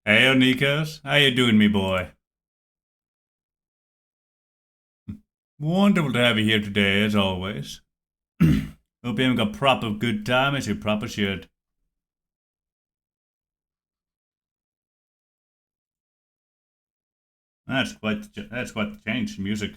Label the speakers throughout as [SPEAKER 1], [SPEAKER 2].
[SPEAKER 1] Hey, Nikos. How you doing, me boy? Wonderful to have you here today, as always. Hope you're having a proper good time, as you proper should. That's quite the change in music.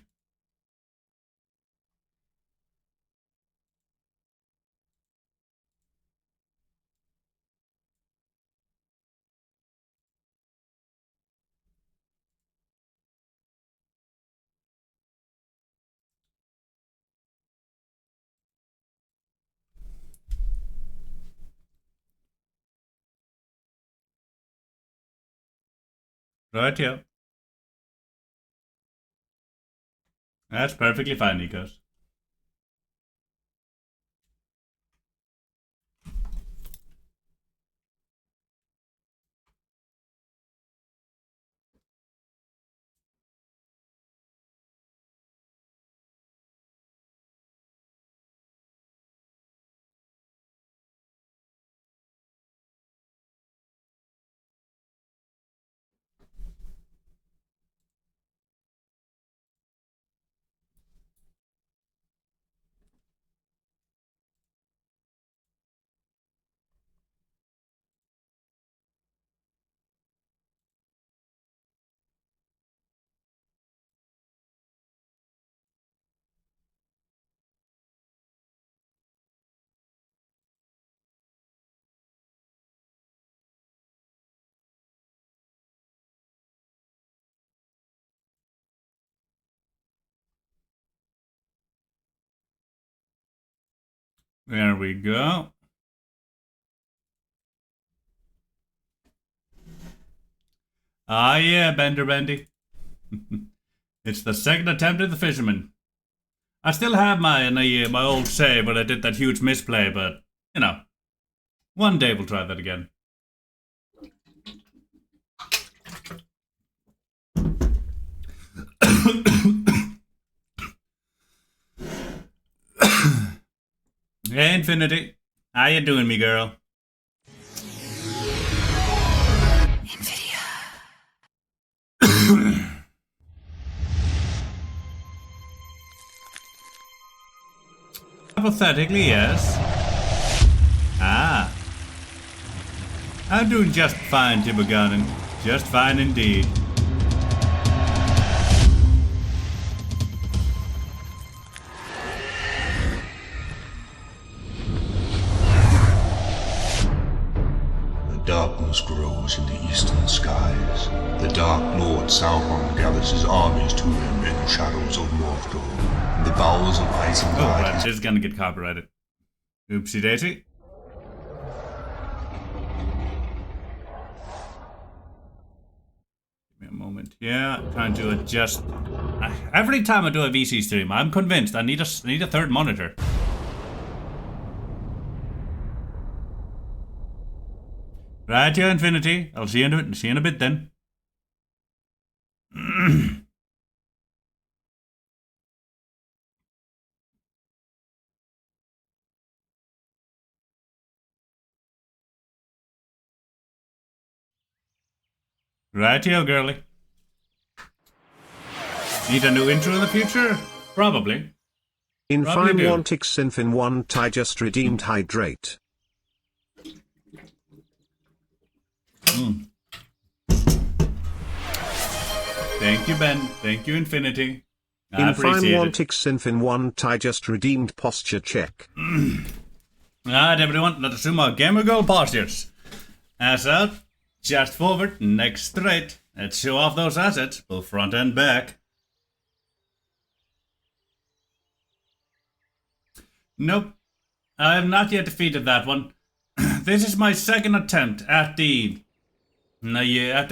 [SPEAKER 1] Right, yeah. That's perfectly fine, Nikos. There we go. Ah, yeah, Bender Bendy. It's the second attempt at the fisherman. I still have my old save where I did that huge misplay, but, one day we'll try that again. Hey, Infinity. How you doing, me girl? Hypothetically, yes. Ah. I'm doing just fine, Tibboganon. Just fine indeed.
[SPEAKER 2] Darkness grows in the eastern skies. The Dark Lord Sauron gathers his armies to him in the shadows of Mordor. In the bowels of Isengard.
[SPEAKER 1] Oh, right. This is gonna get copyrighted. Oopsie daisy. Give me a moment. Yeah, trying to adjust. Every time I do a VC stream, I'm convinced I need a third monitor. Right here, Infinity. I'll see you in a bit then. Right here, girly. Need a new intro in the future? Probably.
[SPEAKER 3] Infine Wantix Infin 1 Ty just redeemed Hydrate.
[SPEAKER 1] Thank you, Ben. Thank you, Infinity. I
[SPEAKER 3] Infine
[SPEAKER 1] appreciate
[SPEAKER 3] Wantix Infin 1 Ty just redeemed Posture Check.
[SPEAKER 1] Alright, everyone. Let's assume our gamer girl postures. Ass out, chest forward, neck straight. Let's show off those assets, both front and back. Nope. I have not yet defeated that one. This is my second attempt at the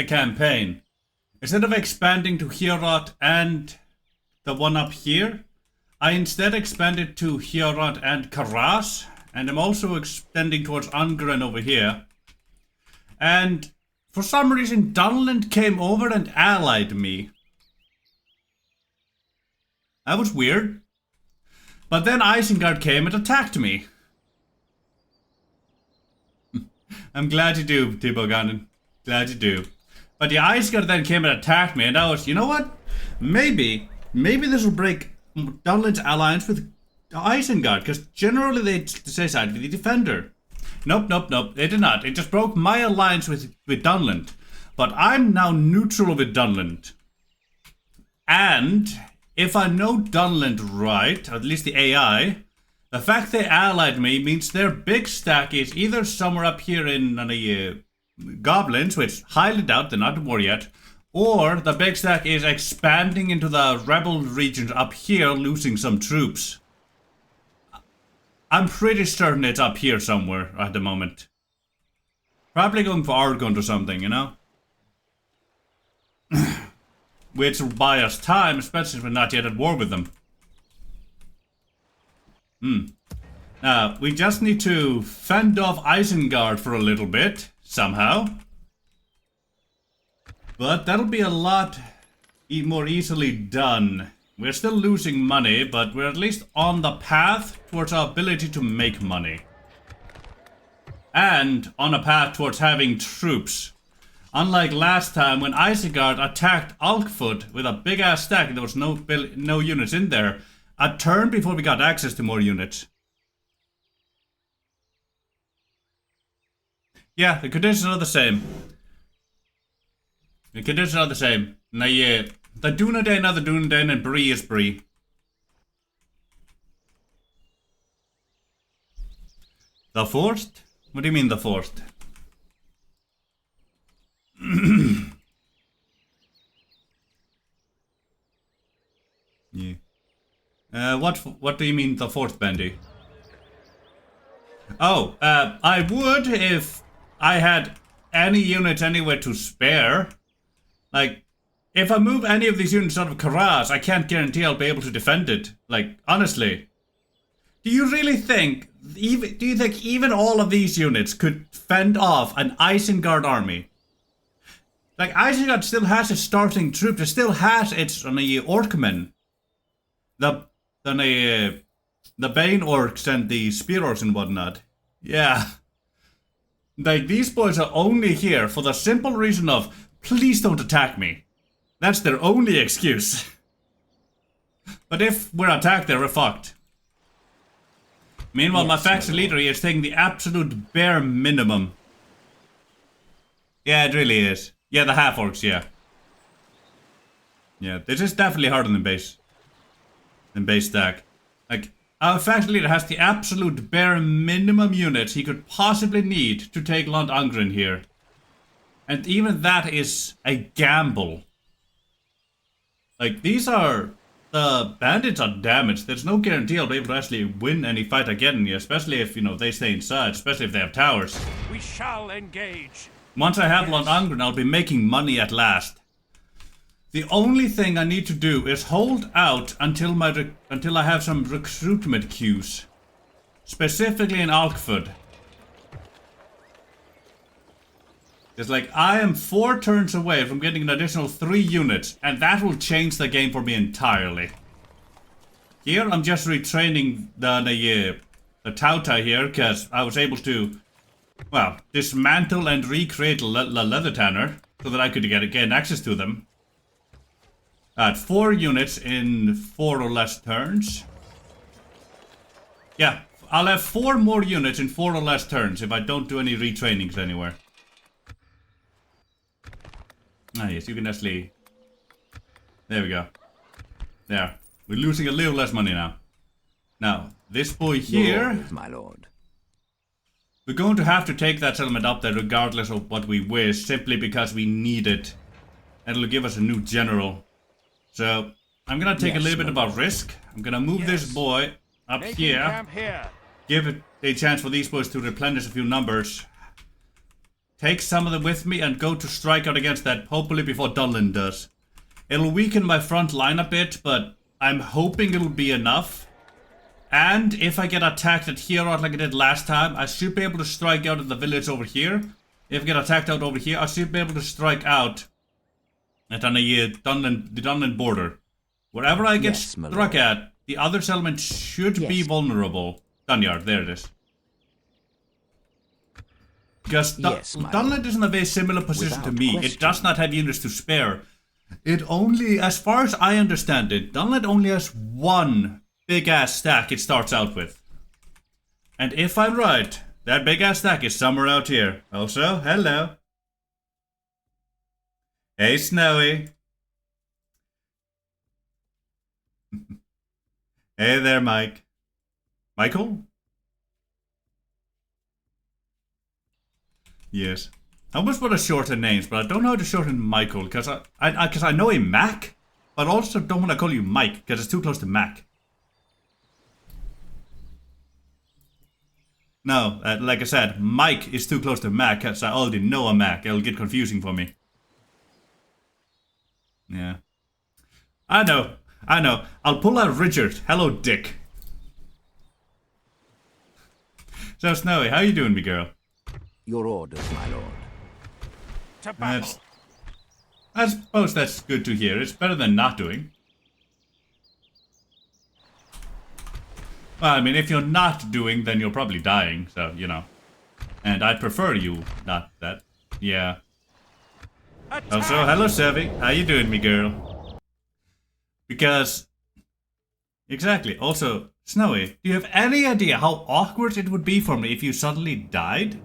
[SPEAKER 1] campaign. Instead of expanding to Hierot and the one up here, I instead expanded to Hierot and Karas, and I'm also extending towards Ungren over here. And for some reason, Dunland came over and allied me. That was weird. But then Isengard came and attacked me. I'm glad you do, Tibboganon. Glad you do. But the Isengard then came and attacked me, and I was, you know what? Maybe this will break Dunland's alliance with Isengard, because generally they side with the Defender. Nope, they did not. It just broke my alliance with Dunland. But I'm now neutral with Dunland. And if I know Dunland right, or at least the AI, the fact they allied me means their big stack is either somewhere up here in the Goblins, which highly doubt they're not war yet, or the big stack is expanding into the rebel regions up here, losing some troops. I'm pretty certain it's up here somewhere at the moment. Probably going for Argond or something, you know? Which will buy us time, especially if we're not yet at war with them. We just need to fend off Isengard for a little bit, somehow. But that'll be a lot more easily done. We're still losing money, but we're at least on the path towards our ability to make money. And on a path towards having troops. Unlike last time when Isengard attacked Alkfoot with a big ass stack and there was no units in there, a turn before we got access to more units. Yeah, the conditions are the same. The conditions are the same. Now, yeah, the Dunedain are the Dunedain and Bree is Bree. The forced? What do you mean the forced? Yeah. What do you mean the fourth, Bendy? Oh, I would if I had any units anywhere to spare. Like, if I move any of these units out of Karaz, I can't guarantee I'll be able to defend it. Like, honestly. Do you really think, even all of these units could fend off an Isengard army? Like, Isengard still has its starting troops, it still has its Orcmen. The Bane Orcs and the Spear Orcs and whatnot. Yeah. Like, these boys are only here for the simple reason of, please don't attack me. That's their only excuse. But if we're attacked, then we're fucked. Meanwhile, my faction leader is taking the absolute bare minimum. Yeah, it really is. Yeah, the half-orcs, yeah. Yeah, this is definitely harder than base stack. Like, our faction leader has the absolute bare minimum units he could possibly need to take Lond Angren here. And even that is a gamble. Like, the bandits are damaged. There's no guarantee I'll be able to actually win any fight again, especially if, they stay inside, especially if they have towers.
[SPEAKER 4] We shall engage.
[SPEAKER 1] Once I have Lond Angren, I'll be making money at last. The only thing I need to do is hold out until I have some recruitment queues. Specifically in Alkford. It's like, I am 4 turns away from getting an additional 3 units, and that will change the game for me entirely. Here, I'm just retraining the Tauta here, because I was able to, well, dismantle and recreate Leather Tanner, so that I could gain access to them. At 4 units in 4 or less turns. Yeah, I'll have 4 more units in 4 or less turns if I don't do any retrainings anywhere. Ah yes, you can actually... There we go. There. We're losing a little less money now. Now, this boy here...
[SPEAKER 4] Lord, my lord.
[SPEAKER 1] We're going to have to take that settlement up there regardless of what we wish, simply because we need it. And it'll give us a new general. So, I'm gonna take a little bit of a risk. I'm gonna move this boy up here. Give it a chance for these boys to replenish a few numbers. Take some of them with me and go to strike out against that, hopefully before Dunland does. It'll weaken my front line a bit, but I'm hoping it'll be enough. And if I get attacked at Heorot like I did last time, I should be able to strike out at the village over here. If I get attacked out over here, I should be able to strike out at the Dunland border. Wherever I get struck at, the other settlement should be vulnerable. Dunyard, there it is. Because
[SPEAKER 5] Yes, my
[SPEAKER 1] Dunland is in a very similar position to
[SPEAKER 5] Without
[SPEAKER 1] me.
[SPEAKER 5] question.
[SPEAKER 1] It does not have units to spare. It only, as far as I understand it, Dunland only has one big-ass stack it starts out with. And if I'm right, that big-ass stack is somewhere out here. Also, hello. Hey, Snowy. Hey there, Mike. Michael? Yes. I almost want to shorten names, but I don't know how to shorten Michael, because I know a Mac, but also don't want to call you Mike, because it's too close to Mac. No, like I said, Mike is too close to Mac, because I already know a Mac. It'll get confusing for me. Yeah. I know. I'll pull out Richard. Hello, Dick. So, Snowy, how you doing, me girl?
[SPEAKER 5] Your orders, my lord.
[SPEAKER 4] To battle.
[SPEAKER 1] I suppose that's good to hear. It's better than not doing. Well, I mean, if you're not doing, then you're probably dying, so, you know. And I'd prefer you not that. Yeah.
[SPEAKER 4] Attack.
[SPEAKER 1] Also, hello, Sevi. How you doing, me girl? Because... Exactly. Also, Snowy, do you have any idea how awkward it would be for me if you suddenly died?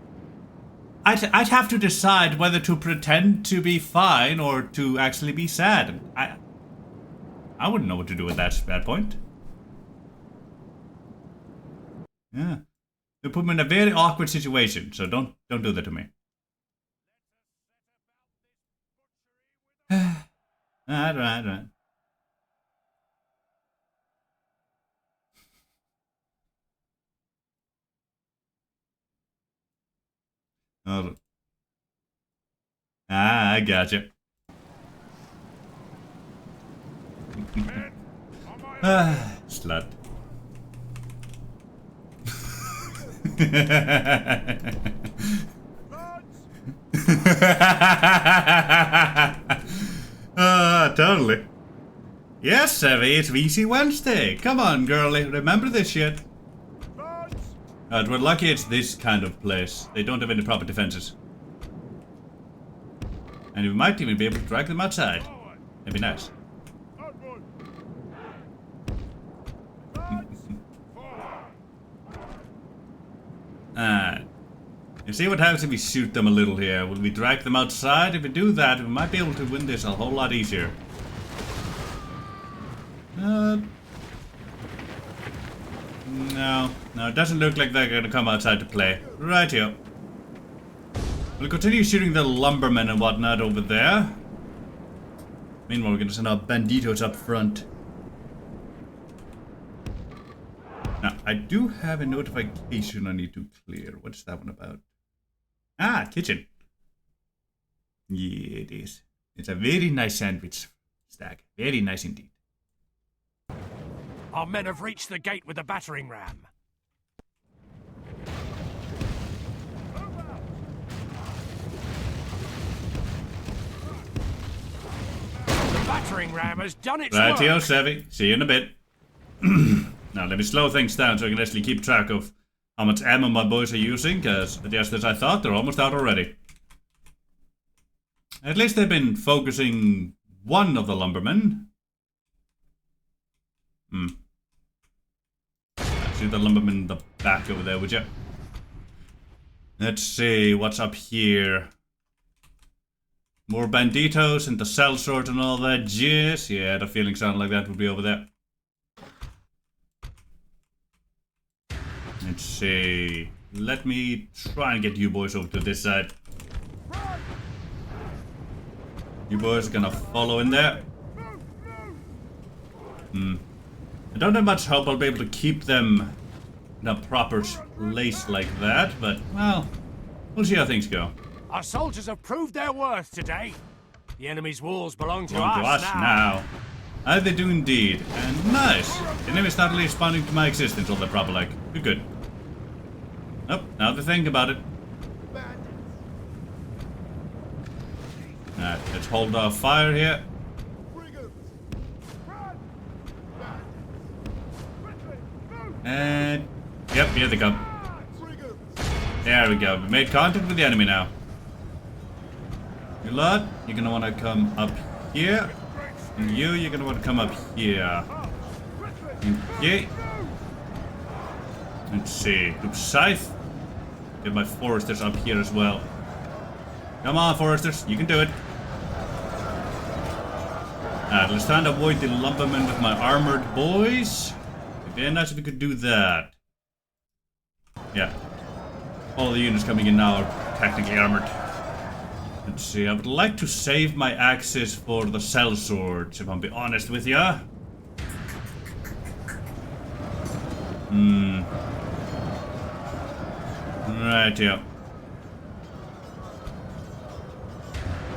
[SPEAKER 1] I'd have to decide whether to pretend to be fine or to actually be sad. I wouldn't know what to do at that point. Yeah. You put me in a very awkward situation, so don't do that to me. Right. Oh. I gotcha. Slut. Totally. Yes, Sevi, it's VC Wednesday. Come on, girlie, remember this shit. We're lucky it's this kind of place. They don't have any proper defenses. And we might even be able to drag them outside. That'd be nice. You see what happens if we shoot them a little here? Will we drag them outside? If we do that, we might be able to win this a whole lot easier. No, it doesn't look like they're gonna come outside to play. Right here. We'll continue shooting the lumbermen and whatnot over there. Meanwhile, we're gonna send our banditos up front. Now, I do have a notification I need to clear. What's that one about? Ah, kitchen. Yeah, it is. It's a very nice sandwich stack. Very nice indeed.
[SPEAKER 4] Our men have reached the gate with the battering ram. The battering ram has done its
[SPEAKER 1] Right
[SPEAKER 4] work.
[SPEAKER 1] here, Sevi. See you in a bit. Now, let me slow things down so I can actually keep track of how much ammo my boys are using, because, just as I thought, they're almost out already. At least they've been focusing one of the lumbermen. See the lumberman in the back over there, would you? Let's see, what's up here? More banditos and the cell sort and all that jizz. Yeah, the feeling sounded like that would be over there. Let's see. Let me try and get you boys over to this side. You boys are gonna follow in there. I don't have much hope I'll be able to keep them in a proper place like that, but, well, we'll see how things go.
[SPEAKER 4] Our soldiers have proved their worth today. The enemy's walls belong to
[SPEAKER 1] Belong to us now. They do indeed. And nice. The enemy's not really responding to my existence all that proper like. Good. Oh, now to think about it. Alright, let's hold our fire here. And yep, here they come. There we go. We made contact with the enemy now. You lot, you're gonna want to come up here. And you're gonna want to come up here. Okay. Let's see. Look safe. Get my foresters up here as well. Come on, foresters. You can do it. Alright, let's try and avoid the lumbermen with my armored boys. Okay, nice if we could do that. Yeah. All the units coming in now are technically armored. Let's see, I would like to save my axes for the sellswords, if I'm being honest with ya. Right, yeah.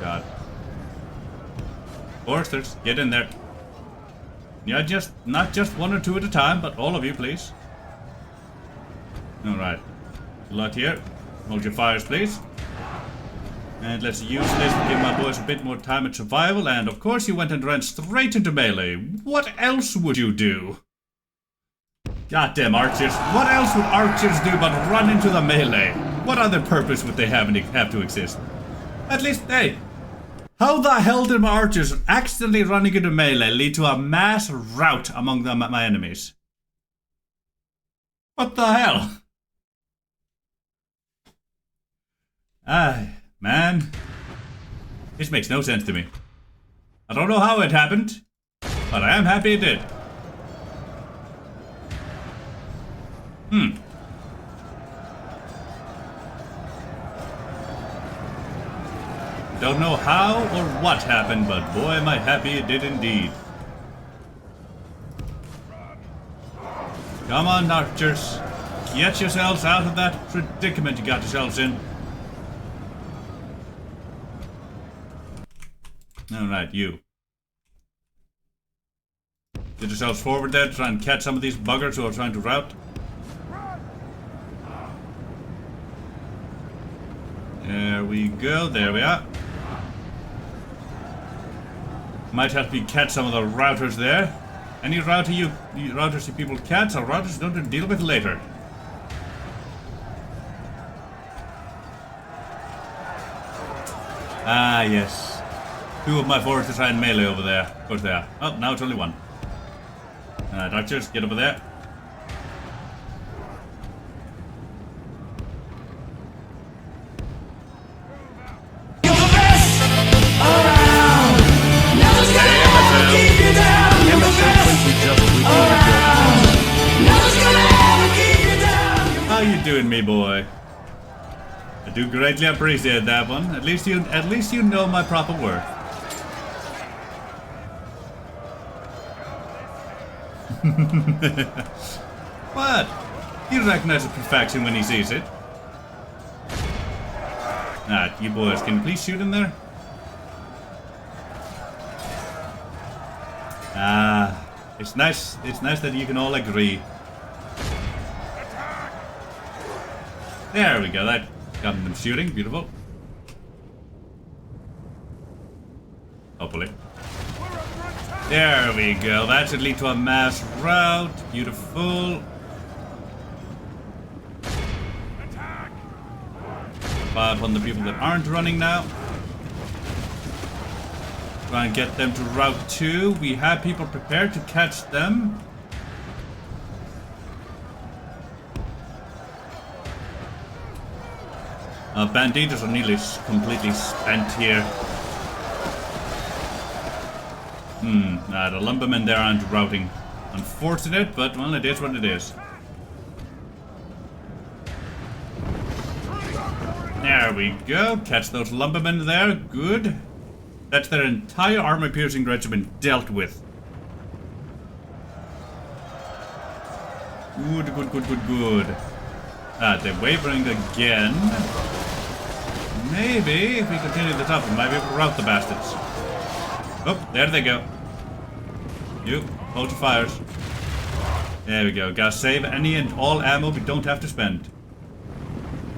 [SPEAKER 1] God. Foresters, get in there. Yeah, not just one or two at a time, but all of you, please. Alright. A lot here. Hold your fires, please. And let's use this to give my boys a bit more time at survival. And of course, you went and ran straight into melee. What else would you do? Goddamn archers. What else would archers do but run into the melee? What other purpose would they have to exist? At least, hey. How the hell did my archers accidentally running into melee lead to a mass rout among my enemies? What the hell? Man. This makes no sense to me. I don't know how it happened, but I am happy it did. Don't know how or what happened, but boy am I happy it did indeed. Come on, archers. Get yourselves out of that predicament you got yourselves in. Alright, you. Get yourselves forward there to try and catch some of these buggers who are trying to rout. There we go, there we are. Might have to catch some of the routers there. Any routers you people catch or routers you don't deal with later. Ah, yes. Two of my foresters are in melee over there. Of course they are. Oh, now it's only one. Archers, get over there. How you doing, me boy? I do greatly appreciate that one. At least you know my proper worth. What? He recognizes perfection when he sees it. You boys, can you please shoot in there? It's nice that you can all agree. There we go, that got them shooting, beautiful. Hopefully. There we go, that should lead to a mass rout, beautiful. Fire upon the people that aren't running now. Try and get them to route 2. We have people prepared to catch them. Banditos are nearly completely spent here. The lumbermen there aren't routing. Unfortunate, but well, it is what it is. There we go. Catch those lumbermen there. Good. That's their entire armor-piercing regiment dealt with. Good, good, good, good, good. They're wavering again. Maybe, if we continue the top, we might be able to rout the bastards. Oh, there they go. You, hold your fires. There we go. Gotta save any and all ammo we don't have to spend.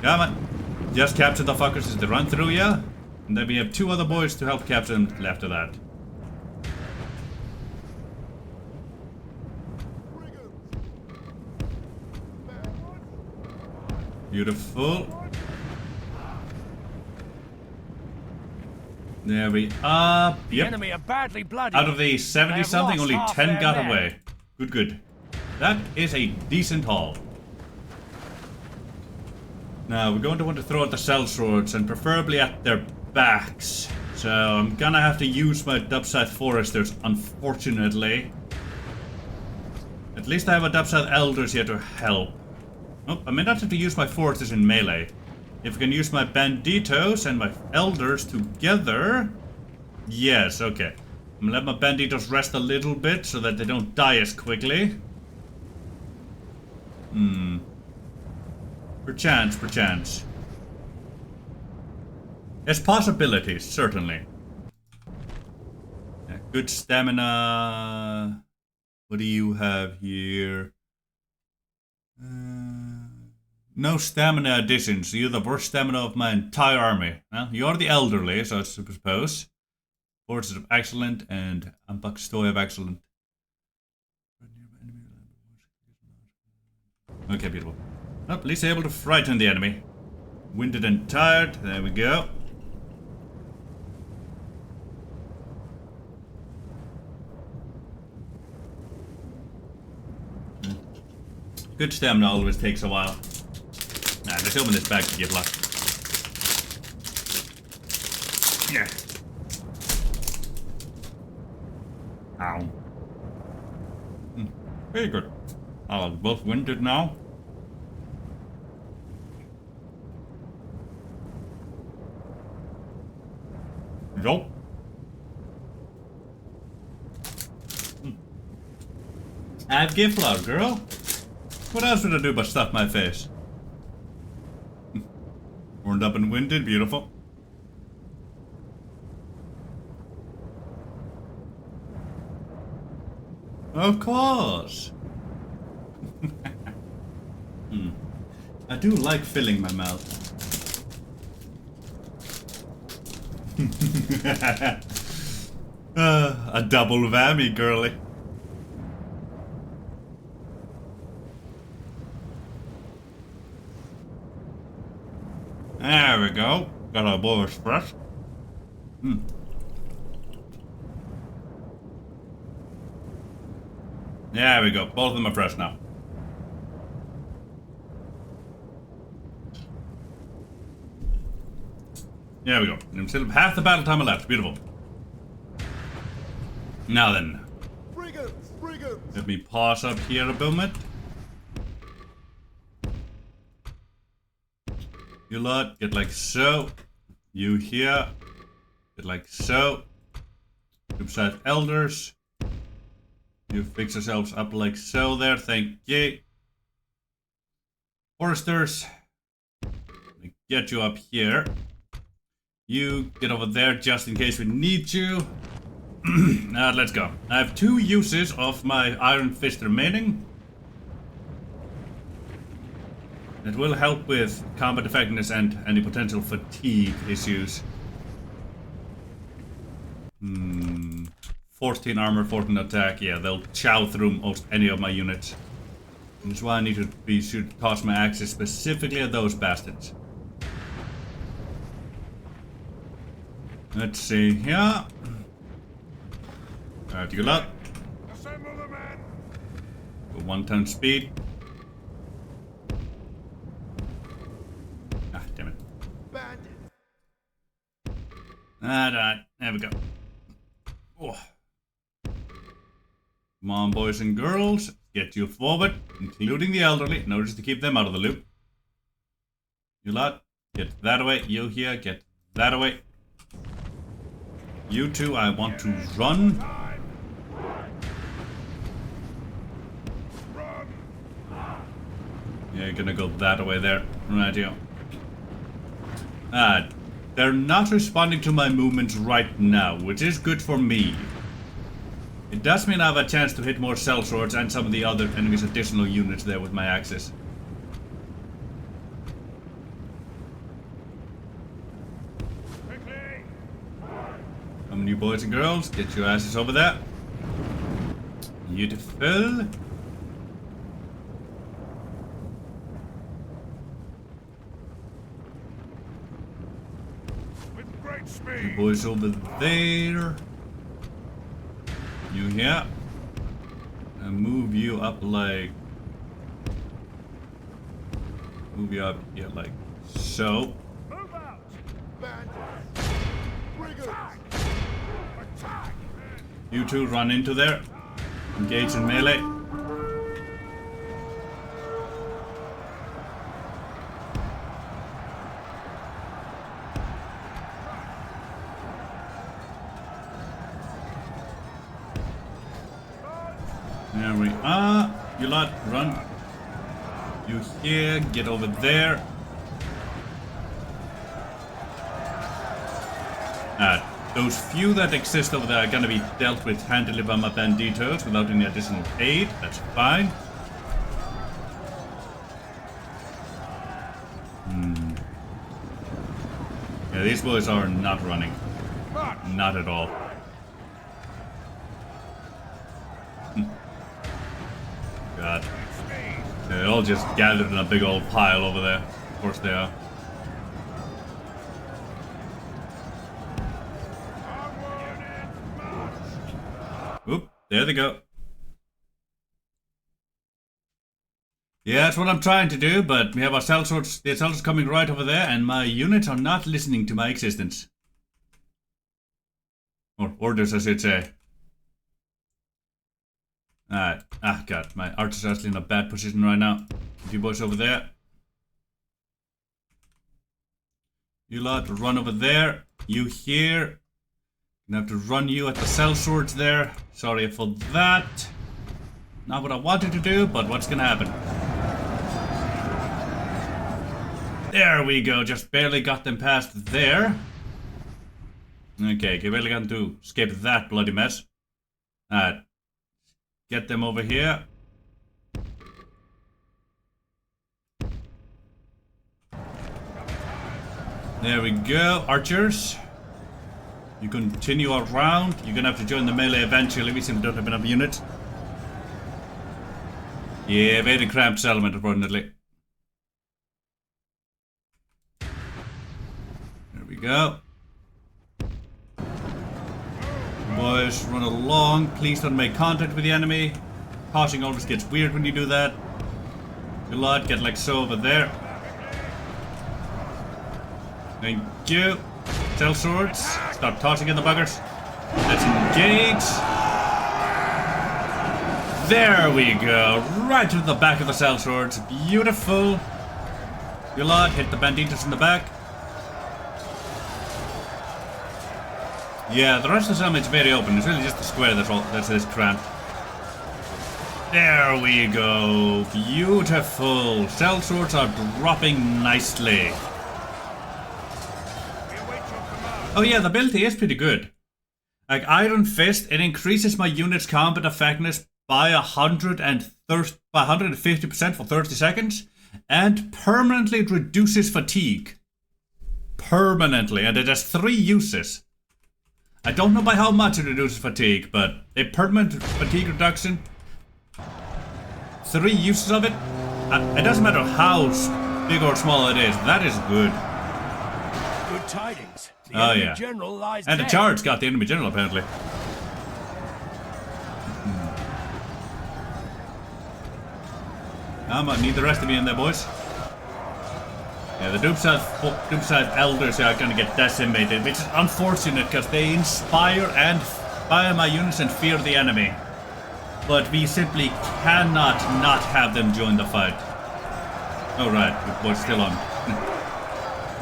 [SPEAKER 1] Come on. Just capture the fuckers as they run through ya. And then we have 2 other boys to help capture them after that. Beautiful. There we are.
[SPEAKER 4] The
[SPEAKER 1] Yep.
[SPEAKER 4] enemy are badly bloody.
[SPEAKER 1] Out of the 70 something,
[SPEAKER 4] They've
[SPEAKER 1] only
[SPEAKER 4] lost
[SPEAKER 1] 10
[SPEAKER 4] half
[SPEAKER 1] got
[SPEAKER 4] their men.
[SPEAKER 1] away. Good, good. That is a decent haul. Now, we're going to want to throw out the cell swords, and preferably at their backs. So, I'm gonna have to use my Dubscythe Foresters, unfortunately. At least I have a Dubscythe Elders here to help. Oh, I may not have to use my Foresters in melee. If I can use my Banditos and my Elders together... Yes, okay. I'm gonna let my Banditos rest a little bit so that they don't die as quickly. Perchance, perchance. There's possibilities, certainly. Yeah, good stamina. What do you have here? No stamina additions. You're the worst stamina of my entire army. Well, you're the elderly, so I suppose. Forces of excellent and Ambaxtoy of excellent. Okay, beautiful. Well, at least able to frighten the enemy. Winded and tired. There we go. Good stamina always takes a while. Nah, let's open this bag to give luck. Yeah. Ow. Very good. Oh, both winded now. Nope. I have gift log, girl. What else would I do but stuff my face? Warmed up and winded, beautiful. Of course. I do like filling my mouth. A double whammy, girly. There we go. Got our boys fresh. There we go. Both of them are fresh now. There we go. And we still have half the battle time left. Beautiful. Now then. Let me pause up here a moment. You lot, get like so. You here. Get like so. Dubscythe Elders. You fix yourselves up like so there. Thank you. Foresters. Let me get you up here. You get over there just in case we need you. Now let's go. I have 2 uses of my Iron Fist remaining. It will help with combat effectiveness and any potential fatigue issues. 14 armor, 14 attack. Yeah, they'll chow through most any of my units. And that's why I need to be sure to toss my axes specifically at those bastards. Let's see here. Alright, good luck.
[SPEAKER 4] Assemble the men.
[SPEAKER 1] Go 1-ton speed. Ah, damn it. Alright, there we go. Oh. Come on, boys and girls. Get you forward, including the elderly. Notice to keep them out of the loop. You lot, get that away. You here, get that away. You two, I want to run. Yeah, you're gonna go that way there. Right here. They're not responding to my movements right now, which is good for me. It does mean I have a chance to hit more cell swords and some of the other enemy's additional units there with my axes. Come on, you boys and girls, get your asses over there. Beautiful.
[SPEAKER 4] It's
[SPEAKER 1] You
[SPEAKER 4] me.
[SPEAKER 1] boys over there. You here. And move you up like... Move you up here like so.
[SPEAKER 4] Move out.
[SPEAKER 1] You two run into there. Engage in melee. There we are. You lot, run. You here, get over there. Those few that exist over there are gonna be dealt with handily by my banditos without any additional aid. That's fine. Yeah, these boys are not running. Not at all. God. They're all just gathered in a big old pile over there. Of course they are. Oop, there they go. Yeah, that's what I'm trying to do, but we have our sellswords, the sellswords coming right over there, and my units are not listening to my existence. Or orders, I should say. Alright. Ah, God, my archers are actually in a bad position right now. You boys over there. You lot, run over there. You here. Gonna have to run you at the sellswords there. Sorry for that. Not what I wanted to do, but what's gonna happen? There we go, just barely got them past there. Okay, barely got them to escape that bloody mess. Alright. Get them over here. There we go, archers. You continue around. You're gonna have to join the melee eventually. We simply don't have enough units. Yeah, very cramped settlement, unfortunately. There we go. Boys, run along. Please don't make contact with the enemy. Tossing always gets weird when you do that. Good lot, get like so over there. Thank you. Sellswords, start tossing in the buggers. Let's engage. There we go. Right to the back of the sellswords. Beautiful. Good lot, hit the banditos in the back. Yeah, the rest of the summit's very open. It's really just the square that's this cramped. There we go. Beautiful. Sellswords are dropping nicely. Oh yeah, the ability is pretty good. Like Iron Fist, it increases my unit's combat effectiveness by 150% for 30 seconds, and permanently reduces fatigue. Permanently, and it has 3 uses. I don't know by how much it reduces fatigue, but a permanent fatigue reduction, 3 uses of it. It doesn't matter how big or small it is. That is good.
[SPEAKER 4] Good tidings. The
[SPEAKER 1] Oh
[SPEAKER 4] enemy
[SPEAKER 1] yeah,
[SPEAKER 4] general lies
[SPEAKER 1] and the
[SPEAKER 4] dead.
[SPEAKER 1] charge got the enemy general apparently. I might need the rest of you in there, boys. Yeah, the Doomside elders are gonna get decimated, which is unfortunate because they inspire my units and fear the enemy. But we simply cannot not have them join the fight. Oh right, we're still on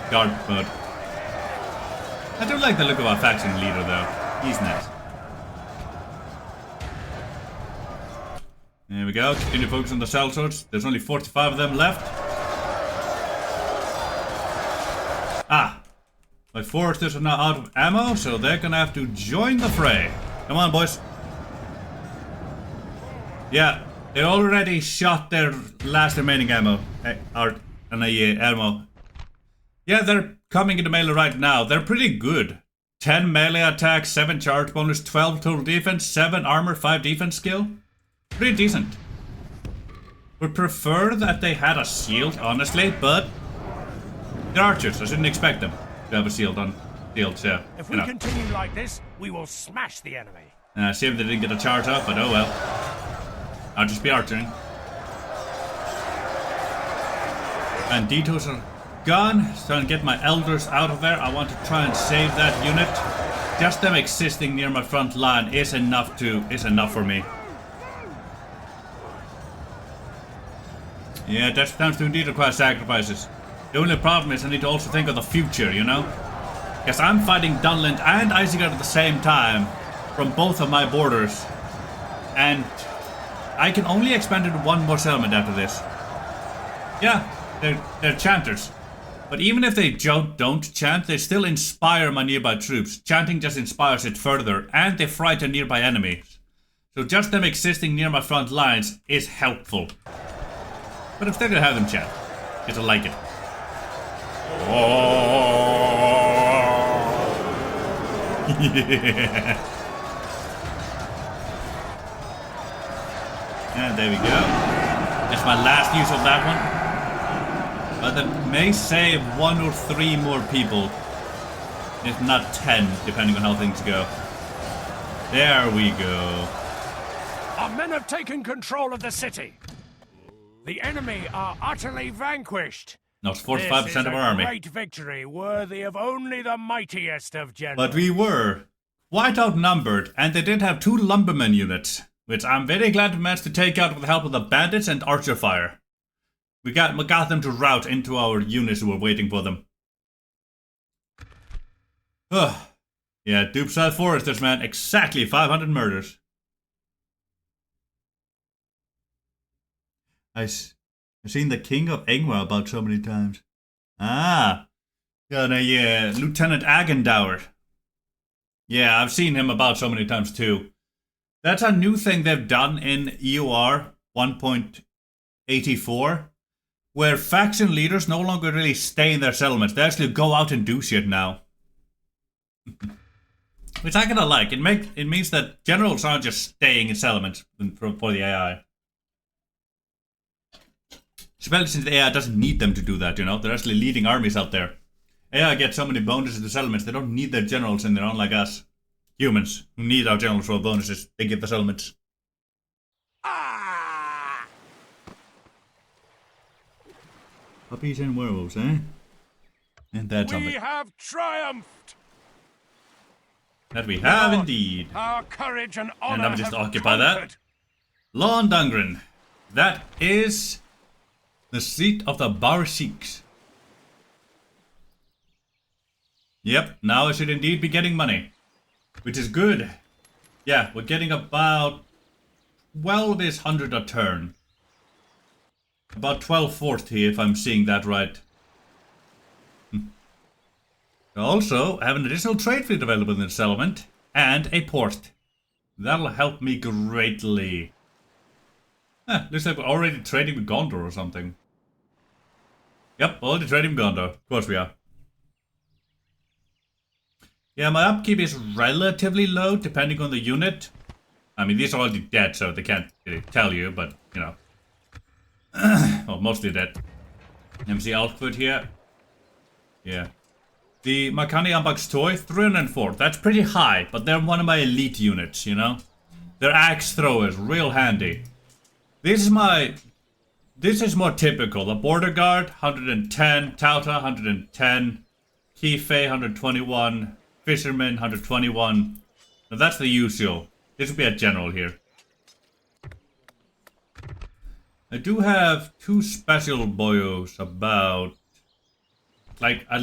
[SPEAKER 1] guard mode. I do like the look of our faction leader though. He's nice. There we go, continue focus on the sellswords. There's only 45 of them left. Ah! My foresters are now out of ammo, so they're gonna have to join the fray. Come on, boys. Yeah, they already shot their last remaining ammo. Ammo. Yeah, they're coming into melee right now. They're pretty good. 10 melee attack, 7 charge bonus, 12 total defense, 7 armor, 5 defense skill. Pretty decent. Would prefer that they had a shield, honestly, but they're archers. I shouldn't expect them to have a shield on. fields, yeah.
[SPEAKER 4] If we continue like this, we will smash the enemy.
[SPEAKER 1] Shame they didn't get a charge up, but oh well. I'll just be archering. Banditos are gone. Trying to get my elders out of there. I want to try and save that unit. Just them existing near my front line is enough for me. Yeah, desperate times do indeed require sacrifices. The only problem is I need to also think of the future, you know? Because I'm fighting Dunland and Isengard at the same time from both of my borders. And I can only expand into one more settlement after this. Yeah, they're chanters. But even if they don't chant, they still inspire my nearby troops. Chanting just inspires it further, and they frighten nearby enemies. So just them existing near my front lines is helpful. But I'm still gonna have them chant, because I like it. Oh. Yeah. And there we go. That's my last use of that one. But that may save 1 or 3 more people. If not 10, depending on how things go. There we go.
[SPEAKER 4] Our men have taken control of the city. The enemy are utterly vanquished.
[SPEAKER 1] Not 45% of our army.
[SPEAKER 4] This is a great victory, worthy of only the mightiest of generals.
[SPEAKER 1] But we were quite outnumbered, and they did have 2 lumberman units, which I'm very glad we managed to take out with the help of the bandits and archer fire. We got them to rout into our units who were waiting for them. Ugh. Yeah, Dupeside Foresters, man. Exactly 500 murders. I've seen the King of Engwa about so many times. Ah. Got a Lieutenant Agendour. Yeah, I've seen him about so many times too. That's a new thing they've done in EUR 1.84. Where faction leaders no longer really stay in their settlements. They actually go out and do shit now. Which I kinda like. It means that generals aren't just staying in settlements for the AI. Especially since the AI doesn't need them to do that, you know? They're actually leading armies out there. AI get so many bonuses to settlements, they don't need their generals in there, unlike us. Humans, who need our generals for bonuses, they give the settlements. Puppies and werewolves, eh? And that's something.
[SPEAKER 4] We have triumphed!
[SPEAKER 1] That we have indeed.
[SPEAKER 4] Our courage and honor.
[SPEAKER 1] And let me just
[SPEAKER 4] have
[SPEAKER 1] occupy
[SPEAKER 4] conquered.
[SPEAKER 1] that. Lon Dungren. That is the seat of the Barsiks. Yep, now I should indeed be getting money. Which is good. Yeah, we're getting about 1200 a turn. About 1240 if I'm seeing that right. Also, I have an additional trade fleet available in the settlement. And a port. That'll help me greatly. Looks like we're already trading with Gondor or something. Yep, already trading with Gondor. Of course we are. Yeah, my upkeep is relatively low depending on the unit. I mean, these are already dead, so they can't really tell you, but, you know. Well, mostly dead. MC Alkwood here. Yeah. The Makani Ambak's Toy, 304. That's pretty high, but they're one of my elite units, you know? They're axe throwers, real handy. This is more typical. The Border Guard, 110. Tauta, 110. Kife, 121. Fisherman, 121. Now that's the usual. This will be a general here. I do have 2 special boyos about. Like, I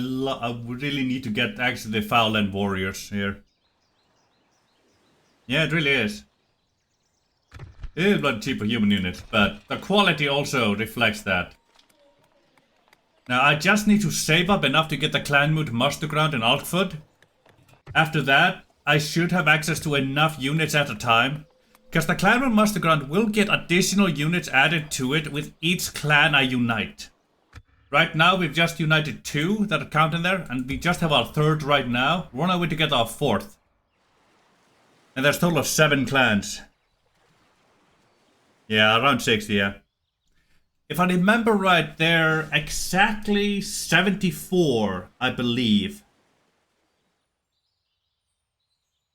[SPEAKER 1] really need to get actually the Foulland Warriors here. Yeah, it really is. It is bloody cheap for human units, but the quality also reflects that. Now, I just need to save up enough to get the Clanmoot Muster Ground in Alkford. After that, I should have access to enough units at a time. Because the Clanmoot Muster Ground will get additional units added to it with each clan I unite. Right now, we've just united 2 that are counting there, and we just have our 3rd right now. We're on our way to get our 4th. And there's a total of 7 clans. Yeah, around 60, yeah. If I remember right, they're exactly 74, I believe.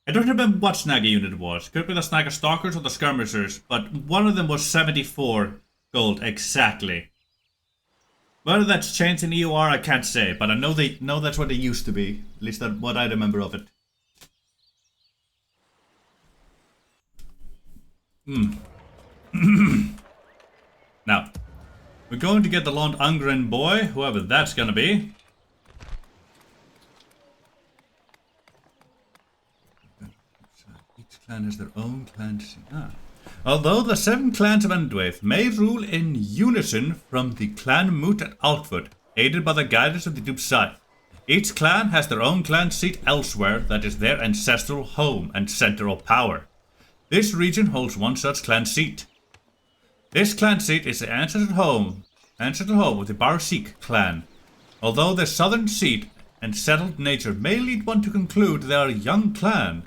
[SPEAKER 1] I don't remember what snagger unit it was. Could be the snagger stalkers or the skirmishers, but one of them was 74 gold exactly. Whether that's changed in EOR, I can't say, but I know that's what they used to be. At least that's what I remember of it. Now, we're going to get the Lond Ungren boy, whoever that's gonna be. Each clan has their own clan. Although the 7 clans of Enedwaith may rule in unison from the clan moot at Altford, aided by the guidance of the Duke's Scythe, each clan has their own clan seat elsewhere that is their ancestral home and center of power. This region holds one such clan seat. This clan seat is the ancestral home of the Barsik clan. Although their southern seat and settled nature may lead one to conclude they are a young clan,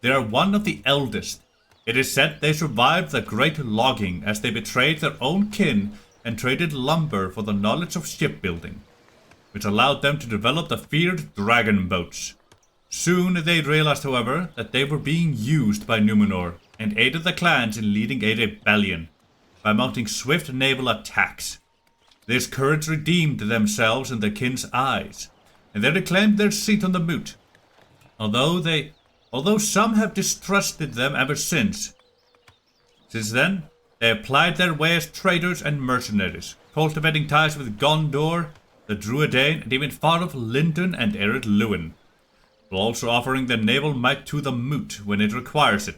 [SPEAKER 1] they are one of the eldest. It is said they survived the great logging as they betrayed their own kin and traded lumber for the knowledge of shipbuilding, which allowed them to develop the feared dragon boats. Soon they realized, however, that they were being used by Numenor and aided the clans in leading a rebellion by mounting swift naval attacks. This courage redeemed themselves in their kin's eyes, and they reclaimed their seat on the moot. Although some have distrusted them ever since. Since then, they applied their way as traders and mercenaries, cultivating ties with Gondor, the Druedain, and even far off Lindon and Ered Luin, while also offering their naval might to the moot when it requires it.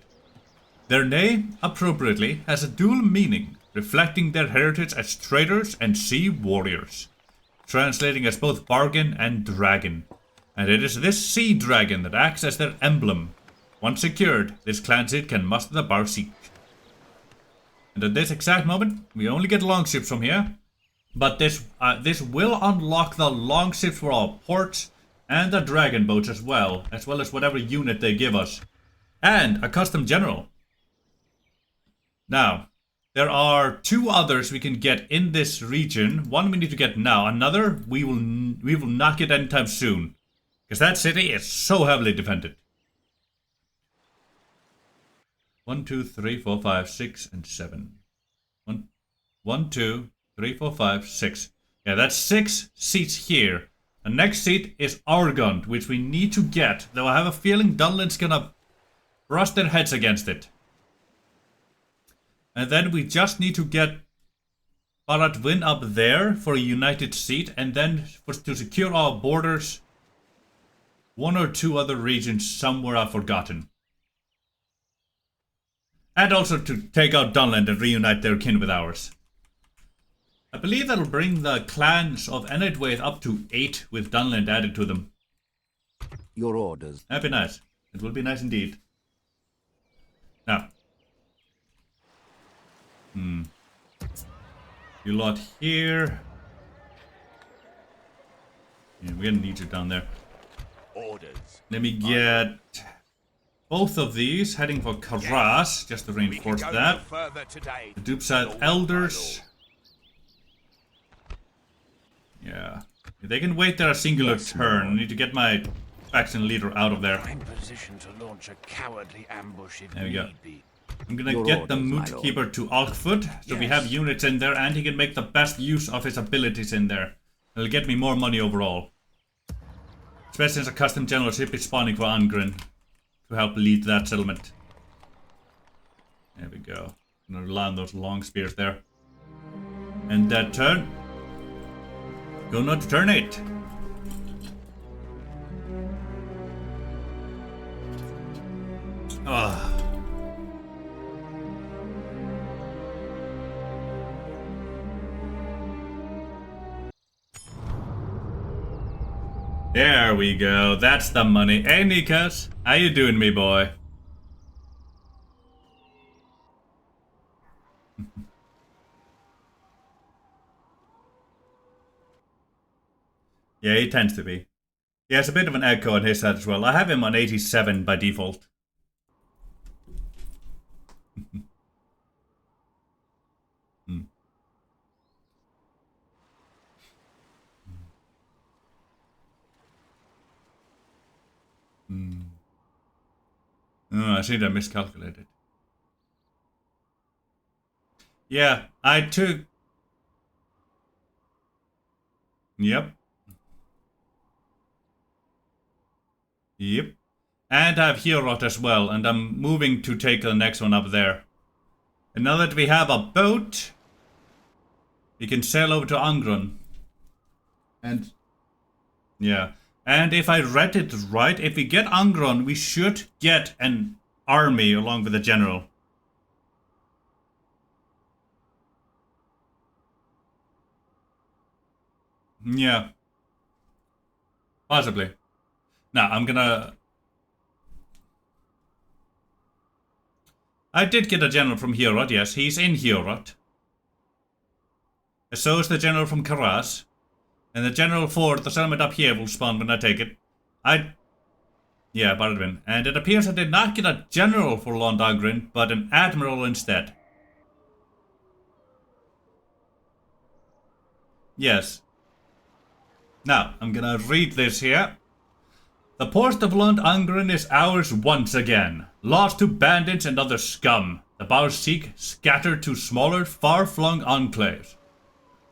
[SPEAKER 1] Their name, appropriately, has a dual meaning, reflecting their heritage as traders and sea warriors, translating as both bargain and dragon. And it is this sea dragon that acts as their emblem. Once secured, this clan seat can muster the Barsik. And at this exact moment, we only get longships from here. But this will unlock the longships for our ports and the dragon boats as well as whatever unit they give us. And a custom general. Now, there are 2 others we can get in this region. One we need to get now. Another we will not get anytime soon. Because that city is so heavily defended. 1, 2, 3, 4, 5, 6, and 7. 1, 2, 3, 4, 5, 6. Yeah, that's 6 seats here. The next seat is Argond, which we need to get. Though I have a feeling Dunland's gonna brush their heads against it. And then we just need to get Baradwin up there for a united seat. And then to secure our borders, 1 or 2 other regions somewhere I've forgotten. And also to take out Dunland and reunite their kin with ours. I believe that'll bring the clans of Enedwaith up to 8 with Dunland added to them.
[SPEAKER 5] Your orders.
[SPEAKER 1] That'd be nice. It will be nice indeed. Now. You lot here. Yeah, we're gonna need you down there.
[SPEAKER 4] Orders.
[SPEAKER 1] Let me get both of these heading for Karas, just to reinforce that. The Dupeside Elders. Yeah. They can wait their singular turn. I need to get my faction leader out of there.
[SPEAKER 4] I'm positioned to launch a cowardly ambush if
[SPEAKER 1] There we go.
[SPEAKER 4] need be.
[SPEAKER 1] I'm gonna get the Moot Keeper to Alkfoot, so we have units in there, and he can make the best use of his abilities in there. It'll get me more money overall. Especially since a custom generalship is spawning for Angren to help lead that settlement. There we go. I'm gonna rely on those long spears there. And that turn. Going on to turn 8. Ah. There we go. That's the money. Hey, Nikas. How you doing, me boy? Yeah, he tends to be. He has a bit of an echo on his side as well. I have him on 87 by default. I think I miscalculated. Yeah, I took... Yep. Yep. And I have Hierot as well, and I'm moving to take the next one up there. And now that we have a boat, we can sail over to Angron. And... yeah. And if I read it right, if we get Angron, we should get an army along with the general. Yeah. Possibly. Now, I'm gonna... I did get a general from Hierot, yes. He's in Hierot. So is the general from Karas. And the general for the settlement up here will spawn when I take it. Yeah, Bardwin. And it appears I did not get a general for Londagrin, but an admiral instead. Yes. Now, I'm gonna read this here. The port of Londagrin is ours once again. Lost to bandits and other scum. The Barsik scattered to smaller, far-flung enclaves.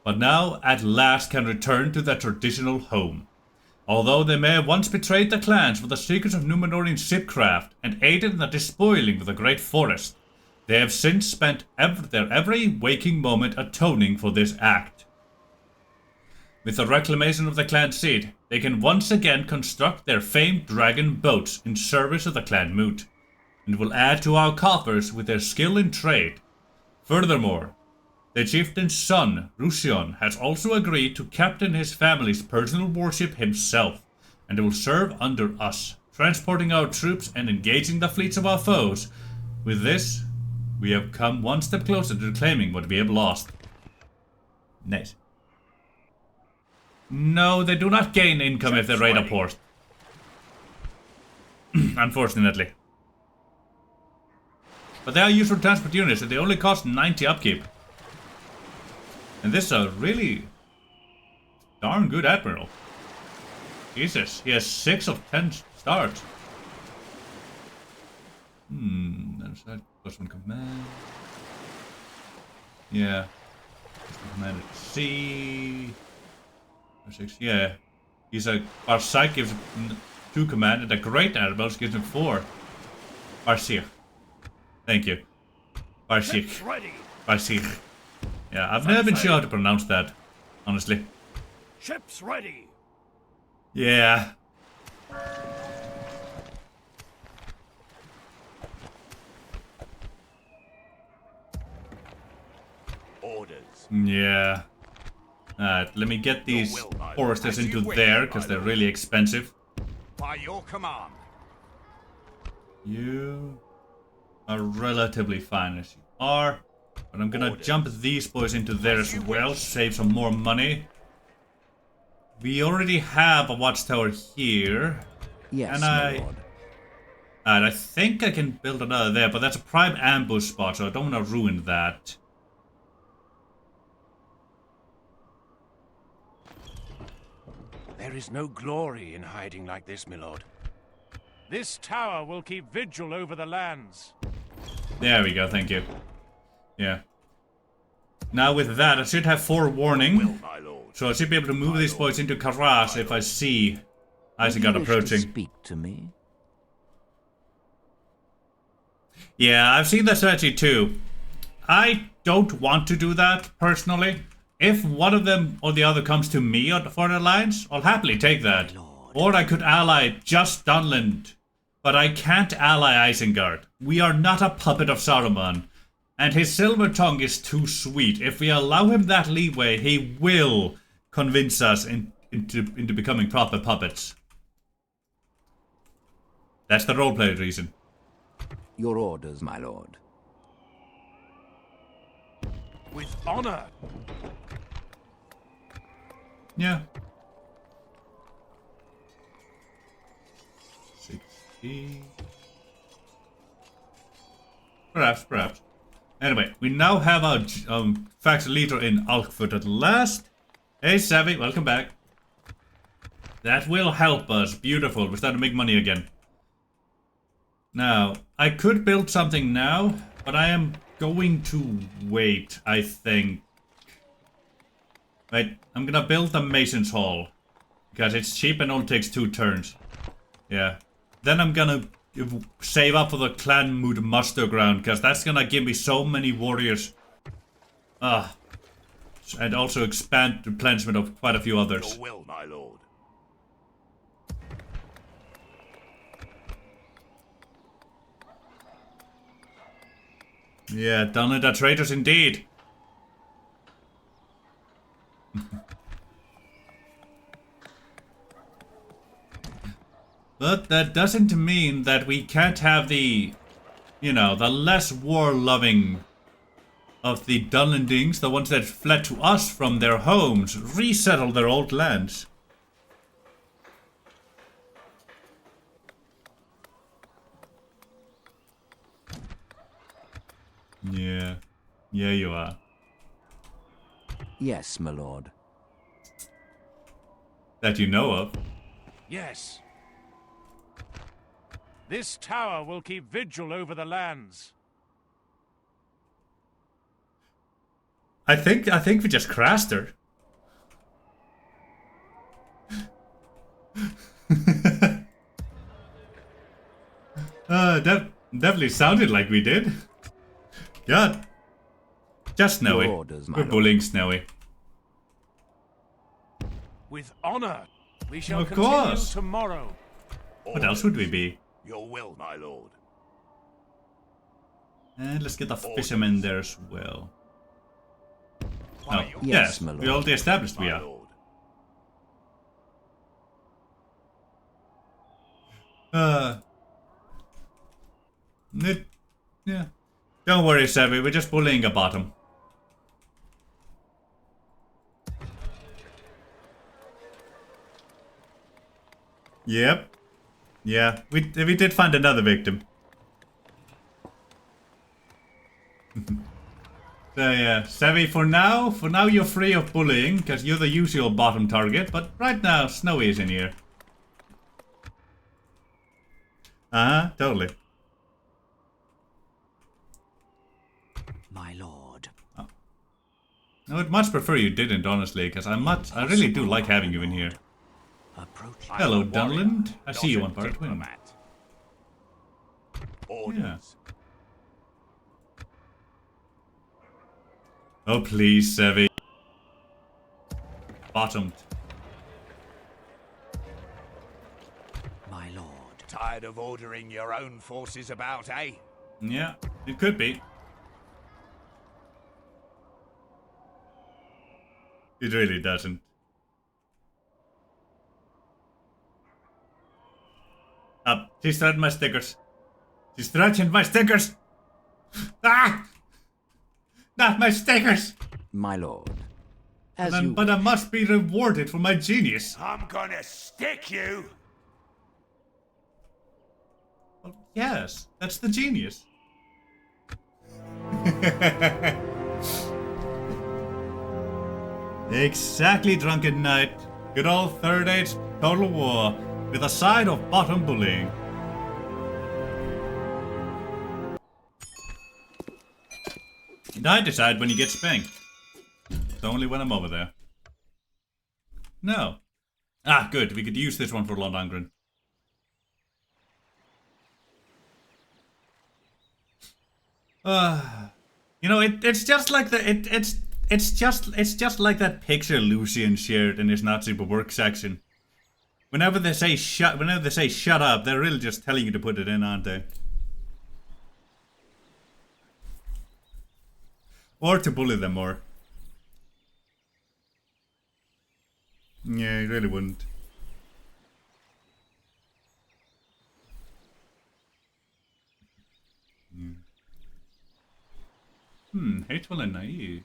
[SPEAKER 1] But now, at last, can return to their traditional home. Although they may have once betrayed the clans for the secrets of Númenórean shipcraft and aided in the despoiling of the great forest, they have since spent their every waking moment atoning for this act. With the reclamation of the clan seat, they can once again construct their famed dragon boats in service of the clan Moot, and will add to our coffers with their skill in trade. Furthermore, the chieftain's son, Rusion, has also agreed to captain his family's personal warship himself, and will serve under us, transporting our troops and engaging the fleets of our foes. With this, we have come one step closer to reclaiming what we have lost. Nice. No, they do not gain income if they raid a port. Unfortunately. But they are used for transport units and they only cost 90 upkeep. And this is a really darn good admiral. Jesus, he has 6 of 10 stars. That's that. +1 command. Yeah. Command at sea. 6, yeah. He's a Barsik gives 2 command, and a great admiral gives him 4. Barsik. Thank you. Barsik. Barsik. Yeah, I've never been sure how to pronounce that, honestly.
[SPEAKER 4] Ships ready.
[SPEAKER 1] Yeah.
[SPEAKER 4] Orders.
[SPEAKER 1] Yeah. Alright, let me get these foresters into there, because they're really expensive.
[SPEAKER 4] By your command.
[SPEAKER 1] You are relatively fine as you are. But I'm gonna jump these boys into there as well, save some more money. We already have a watchtower here.
[SPEAKER 5] Yes,
[SPEAKER 1] and
[SPEAKER 5] my lord.
[SPEAKER 1] And I think I can build another there, but that's a prime ambush spot, so I don't want to ruin that.
[SPEAKER 4] There is no glory in hiding like this, my lord. This tower will keep vigil over the lands.
[SPEAKER 1] There we go, thank you. Yeah. Now with that, I should have forewarning. So I should be able to move these boys into Karas if I see Isengard approaching.
[SPEAKER 5] Speak to me.
[SPEAKER 1] Yeah, I've seen that strategy too. I don't want to do that, personally. If one of them or the other comes to me for an alliance, I'll happily take that. Or I could ally just Dunland. But I can't ally Isengard. We are not a puppet of Saruman. And his silver tongue is too sweet. If we allow him that leeway, he will convince us into becoming proper puppets. That's the roleplay reason.
[SPEAKER 5] Your orders, my lord.
[SPEAKER 4] With honor.
[SPEAKER 1] Yeah. 60. Perhaps. Anyway, we now have our faction leader in Alkfurt at last. Hey, Savvy, welcome back. That will help us. Beautiful. We're starting to make money again. Now, I could build something now, but I am going to wait, I think. Wait, I'm gonna build the Mason's Hall. Because it's cheap and only takes 2 turns. Yeah. Then I'm gonna save up for the Clan Mood Muster Ground, because that's gonna give me so many warriors. And also expand the replenishment of quite a few others.
[SPEAKER 4] Your will, my lord.
[SPEAKER 1] Yeah, Dunland are traitors indeed. But that doesn't mean that we can't have the, you know, the less war-loving of the Dunlandings, the ones that fled to us from their homes, resettle their old lands. Yeah. Yeah, you are.
[SPEAKER 5] Yes, my lord.
[SPEAKER 1] That you know of.
[SPEAKER 4] Yes. This tower will keep vigil over the lands.
[SPEAKER 1] I think we just crashed her. Definitely sounded like we did. God. Just Snowy.
[SPEAKER 5] Orders,
[SPEAKER 1] We're bullying Snowy.
[SPEAKER 4] With honor, we shall
[SPEAKER 1] Of
[SPEAKER 4] continue
[SPEAKER 1] course.
[SPEAKER 4] tomorrow.
[SPEAKER 1] What else would we be?
[SPEAKER 4] Your will, my lord.
[SPEAKER 1] And let's get the fishermen there as well. Oh,
[SPEAKER 4] Yes,
[SPEAKER 1] yes,
[SPEAKER 5] my
[SPEAKER 1] we
[SPEAKER 5] lord.
[SPEAKER 1] already established we
[SPEAKER 4] My
[SPEAKER 1] are.
[SPEAKER 4] lord.
[SPEAKER 1] Yeah. Don't worry, Savvy, we're just bullying a bottom. Yep. Yeah, we did find another victim. So yeah, Savvy, for now you're free of bullying, because you're the usual bottom target, but right now, Snowy is in here. Uh-huh, totally.
[SPEAKER 5] My lord.
[SPEAKER 1] I would much prefer you didn't, honestly, because I really do like having you in here.
[SPEAKER 5] Approach.
[SPEAKER 1] Hello,
[SPEAKER 4] I'm a warrior,
[SPEAKER 1] Dunland. I
[SPEAKER 4] not
[SPEAKER 1] see you
[SPEAKER 4] a
[SPEAKER 1] on Pirate Twin.
[SPEAKER 4] diplomat. Orders.
[SPEAKER 1] Yeah. Oh, please, Savvy. Bottomed.
[SPEAKER 5] My lord.
[SPEAKER 4] Tired of ordering your own forces about, eh?
[SPEAKER 1] Yeah, it could be. It really doesn't. She's threatened my stickers. She's threatened my stickers! Ah! Not my stickers!
[SPEAKER 5] My lord. As you
[SPEAKER 1] But I must be rewarded for my genius.
[SPEAKER 4] I'm gonna stick you!
[SPEAKER 1] Well, yes, that's the genius. Exactly, Drunken Knight. Good old Third Age Total War, with a side of bottom bullying. And I decide when you get spanked. It's only when I'm over there. No. Ah, good. We could use this one for Londangren. You know, it's just like the it's just like that picture Lucian shared in his Not Super Work section. Whenever they say shut up, they're really just telling you to put it in, aren't they? Or to bully them more. Yeah, you really wouldn't. Hateful and naive.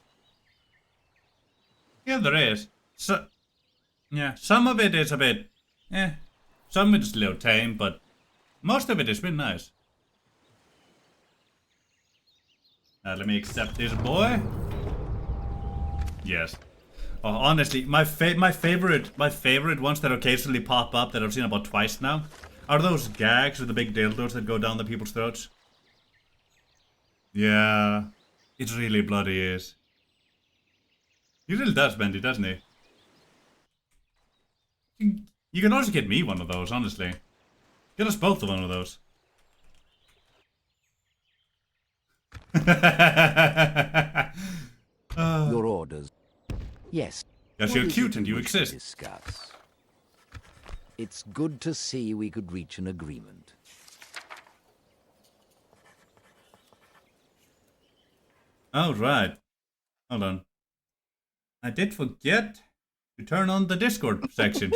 [SPEAKER 1] Yeah, there is. So, yeah, some of it is a bit, some of it is a little tame, but most of it has been nice. Let me accept this boy. Yes. Oh, honestly, my favorite ones that occasionally pop up that I've seen about twice now Are those gags with the big dildos that go down the people's throats? Yeah, it really bloody is. He really does, Bendy, doesn't he? You can also get me one of those, honestly. Get us both one of those.
[SPEAKER 5] Your orders. Yes.
[SPEAKER 1] Yes, you're cute and you exist.
[SPEAKER 5] Discuss. It's good to see we could reach an agreement.
[SPEAKER 1] Oh, right. Hold on. I did forget to turn on the Discord section.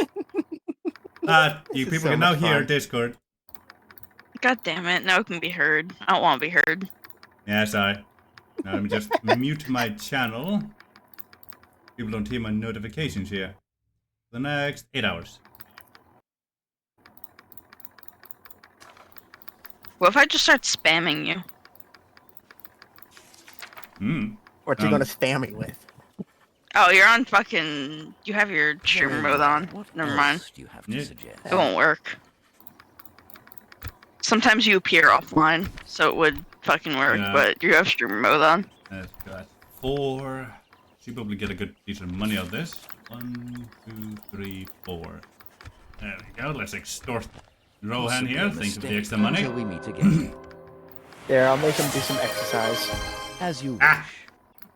[SPEAKER 1] You people can now hear Discord.
[SPEAKER 6] God damn it, now it can be heard. I don't want to be heard.
[SPEAKER 1] Yeah, sorry. Now let me just mute my channel. People don't hear my notifications here. The next 8 hours.
[SPEAKER 6] What if I just start spamming you?
[SPEAKER 7] What you gonna spam me with?
[SPEAKER 6] Oh, you're on fucking... You have your streamer mode on. Never mind.
[SPEAKER 5] Do you have to suggest?
[SPEAKER 6] It won't work. Sometimes you appear offline, so it would fucking work, but you have streamer mode on.
[SPEAKER 1] That's got 4. Should probably get a good piece of money out of this. 1, 2, 3, 4. There we go. Let's extort Rohan here. Thank you for the extra money.
[SPEAKER 5] Until we meet again.
[SPEAKER 7] There, I'll make him do some exercise.
[SPEAKER 5] As you wish.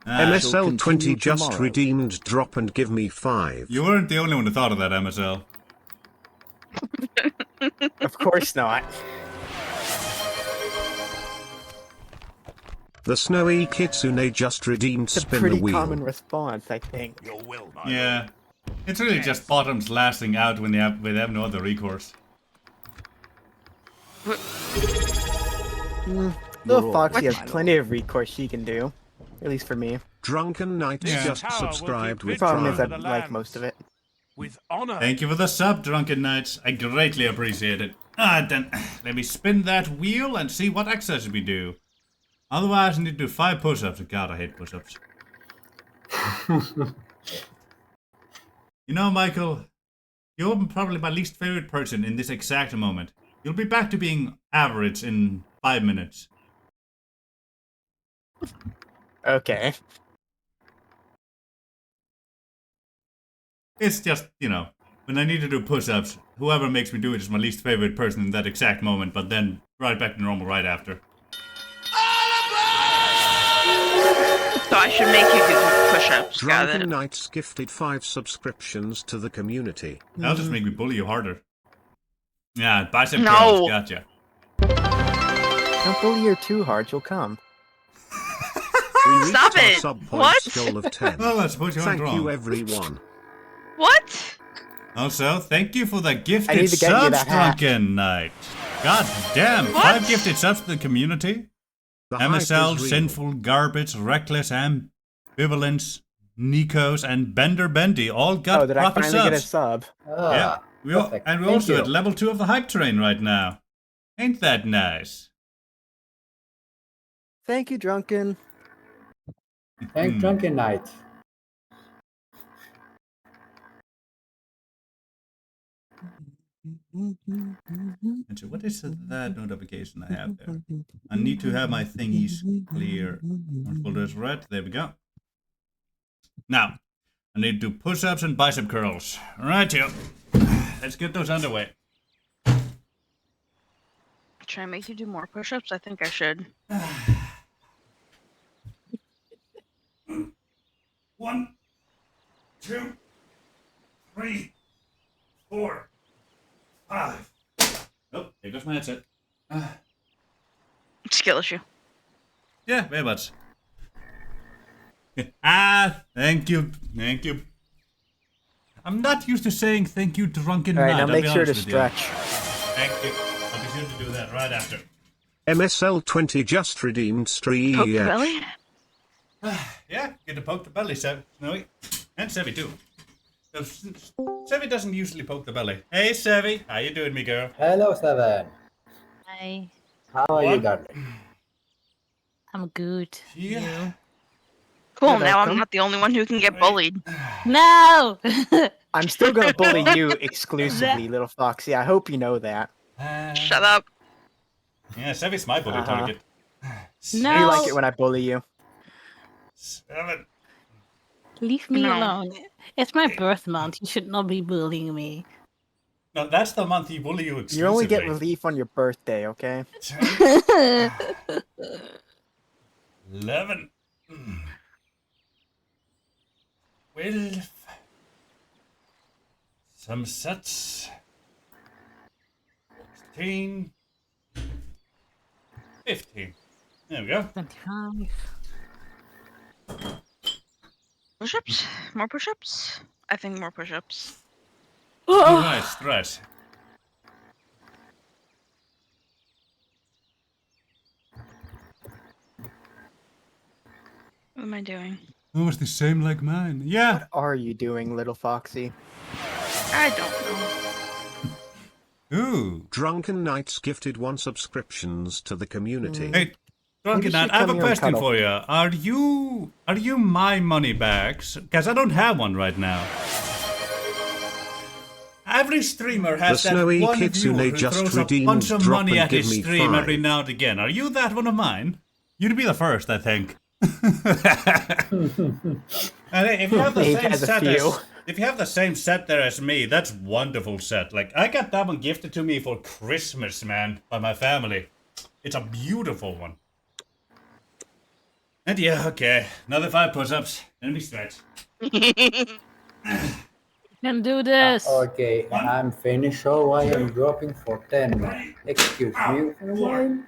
[SPEAKER 3] MSL20 just
[SPEAKER 5] tomorrow.
[SPEAKER 3] redeemed drop and give me 5.
[SPEAKER 1] You weren't the only one who thought of that, MSL.
[SPEAKER 7] Of course not.
[SPEAKER 3] The snowy kitsune just redeemed
[SPEAKER 7] It's a
[SPEAKER 3] spin the
[SPEAKER 7] pretty
[SPEAKER 3] wheel.
[SPEAKER 7] common response, I think.
[SPEAKER 4] Your will, my
[SPEAKER 1] Yeah. It's really just bottoms lasting out when they have no other recourse.
[SPEAKER 7] Little Foxy
[SPEAKER 5] orders,
[SPEAKER 7] has
[SPEAKER 5] my
[SPEAKER 7] plenty of recourse she can do. At least for me.
[SPEAKER 3] Drunken Knight just
[SPEAKER 4] Tower will
[SPEAKER 3] subscribed
[SPEAKER 4] keep
[SPEAKER 3] with
[SPEAKER 7] The problem is I
[SPEAKER 3] Prime.
[SPEAKER 7] like most of it.
[SPEAKER 4] With honor.
[SPEAKER 1] Thank you for the sub, Drunken Knights. I greatly appreciate it. Then let me spin that wheel and see what exercise we do. Otherwise, I need to do 5 push-ups. God, I hate push-ups. You know, Michael, you're probably my least favorite person in this exact moment. You'll be back to being average in 5 minutes.
[SPEAKER 7] Okay.
[SPEAKER 1] It's just, you know, when I need to do push-ups, whoever makes me do it is my least favorite person in that exact moment, but then right back to normal right after.
[SPEAKER 6] So I should make you do push-ups. Got
[SPEAKER 3] Drunken
[SPEAKER 6] it.
[SPEAKER 3] Knights gifted 5 subscriptions to the community.
[SPEAKER 1] That'll just make me bully you harder. Yeah, bicep
[SPEAKER 6] No.
[SPEAKER 1] curls, gotcha.
[SPEAKER 7] Don't bully her too hard, she'll come.
[SPEAKER 3] We reached
[SPEAKER 6] Stop
[SPEAKER 3] our
[SPEAKER 6] it!
[SPEAKER 3] sub
[SPEAKER 6] What?
[SPEAKER 3] points goal of 10.
[SPEAKER 1] Well, I suppose you aren't
[SPEAKER 3] Thank
[SPEAKER 1] wrong.
[SPEAKER 3] you, everyone.
[SPEAKER 6] What?
[SPEAKER 1] Also, thank you for the
[SPEAKER 7] I
[SPEAKER 1] gifted
[SPEAKER 7] need to get you
[SPEAKER 1] subs,
[SPEAKER 7] that hat.
[SPEAKER 1] Drunken Knight. God damn,
[SPEAKER 6] What?
[SPEAKER 1] 5 gifted subs to the community.
[SPEAKER 3] The hype
[SPEAKER 1] MSL,
[SPEAKER 3] is real.
[SPEAKER 1] Sinful, Garbage, Reckless, Ambivalence, Nikos, and Bender Bendy all got
[SPEAKER 7] Oh, did I
[SPEAKER 1] proper
[SPEAKER 7] finally get a
[SPEAKER 1] subs.
[SPEAKER 7] sub?
[SPEAKER 1] Yeah, we're
[SPEAKER 8] Thank
[SPEAKER 1] also
[SPEAKER 8] you.
[SPEAKER 1] at level 2 of the hype train right now. Ain't that nice?
[SPEAKER 7] Thank you, Drunken.
[SPEAKER 8] Thank Drunken Knight.
[SPEAKER 1] And so what is that notification I have there? I need to have my thingies clear. Orange folder is red. There we go. Now, I need to do push-ups and bicep curls. Right, yo. Let's get those underway.
[SPEAKER 6] Should I make you do more push-ups? I think I should.
[SPEAKER 1] 1, 2, 3, 4, 5. Oh, there goes my headset.
[SPEAKER 6] Skill issue.
[SPEAKER 1] Yeah, very much. Thank you. Thank you. I'm not used to saying thank you, Drunken
[SPEAKER 7] Alright,
[SPEAKER 1] Knight.
[SPEAKER 7] now
[SPEAKER 1] I'll
[SPEAKER 7] make
[SPEAKER 1] be
[SPEAKER 7] sure to
[SPEAKER 1] honest with you.
[SPEAKER 7] stretch.
[SPEAKER 1] Thank you. I'll be sure to do that right after.
[SPEAKER 3] MSL20 just redeemed stream.
[SPEAKER 6] Poke the belly?
[SPEAKER 1] Yeah, get to poke the belly, Snowy. And Sevi, too. So, Sevi doesn't usually poke the belly. Hey, Sevi. How you doing, me girl?
[SPEAKER 8] Hello, Seven.
[SPEAKER 9] Hi,
[SPEAKER 8] How are you,
[SPEAKER 1] What?
[SPEAKER 8] darling?
[SPEAKER 9] I'm good.
[SPEAKER 1] Yeah.
[SPEAKER 6] Cool,
[SPEAKER 7] You're
[SPEAKER 6] now I'm
[SPEAKER 7] welcome.
[SPEAKER 6] not the only one who can get bullied.
[SPEAKER 9] No!
[SPEAKER 7] I'm still gonna bully you exclusively, little Foxy. I hope you know that.
[SPEAKER 6] Shut up.
[SPEAKER 1] Yeah, Sevy's my bully target.
[SPEAKER 9] No.
[SPEAKER 7] You like it when I bully you.
[SPEAKER 1] 7.
[SPEAKER 9] Leave me
[SPEAKER 6] No.
[SPEAKER 9] alone. It's my birth month. You should not be bullying me.
[SPEAKER 1] No, that's the month you bully you exclusively.
[SPEAKER 7] You only get relief on your birthday, okay?
[SPEAKER 1] 11. 12. Some sets. 16. 15. There we go.
[SPEAKER 9] 25.
[SPEAKER 6] Push-ups? More push-ups? I think more push-ups.
[SPEAKER 1] Right.
[SPEAKER 6] What am I doing?
[SPEAKER 1] Almost the same like mine. Yeah.
[SPEAKER 7] What are you doing, little Foxy?
[SPEAKER 6] I don't know.
[SPEAKER 1] Ooh.
[SPEAKER 3] Drunken Knights gifted 1 subscriptions to the community.
[SPEAKER 1] Hey, Drunken Knight, I have a question for you. Are you my money bags? Because I don't have one right now. Every streamer has
[SPEAKER 3] The
[SPEAKER 1] that
[SPEAKER 3] Snowy
[SPEAKER 1] one
[SPEAKER 3] Kitsune
[SPEAKER 1] viewer who
[SPEAKER 3] just
[SPEAKER 1] throws a
[SPEAKER 3] redeemed
[SPEAKER 1] bunch of
[SPEAKER 3] drop
[SPEAKER 1] money
[SPEAKER 3] and
[SPEAKER 1] at
[SPEAKER 3] give
[SPEAKER 1] his
[SPEAKER 3] me
[SPEAKER 1] stream
[SPEAKER 3] 5.
[SPEAKER 1] every now and again. Are you that one of mine? You'd be the first, I think. And hey, if you have the
[SPEAKER 7] He
[SPEAKER 1] same
[SPEAKER 7] has a
[SPEAKER 1] set
[SPEAKER 7] few.
[SPEAKER 1] as, if you have the same set there as me, that's wonderful set. Like I got that one gifted to me for Christmas, man, by my family. It's a beautiful one. And yeah, okay, another 5 push-ups, and we stretch.
[SPEAKER 9] Can do this.
[SPEAKER 8] Okay, I'm finished, so I am dropping for 10. Excuse me. Why?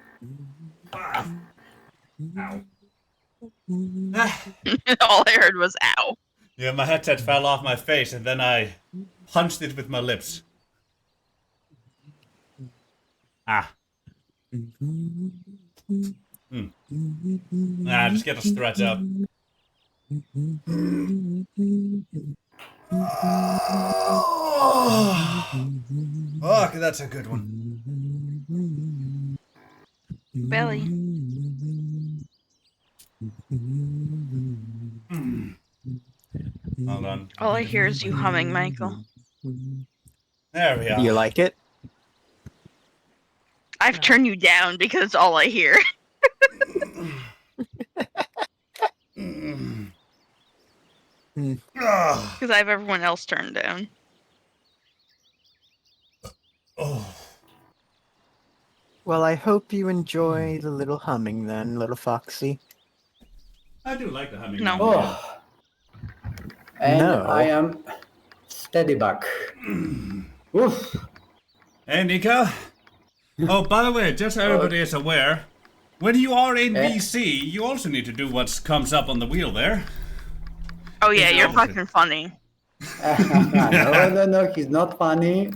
[SPEAKER 6] All I heard was ow.
[SPEAKER 1] Yeah, my headset fell off my face, and then I punched it with my lips. Ah. Nah, just get a stretch up. Oh, that's a good one.
[SPEAKER 6] Belly.
[SPEAKER 1] Hold on.
[SPEAKER 6] All I hear is you humming, Michael.
[SPEAKER 1] There we are.
[SPEAKER 7] Do you like it?
[SPEAKER 6] I've turned you down because it's all I hear. Because I have everyone else turned down.
[SPEAKER 1] Oh.
[SPEAKER 7] Well, I hope you enjoy the little humming then, little Foxy.
[SPEAKER 1] I do like the humming.
[SPEAKER 6] No.
[SPEAKER 8] Oh. And
[SPEAKER 7] No.
[SPEAKER 8] I am steady back. Oof.
[SPEAKER 1] Hey, Nico. Oh, by the way, just so everybody is aware, when you are in VC, you also need to do what comes up on the wheel there.
[SPEAKER 6] Oh yeah, you're
[SPEAKER 1] Exactly.
[SPEAKER 6] fucking funny.
[SPEAKER 8] No, he's not funny.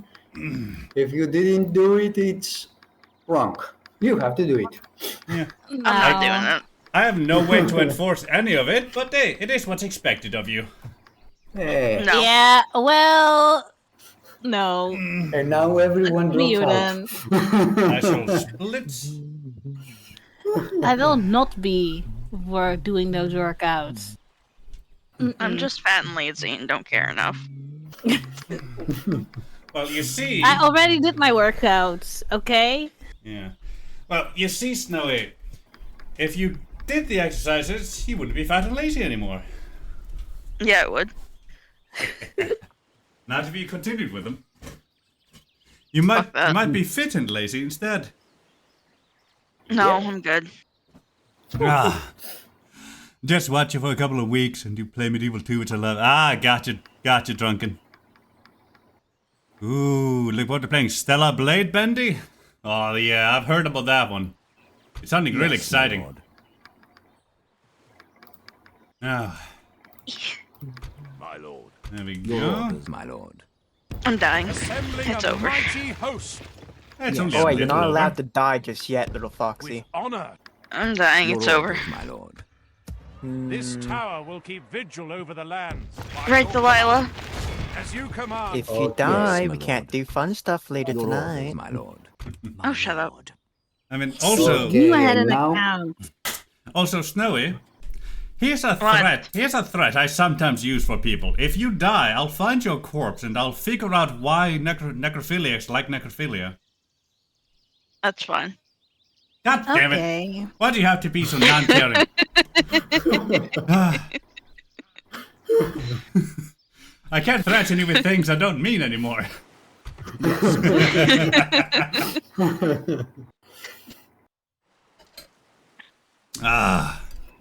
[SPEAKER 8] If you didn't do it, it's wrong. You have to do it.
[SPEAKER 1] Yeah.
[SPEAKER 6] I'm not doing it.
[SPEAKER 1] I have no way to enforce any of it, but hey, it is what's expected of you.
[SPEAKER 8] Hey.
[SPEAKER 6] No.
[SPEAKER 9] Yeah, well, no.
[SPEAKER 8] And now everyone
[SPEAKER 9] Me
[SPEAKER 8] drops
[SPEAKER 9] then.
[SPEAKER 1] I shall split.
[SPEAKER 9] I will not be doing those workouts.
[SPEAKER 6] I'm just fat and lazy and don't care enough.
[SPEAKER 1] Well, you see.
[SPEAKER 9] I already did my workouts, okay?
[SPEAKER 1] Yeah. Well, you see, Snowy, if you did the exercises, you wouldn't be fat and lazy anymore.
[SPEAKER 6] Yeah, it would.
[SPEAKER 1] Not if you continued with them. You might be fit and lazy instead.
[SPEAKER 6] No, I'm good.
[SPEAKER 1] Ah. Just watch you for a couple of weeks and you play Medieval 2, which I love. Ah, gotcha, Drunken. Ooh, look what they're playing. Stella Blade Bendy? Oh yeah, I've heard about that one. It's sounding really exciting.
[SPEAKER 4] Lord.
[SPEAKER 1] Ah,
[SPEAKER 4] My lord.
[SPEAKER 1] there we
[SPEAKER 5] Your
[SPEAKER 1] go.
[SPEAKER 5] orders, my lord.
[SPEAKER 6] I'm dying.
[SPEAKER 4] Assembling
[SPEAKER 6] It's
[SPEAKER 4] a
[SPEAKER 6] over.
[SPEAKER 4] mighty host
[SPEAKER 1] It's only a
[SPEAKER 7] Boy, you're
[SPEAKER 1] little
[SPEAKER 7] not
[SPEAKER 1] over.
[SPEAKER 7] allowed to die just yet, little Foxy.
[SPEAKER 4] with honor.
[SPEAKER 6] I'm dying.
[SPEAKER 5] Your
[SPEAKER 6] It's over.
[SPEAKER 5] orders, my lord.
[SPEAKER 4] This tower will keep vigil over the lands. by
[SPEAKER 6] Right,
[SPEAKER 4] your
[SPEAKER 6] Delilah.
[SPEAKER 4] command. As you command.
[SPEAKER 7] If you
[SPEAKER 8] Okay,
[SPEAKER 7] die,
[SPEAKER 5] my
[SPEAKER 7] we can't do fun stuff later
[SPEAKER 5] Your
[SPEAKER 7] tonight.
[SPEAKER 5] orders, my lord.
[SPEAKER 6] Oh, shut up.
[SPEAKER 1] I mean, also,
[SPEAKER 8] Okay,
[SPEAKER 9] You had an
[SPEAKER 8] now-
[SPEAKER 9] account.
[SPEAKER 1] also Snowy. Here's a
[SPEAKER 6] What?
[SPEAKER 1] threat. Here's a threat I sometimes use for people. If you die, I'll find your corpse and I'll figure out why necrophiliacs like necrophilia.
[SPEAKER 6] That's fine.
[SPEAKER 1] God damn it.
[SPEAKER 9] Okay.
[SPEAKER 1] Why do you have to be so non-caring? I can't threaten you with things I don't mean anymore.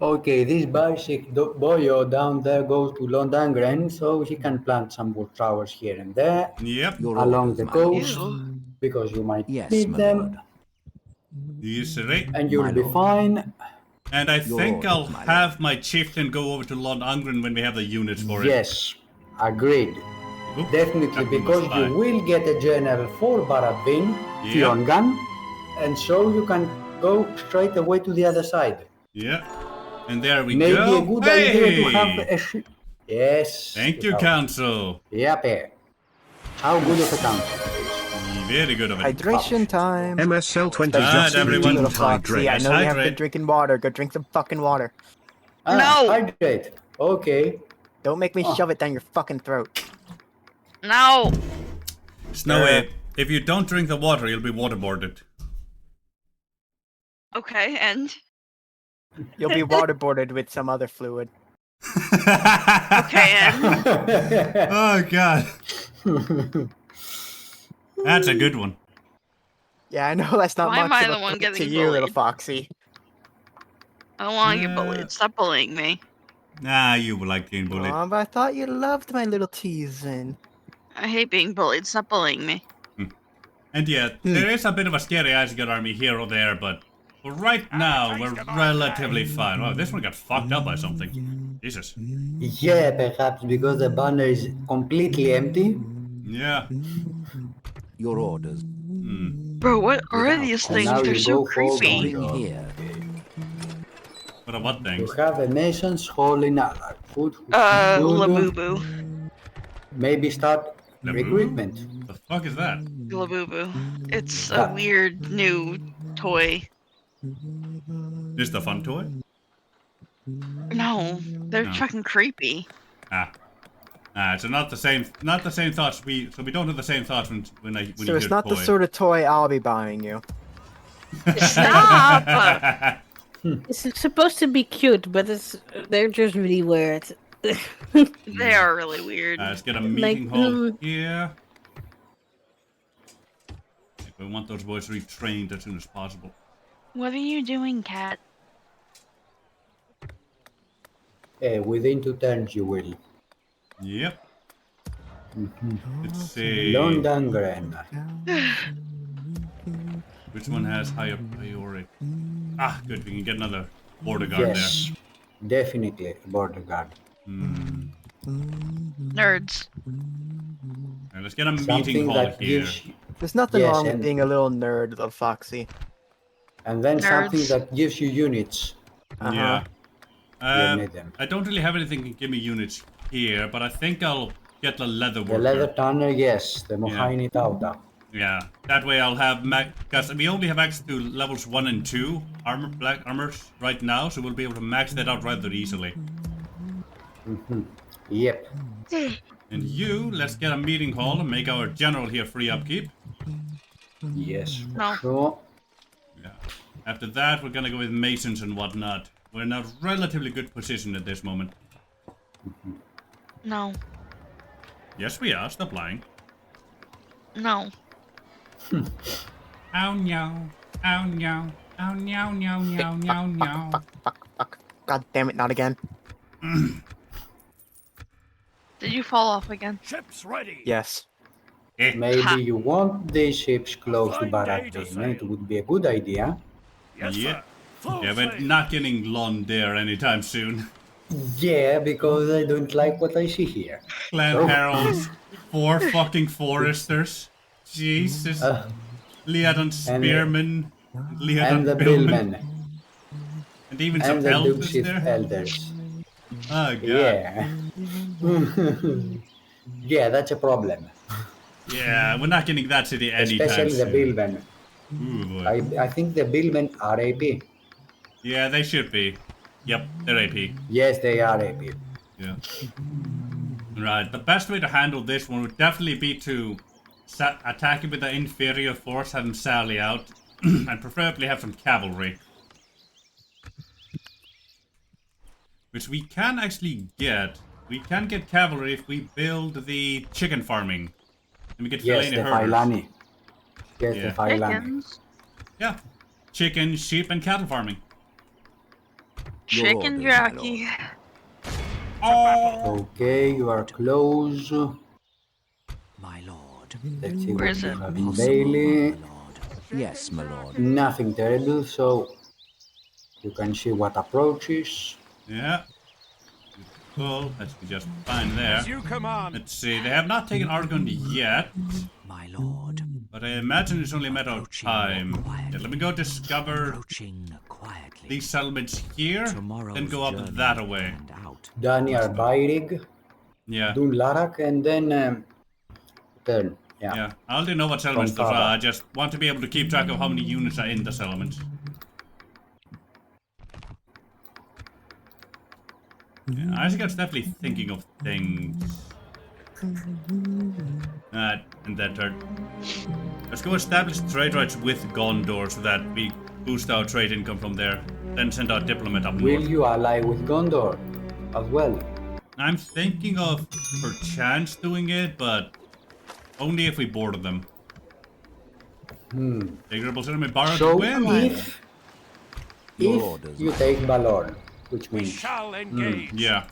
[SPEAKER 8] Okay, this boyo down there goes to Londangren, so he can plant some wood towers here and there
[SPEAKER 1] Yep.
[SPEAKER 5] Your
[SPEAKER 8] along
[SPEAKER 5] orders,
[SPEAKER 8] the
[SPEAKER 5] my
[SPEAKER 8] coast,
[SPEAKER 6] Ew.
[SPEAKER 8] because you might
[SPEAKER 5] Yes,
[SPEAKER 8] need
[SPEAKER 5] my
[SPEAKER 8] them,
[SPEAKER 5] lord.
[SPEAKER 1] Yes, sir.
[SPEAKER 8] and you'll
[SPEAKER 5] My
[SPEAKER 8] be
[SPEAKER 5] lord.
[SPEAKER 8] fine.
[SPEAKER 1] And I
[SPEAKER 5] Your
[SPEAKER 1] think
[SPEAKER 5] orders,
[SPEAKER 1] I'll
[SPEAKER 5] my lord.
[SPEAKER 1] have my chieftain go over to Lond Angren when we have the units for it.
[SPEAKER 8] Yes, agreed.
[SPEAKER 1] Oop,
[SPEAKER 8] Definitely,
[SPEAKER 1] that one
[SPEAKER 8] because
[SPEAKER 1] was
[SPEAKER 8] you
[SPEAKER 1] fine.
[SPEAKER 8] will get a general for Baratvin,
[SPEAKER 1] Yep.
[SPEAKER 8] Fiongan, and so you can go straight away to the other side.
[SPEAKER 1] Yeah. And there we
[SPEAKER 8] Maybe
[SPEAKER 1] go.
[SPEAKER 8] a good idea to have
[SPEAKER 1] Hey!
[SPEAKER 8] a ship. Yes.
[SPEAKER 1] Thank you,
[SPEAKER 8] have-
[SPEAKER 1] Council.
[SPEAKER 8] Yep. How good of a council it is.
[SPEAKER 1] Very good of it.
[SPEAKER 7] Hydration time.
[SPEAKER 3] MSL 20
[SPEAKER 1] Alright,
[SPEAKER 3] just
[SPEAKER 1] everyone.
[SPEAKER 7] Little
[SPEAKER 3] redeemed
[SPEAKER 7] foxy, I
[SPEAKER 3] hydrate.
[SPEAKER 7] know you have
[SPEAKER 1] Hydrate.
[SPEAKER 7] been drinking water. Go drink some fucking water.
[SPEAKER 6] No.
[SPEAKER 8] Hydrate. Okay.
[SPEAKER 7] Don't make me
[SPEAKER 8] Oh.
[SPEAKER 7] shove it down your fucking throat.
[SPEAKER 6] No.
[SPEAKER 1] Snowy, if you don't drink the water, you'll be waterboarded.
[SPEAKER 6] Okay, and
[SPEAKER 7] You'll be waterboarded with some other fluid.
[SPEAKER 6] okay, and
[SPEAKER 1] Oh, God. That's a good one.
[SPEAKER 7] Yeah, I know that's not
[SPEAKER 6] Why am
[SPEAKER 7] much
[SPEAKER 6] I
[SPEAKER 7] of a
[SPEAKER 6] the one
[SPEAKER 7] point to
[SPEAKER 6] getting
[SPEAKER 7] you, little
[SPEAKER 6] bullied?
[SPEAKER 7] foxy.
[SPEAKER 6] I don't want to get bullied. Stop bullying me.
[SPEAKER 1] Nah, you will like getting bullied.
[SPEAKER 7] Aw, but I thought you loved my little teasing.
[SPEAKER 6] I hate being bullied. Stop bullying me.
[SPEAKER 1] And yeah, there is a bit of a scary Asgard army here or there, but for right now, we're relatively fine. Oh, this one got fucked up by something. Jesus.
[SPEAKER 8] Yeah, perhaps because the banner is completely empty.
[SPEAKER 1] Yeah.
[SPEAKER 5] Your orders.
[SPEAKER 6] Bro, what are
[SPEAKER 5] Without
[SPEAKER 6] these
[SPEAKER 5] question.
[SPEAKER 6] things?
[SPEAKER 8] Now
[SPEAKER 6] They're
[SPEAKER 8] you
[SPEAKER 6] so
[SPEAKER 8] go forward.
[SPEAKER 6] creepy.
[SPEAKER 5] Bring here.
[SPEAKER 1] What are what
[SPEAKER 8] You
[SPEAKER 1] things?
[SPEAKER 8] have a mason's hall in Alar.
[SPEAKER 6] Labubu.
[SPEAKER 8] Maybe start
[SPEAKER 1] Labubu?
[SPEAKER 8] recruitment.
[SPEAKER 1] The fuck is that?
[SPEAKER 6] Labubu. It's a
[SPEAKER 8] Ah.
[SPEAKER 6] weird new toy.
[SPEAKER 1] Is the fun toy?
[SPEAKER 6] No, they're
[SPEAKER 1] No.
[SPEAKER 6] fucking creepy.
[SPEAKER 1] So not the same thoughts we don't have the same thoughts when you
[SPEAKER 7] So
[SPEAKER 1] hear
[SPEAKER 7] it's not
[SPEAKER 1] toy.
[SPEAKER 7] the sort of toy I'll be buying you.
[SPEAKER 6] Stop!
[SPEAKER 9] It's supposed to be cute, but they're just really weird.
[SPEAKER 6] They are really weird.
[SPEAKER 1] Let's get a meeting hall
[SPEAKER 9] mm.
[SPEAKER 1] here. We want those boys retrained as soon as possible.
[SPEAKER 6] What are you doing, cat?
[SPEAKER 8] Within 2 turns you will.
[SPEAKER 1] Yep. Let's see.
[SPEAKER 8] Londangren.
[SPEAKER 1] Which one has higher priority? Ah, good. We can get another border guard
[SPEAKER 8] Yes, definitely a border guard.
[SPEAKER 6] Nerds.
[SPEAKER 1] there. And let's get a meeting
[SPEAKER 8] Something
[SPEAKER 1] hall
[SPEAKER 8] that
[SPEAKER 1] here.
[SPEAKER 8] gives,
[SPEAKER 7] There's nothing
[SPEAKER 8] Yes,
[SPEAKER 7] wrong with
[SPEAKER 8] and-
[SPEAKER 7] being a little nerd, little foxy.
[SPEAKER 8] and then something
[SPEAKER 6] Nerds.
[SPEAKER 8] that gives you units.
[SPEAKER 1] Yeah.
[SPEAKER 8] You need them.
[SPEAKER 1] I don't really have anything to give me units here, but I think I'll get the leather worker.
[SPEAKER 8] The leather tanner, yes, the Mohaini Tauta.
[SPEAKER 1] Yeah, that way I'll have because we only have access to levels 1 and 2 black armors right now, so we'll be able to max that out rather easily.
[SPEAKER 8] Yep.
[SPEAKER 1] And you, let's get a meeting hall and make our general here free upkeep.
[SPEAKER 8] Yes, for
[SPEAKER 6] No.
[SPEAKER 8] sure.
[SPEAKER 1] Yeah. After that, we're gonna go with masons and whatnot. We're in a relatively good position at this moment.
[SPEAKER 6] No.
[SPEAKER 1] Yes, we are. Stop lying.
[SPEAKER 6] No.
[SPEAKER 1] Ow, meow. Ow, meow. Ow, meow, meow, meow, meow, meow.
[SPEAKER 7] Fuck. God damn it, not again.
[SPEAKER 6] Did you fall off again?
[SPEAKER 4] Ships ready.
[SPEAKER 7] Yes.
[SPEAKER 8] Maybe you want these ships close to
[SPEAKER 4] Fine day to
[SPEAKER 8] Baratvin. It
[SPEAKER 4] sail.
[SPEAKER 8] would be a good idea.
[SPEAKER 4] Yes,
[SPEAKER 1] Yeah.
[SPEAKER 4] sir. Full
[SPEAKER 1] Yeah, we're
[SPEAKER 4] sail.
[SPEAKER 1] not getting Lond there anytime soon.
[SPEAKER 8] Yeah, because I don't like what I see here.
[SPEAKER 1] Clan
[SPEAKER 8] Oh.
[SPEAKER 1] Heralds, 4 fucking foresters. Jesus. Liadan Spearmen, Liadan
[SPEAKER 8] And the
[SPEAKER 1] Billmen,
[SPEAKER 8] Billmen.
[SPEAKER 1] and even some
[SPEAKER 8] And the
[SPEAKER 1] elves
[SPEAKER 8] Dubsif
[SPEAKER 1] there.
[SPEAKER 8] elders.
[SPEAKER 1] Oh god.
[SPEAKER 8] Yeah. Yeah, that's a problem.
[SPEAKER 1] Yeah, we're not getting that city anytime
[SPEAKER 8] Especially the
[SPEAKER 1] soon.
[SPEAKER 8] Billmen.
[SPEAKER 1] Ooh, boy.
[SPEAKER 8] I think the Billmen are AP.
[SPEAKER 1] Yeah, they should be. Yep, they're AP.
[SPEAKER 8] Yes, they are AP.
[SPEAKER 1] Yeah. Right, the best way to handle this one would definitely be to attack it with the inferior force, have them sally out, And preferably have some cavalry. Which we can actually get. We can get cavalry if we build the chicken farming. And we get
[SPEAKER 8] Yes, the
[SPEAKER 1] herders.
[SPEAKER 8] Failani. Yes,
[SPEAKER 1] Yeah.
[SPEAKER 8] the Failani.
[SPEAKER 6] Chickens.
[SPEAKER 1] Yeah. Chicken, sheep, and cattle farming.
[SPEAKER 6] Chicken jockey.
[SPEAKER 1] Oh!
[SPEAKER 8] Okay, you are close.
[SPEAKER 5] My lord.
[SPEAKER 8] Let's see
[SPEAKER 6] Where
[SPEAKER 8] what
[SPEAKER 6] is
[SPEAKER 8] you
[SPEAKER 6] it?
[SPEAKER 8] have in Bailey.
[SPEAKER 5] My lord. Yes, my lord.
[SPEAKER 8] Nothing terrible, so you can see what approaches.
[SPEAKER 1] Yeah. Cool. That's just fine there.
[SPEAKER 4] As you command.
[SPEAKER 1] Let's see. They have not taken Argon yet.
[SPEAKER 5] My lord.
[SPEAKER 1] But I imagine it's only a matter of time. Yeah, let me go discover
[SPEAKER 5] Approaching quietly.
[SPEAKER 1] these settlements here, then go up that way.
[SPEAKER 5] Out.
[SPEAKER 8] Daniel Bairig,
[SPEAKER 1] Yeah.
[SPEAKER 8] Dun Larak, and then turn. Yeah.
[SPEAKER 1] Yeah. I already know what settlements those are. I just want to be able to keep track of how many units are in the settlements. Yeah, Isaac's definitely thinking of things. And that turn. Let's go establish trade rights with Gondor so that we boost our trade income from there. Then send our diplomat up
[SPEAKER 8] Will
[SPEAKER 1] north.
[SPEAKER 8] you ally with Gondor as well?
[SPEAKER 1] I'm thinking of perchance doing it, but only if we border them. Favorable settlement borrowed
[SPEAKER 8] So
[SPEAKER 1] win.
[SPEAKER 8] if you take Balorn, which
[SPEAKER 4] We
[SPEAKER 8] means
[SPEAKER 4] shall engage.
[SPEAKER 1] Yeah.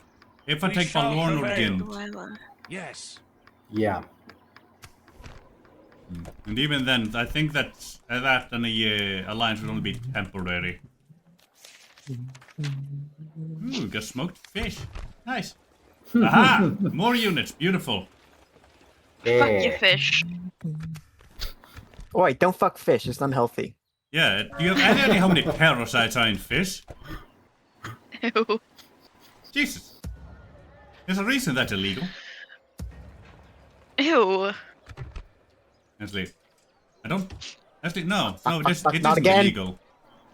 [SPEAKER 1] If I
[SPEAKER 4] We
[SPEAKER 1] take
[SPEAKER 4] shall
[SPEAKER 1] Balorn or
[SPEAKER 4] prevail.
[SPEAKER 1] Gint.
[SPEAKER 4] Yes.
[SPEAKER 8] yeah,
[SPEAKER 1] And even then, I think that and the alliance would only be temporary. Ooh, got smoked fish. Nice. Aha! More units. Beautiful.
[SPEAKER 6] Fuck you,
[SPEAKER 8] Eh,
[SPEAKER 6] fish.
[SPEAKER 7] Oh, wait, don't fuck fish. It's unhealthy.
[SPEAKER 1] Yeah, do you have any idea how many parasites are in fish?
[SPEAKER 6] Ew.
[SPEAKER 1] Jesus. There's a reason that's illegal.
[SPEAKER 6] Ew.
[SPEAKER 1] Actually, I don't... Actually, no. No,
[SPEAKER 7] fuck,
[SPEAKER 1] it
[SPEAKER 7] not
[SPEAKER 1] isn't
[SPEAKER 7] again.
[SPEAKER 1] illegal.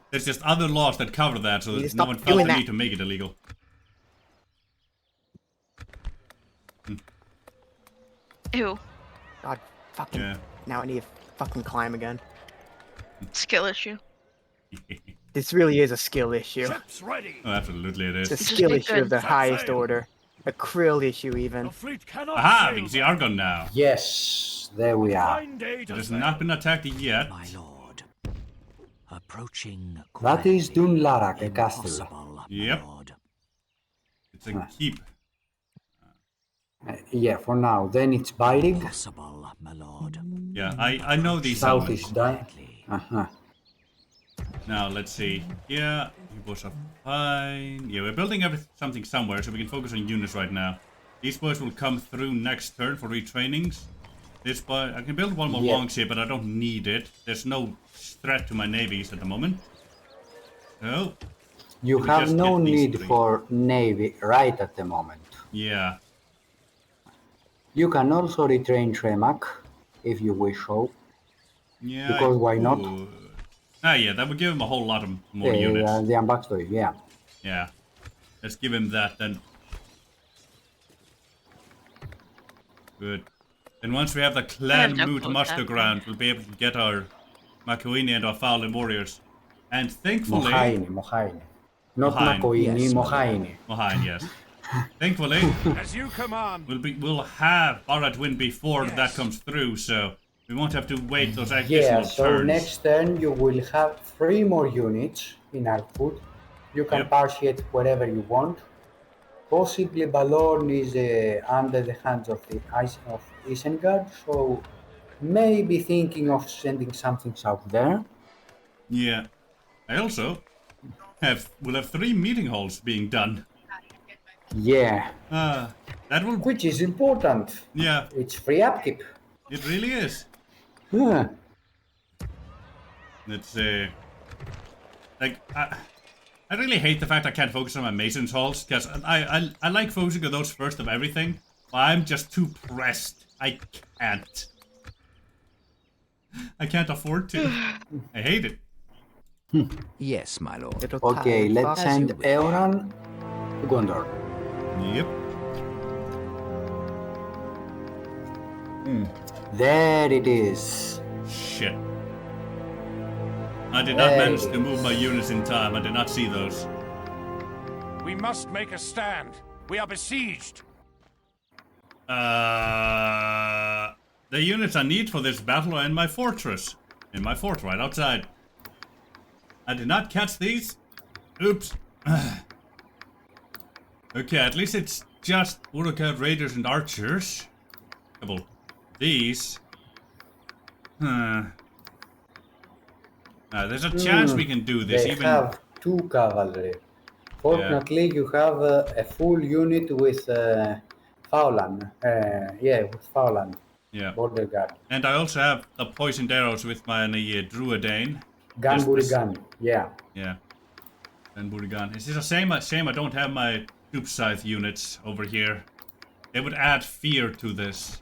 [SPEAKER 1] There's just other laws that cover that, so
[SPEAKER 7] You
[SPEAKER 1] that
[SPEAKER 7] stop
[SPEAKER 1] no one felt
[SPEAKER 7] doing
[SPEAKER 1] the
[SPEAKER 7] that.
[SPEAKER 1] need to make it illegal.
[SPEAKER 6] Ew.
[SPEAKER 7] God, fucking.
[SPEAKER 1] Yeah.
[SPEAKER 7] Now I need to fucking climb again.
[SPEAKER 6] Skill issue.
[SPEAKER 7] This really is a skill issue.
[SPEAKER 4] Ships ready.
[SPEAKER 1] Oh, absolutely it
[SPEAKER 7] It's a
[SPEAKER 1] is.
[SPEAKER 6] Just
[SPEAKER 7] skill
[SPEAKER 6] get
[SPEAKER 7] issue
[SPEAKER 6] good.
[SPEAKER 7] of the
[SPEAKER 4] Set
[SPEAKER 7] highest
[SPEAKER 4] sail.
[SPEAKER 7] order. A krill issue, even.
[SPEAKER 4] The fleet cannot
[SPEAKER 1] Aha!
[SPEAKER 4] sail
[SPEAKER 1] We can see
[SPEAKER 4] now.
[SPEAKER 1] Argon now.
[SPEAKER 8] yes, there we are.
[SPEAKER 4] Fine day to
[SPEAKER 1] It has
[SPEAKER 4] sail.
[SPEAKER 1] not been attacked yet.
[SPEAKER 5] My lord. Approaching
[SPEAKER 8] That
[SPEAKER 5] quietly.
[SPEAKER 8] is Dun Larak, a castle.
[SPEAKER 5] Impossible, my
[SPEAKER 1] Yep.
[SPEAKER 5] lord.
[SPEAKER 1] It's a keep.
[SPEAKER 8] Yeah, for now. Then it's Bairig.
[SPEAKER 5] Impossible, my lord.
[SPEAKER 1] Yeah, I know these
[SPEAKER 8] South
[SPEAKER 1] settlements.
[SPEAKER 8] is Dai.
[SPEAKER 5] Quietly.
[SPEAKER 8] Uh-huh.
[SPEAKER 1] Now, let's see. Yeah, it was a fine. Yeah, we're building something somewhere, so we can focus on units right now. These boys will come through next turn for retrainings. This boy, I can build one more
[SPEAKER 8] Yeah.
[SPEAKER 1] longship, but I don't need it. There's no threat to my navies at the moment. So,
[SPEAKER 8] You
[SPEAKER 1] We
[SPEAKER 8] have
[SPEAKER 1] just
[SPEAKER 8] no
[SPEAKER 1] get these
[SPEAKER 8] need
[SPEAKER 1] three.
[SPEAKER 8] for navy right at the moment.
[SPEAKER 1] yeah.
[SPEAKER 8] You can also retrain Tremak if you wish so.
[SPEAKER 1] Yeah.
[SPEAKER 8] Because why not?
[SPEAKER 1] could. Ah, yeah, that would give him a whole lot of more units.
[SPEAKER 8] The ambassador, yeah.
[SPEAKER 1] Yeah. Let's give him that then. Good. And once we have the clan
[SPEAKER 6] no
[SPEAKER 1] moot
[SPEAKER 6] clue
[SPEAKER 1] muster
[SPEAKER 6] happening.
[SPEAKER 1] ground, we'll be able to get our Makoini and our Fowling warriors. And thankfully...
[SPEAKER 8] Mohaine. Not
[SPEAKER 1] Mohaine.
[SPEAKER 8] Makoini,
[SPEAKER 5] Yes,
[SPEAKER 8] Mohaine.
[SPEAKER 1] Mohaine, yes. Thankfully,
[SPEAKER 4] As you command.
[SPEAKER 1] we'll have Barad win before that
[SPEAKER 4] Yes.
[SPEAKER 1] comes through, so we won't have to wait those additional
[SPEAKER 8] Yeah, so
[SPEAKER 1] turns.
[SPEAKER 8] next turn you will have 3 more units in output. You can
[SPEAKER 1] Yep.
[SPEAKER 8] partiate wherever you want. Possibly Balorn is under the hands of the of Isengard, so maybe thinking of sending something south there.
[SPEAKER 1] Yeah. I also will have 3 meeting halls being done.
[SPEAKER 8] Yeah,
[SPEAKER 1] That will...
[SPEAKER 8] which is important.
[SPEAKER 1] Yeah,
[SPEAKER 8] It's free upkeep.
[SPEAKER 1] it really is.
[SPEAKER 8] Huh.
[SPEAKER 1] It's like I really hate the fact I can't focus on my masons halls because I like focusing on those first of everything. But I'm just too pressed. I can't. I can't afford to. I hate it.
[SPEAKER 5] Yes, my lord.
[SPEAKER 7] Little
[SPEAKER 8] Okay,
[SPEAKER 7] tiny
[SPEAKER 8] let's
[SPEAKER 7] fox.
[SPEAKER 8] send
[SPEAKER 5] you will.
[SPEAKER 8] Euron to Gondor.
[SPEAKER 1] Yep.
[SPEAKER 8] There it is.
[SPEAKER 1] Shit. I did not manage to move my units in time. I did not see those.
[SPEAKER 4] We must make a stand. We are besieged.
[SPEAKER 1] The units I need for this battle are in my fortress. In my fort right outside. I did not catch these. Oops. Okay, at least it's just Uruk-hai raiders and archers. Couple. These. There's a chance we can do this.
[SPEAKER 8] They
[SPEAKER 1] Even
[SPEAKER 8] have 2 cavalry. Fortunately, you have a full unit with Faulan. With Faulan.
[SPEAKER 1] yeah.
[SPEAKER 8] Border guard.
[SPEAKER 1] And I also have the poisoned arrows with my Druidane.
[SPEAKER 8] Gunbury gun. Yeah.
[SPEAKER 1] Yeah. And Burigan. It's just a shame I don't have my troop scythe units over here. They would add fear to this.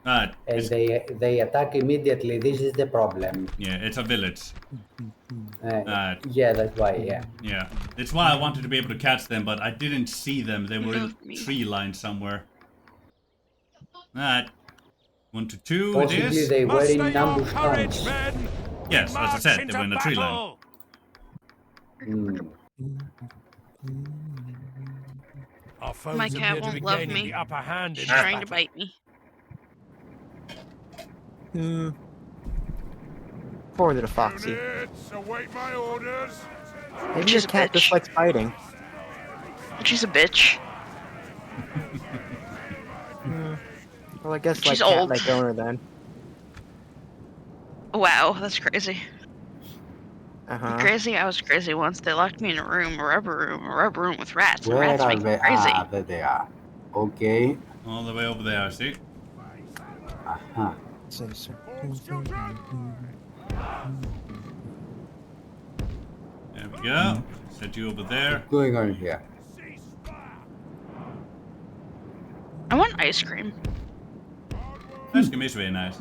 [SPEAKER 8] And they attack immediately. This is the problem.
[SPEAKER 1] Yeah, it's a village.
[SPEAKER 8] Yeah, that's why, yeah.
[SPEAKER 1] Yeah, that's why I wanted to be able to catch them, but I didn't see them. They were in tree line somewhere. 1 to 2
[SPEAKER 8] Possibly
[SPEAKER 1] it is.
[SPEAKER 8] they were in ambush camps.
[SPEAKER 1] Yes, as I said, they were in a tree line.
[SPEAKER 4] Our foes
[SPEAKER 6] My
[SPEAKER 4] appear
[SPEAKER 6] cat
[SPEAKER 4] to be
[SPEAKER 6] won't love
[SPEAKER 4] gaining
[SPEAKER 6] me.
[SPEAKER 4] the upper hand in
[SPEAKER 6] She's
[SPEAKER 4] this
[SPEAKER 6] trying to
[SPEAKER 4] battle.
[SPEAKER 6] bite me.
[SPEAKER 7] Poor little Foxy.
[SPEAKER 4] Units, await my orders.
[SPEAKER 7] Maybe
[SPEAKER 6] She's
[SPEAKER 7] your
[SPEAKER 6] a
[SPEAKER 7] cat just
[SPEAKER 6] bitch.
[SPEAKER 7] likes fighting.
[SPEAKER 6] She's a bitch.
[SPEAKER 7] Well, I guess
[SPEAKER 6] She's
[SPEAKER 7] like cat
[SPEAKER 6] old.
[SPEAKER 7] like owner then.
[SPEAKER 6] Wow, that's crazy.
[SPEAKER 7] Uh-huh.
[SPEAKER 6] I was crazy once. They locked me in a rubber room with rats. And
[SPEAKER 8] Where
[SPEAKER 6] rats
[SPEAKER 8] are
[SPEAKER 6] make me
[SPEAKER 8] they?
[SPEAKER 6] crazy.
[SPEAKER 8] There they are. Okay.
[SPEAKER 1] All the way over there, I see.
[SPEAKER 8] Uh-huh.
[SPEAKER 1] There we go. Set you over there.
[SPEAKER 8] What's going on here?
[SPEAKER 6] I want ice cream.
[SPEAKER 1] Ice cream is very nice.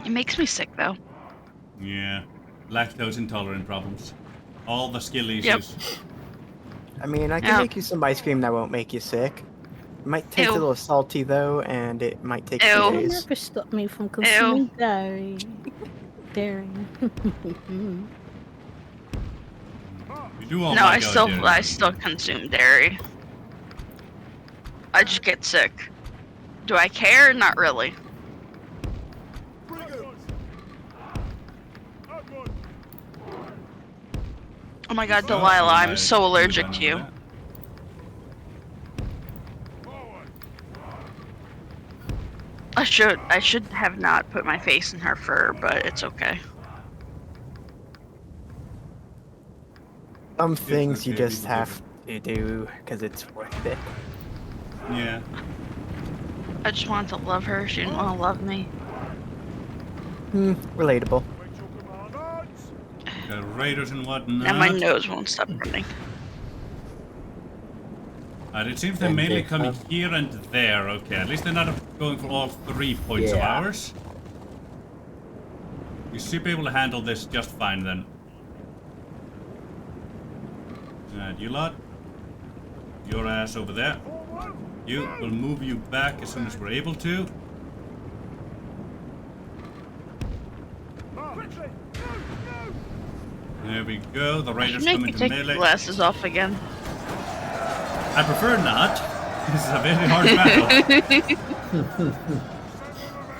[SPEAKER 6] It makes me sick though.
[SPEAKER 1] Yeah. Lactose intolerant problems. All the skill issues.
[SPEAKER 6] Yep.
[SPEAKER 7] I mean, I can
[SPEAKER 6] Yeah.
[SPEAKER 7] make you some ice cream that won't make you sick. It might taste a
[SPEAKER 6] Ew.
[SPEAKER 7] little salty though, and it might take
[SPEAKER 6] Ew.
[SPEAKER 7] some
[SPEAKER 9] It'll
[SPEAKER 7] days.
[SPEAKER 9] never stop me from consuming dairy. Dairy.
[SPEAKER 1] You do all
[SPEAKER 6] No,
[SPEAKER 1] my
[SPEAKER 6] I still consume dairy. I just get sick. Do I care? Not really. Oh my god, Delilah, I'm so allergic to you. I should have not put my face in her fur, but it's okay.
[SPEAKER 7] Some things you
[SPEAKER 1] okay,
[SPEAKER 7] just
[SPEAKER 1] people do
[SPEAKER 7] have to do because it's worth it.
[SPEAKER 1] Yeah.
[SPEAKER 6] I just wanted to love her. She didn't want to love me.
[SPEAKER 7] Relatable.
[SPEAKER 1] Got raiders and whatnot.
[SPEAKER 6] And my nose won't stop running.
[SPEAKER 1] It seems they're
[SPEAKER 8] And
[SPEAKER 1] mainly
[SPEAKER 8] they
[SPEAKER 1] coming
[SPEAKER 8] have-
[SPEAKER 1] here and there. Okay, at least they're not going for all 3 points of
[SPEAKER 8] Yeah.
[SPEAKER 1] ours. You should be able to handle this just fine then. You lot. Your ass over there. You, will move you back as soon as we're able to. There we go. The raiders
[SPEAKER 6] Make
[SPEAKER 1] come
[SPEAKER 6] me
[SPEAKER 1] into
[SPEAKER 6] take the
[SPEAKER 1] melee.
[SPEAKER 6] glasses off again.
[SPEAKER 1] I prefer not. This is a very hard battle.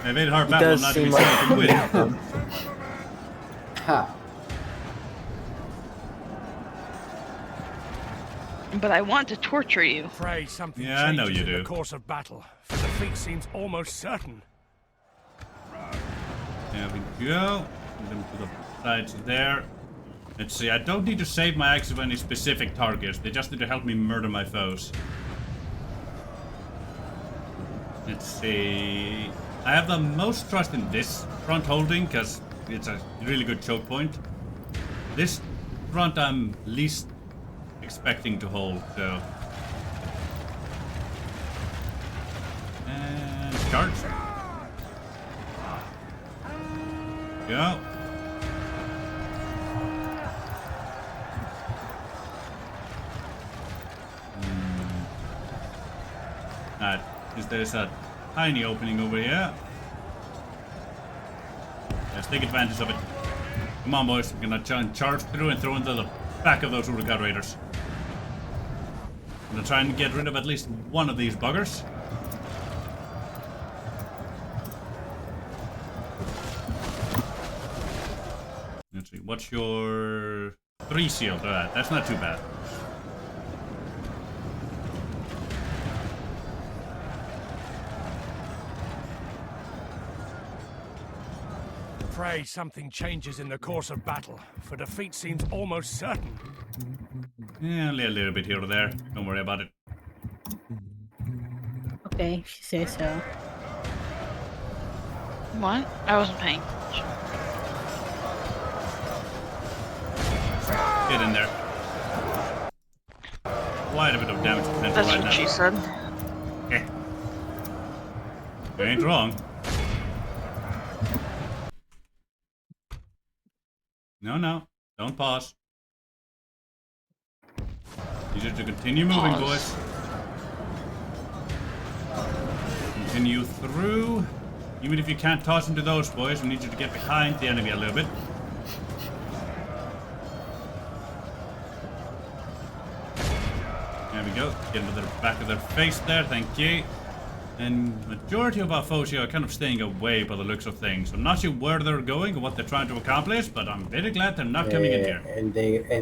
[SPEAKER 1] A very hard battle.
[SPEAKER 7] does
[SPEAKER 1] Not to be
[SPEAKER 7] seem
[SPEAKER 1] sure
[SPEAKER 7] like-
[SPEAKER 1] I can win.
[SPEAKER 8] Ha.
[SPEAKER 6] But I want to torture you.
[SPEAKER 4] Pray something
[SPEAKER 1] Yeah, I know
[SPEAKER 4] changes
[SPEAKER 1] you
[SPEAKER 4] in
[SPEAKER 1] do.
[SPEAKER 4] the course of battle, for defeat seems almost certain.
[SPEAKER 1] There we go. Put them to the sides there. Let's see. I don't need to save my axes of any specific targets. They just need to help me murder my foes. Let's see. I have the most trust in this front holding because it's a really good choke point. This front I'm least expecting to hold, so. And charge. Go. There's a tiny opening over here. Let's take advantage of it. Come on, boys. We're gonna try and charge through and throw into the back of those Uruk Raiders. I'm gonna try and get rid of at least one of these buggers. Let's see. What's your 3 shield? Alright, that's not too bad.
[SPEAKER 4] Pray something changes in the course of battle, for defeat seems almost certain.
[SPEAKER 1] Yeah, only a little bit here or there. Don't worry about it.
[SPEAKER 9] Okay, if you say so.
[SPEAKER 6] What? I wasn't paying.
[SPEAKER 1] Get in there. Quite a bit of damage potential
[SPEAKER 6] That's
[SPEAKER 1] right
[SPEAKER 6] what
[SPEAKER 1] now.
[SPEAKER 6] she said.
[SPEAKER 1] Eh. You ain't wrong. No. Don't pause. You just to continue moving, boys. Continue through. Even if you can't toss into those, boys, we need you to get behind the enemy a little bit. There we go. Get into the back of their face there, thank you. And majority of our foes here are kind of staying away by the looks of things. I'm not sure where they're going or what they're trying to accomplish, but I'm very glad they're not coming in here.
[SPEAKER 8] And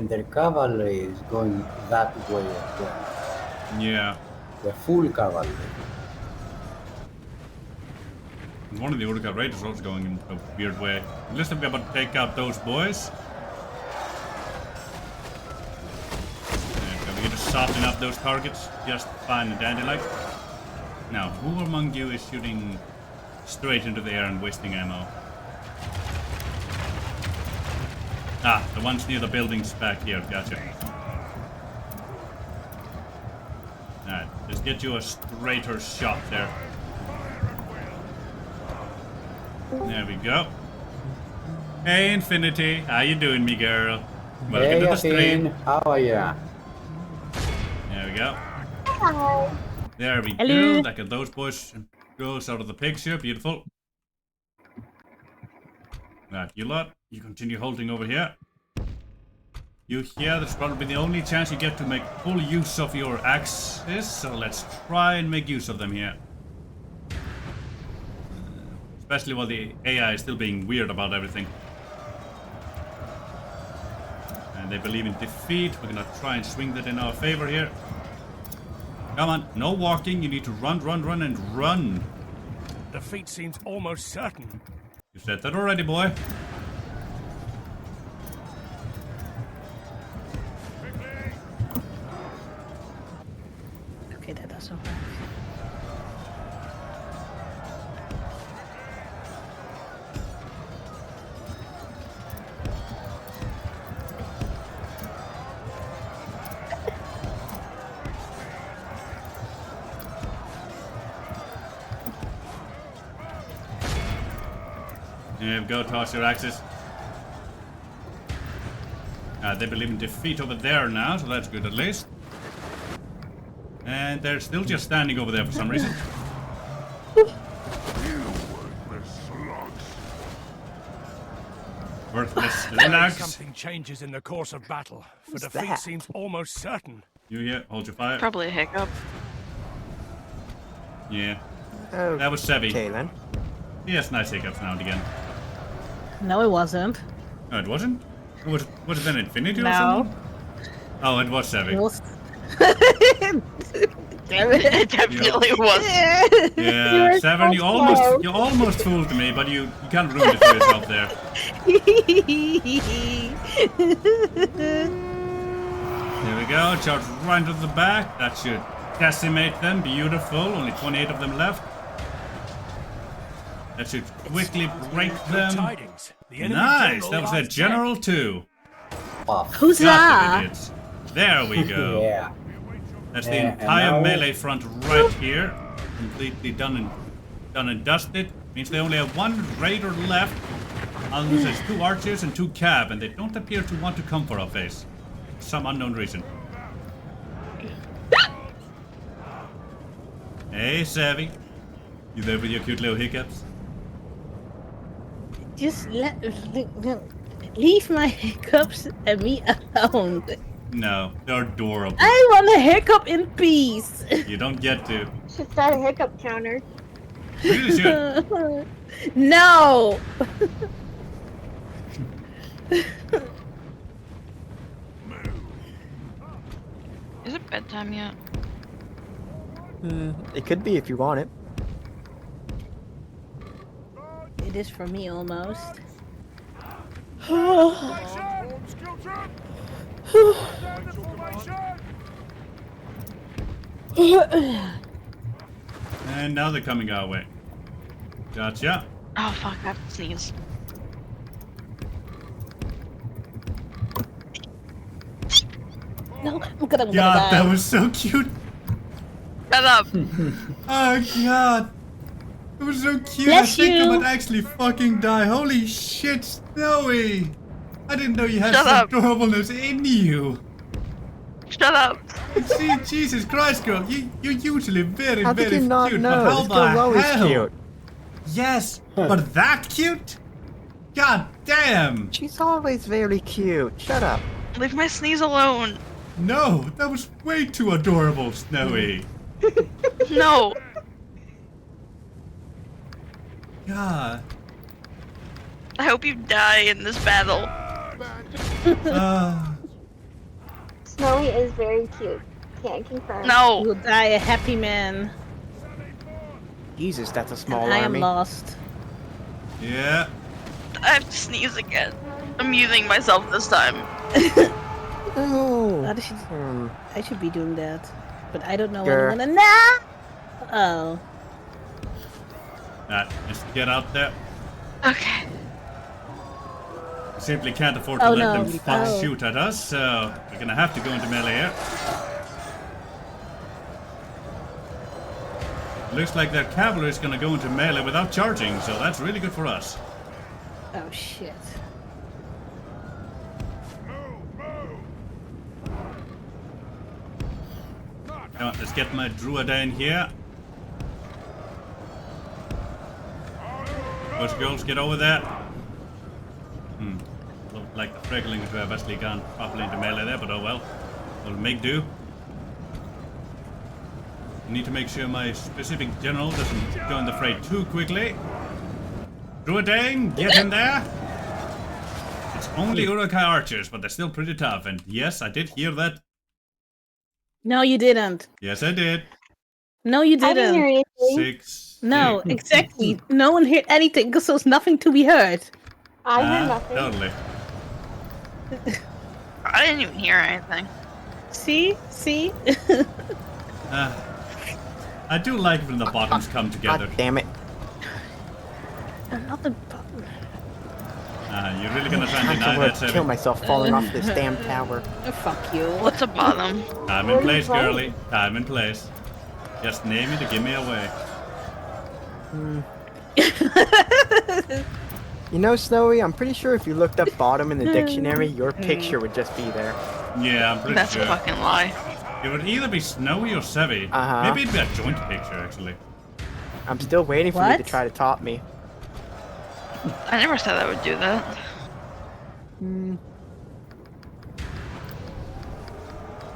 [SPEAKER 8] their cavalry is going that way as well.
[SPEAKER 1] Yeah.
[SPEAKER 8] The full cavalry.
[SPEAKER 1] And one of the Uruk Raiders is also going in a weird way. At least we're about to take out those boys. We just soften up those targets just fine and dandy like. Now, who among you is shooting straight into the air and wasting ammo? Ah, the ones near the buildings back here, gotcha. Alright, just get you a straighter shot there. There we go. Hey, Infinity, how you doing, me girl? Welcome
[SPEAKER 8] Hey,
[SPEAKER 1] to the stream.
[SPEAKER 8] how are ya?
[SPEAKER 1] There we go.
[SPEAKER 9] Hello.
[SPEAKER 1] There we
[SPEAKER 9] Hello.
[SPEAKER 1] go. That got those boys goes out of the picture. Beautiful. Right, you lot, you continue holding over here. You here, that's probably the only chance you get to make full use of your axes, so let's try and make use of them here. Especially while the AI is still being weird about everything. And they believe in defeat. We're gonna try and swing that in our favor here. Come on, no walking. You need to run, and run.
[SPEAKER 4] Defeat seems almost certain.
[SPEAKER 1] You said that already, boy.
[SPEAKER 9] Okay, that doesn't work.
[SPEAKER 1] There we go, toss your axes. They believe in defeat over there now, so that's good at least. And they're still just standing over there for some reason. Worthless slugs.
[SPEAKER 4] Something changes in the course of battle, for
[SPEAKER 7] Who's
[SPEAKER 4] defeat
[SPEAKER 7] that?
[SPEAKER 4] seems almost certain.
[SPEAKER 1] You here, hold your fire.
[SPEAKER 6] Probably a hiccup.
[SPEAKER 1] Yeah,
[SPEAKER 7] Oh,
[SPEAKER 1] that was Sevi.
[SPEAKER 7] okay then.
[SPEAKER 1] Yes, nice hiccups now and again.
[SPEAKER 9] No, it wasn't.
[SPEAKER 1] Oh, it wasn't? Was it then Infinity or
[SPEAKER 9] No.
[SPEAKER 1] something? Oh, it was Sevi.
[SPEAKER 9] It was. Damn
[SPEAKER 6] It definitely was.
[SPEAKER 1] Yeah,
[SPEAKER 9] were
[SPEAKER 1] Seven,
[SPEAKER 9] so
[SPEAKER 1] you almost fooled me, but you kind of ruined it for yourself there. Here we go, charge right to the back. That should decimate them. Beautiful. Only 28 of them left. That should quickly break
[SPEAKER 4] Good
[SPEAKER 1] them.
[SPEAKER 4] tidings. The enemy
[SPEAKER 1] Nice!
[SPEAKER 4] general
[SPEAKER 1] That was a
[SPEAKER 4] lies
[SPEAKER 1] General 2.
[SPEAKER 8] Puff.
[SPEAKER 9] Who's
[SPEAKER 1] Got
[SPEAKER 9] that?
[SPEAKER 1] the idiots. There we go.
[SPEAKER 8] Yeah.
[SPEAKER 1] That's the
[SPEAKER 8] And
[SPEAKER 1] entire
[SPEAKER 8] now-
[SPEAKER 1] melee front right here. Completely done and dusted. Means they only have one raider left. Unless there's 2 archers and 2 cab, and they don't appear to want to come for our face. For some unknown reason. Hey, Savvy. You there with your cute little hiccups?
[SPEAKER 9] Just leave my hiccups and me alone.
[SPEAKER 1] No, they're adorable.
[SPEAKER 9] I want a hiccup in peace.
[SPEAKER 1] You don't get to.
[SPEAKER 10] Should start a hiccup counter.
[SPEAKER 1] You really should.
[SPEAKER 9] No.
[SPEAKER 6] Is it bedtime yet?
[SPEAKER 7] It could be if you want it.
[SPEAKER 9] It is for me almost.
[SPEAKER 1] And now they're coming our way. Gotcha.
[SPEAKER 6] Oh fuck, I have to sneeze.
[SPEAKER 9] No, I'm gonna
[SPEAKER 1] God,
[SPEAKER 9] die.
[SPEAKER 1] that was so cute.
[SPEAKER 6] Shut up.
[SPEAKER 1] Oh god. It was so cute.
[SPEAKER 9] Bless
[SPEAKER 1] I think I
[SPEAKER 9] you.
[SPEAKER 1] might actually fucking die. Holy shit, Snowy. I didn't know you had
[SPEAKER 6] Shut
[SPEAKER 1] some
[SPEAKER 6] up.
[SPEAKER 1] adorableness in you.
[SPEAKER 6] Shut up.
[SPEAKER 1] See, Jesus Christ, girl. You're usually very,
[SPEAKER 7] How did
[SPEAKER 1] very
[SPEAKER 7] you not
[SPEAKER 1] cute.
[SPEAKER 7] know?
[SPEAKER 1] But how
[SPEAKER 7] This girl's
[SPEAKER 1] the
[SPEAKER 7] always
[SPEAKER 1] hell?
[SPEAKER 7] cute.
[SPEAKER 1] Yes, but that cute? God damn.
[SPEAKER 7] She's always very cute. Shut up.
[SPEAKER 6] Leave my sneeze alone.
[SPEAKER 1] No, that was way too adorable, Snowy.
[SPEAKER 6] No.
[SPEAKER 1] God.
[SPEAKER 6] I hope you die in this battle.
[SPEAKER 10] Snowy is very cute. Can't confirm.
[SPEAKER 6] No.
[SPEAKER 9] You will die a happy man.
[SPEAKER 7] Jesus, that's a small
[SPEAKER 9] And I am
[SPEAKER 7] army.
[SPEAKER 9] lost.
[SPEAKER 1] Yeah.
[SPEAKER 6] I have to sneeze again. I'm muting myself this time.
[SPEAKER 7] Oh.
[SPEAKER 9] I should be doing that, but I don't know
[SPEAKER 7] Grr.
[SPEAKER 9] when I'm gonna. Nah. Oh.
[SPEAKER 1] Just get out there.
[SPEAKER 6] Okay.
[SPEAKER 1] Simply can't afford to
[SPEAKER 9] Oh,
[SPEAKER 1] let
[SPEAKER 9] no.
[SPEAKER 1] them fuck
[SPEAKER 9] Oh.
[SPEAKER 1] shoot at us, so we're gonna have to go into melee here. Looks like their cavalry is gonna go into melee without charging, so that's really good for us.
[SPEAKER 9] Oh shit.
[SPEAKER 1] Come on, let's get my druid in here. Those girls, get over there. Looked like the Freglings who have actually gone properly into melee there, but oh well. We'll make do. I need to make sure my specific general doesn't join the fray too quickly. Druidane, get in there! It's only Urukai archers, but they're still pretty tough, and yes, I did hear that.
[SPEAKER 9] No, you didn't.
[SPEAKER 1] Yes, I did.
[SPEAKER 9] No, you
[SPEAKER 10] I didn't hear
[SPEAKER 9] didn't.
[SPEAKER 10] anything.
[SPEAKER 1] 6.
[SPEAKER 9] No, exactly. No one heard anything because there was nothing to be heard.
[SPEAKER 10] I heard nothing.
[SPEAKER 1] Totally.
[SPEAKER 6] I didn't even hear anything.
[SPEAKER 9] See? See?
[SPEAKER 1] I do like when the bottoms come together.
[SPEAKER 7] God damn it.
[SPEAKER 9] Not the button.
[SPEAKER 1] You're really gonna try and
[SPEAKER 7] I
[SPEAKER 1] deny
[SPEAKER 7] will
[SPEAKER 1] that,
[SPEAKER 7] kill
[SPEAKER 1] Seven?
[SPEAKER 7] myself falling off this damn tower.
[SPEAKER 9] Oh, fuck you.
[SPEAKER 6] What's a bottom?
[SPEAKER 1] Time and place, girly. Time and place. Just name it to give me away.
[SPEAKER 7] You know, Snowy, I'm pretty sure if you looked up bottom in the dictionary, your picture would just be there.
[SPEAKER 1] Yeah, I'm pretty
[SPEAKER 6] That's
[SPEAKER 1] sure.
[SPEAKER 6] a fucking lie.
[SPEAKER 1] It would either be Snowy or Sevi.
[SPEAKER 7] Uh-huh.
[SPEAKER 1] Maybe it'd be a joint picture, actually.
[SPEAKER 7] I'm still waiting for you to
[SPEAKER 9] What?
[SPEAKER 7] try to top me.
[SPEAKER 6] I never said I would do that.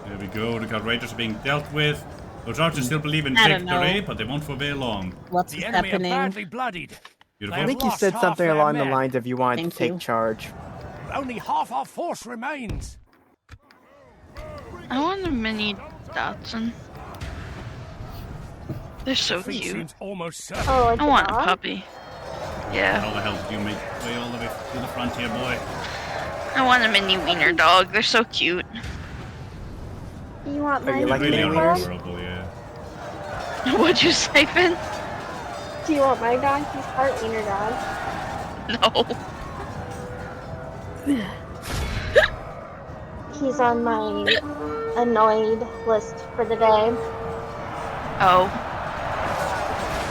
[SPEAKER 1] There we go. The Outrageous are being dealt with. Those archers still believe in
[SPEAKER 9] I don't
[SPEAKER 1] victory,
[SPEAKER 9] know.
[SPEAKER 1] but they won't for very long.
[SPEAKER 9] What's
[SPEAKER 4] The enemy are
[SPEAKER 9] happening?
[SPEAKER 4] badly bloodied.
[SPEAKER 1] Beautiful.
[SPEAKER 7] I think you
[SPEAKER 4] lost
[SPEAKER 7] said
[SPEAKER 4] half
[SPEAKER 7] something
[SPEAKER 4] their
[SPEAKER 7] along the
[SPEAKER 4] men.
[SPEAKER 7] lines of you wanted
[SPEAKER 9] Thank
[SPEAKER 7] to take
[SPEAKER 9] you.
[SPEAKER 7] charge.
[SPEAKER 4] Only half our force remains.
[SPEAKER 6] I want a mini Dachshund. They're so
[SPEAKER 4] Defeat
[SPEAKER 6] cute.
[SPEAKER 4] seems almost certain.
[SPEAKER 10] Oh, like
[SPEAKER 6] I
[SPEAKER 10] the
[SPEAKER 6] want a
[SPEAKER 10] dog?
[SPEAKER 6] puppy. Yeah,
[SPEAKER 1] How the hell did you make your way all the way to the frontier, boy?
[SPEAKER 6] I want a mini wiener dog. They're so cute.
[SPEAKER 10] You want
[SPEAKER 7] Oh, you
[SPEAKER 10] my
[SPEAKER 7] like
[SPEAKER 1] Really
[SPEAKER 7] mini
[SPEAKER 10] dog?
[SPEAKER 7] wieners?
[SPEAKER 1] adorable, yeah.
[SPEAKER 6] What'd you say, Finn?
[SPEAKER 10] Do you want my dog? He's part wiener dog.
[SPEAKER 6] No.
[SPEAKER 10] He's on my annoyed list for the day.
[SPEAKER 6] Oh.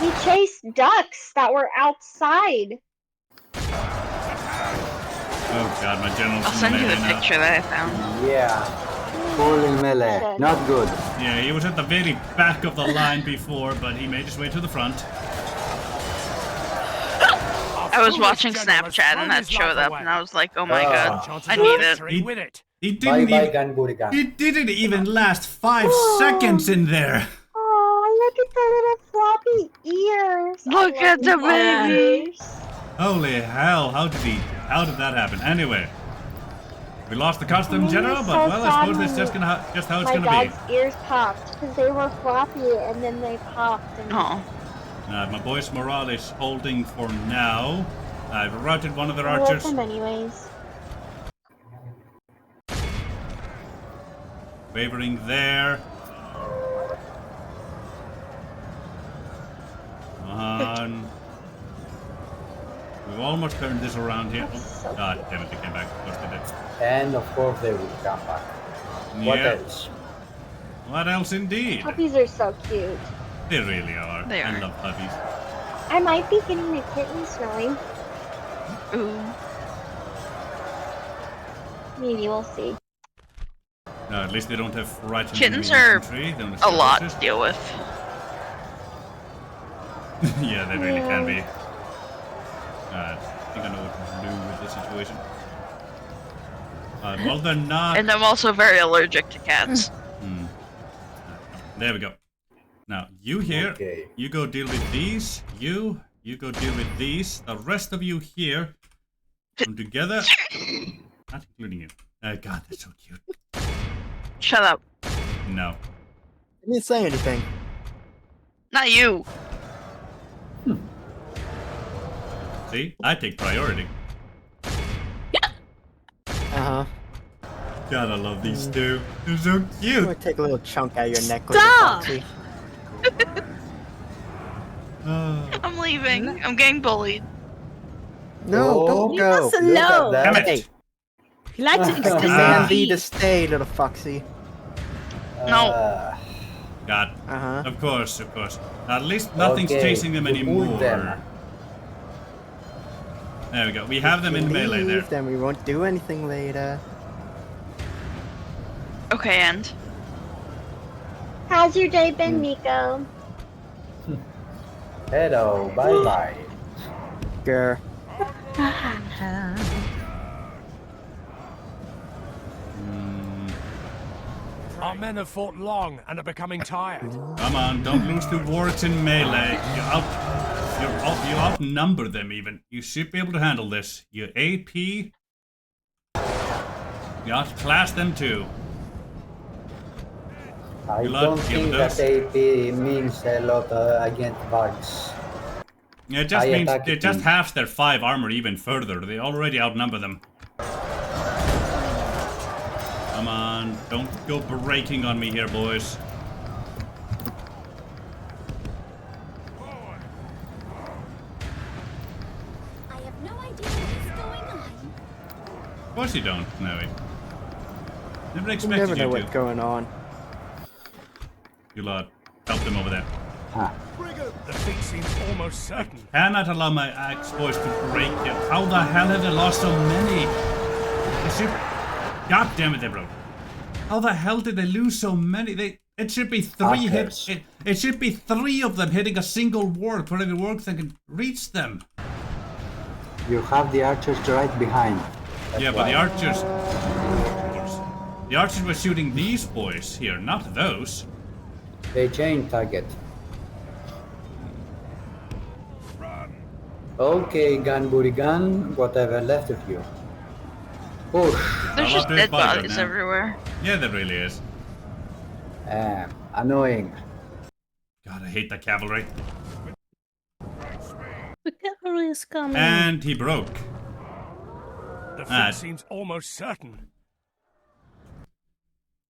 [SPEAKER 10] He chased ducks that were outside.
[SPEAKER 1] Oh god, my general's
[SPEAKER 6] I'll
[SPEAKER 1] in
[SPEAKER 6] send you the
[SPEAKER 1] melee now.
[SPEAKER 6] picture that I found.
[SPEAKER 8] Yeah. Full in melee.
[SPEAKER 10] Shit.
[SPEAKER 8] Not good.
[SPEAKER 1] Yeah, he was at the very back of the line before, but he made his way to the front.
[SPEAKER 6] I was
[SPEAKER 4] foolish
[SPEAKER 6] watching
[SPEAKER 4] general has
[SPEAKER 6] Snapchat
[SPEAKER 4] thrown
[SPEAKER 6] and that
[SPEAKER 4] his life
[SPEAKER 6] showed up,
[SPEAKER 4] away.
[SPEAKER 6] and I was like, oh my
[SPEAKER 8] Ah.
[SPEAKER 6] god,
[SPEAKER 4] Chances
[SPEAKER 6] I
[SPEAKER 4] of
[SPEAKER 6] need it.
[SPEAKER 4] victory with it.
[SPEAKER 1] He
[SPEAKER 8] Bye
[SPEAKER 1] didn't
[SPEAKER 8] bye,
[SPEAKER 1] even.
[SPEAKER 8] Ganburigan.
[SPEAKER 1] He didn't even last 5 seconds in there.
[SPEAKER 10] Oh, look at the little floppy ears.
[SPEAKER 6] Look
[SPEAKER 10] I love
[SPEAKER 6] at the
[SPEAKER 10] floppy
[SPEAKER 6] baby.
[SPEAKER 10] ears.
[SPEAKER 1] Holy hell! How did that happen? Anyway, we lost the costume
[SPEAKER 10] And then
[SPEAKER 1] general,
[SPEAKER 10] it's
[SPEAKER 1] but
[SPEAKER 10] so
[SPEAKER 1] well, I
[SPEAKER 10] sad
[SPEAKER 1] suppose that's
[SPEAKER 10] when
[SPEAKER 1] just how it's
[SPEAKER 10] My
[SPEAKER 1] gonna
[SPEAKER 10] dog's ears popped because they were floppy and then they popped. And
[SPEAKER 6] Oh,
[SPEAKER 1] be. My boy's morale is holding for now. I've routed one of their
[SPEAKER 10] I love
[SPEAKER 1] archers.
[SPEAKER 10] them anyways.
[SPEAKER 1] Wavering there. Come on. We've almost turned this around here. Oh, God damn it, they came back. Of course they did.
[SPEAKER 8] And of course they will come back. What
[SPEAKER 1] Yeah.
[SPEAKER 8] else?
[SPEAKER 1] What else indeed?
[SPEAKER 10] Puppies are so cute.
[SPEAKER 1] They really are.
[SPEAKER 6] They
[SPEAKER 1] I
[SPEAKER 6] are.
[SPEAKER 1] love puppies.
[SPEAKER 10] I might be getting a kitten snowing.
[SPEAKER 6] ooh.
[SPEAKER 10] Maybe we'll see.
[SPEAKER 1] No, at least they don't have right
[SPEAKER 6] Kittens are
[SPEAKER 1] infantry. They don't have
[SPEAKER 6] A lot
[SPEAKER 1] horses.
[SPEAKER 6] to deal with.
[SPEAKER 1] Yeah, they really
[SPEAKER 10] Yeah.
[SPEAKER 1] can be. I think I know what to do with this situation. Well, they're not.
[SPEAKER 6] And I'm also very allergic to cats.
[SPEAKER 1] There we go. Now, you here,
[SPEAKER 8] Okay.
[SPEAKER 1] you go deal with these. You go deal with these. The rest of you here, come together. Not including you. God, that's so cute.
[SPEAKER 6] Shut up.
[SPEAKER 1] No.
[SPEAKER 7] I didn't say anything.
[SPEAKER 6] Not you.
[SPEAKER 1] See? I take priority.
[SPEAKER 7] Uh-huh.
[SPEAKER 1] God, I love these two. They're so
[SPEAKER 7] I'm
[SPEAKER 1] cute.
[SPEAKER 7] gonna take a little chunk out of your neck.
[SPEAKER 9] Stop!
[SPEAKER 7] Foxy.
[SPEAKER 1] Oh.
[SPEAKER 6] I'm leaving. I'm getting bullied.
[SPEAKER 7] No,
[SPEAKER 8] Oh,
[SPEAKER 7] don't
[SPEAKER 9] Leave
[SPEAKER 7] go.
[SPEAKER 9] us alone.
[SPEAKER 8] Look at
[SPEAKER 1] Damn
[SPEAKER 8] that.
[SPEAKER 1] it.
[SPEAKER 9] He likes to
[SPEAKER 7] I
[SPEAKER 9] extend
[SPEAKER 7] command thee to
[SPEAKER 9] peace.
[SPEAKER 7] stay, little foxy.
[SPEAKER 6] No.
[SPEAKER 1] God.
[SPEAKER 7] Uh-huh.
[SPEAKER 1] Of course, of course. At least nothing's
[SPEAKER 8] Okay,
[SPEAKER 1] chasing them
[SPEAKER 8] you pulled
[SPEAKER 1] anymore.
[SPEAKER 8] them.
[SPEAKER 1] There we go. We have them
[SPEAKER 7] If
[SPEAKER 1] in
[SPEAKER 7] you
[SPEAKER 1] melee there.
[SPEAKER 7] leave, then we won't do anything later.
[SPEAKER 6] Okay, and
[SPEAKER 10] How's your day been, Miko?
[SPEAKER 8] Hello, bye bye.
[SPEAKER 7] Grr.
[SPEAKER 4] Our men have fought long and are becoming tired.
[SPEAKER 1] Come on, don't lose to wards in melee. You outnumber them even. You should be able to handle this. Your AP. You outclass them too.
[SPEAKER 8] I
[SPEAKER 1] You
[SPEAKER 8] don't
[SPEAKER 1] like
[SPEAKER 8] think
[SPEAKER 1] those?
[SPEAKER 8] that AP means a lot against bugs.
[SPEAKER 1] Yeah, it just
[SPEAKER 8] I
[SPEAKER 1] means
[SPEAKER 8] attack
[SPEAKER 1] it just
[SPEAKER 8] you.
[SPEAKER 1] halves their 5 armor even further. They already outnumber them. Come on, don't go breaking on me here, boys.
[SPEAKER 11] I have no idea what is going on.
[SPEAKER 1] Of course you don't, Snowy. Never
[SPEAKER 7] You
[SPEAKER 1] expected
[SPEAKER 7] never know
[SPEAKER 1] you
[SPEAKER 7] what's
[SPEAKER 1] to.
[SPEAKER 7] going on.
[SPEAKER 1] You lot, help them over there.
[SPEAKER 4] The feat seems almost certain.
[SPEAKER 1] Cannot allow my axe boys to break you. How the hell have they lost so many? God damn it, they broke. How the hell did they lose so many? It should be 3 hits.
[SPEAKER 8] Archers.
[SPEAKER 1] It should be 3 of them hitting a single ward for every ward that can reach them.
[SPEAKER 8] You have the archers right behind. That's
[SPEAKER 1] Yeah, but the
[SPEAKER 8] why.
[SPEAKER 1] archers. Of course. The archers were shooting these boys here, not those.
[SPEAKER 8] They change target. Okay, Ganburigan, whatever left of you. Push.
[SPEAKER 6] there's
[SPEAKER 1] I
[SPEAKER 6] just
[SPEAKER 1] love this
[SPEAKER 6] dead
[SPEAKER 1] bodyguard
[SPEAKER 6] bodies
[SPEAKER 1] now.
[SPEAKER 6] everywhere.
[SPEAKER 1] Yeah, there really is.
[SPEAKER 8] Annoying.
[SPEAKER 1] God, I hate that cavalry.
[SPEAKER 9] The cavalry is coming.
[SPEAKER 1] And he broke.
[SPEAKER 4] The
[SPEAKER 1] Ah.
[SPEAKER 4] feat seems almost certain.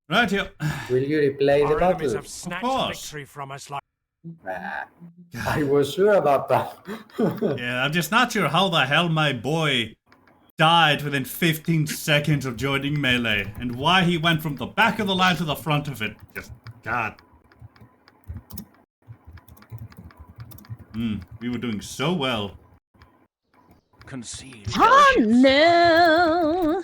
[SPEAKER 1] Right here.
[SPEAKER 8] Will you replay the
[SPEAKER 4] Our enemies
[SPEAKER 8] battle?
[SPEAKER 4] have snatched
[SPEAKER 1] course.
[SPEAKER 4] victory from us like
[SPEAKER 8] I was sure about that.
[SPEAKER 1] Yeah, I'm just not sure how the hell my boy died within 15 seconds of joining melee, and why he went from the back of the line to the front of it. Just, God. We were doing so well.
[SPEAKER 4] concealed.
[SPEAKER 9] Oh no!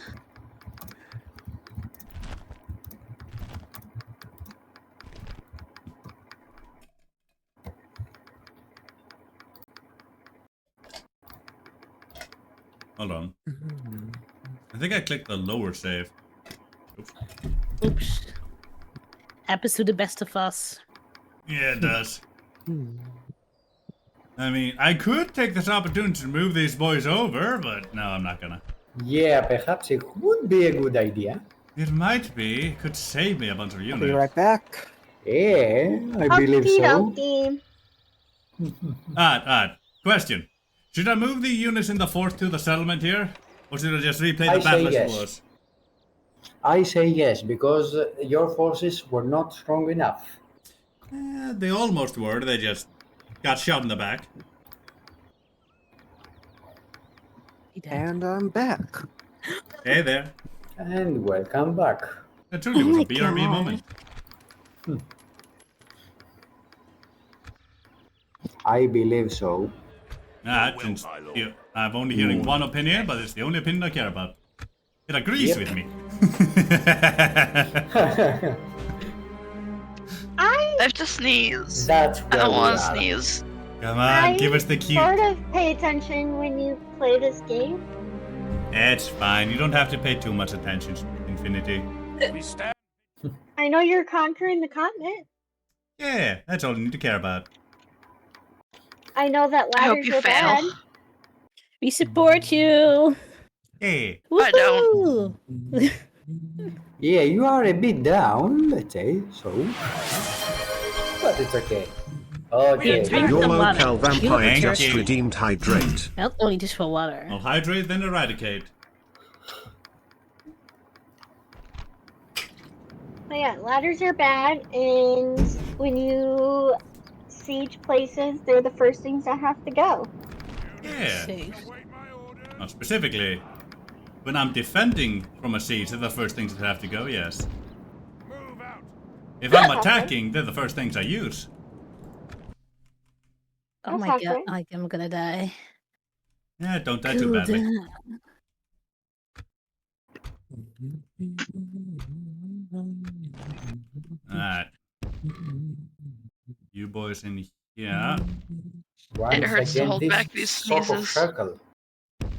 [SPEAKER 1] Hold on. I think I clicked the lower save. Oops.
[SPEAKER 9] Oops. Happens to the best of us.
[SPEAKER 1] Yeah, it does. I mean, I could take this opportunity to move these boys over, but no, I'm not gonna.
[SPEAKER 8] Yeah, perhaps it would be a good idea.
[SPEAKER 1] It might be. It could save me a bunch of
[SPEAKER 7] I'll
[SPEAKER 1] units.
[SPEAKER 7] be right back.
[SPEAKER 8] Yeah, I believe
[SPEAKER 10] Okie
[SPEAKER 8] so.
[SPEAKER 10] dokie.
[SPEAKER 1] Question. Should I move the units in the fort to the settlement here? Or should I just replay
[SPEAKER 8] I
[SPEAKER 1] the battle
[SPEAKER 8] say
[SPEAKER 1] as
[SPEAKER 8] yes.
[SPEAKER 1] it was?
[SPEAKER 8] I say yes, because your forces were not strong enough.
[SPEAKER 1] They almost were. They just got shot in the back.
[SPEAKER 7] And I'm back.
[SPEAKER 1] Hey there.
[SPEAKER 8] And welcome back.
[SPEAKER 1] That truly was a
[SPEAKER 9] my
[SPEAKER 1] BRB
[SPEAKER 9] God.
[SPEAKER 1] moment.
[SPEAKER 8] I believe so.
[SPEAKER 1] Since I'm only hearing one opinion, but it's the only opinion I care about. It agrees with me.
[SPEAKER 6] I have to sneeze.
[SPEAKER 8] That's
[SPEAKER 6] I
[SPEAKER 8] where
[SPEAKER 6] don't
[SPEAKER 8] we
[SPEAKER 6] want to
[SPEAKER 8] are.
[SPEAKER 6] sneeze.
[SPEAKER 1] Come on, give us the cue.
[SPEAKER 10] Sort of pay attention when you play this game.
[SPEAKER 1] It's fine. You don't have to pay too much attention, Infinity.
[SPEAKER 4] We stand.
[SPEAKER 10] I know you're conquering the continent.
[SPEAKER 1] Yeah, that's all you need to care about.
[SPEAKER 10] I know that
[SPEAKER 6] I hope
[SPEAKER 10] ladders
[SPEAKER 6] you
[SPEAKER 10] are bad.
[SPEAKER 6] fail.
[SPEAKER 9] We support you.
[SPEAKER 1] Hey.
[SPEAKER 6] I don't.
[SPEAKER 9] Woohoo!
[SPEAKER 8] Yeah, you are a bit down, let's say, so. But it's okay. Okay.
[SPEAKER 9] Drink
[SPEAKER 3] Your
[SPEAKER 9] some water.
[SPEAKER 3] local vampire
[SPEAKER 1] Thank
[SPEAKER 3] just
[SPEAKER 1] you.
[SPEAKER 3] redeemed hydrate.
[SPEAKER 9] Not only just for water.
[SPEAKER 1] I'll hydrate, then eradicate.
[SPEAKER 10] But yeah, ladders are bad, and when you siege places, they're the first things that have to go.
[SPEAKER 1] Yeah.
[SPEAKER 9] Safe.
[SPEAKER 1] Now, specifically, when I'm defending from a siege, they're the first things that have to go, yes. If I'm attacking, they're the first things I use.
[SPEAKER 9] Oh my
[SPEAKER 10] That's
[SPEAKER 9] God,
[SPEAKER 10] accurate.
[SPEAKER 9] I'm gonna die.
[SPEAKER 1] Yeah, don't die too badly. Alright. You boys in here.
[SPEAKER 8] Once
[SPEAKER 6] hurts to
[SPEAKER 8] again,
[SPEAKER 6] hold
[SPEAKER 8] this
[SPEAKER 6] back these
[SPEAKER 8] sort of
[SPEAKER 6] sneezes.
[SPEAKER 8] circle.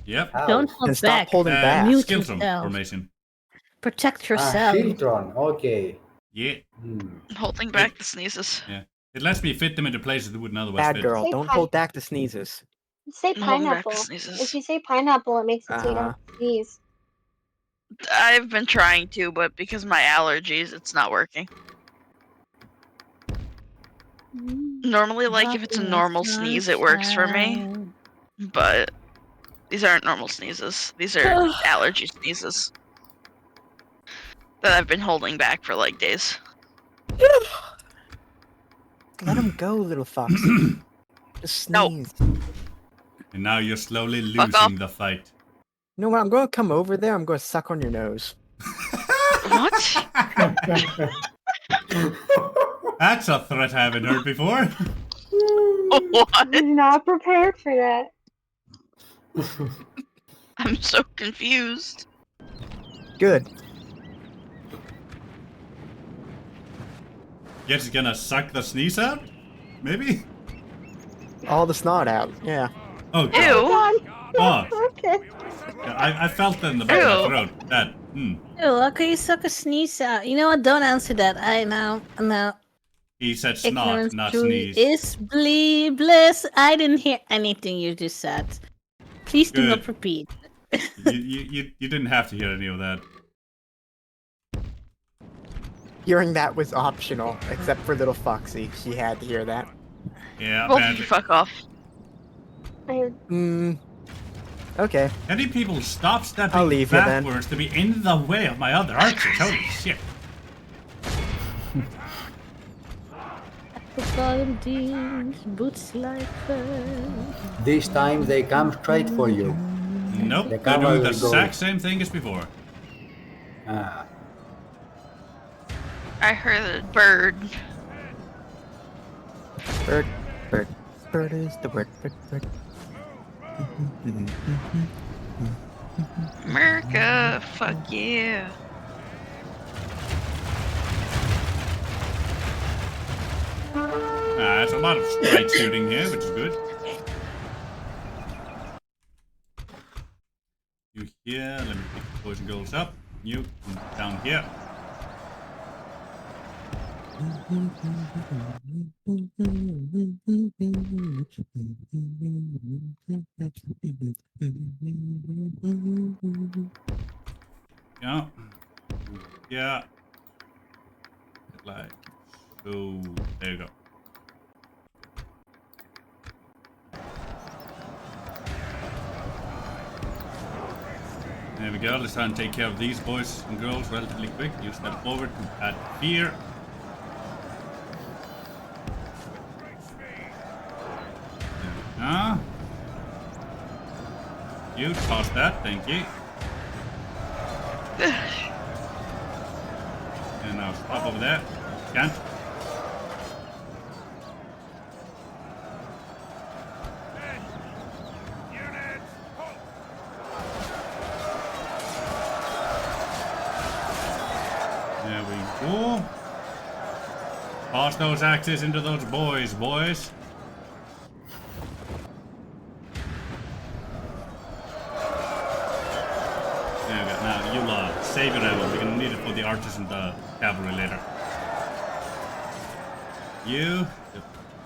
[SPEAKER 1] Yep.
[SPEAKER 8] How?
[SPEAKER 9] Don't hold
[SPEAKER 7] And stop
[SPEAKER 9] back.
[SPEAKER 7] holding back.
[SPEAKER 9] Mute
[SPEAKER 1] Skiltron
[SPEAKER 9] yourself.
[SPEAKER 1] formation.
[SPEAKER 9] Protect
[SPEAKER 8] Ah,
[SPEAKER 9] yourself.
[SPEAKER 8] Shieldtron, okay.
[SPEAKER 1] Yeah.
[SPEAKER 6] Holding back the sneezes.
[SPEAKER 1] Yeah. It lets me fit them into places that wouldn't otherwise
[SPEAKER 7] Bad
[SPEAKER 1] fit.
[SPEAKER 7] girl.
[SPEAKER 10] Say
[SPEAKER 7] Don't
[SPEAKER 10] pine-
[SPEAKER 7] hold back the sneezes.
[SPEAKER 10] Say
[SPEAKER 6] I'm holding back
[SPEAKER 10] pineapple.
[SPEAKER 6] the sneezes.
[SPEAKER 10] If you say pineapple, it makes it so you don't sneeze.
[SPEAKER 6] I've been trying to, but because of my allergies, it's not working. Normally, like, if it's a normal sneeze, it works for me. But these aren't normal sneezes. These are allergy sneezes that I've been holding back for, like, days.
[SPEAKER 7] Let him go, little foxy. Just
[SPEAKER 6] No.
[SPEAKER 7] sneeze.
[SPEAKER 1] And now you're slowly
[SPEAKER 6] Fuck off.
[SPEAKER 1] losing the fight.
[SPEAKER 7] You know what? I'm going to come over there. I'm going to suck on your nose.
[SPEAKER 6] What?
[SPEAKER 1] That's a threat I haven't heard before.
[SPEAKER 6] What?
[SPEAKER 10] I'm not prepared for that.
[SPEAKER 6] I'm so confused.
[SPEAKER 7] Good.
[SPEAKER 1] You're just gonna suck the sneeze out? Maybe?
[SPEAKER 7] All the snot out. Yeah.
[SPEAKER 1] Oh, God.
[SPEAKER 6] Ew.
[SPEAKER 1] Oh,
[SPEAKER 10] Okay.
[SPEAKER 1] I felt that in the back of my
[SPEAKER 6] Ew.
[SPEAKER 1] throat. That,
[SPEAKER 9] Ew, how can you suck a sneeze out? You know what? Don't answer that. I know.
[SPEAKER 1] He said snot,
[SPEAKER 9] Ignorance
[SPEAKER 1] not
[SPEAKER 9] truly
[SPEAKER 1] sneeze.
[SPEAKER 9] is bliss. I didn't hear anything you just said. Please do not
[SPEAKER 1] Good.
[SPEAKER 9] repeat.
[SPEAKER 1] You didn't have to hear any of that.
[SPEAKER 7] Hearing that was optional, except for little Foxy. She had to hear that.
[SPEAKER 1] Yeah,
[SPEAKER 6] Both of
[SPEAKER 1] apparently.
[SPEAKER 6] you fuck off.
[SPEAKER 7] Okay.
[SPEAKER 1] Any people stop
[SPEAKER 7] I'll
[SPEAKER 1] stepping
[SPEAKER 7] leave you then.
[SPEAKER 1] backwards to be in the way of my other archers? Holy shit.
[SPEAKER 9] Boots like fur.
[SPEAKER 8] This time they come straight for you.
[SPEAKER 1] Nope,
[SPEAKER 8] The
[SPEAKER 1] they're doing
[SPEAKER 8] cavalry
[SPEAKER 1] the
[SPEAKER 8] go-
[SPEAKER 1] exact same thing as before.
[SPEAKER 8] Ah,
[SPEAKER 6] I heard a bird.
[SPEAKER 7] Bird, bird, bird is the word. Bird, bird.
[SPEAKER 6] America, fuck yeah.
[SPEAKER 1] There's a lot of straight shooting here, which is good. Yeah, let me pick the boys and girls up. You down here. Yeah. Yeah. Like so. There you go. There we go. Let's try and take care of these boys and girls relatively quick. Use that forward to add fear. You toss that, thank you. And now stop over there. Can't. There we go. Toss those axes into those boys. Now, you lot, save your ammo. We're gonna need it for the archers and the cavalry later. You,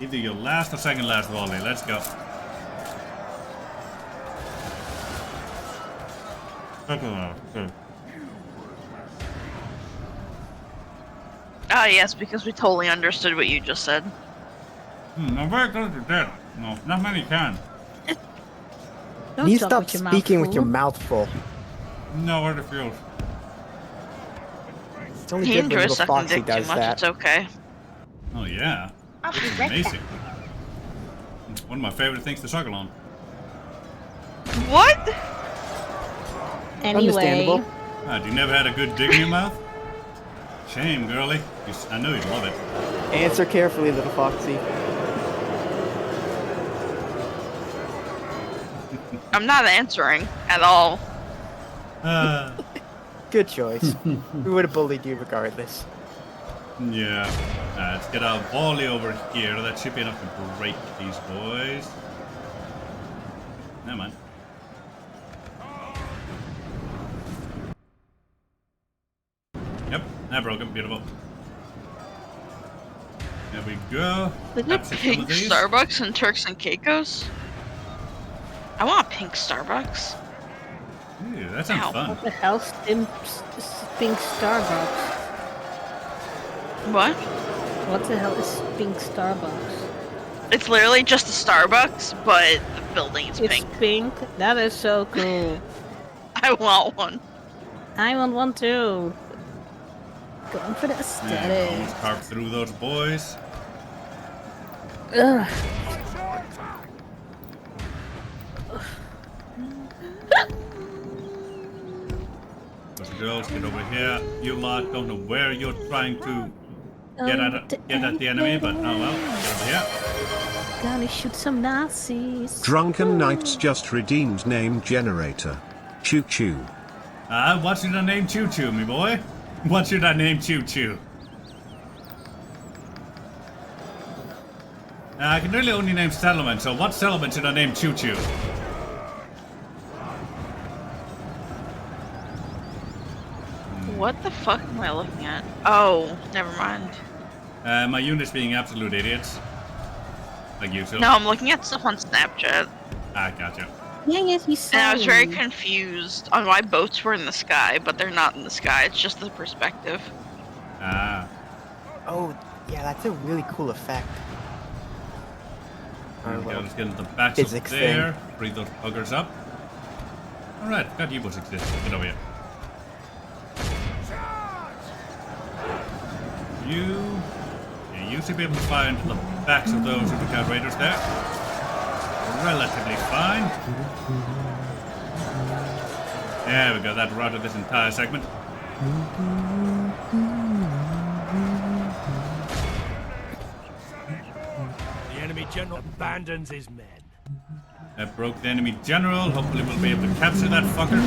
[SPEAKER 1] either your last or second last volley. Let's go.
[SPEAKER 6] Ah, yes, because we totally understood what you just said.
[SPEAKER 1] I'm very glad you did. No, not many can.
[SPEAKER 7] You stop speaking with your mouth full.
[SPEAKER 1] No, where the fuel.
[SPEAKER 7] It's only
[SPEAKER 6] He
[SPEAKER 7] good when
[SPEAKER 6] enjoys
[SPEAKER 7] little
[SPEAKER 6] sucking
[SPEAKER 7] Foxy
[SPEAKER 6] dick too
[SPEAKER 7] does
[SPEAKER 6] much,
[SPEAKER 7] that.
[SPEAKER 6] it's okay.
[SPEAKER 1] Oh yeah,
[SPEAKER 10] I'll be
[SPEAKER 1] it's
[SPEAKER 10] right
[SPEAKER 1] amazing. One of my favorite things to suckle on.
[SPEAKER 6] What?
[SPEAKER 9] Anyway.
[SPEAKER 7] Understandable.
[SPEAKER 1] Ah, you never had a good dick in your mouth? Shame, girly. I know you'd love it.
[SPEAKER 7] Answer carefully, little Foxy.
[SPEAKER 6] I'm not answering at all.
[SPEAKER 7] Good choice. We would have bullied you regardless.
[SPEAKER 1] Yeah. Let's get a volley over here. That should be enough to break these boys. Never mind. Yep, that broke him. Beautiful. There we go.
[SPEAKER 6] Is it pink Starbucks and Turks and Caicos? I want a pink Starbucks.
[SPEAKER 1] Ew, that sounds fun.
[SPEAKER 9] What the hell? Pink Starbucks.
[SPEAKER 6] What?
[SPEAKER 9] What the hell is pink Starbucks?
[SPEAKER 6] It's literally just a Starbucks, but the building is
[SPEAKER 9] It's
[SPEAKER 6] pink.
[SPEAKER 9] pink? That is so cool.
[SPEAKER 6] I want one.
[SPEAKER 9] I want one too. Going for the
[SPEAKER 1] Yeah,
[SPEAKER 9] aesthetic.
[SPEAKER 1] almost carved through those boys.
[SPEAKER 9] Ugh.
[SPEAKER 1] Those girls, get over here. You lot don't know where you're trying to get at the enemy, but oh well, get over here.
[SPEAKER 9] Gonna shoot some Nazis.
[SPEAKER 3] Drunken Knights just redeemed name generator. Choo choo.
[SPEAKER 1] What should I name Choo Choo, me boy? What should I name Choo Choo? I can really only name settlement, so what settlement should I name Choo Choo?
[SPEAKER 6] What the fuck am I looking at? Oh, never mind.
[SPEAKER 1] My units being absolute idiots. Like usual.
[SPEAKER 6] No, I'm looking at stuff on Snapchat.
[SPEAKER 1] Gotcha.
[SPEAKER 9] Yeah, he's
[SPEAKER 6] And I was very confused on why boats were in the sky, but they're not in the sky. It's just the perspective.
[SPEAKER 7] Oh, yeah, that's a really cool effect.
[SPEAKER 1] There we go, let's get into the backs up there. Bring those buggers up. Alright, got U-boats exist. Get over here. You should be able to fire into the backs of those Supercat Raiders there. Relatively fine. There we go, that routed this entire segment.
[SPEAKER 4] The enemy general abandons his men.
[SPEAKER 1] That broke the enemy general. Hopefully we'll be able to capture that fucker.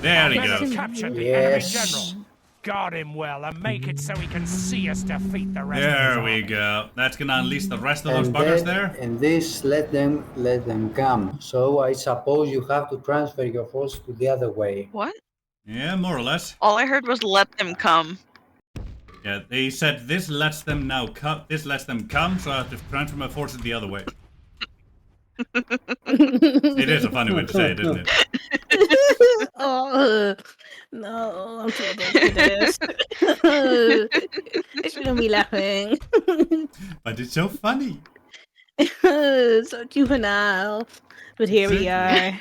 [SPEAKER 1] There he goes.
[SPEAKER 4] Captured the enemy general. Guard him well and make it so he can see us defeat the rest of his
[SPEAKER 1] There we
[SPEAKER 4] army.
[SPEAKER 1] go. That's gonna unleash the rest of those buggers there.
[SPEAKER 8] And this let them come. So I suppose you have to transfer your force to the other way.
[SPEAKER 6] What?
[SPEAKER 1] Yeah, more or less.
[SPEAKER 6] All I heard was let them come.
[SPEAKER 1] Yeah, they said this lets them now come. This lets them come, so I have to transfer my forces the other way. It is a funny way to say it, isn't it?
[SPEAKER 9] Oh, no, I'm too old for this. I shouldn't be laughing.
[SPEAKER 1] But it's so funny.
[SPEAKER 9] So juvenile. But here we are.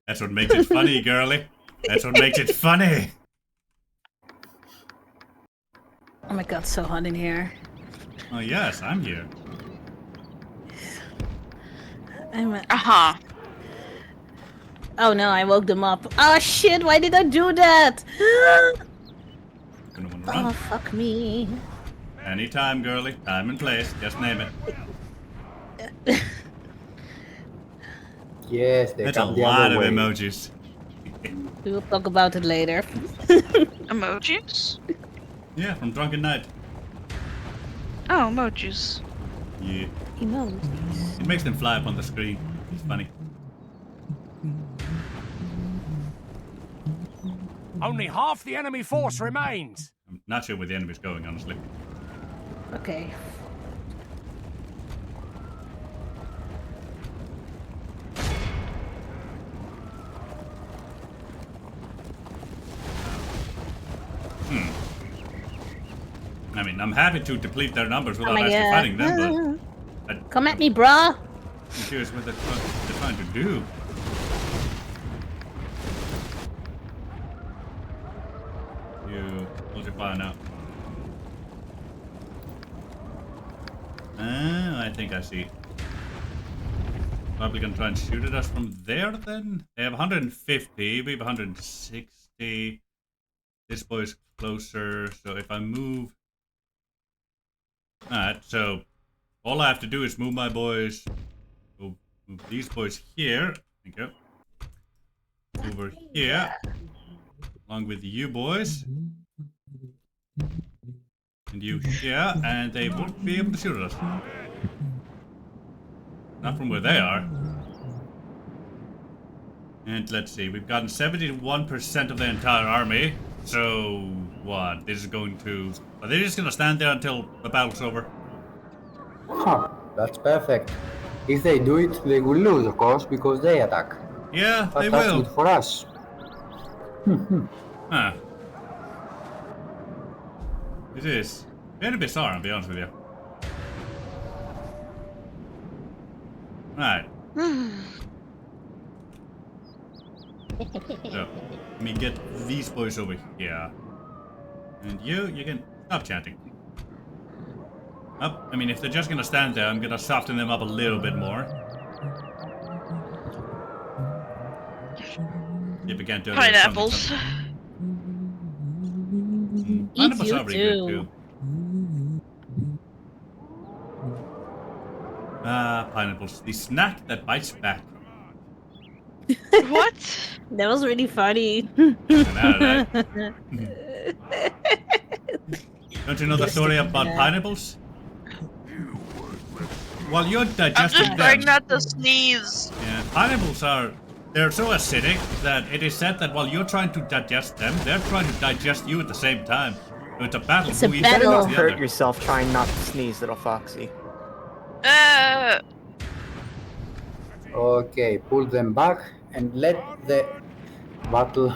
[SPEAKER 1] That's what makes it funny, girly. That's what makes it funny.
[SPEAKER 9] Oh my god, so hot in here.
[SPEAKER 1] Oh yes, I'm here.
[SPEAKER 9] Oh no, I woke them up. Oh shit, why did I do that?
[SPEAKER 1] Gonna wanna run.
[SPEAKER 9] Oh, fuck me.
[SPEAKER 1] Anytime, girly. Time and place. Just name it.
[SPEAKER 8] Yes, they
[SPEAKER 1] That's a
[SPEAKER 8] come the
[SPEAKER 1] lot
[SPEAKER 8] other
[SPEAKER 1] of
[SPEAKER 8] way.
[SPEAKER 1] emojis.
[SPEAKER 9] We'll talk about it later.
[SPEAKER 6] Emojis?
[SPEAKER 1] Yeah, from Drunken Night.
[SPEAKER 6] Oh, emojis.
[SPEAKER 1] Yeah.
[SPEAKER 9] Emojis.
[SPEAKER 1] It makes them fly up on the screen. It's funny.
[SPEAKER 4] Only half the enemy force remains.
[SPEAKER 1] I'm not sure where the enemy's going, honestly.
[SPEAKER 9] Okay.
[SPEAKER 1] I mean, I'm happy to deplete their numbers without
[SPEAKER 9] my
[SPEAKER 1] actually
[SPEAKER 9] God.
[SPEAKER 1] fighting them, but
[SPEAKER 9] Come at me, brah.
[SPEAKER 1] I'm curious what they're trying to do. You hold your fire now. I think I see. Probably gonna try and shoot at us from there then? They have 150, we have 160. This boy's closer, so if I move... Alright, so all I have to do is move my boys, move these boys here, thank you, over here, along with you boys, and you here, and they won't be able to shoot at us. Not from where they are. And let's see, we've gotten 71% of the entire army, so what, this is going to... Are they just gonna stand there until the battle's over?
[SPEAKER 8] Huh, that's perfect. If they do it, they will lose, of course, because they attack.
[SPEAKER 1] Yeah,
[SPEAKER 8] But
[SPEAKER 1] they
[SPEAKER 8] that's
[SPEAKER 1] will.
[SPEAKER 8] good for us.
[SPEAKER 1] Huh. It is very bizarre, I'll be honest with you. Right. So, let me get these boys over here. And you can stop chatting. Up. I mean, if they're just gonna stand there, I'm gonna soften them up a little bit more. If we can't do it.
[SPEAKER 6] Pineapples.
[SPEAKER 1] Pineapples are pretty good too. Pineapples. The snack that bites back.
[SPEAKER 6] What?
[SPEAKER 9] That was really funny.
[SPEAKER 1] I know, right? Don't you know the story about pineapples? While you're
[SPEAKER 6] I'm
[SPEAKER 1] digesting
[SPEAKER 6] just trying
[SPEAKER 1] them,
[SPEAKER 6] not to sneeze.
[SPEAKER 1] yeah, pineapples they're so acidic that it is said that while you're trying to digest them, they're trying to digest you at the same time. So it's a battle.
[SPEAKER 9] It's a
[SPEAKER 1] Who eats
[SPEAKER 9] battle.
[SPEAKER 1] the
[SPEAKER 7] Don't hurt
[SPEAKER 1] other.
[SPEAKER 7] yourself trying not to sneeze, little Foxy.
[SPEAKER 8] Okay, pull them back and let the battle...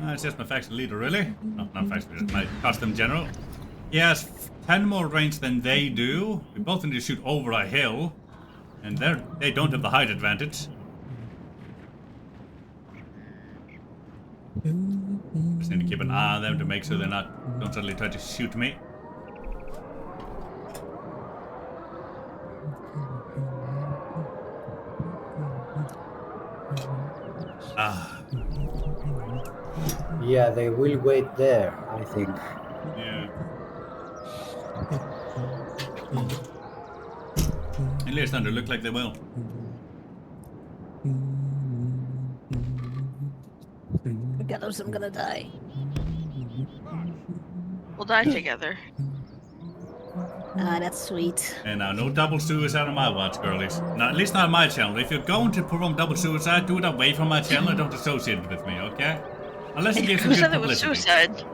[SPEAKER 1] It's just my faction leader, really? No, not faction leader, my custom general. He has 10 more range than they do. We both need to shoot over a hill. And they don't have the height advantage. Just need to keep an eye on them to make sure don't suddenly try to shoot me.
[SPEAKER 8] Yeah, they will wait there, I think.
[SPEAKER 1] Yeah. At least under look like they will.
[SPEAKER 9] shadows, I'm gonna die.
[SPEAKER 6] We'll die together.
[SPEAKER 9] Ah, that's sweet.
[SPEAKER 1] And now, no double suicide on my watch, girlies. Not, at least not on my channel. If you're going to perform double suicide, do it away from my channel and don't associate it with me, okay? Unless you give some
[SPEAKER 6] Who
[SPEAKER 1] good
[SPEAKER 6] said it was
[SPEAKER 1] publicity.
[SPEAKER 6] suicide?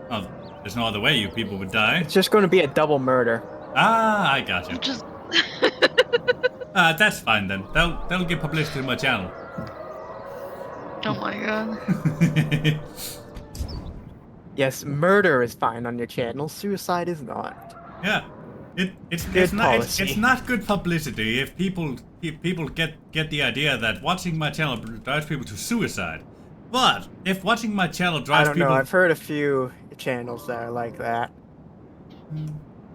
[SPEAKER 1] Oh, there's no other way you people would die.
[SPEAKER 7] It's just going to be a double murder.
[SPEAKER 1] Ah, I got you.
[SPEAKER 6] Just
[SPEAKER 1] That's fine then. That'll give publicity to my channel.
[SPEAKER 6] oh my god.
[SPEAKER 7] Yes, murder is fine on your channel. Suicide is not.
[SPEAKER 1] Yeah, it's not good publicity if people get the idea that watching my channel drives people to suicide. But if watching my channel drives
[SPEAKER 7] I don't
[SPEAKER 1] people,
[SPEAKER 7] know. I've heard a few channels that are like that,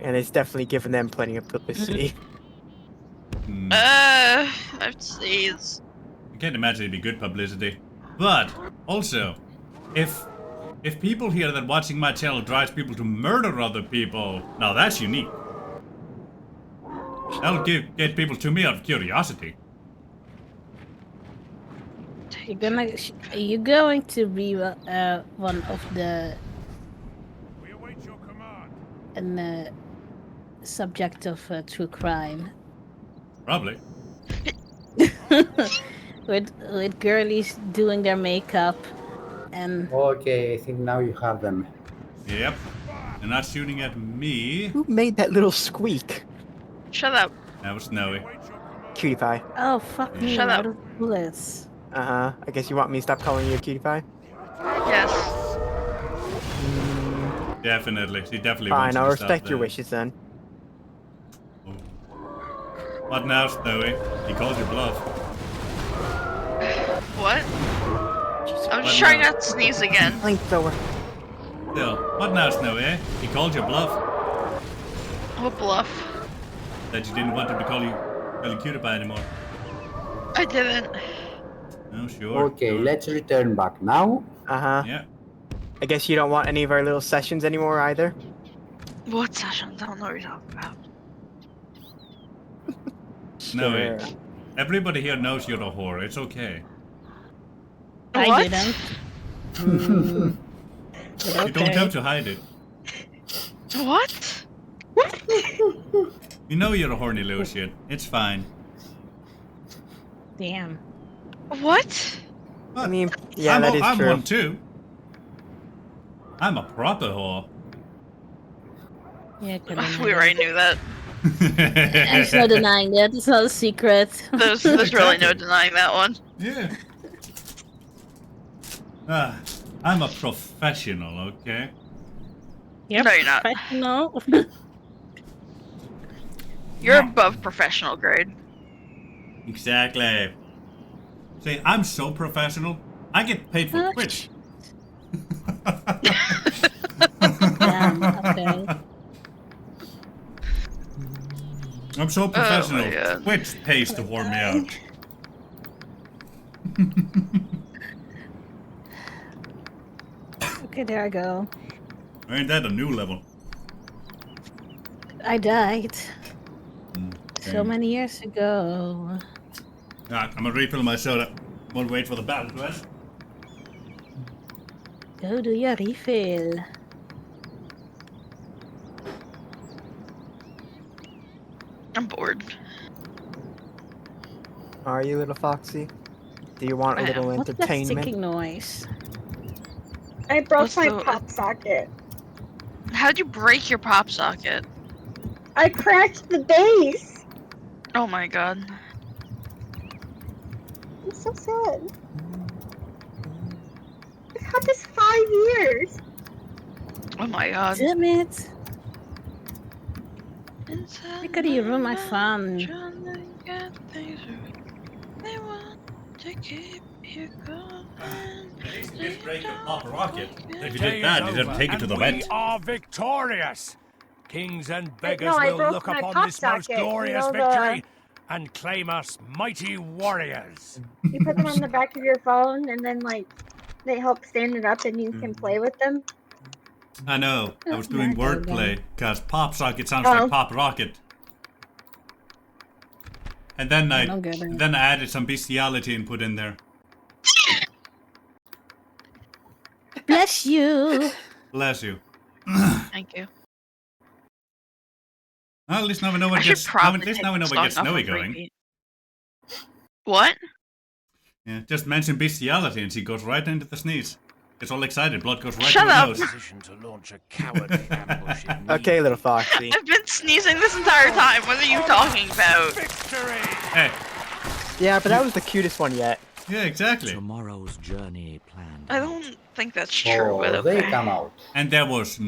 [SPEAKER 7] and it's definitely given them plenty of publicity.
[SPEAKER 6] I've seen.
[SPEAKER 1] I can't imagine it'd be good publicity. But also, if people hear that watching my channel drives people to murder other people, now that's unique. That'll get people to me out of curiosity.
[SPEAKER 9] Are you going to be one of the subject of true crime?
[SPEAKER 1] Probably.
[SPEAKER 9] with girlies doing their makeup and.
[SPEAKER 8] Okay, I think now you have them.
[SPEAKER 1] Yep. They're not shooting at me.
[SPEAKER 7] Who made that little squeak?
[SPEAKER 6] Shut up.
[SPEAKER 1] That was Snowy.
[SPEAKER 7] Cutie pie.
[SPEAKER 9] Oh fuck me!
[SPEAKER 6] Shut up.
[SPEAKER 9] Out of bullets.
[SPEAKER 7] I guess you want me to stop calling you a cutie pie?
[SPEAKER 6] Yes.
[SPEAKER 1] Definitely. She definitely
[SPEAKER 7] Fine,
[SPEAKER 1] wants
[SPEAKER 7] I'll
[SPEAKER 1] to stop
[SPEAKER 7] respect your
[SPEAKER 1] there.
[SPEAKER 7] wishes then.
[SPEAKER 1] What now, Snowy? He called your bluff.
[SPEAKER 6] What? I'm just
[SPEAKER 1] What
[SPEAKER 6] trying
[SPEAKER 1] now?
[SPEAKER 6] not to sneeze again.
[SPEAKER 7] Flamethrower.
[SPEAKER 1] Still, what now, Snowy? He called your bluff.
[SPEAKER 6] What bluff?
[SPEAKER 1] That you didn't want him to call you cutie pie anymore.
[SPEAKER 6] I didn't.
[SPEAKER 1] Oh, sure.
[SPEAKER 8] Okay,
[SPEAKER 1] sure.
[SPEAKER 8] let's return back now.
[SPEAKER 1] Yeah.
[SPEAKER 7] I guess you don't want any of our little sessions anymore either?
[SPEAKER 6] What sessions? I don't know what you're talking about.
[SPEAKER 1] Snowy. Everybody here knows you're a whore. It's okay.
[SPEAKER 9] I
[SPEAKER 6] What?
[SPEAKER 9] didn't.
[SPEAKER 1] You don't have to hide it.
[SPEAKER 6] What?
[SPEAKER 1] You know you're a horny little shit. It's fine.
[SPEAKER 9] Damn.
[SPEAKER 6] What?
[SPEAKER 7] I mean, yeah, that is
[SPEAKER 1] I'm
[SPEAKER 7] true.
[SPEAKER 1] one too. I'm a proper whore.
[SPEAKER 9] Yeah,
[SPEAKER 6] We already knew that.
[SPEAKER 9] There's no denying that. It's not a secret.
[SPEAKER 6] There's really no denying that one.
[SPEAKER 1] Yeah. I'm a professional, okay?
[SPEAKER 9] Yep.
[SPEAKER 6] No, you're not.
[SPEAKER 9] Professional.
[SPEAKER 6] You're above professional grade.
[SPEAKER 1] Exactly. See, I'm so professional. I get paid for Twitch.
[SPEAKER 9] Damn, okay.
[SPEAKER 1] I'm so professional.
[SPEAKER 6] my God.
[SPEAKER 1] Twitch pays to whore me out.
[SPEAKER 9] Okay, there I go.
[SPEAKER 1] Ain't that a new level?
[SPEAKER 9] I died so
[SPEAKER 1] Okay.
[SPEAKER 9] many years ago.
[SPEAKER 1] I'm gonna refill my soda. We'll wait for the battle to end.
[SPEAKER 9] Go do your refill.
[SPEAKER 6] I'm bored.
[SPEAKER 7] Are you, little Foxy? Do you want a
[SPEAKER 6] I
[SPEAKER 7] little
[SPEAKER 9] What's that
[SPEAKER 7] entertainment?
[SPEAKER 9] sticking noise?
[SPEAKER 10] I broke
[SPEAKER 6] What's
[SPEAKER 10] my
[SPEAKER 6] the-
[SPEAKER 10] pop socket.
[SPEAKER 6] How'd you break your pop socket?
[SPEAKER 10] I cracked the base.
[SPEAKER 6] Oh my god.
[SPEAKER 10] I'm so sad. I've had this 5 years.
[SPEAKER 6] Oh my god.
[SPEAKER 9] Damn it! Why could you ruin my fun?
[SPEAKER 6] They want to keep you going.
[SPEAKER 1] At least you didn't break your pop rocket. If you
[SPEAKER 4] Day
[SPEAKER 1] did that,
[SPEAKER 4] is
[SPEAKER 1] you'd have
[SPEAKER 4] over,
[SPEAKER 1] taken it to
[SPEAKER 4] and
[SPEAKER 1] the
[SPEAKER 4] we
[SPEAKER 1] vent.
[SPEAKER 4] are victorious. Kings and beggars
[SPEAKER 10] no, I
[SPEAKER 4] will
[SPEAKER 10] broke
[SPEAKER 4] look
[SPEAKER 10] my
[SPEAKER 4] upon
[SPEAKER 10] pop
[SPEAKER 4] this most
[SPEAKER 10] socket, you
[SPEAKER 4] glorious
[SPEAKER 10] know, the-
[SPEAKER 4] victory and claim us mighty warriors.
[SPEAKER 10] You put them on the back of your phone, and then like they help stand it up, and you can play with them.
[SPEAKER 1] I know. I was doing
[SPEAKER 9] my God.
[SPEAKER 1] wordplay because pop socket sounds
[SPEAKER 10] Oh.
[SPEAKER 1] like pop rocket. And then I
[SPEAKER 9] don't get it.
[SPEAKER 1] added some bestiality and put in there.
[SPEAKER 9] Bless you.
[SPEAKER 1] Bless you.
[SPEAKER 6] Thank you.
[SPEAKER 1] Well, at least now we know
[SPEAKER 6] I
[SPEAKER 1] what
[SPEAKER 6] should
[SPEAKER 1] gets.
[SPEAKER 6] probably
[SPEAKER 1] At least
[SPEAKER 6] take
[SPEAKER 1] now we know
[SPEAKER 6] the
[SPEAKER 1] what gets
[SPEAKER 6] song off
[SPEAKER 1] Snowy
[SPEAKER 6] of
[SPEAKER 1] going.
[SPEAKER 6] repeat. What?
[SPEAKER 1] Yeah, just mention bestiality and she goes right into the sneeze. Gets all excited, blood goes right
[SPEAKER 6] Shut
[SPEAKER 1] to her
[SPEAKER 6] up.
[SPEAKER 1] nose.
[SPEAKER 4] Position to launch a cowardly ambush if need
[SPEAKER 7] Okay, little
[SPEAKER 4] be.
[SPEAKER 7] Foxy.
[SPEAKER 6] I've been sneezing this entire time. What are you talking about?
[SPEAKER 4] Victory!
[SPEAKER 1] Hey,
[SPEAKER 7] Yeah, but that was the cutest one yet.
[SPEAKER 1] yeah, exactly.
[SPEAKER 5] Tomorrow's journey planned.
[SPEAKER 6] I don't think that's true, but
[SPEAKER 8] So they
[SPEAKER 6] okay.
[SPEAKER 8] come out.
[SPEAKER 1] And there's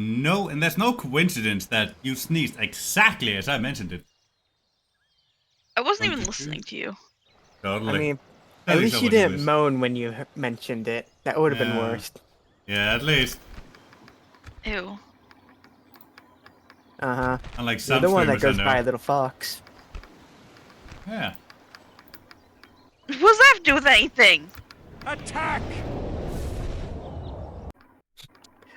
[SPEAKER 1] no coincidence that you sneezed exactly as I mentioned it.
[SPEAKER 6] I wasn't even listening to you.
[SPEAKER 1] Totally.
[SPEAKER 7] I mean,
[SPEAKER 1] Tell
[SPEAKER 7] at
[SPEAKER 1] you
[SPEAKER 7] least you
[SPEAKER 1] somebody
[SPEAKER 7] didn't
[SPEAKER 1] was-
[SPEAKER 7] moan when you mentioned it. That would have been
[SPEAKER 1] Yeah.
[SPEAKER 7] worse.
[SPEAKER 1] Yeah, at least.
[SPEAKER 6] Ew.
[SPEAKER 7] Uh-huh.
[SPEAKER 1] Unlike
[SPEAKER 7] You're
[SPEAKER 1] some
[SPEAKER 7] the one that
[SPEAKER 1] streamers
[SPEAKER 7] goes
[SPEAKER 1] I know.
[SPEAKER 7] by Little Fox.
[SPEAKER 1] Yeah.
[SPEAKER 6] What does that have to do with anything?
[SPEAKER 4] Attack!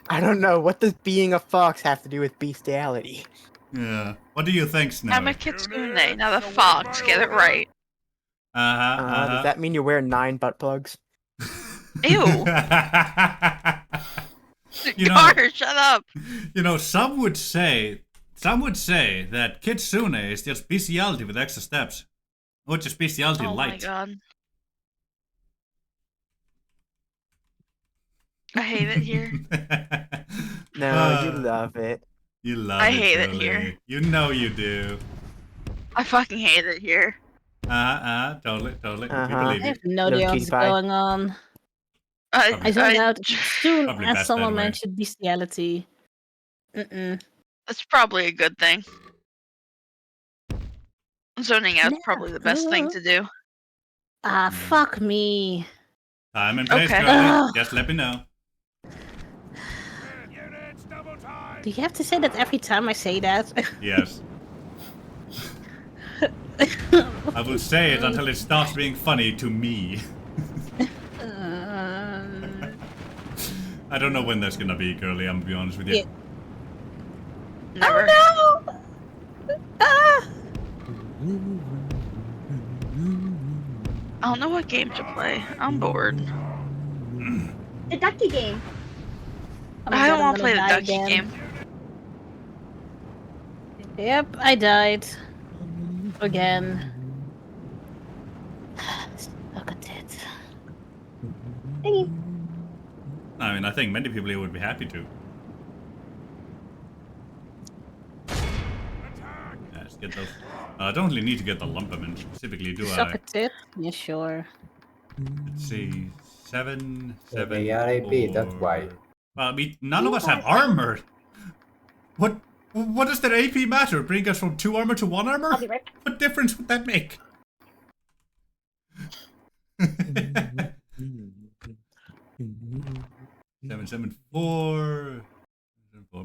[SPEAKER 7] I don't know. What does being a fox have to do with bestiality?
[SPEAKER 1] Yeah. What do you think, Snowy?
[SPEAKER 6] I'm a kitsune, not a fox. Get it right.
[SPEAKER 7] Does that mean you're wearing 9 butt plugs?
[SPEAKER 6] Ew.
[SPEAKER 1] You know-
[SPEAKER 6] Gar, shut up.
[SPEAKER 1] You know, some would say that kitsune is just bestiality with extra steps. Or just bestiality
[SPEAKER 6] Oh my
[SPEAKER 1] light.
[SPEAKER 6] god. I hate it here.
[SPEAKER 7] No, you love it.
[SPEAKER 1] You love
[SPEAKER 6] I
[SPEAKER 1] it,
[SPEAKER 6] hate it
[SPEAKER 1] Julie.
[SPEAKER 6] here.
[SPEAKER 1] You know you do.
[SPEAKER 6] I fucking hate it here.
[SPEAKER 1] Totally. We
[SPEAKER 7] Uh-huh.
[SPEAKER 1] believe
[SPEAKER 9] I
[SPEAKER 1] you.
[SPEAKER 9] have no
[SPEAKER 7] Little
[SPEAKER 9] idea what's
[SPEAKER 7] cutie pie.
[SPEAKER 9] going on.
[SPEAKER 6] I
[SPEAKER 9] I zoned out as soon
[SPEAKER 1] Probably
[SPEAKER 9] as
[SPEAKER 1] best
[SPEAKER 9] someone
[SPEAKER 1] that way.
[SPEAKER 9] mentioned bestiality.
[SPEAKER 6] That's probably a good thing. Zoning out's probably the best thing to do.
[SPEAKER 9] Ah, fuck me.
[SPEAKER 1] Time and place,
[SPEAKER 6] Okay.
[SPEAKER 1] Charlie.
[SPEAKER 9] Ugh.
[SPEAKER 1] Just let me know.
[SPEAKER 4] Units, double time!
[SPEAKER 9] Do you have to say that every time I say that?
[SPEAKER 1] Yes. I will say it until it starts being funny to me. I don't know when that's gonna be, girly, I'm gonna be honest with you.
[SPEAKER 9] Yeah.
[SPEAKER 6] Never.
[SPEAKER 9] Oh no! Ah!
[SPEAKER 6] I don't know what game to play. I'm bored.
[SPEAKER 10] The ducky game.
[SPEAKER 9] Oh my
[SPEAKER 6] I don't
[SPEAKER 9] God,
[SPEAKER 6] want
[SPEAKER 9] I'm
[SPEAKER 6] to play the
[SPEAKER 9] gonna die
[SPEAKER 6] ducky
[SPEAKER 9] again.
[SPEAKER 6] game.
[SPEAKER 9] Yep, I died. Again. Look at it.
[SPEAKER 10] Thingy.
[SPEAKER 1] I mean, I think many people here would be happy to. Let's get those. I don't really need to get the lumbermen specifically, do
[SPEAKER 9] Suck
[SPEAKER 1] I?
[SPEAKER 9] at it? Yeah, sure.
[SPEAKER 1] Let's see. 7,
[SPEAKER 8] So
[SPEAKER 1] 7.
[SPEAKER 8] they are AP, that's
[SPEAKER 1] 4.
[SPEAKER 8] why.
[SPEAKER 1] Well, none of us have armor. What does that AP matter? Bring us from 2 armor to 1 armor?
[SPEAKER 10] I'll be right back.
[SPEAKER 1] What difference would that make? 774.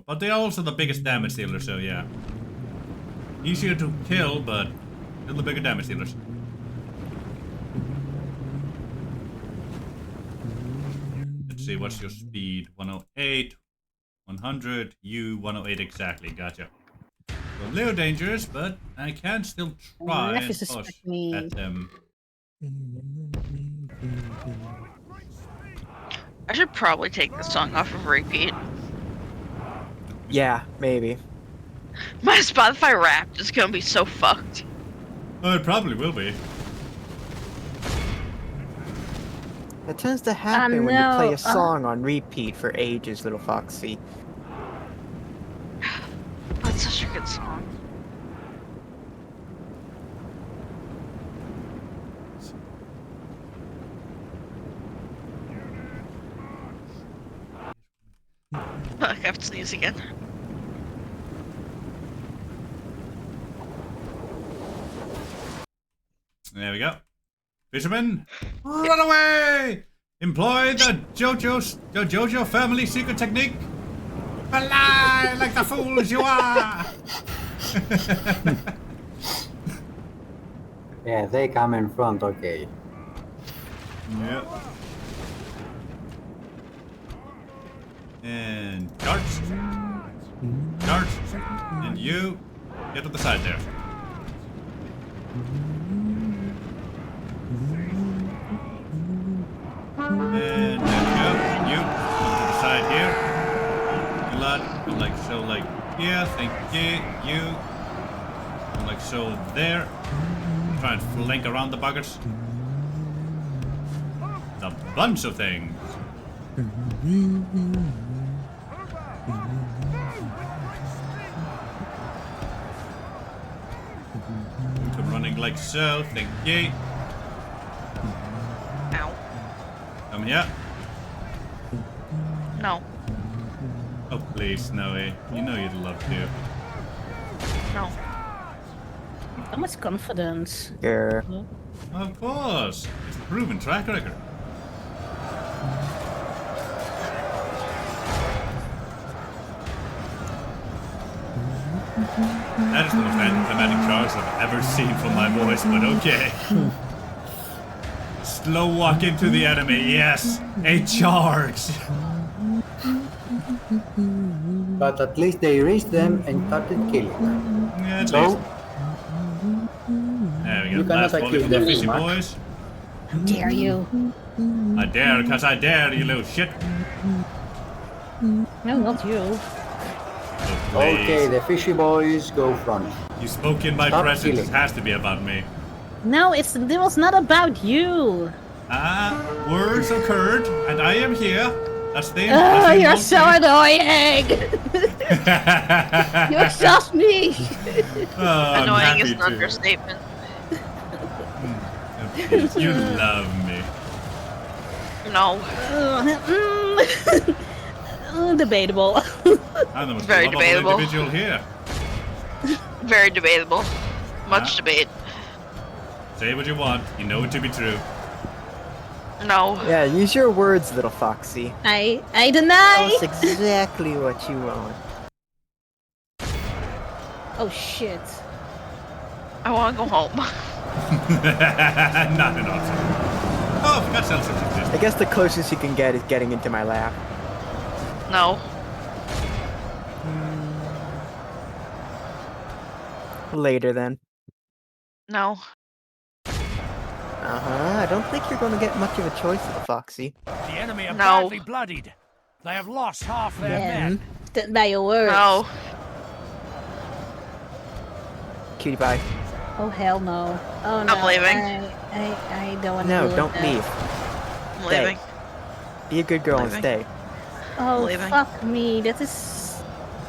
[SPEAKER 1] But they're also the biggest damage dealers, so yeah. Easier to kill, but still the bigger damage dealers. Let's see, what's your speed? 108, 100, you 108 exactly, gotcha. So a little dangerous, but I can still try
[SPEAKER 9] Never
[SPEAKER 1] and
[SPEAKER 9] suspect
[SPEAKER 1] push
[SPEAKER 9] me.
[SPEAKER 1] at them.
[SPEAKER 6] I should probably take this song off of repeat.
[SPEAKER 7] Yeah, maybe.
[SPEAKER 6] My Spotify Wrapped is gonna be so fucked.
[SPEAKER 1] Oh, it probably will be.
[SPEAKER 7] That tends to happen when you
[SPEAKER 9] no,
[SPEAKER 7] play a song on repeat for ages, Little Foxy.
[SPEAKER 6] That's such a good song. Fuck, I have to sneeze again.
[SPEAKER 1] There we go. Fisherman, run away! Employ the JoJo family secret technique. Fly like the fools you are!
[SPEAKER 8] Yeah, they come in front, okay.
[SPEAKER 1] Yeah. And darts. Darts. And you get to the side there. And there we go. And you come to the side And like so, like here, thank you, you. And like so there. Try and flank around the buggers. A bunch of things. I'm running like so, thank you.
[SPEAKER 6] Ow.
[SPEAKER 1] Come here.
[SPEAKER 6] No.
[SPEAKER 1] Oh please, Snowy. You know you'd love to.
[SPEAKER 6] No.
[SPEAKER 9] How much confidence?
[SPEAKER 7] Yeah.
[SPEAKER 1] Of course. It's a proven track record. That is the most anticlimactic charge I've ever seen from my voice, but okay. Slow walk into the enemy, yes. A charge.
[SPEAKER 8] But at least they raised them and started killing.
[SPEAKER 1] Yeah, at
[SPEAKER 8] So,
[SPEAKER 1] least. There we go.
[SPEAKER 8] You cannot
[SPEAKER 1] Last volley
[SPEAKER 8] accuse
[SPEAKER 1] from the
[SPEAKER 8] them
[SPEAKER 1] fishy
[SPEAKER 8] too much.
[SPEAKER 1] boys.
[SPEAKER 9] Dare you?
[SPEAKER 1] I dare, cause I dare, you little shit.
[SPEAKER 9] No, not you.
[SPEAKER 1] Oh, please.
[SPEAKER 8] Okay, the fishy boys go front.
[SPEAKER 1] You spoke in my
[SPEAKER 8] Stop
[SPEAKER 1] presence.
[SPEAKER 8] killing.
[SPEAKER 1] It has to be about me.
[SPEAKER 9] No, it was not about you.
[SPEAKER 1] Words occurred, and I am here. That's the.
[SPEAKER 9] Oh, you're so annoying. You exhaust me.
[SPEAKER 1] I'm
[SPEAKER 6] Annoying
[SPEAKER 1] happy
[SPEAKER 6] is an
[SPEAKER 1] to.
[SPEAKER 6] understatement.
[SPEAKER 1] Please, you love me.
[SPEAKER 6] No.
[SPEAKER 9] Debatable.
[SPEAKER 1] I'm the most
[SPEAKER 6] Very
[SPEAKER 1] lovable
[SPEAKER 6] debatable.
[SPEAKER 1] individual here.
[SPEAKER 6] Very debatable. Much debate.
[SPEAKER 1] Say what you want. You know it to be true.
[SPEAKER 6] No.
[SPEAKER 7] Yeah, use your words, little foxy.
[SPEAKER 9] I deny.
[SPEAKER 7] That's exactly what you want.
[SPEAKER 9] Oh shit.
[SPEAKER 6] I want to go home.
[SPEAKER 1] Not an option. Oh, I forgot Celsius exists.
[SPEAKER 7] I guess the closest you can get is getting into my lap.
[SPEAKER 6] No.
[SPEAKER 7] Later then.
[SPEAKER 6] No.
[SPEAKER 7] I don't think you're going to get much of a choice, little foxy.
[SPEAKER 4] The enemy are
[SPEAKER 6] No.
[SPEAKER 4] badly bloodied. They have lost half their
[SPEAKER 9] Yeah.
[SPEAKER 4] men.
[SPEAKER 9] Stand by your words.
[SPEAKER 6] No.
[SPEAKER 7] Cutie pie.
[SPEAKER 9] Oh hell no. Oh no.
[SPEAKER 6] I'm leaving.
[SPEAKER 9] I don't want to.
[SPEAKER 7] No,
[SPEAKER 9] do
[SPEAKER 7] don't
[SPEAKER 9] that.
[SPEAKER 7] leave.
[SPEAKER 6] I'm
[SPEAKER 7] Stay.
[SPEAKER 6] leaving.
[SPEAKER 7] Be a good girl and
[SPEAKER 6] Leaving.
[SPEAKER 7] stay.
[SPEAKER 9] Oh
[SPEAKER 6] Leaving.
[SPEAKER 9] fuck me. That is.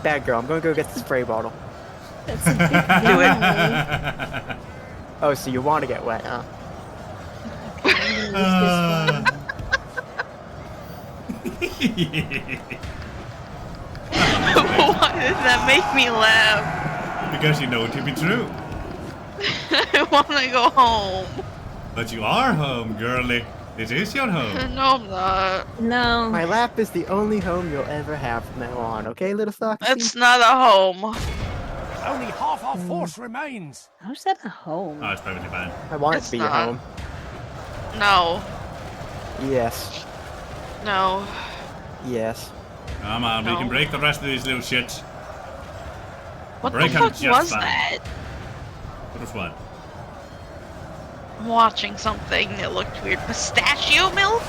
[SPEAKER 7] Bad girl, I'm going to go get the spray bottle.
[SPEAKER 9] That's a big
[SPEAKER 6] Do it.
[SPEAKER 9] deal.
[SPEAKER 7] Oh, so you want to get wet, huh?
[SPEAKER 6] Why did that make me laugh?
[SPEAKER 1] Because you know it to be true.
[SPEAKER 6] I want to go home.
[SPEAKER 1] But you are home, girly. This is your home.
[SPEAKER 6] No, I'm not.
[SPEAKER 9] No.
[SPEAKER 7] My lap is the only home you'll ever have from now on, okay, little foxy?
[SPEAKER 6] It's not a home.
[SPEAKER 4] Only half our force remains.
[SPEAKER 9] How's that a home?
[SPEAKER 1] Oh, it's perfectly fine.
[SPEAKER 7] I want it
[SPEAKER 6] It's
[SPEAKER 7] to be your
[SPEAKER 6] not.
[SPEAKER 7] home.
[SPEAKER 6] No.
[SPEAKER 7] Yes.
[SPEAKER 6] No.
[SPEAKER 7] Yes.
[SPEAKER 1] Come on, we
[SPEAKER 6] No.
[SPEAKER 1] can break the rest of these little shits.
[SPEAKER 6] What
[SPEAKER 1] Break
[SPEAKER 6] the
[SPEAKER 1] 'em
[SPEAKER 6] fuck
[SPEAKER 1] just
[SPEAKER 6] was
[SPEAKER 1] fine.
[SPEAKER 6] that?
[SPEAKER 1] What was what?
[SPEAKER 6] I'm watching something that looked weird. Pistachio milk?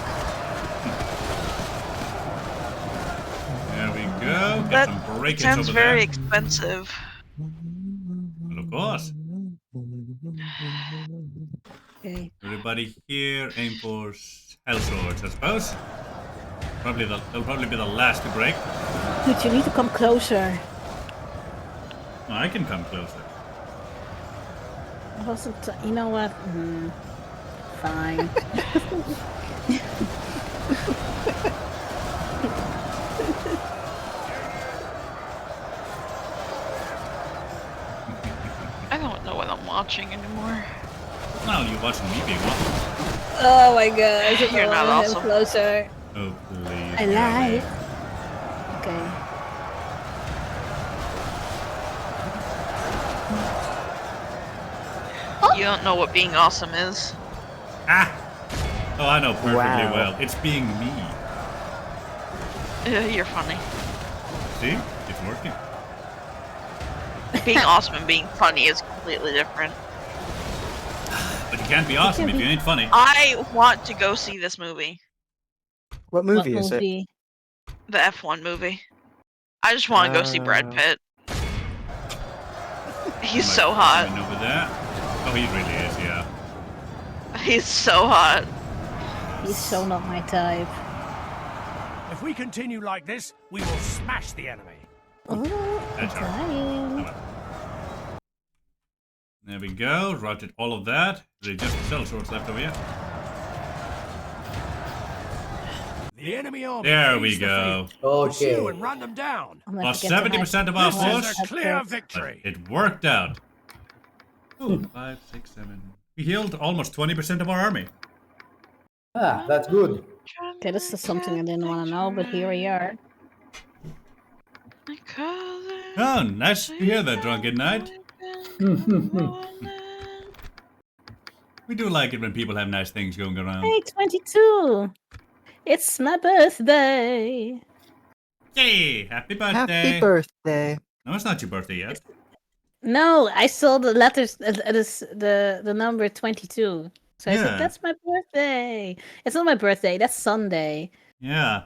[SPEAKER 1] There we go. Get
[SPEAKER 6] That
[SPEAKER 1] some breakage
[SPEAKER 6] sounds
[SPEAKER 1] over
[SPEAKER 6] very
[SPEAKER 1] there.
[SPEAKER 6] expensive.
[SPEAKER 1] But of course.
[SPEAKER 9] Okay.
[SPEAKER 1] Everybody here aim for hell swords, I suppose. They'll probably be the last to break.
[SPEAKER 9] Dude, you need to come closer.
[SPEAKER 1] Oh, I can come closer.
[SPEAKER 9] I wasn't. You know what? Fine.
[SPEAKER 6] I don't know what I'm watching anymore.
[SPEAKER 1] No, you're watching me being awesome.
[SPEAKER 9] Oh my gosh!
[SPEAKER 6] You're not awesome.
[SPEAKER 9] Closer.
[SPEAKER 1] Oh, please.
[SPEAKER 9] I lied. Okay.
[SPEAKER 6] You don't know what being awesome is.
[SPEAKER 1] Ah! Oh, I know perfectly
[SPEAKER 7] Wow.
[SPEAKER 1] well. It's being me.
[SPEAKER 6] You're funny.
[SPEAKER 1] See? It's working.
[SPEAKER 6] Being awesome and being funny is completely different.
[SPEAKER 1] But you can't be awesome if you ain't funny.
[SPEAKER 6] I want to go see this movie.
[SPEAKER 7] What movie is it?
[SPEAKER 9] movie?
[SPEAKER 6] The F1 movie. I just want to go see Brad Pitt. He's so hot.
[SPEAKER 1] Over there. Oh, he really is, yeah.
[SPEAKER 6] He's so hot.
[SPEAKER 9] He's so not my type.
[SPEAKER 4] If we continue like this, we will smash the enemy.
[SPEAKER 9] Oh,
[SPEAKER 1] That's all right.
[SPEAKER 9] Italian.
[SPEAKER 1] There we go. Routed all of that. There's just cell swords left over here.
[SPEAKER 4] The enemy army.
[SPEAKER 1] There we
[SPEAKER 4] flees the
[SPEAKER 1] go.
[SPEAKER 4] field. Pursue and run them down.
[SPEAKER 1] Lost 70% of our
[SPEAKER 4] This is
[SPEAKER 1] force.
[SPEAKER 4] a clear
[SPEAKER 1] But
[SPEAKER 4] victory.
[SPEAKER 1] it worked out. Ooh, 5, 6, 7. We healed almost 20% of our army.
[SPEAKER 8] Ah, that's good.
[SPEAKER 9] Okay, this is something I didn't want to know, but here we are.
[SPEAKER 1] Oh, nice to hear that, Drunken Knight. We do like it when people have nice things going around.
[SPEAKER 9] Hey, 22! It's my birthday!
[SPEAKER 1] Yay! Happy birthday!
[SPEAKER 7] Happy birthday!
[SPEAKER 1] No, it's not your birthday yet.
[SPEAKER 9] No, I saw the letters, the number 22. So I
[SPEAKER 1] Yeah.
[SPEAKER 9] said, that's my birthday! It's not my birthday, that's Sunday.
[SPEAKER 1] Yeah.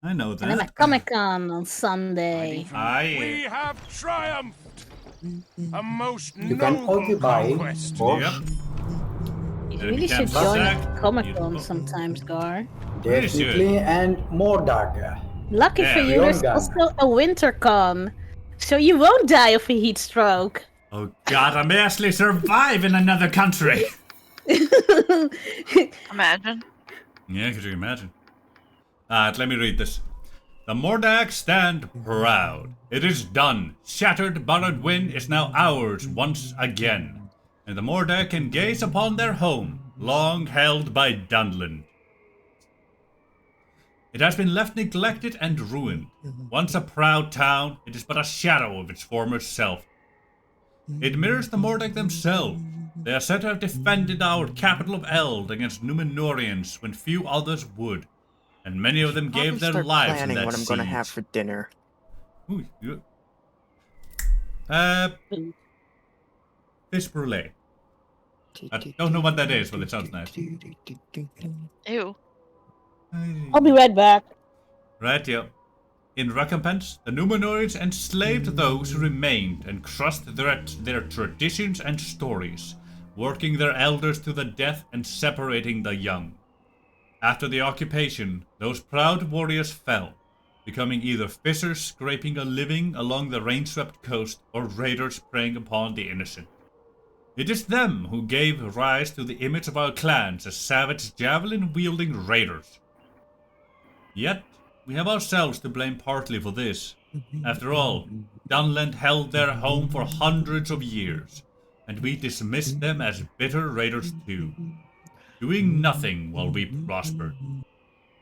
[SPEAKER 1] I know
[SPEAKER 9] And I'm
[SPEAKER 1] that.
[SPEAKER 9] at Comic-Con on Sunday.
[SPEAKER 4] We have triumphed. A most
[SPEAKER 8] You can
[SPEAKER 4] noble
[SPEAKER 8] occupy
[SPEAKER 4] conquest.
[SPEAKER 8] or
[SPEAKER 1] Yep.
[SPEAKER 9] You
[SPEAKER 1] Then
[SPEAKER 9] really
[SPEAKER 1] we can
[SPEAKER 9] should join
[SPEAKER 1] sack.
[SPEAKER 9] Comic-Con sometimes, Gar.
[SPEAKER 8] definitely, and more dagger.
[SPEAKER 9] Lucky
[SPEAKER 1] Yeah,
[SPEAKER 9] for
[SPEAKER 8] we
[SPEAKER 9] you,
[SPEAKER 8] all
[SPEAKER 9] there's
[SPEAKER 8] got
[SPEAKER 9] also a winter con. So you won't die of a heat stroke.
[SPEAKER 1] Oh god, I may actually survive in another country!
[SPEAKER 6] Imagine.
[SPEAKER 1] Yeah, could you imagine? Let me read this. The Mordak stand proud. It is done. Shattered borrowed wind is now ours once again. And the Mordak can gaze upon their home, long held by Dunland. It has been left neglected and ruined. Once a proud town, it is but a shadow of its former self. It mirrors the Mordak themselves. They are said to have defended our capital of Eld against Numenorians when few others would. And many of them gave their
[SPEAKER 7] Start
[SPEAKER 1] lives in
[SPEAKER 7] planning
[SPEAKER 1] that
[SPEAKER 7] what I'm gonna have
[SPEAKER 1] siege.
[SPEAKER 7] for dinner.
[SPEAKER 1] Ooh, fish brulee. I don't know what that is, but it sounds nice.
[SPEAKER 6] Ew.
[SPEAKER 9] I'll be right back.
[SPEAKER 1] Right, yeah. In recompense, the Numenorians enslaved those who remained and crushed their traditions and stories, working their elders to the death and separating the young. After the occupation, those proud warriors fell, becoming either fishers scraping a living along the rain-swept coast or raiders preying upon the innocent. It is them who gave rise to the image of our clans as savage javelin-wielding raiders. Yet, we have ourselves to blame partly for this. After all, Dunland held their home for hundreds of years, and we dismissed them as bitter raiders too, doing nothing while we prospered.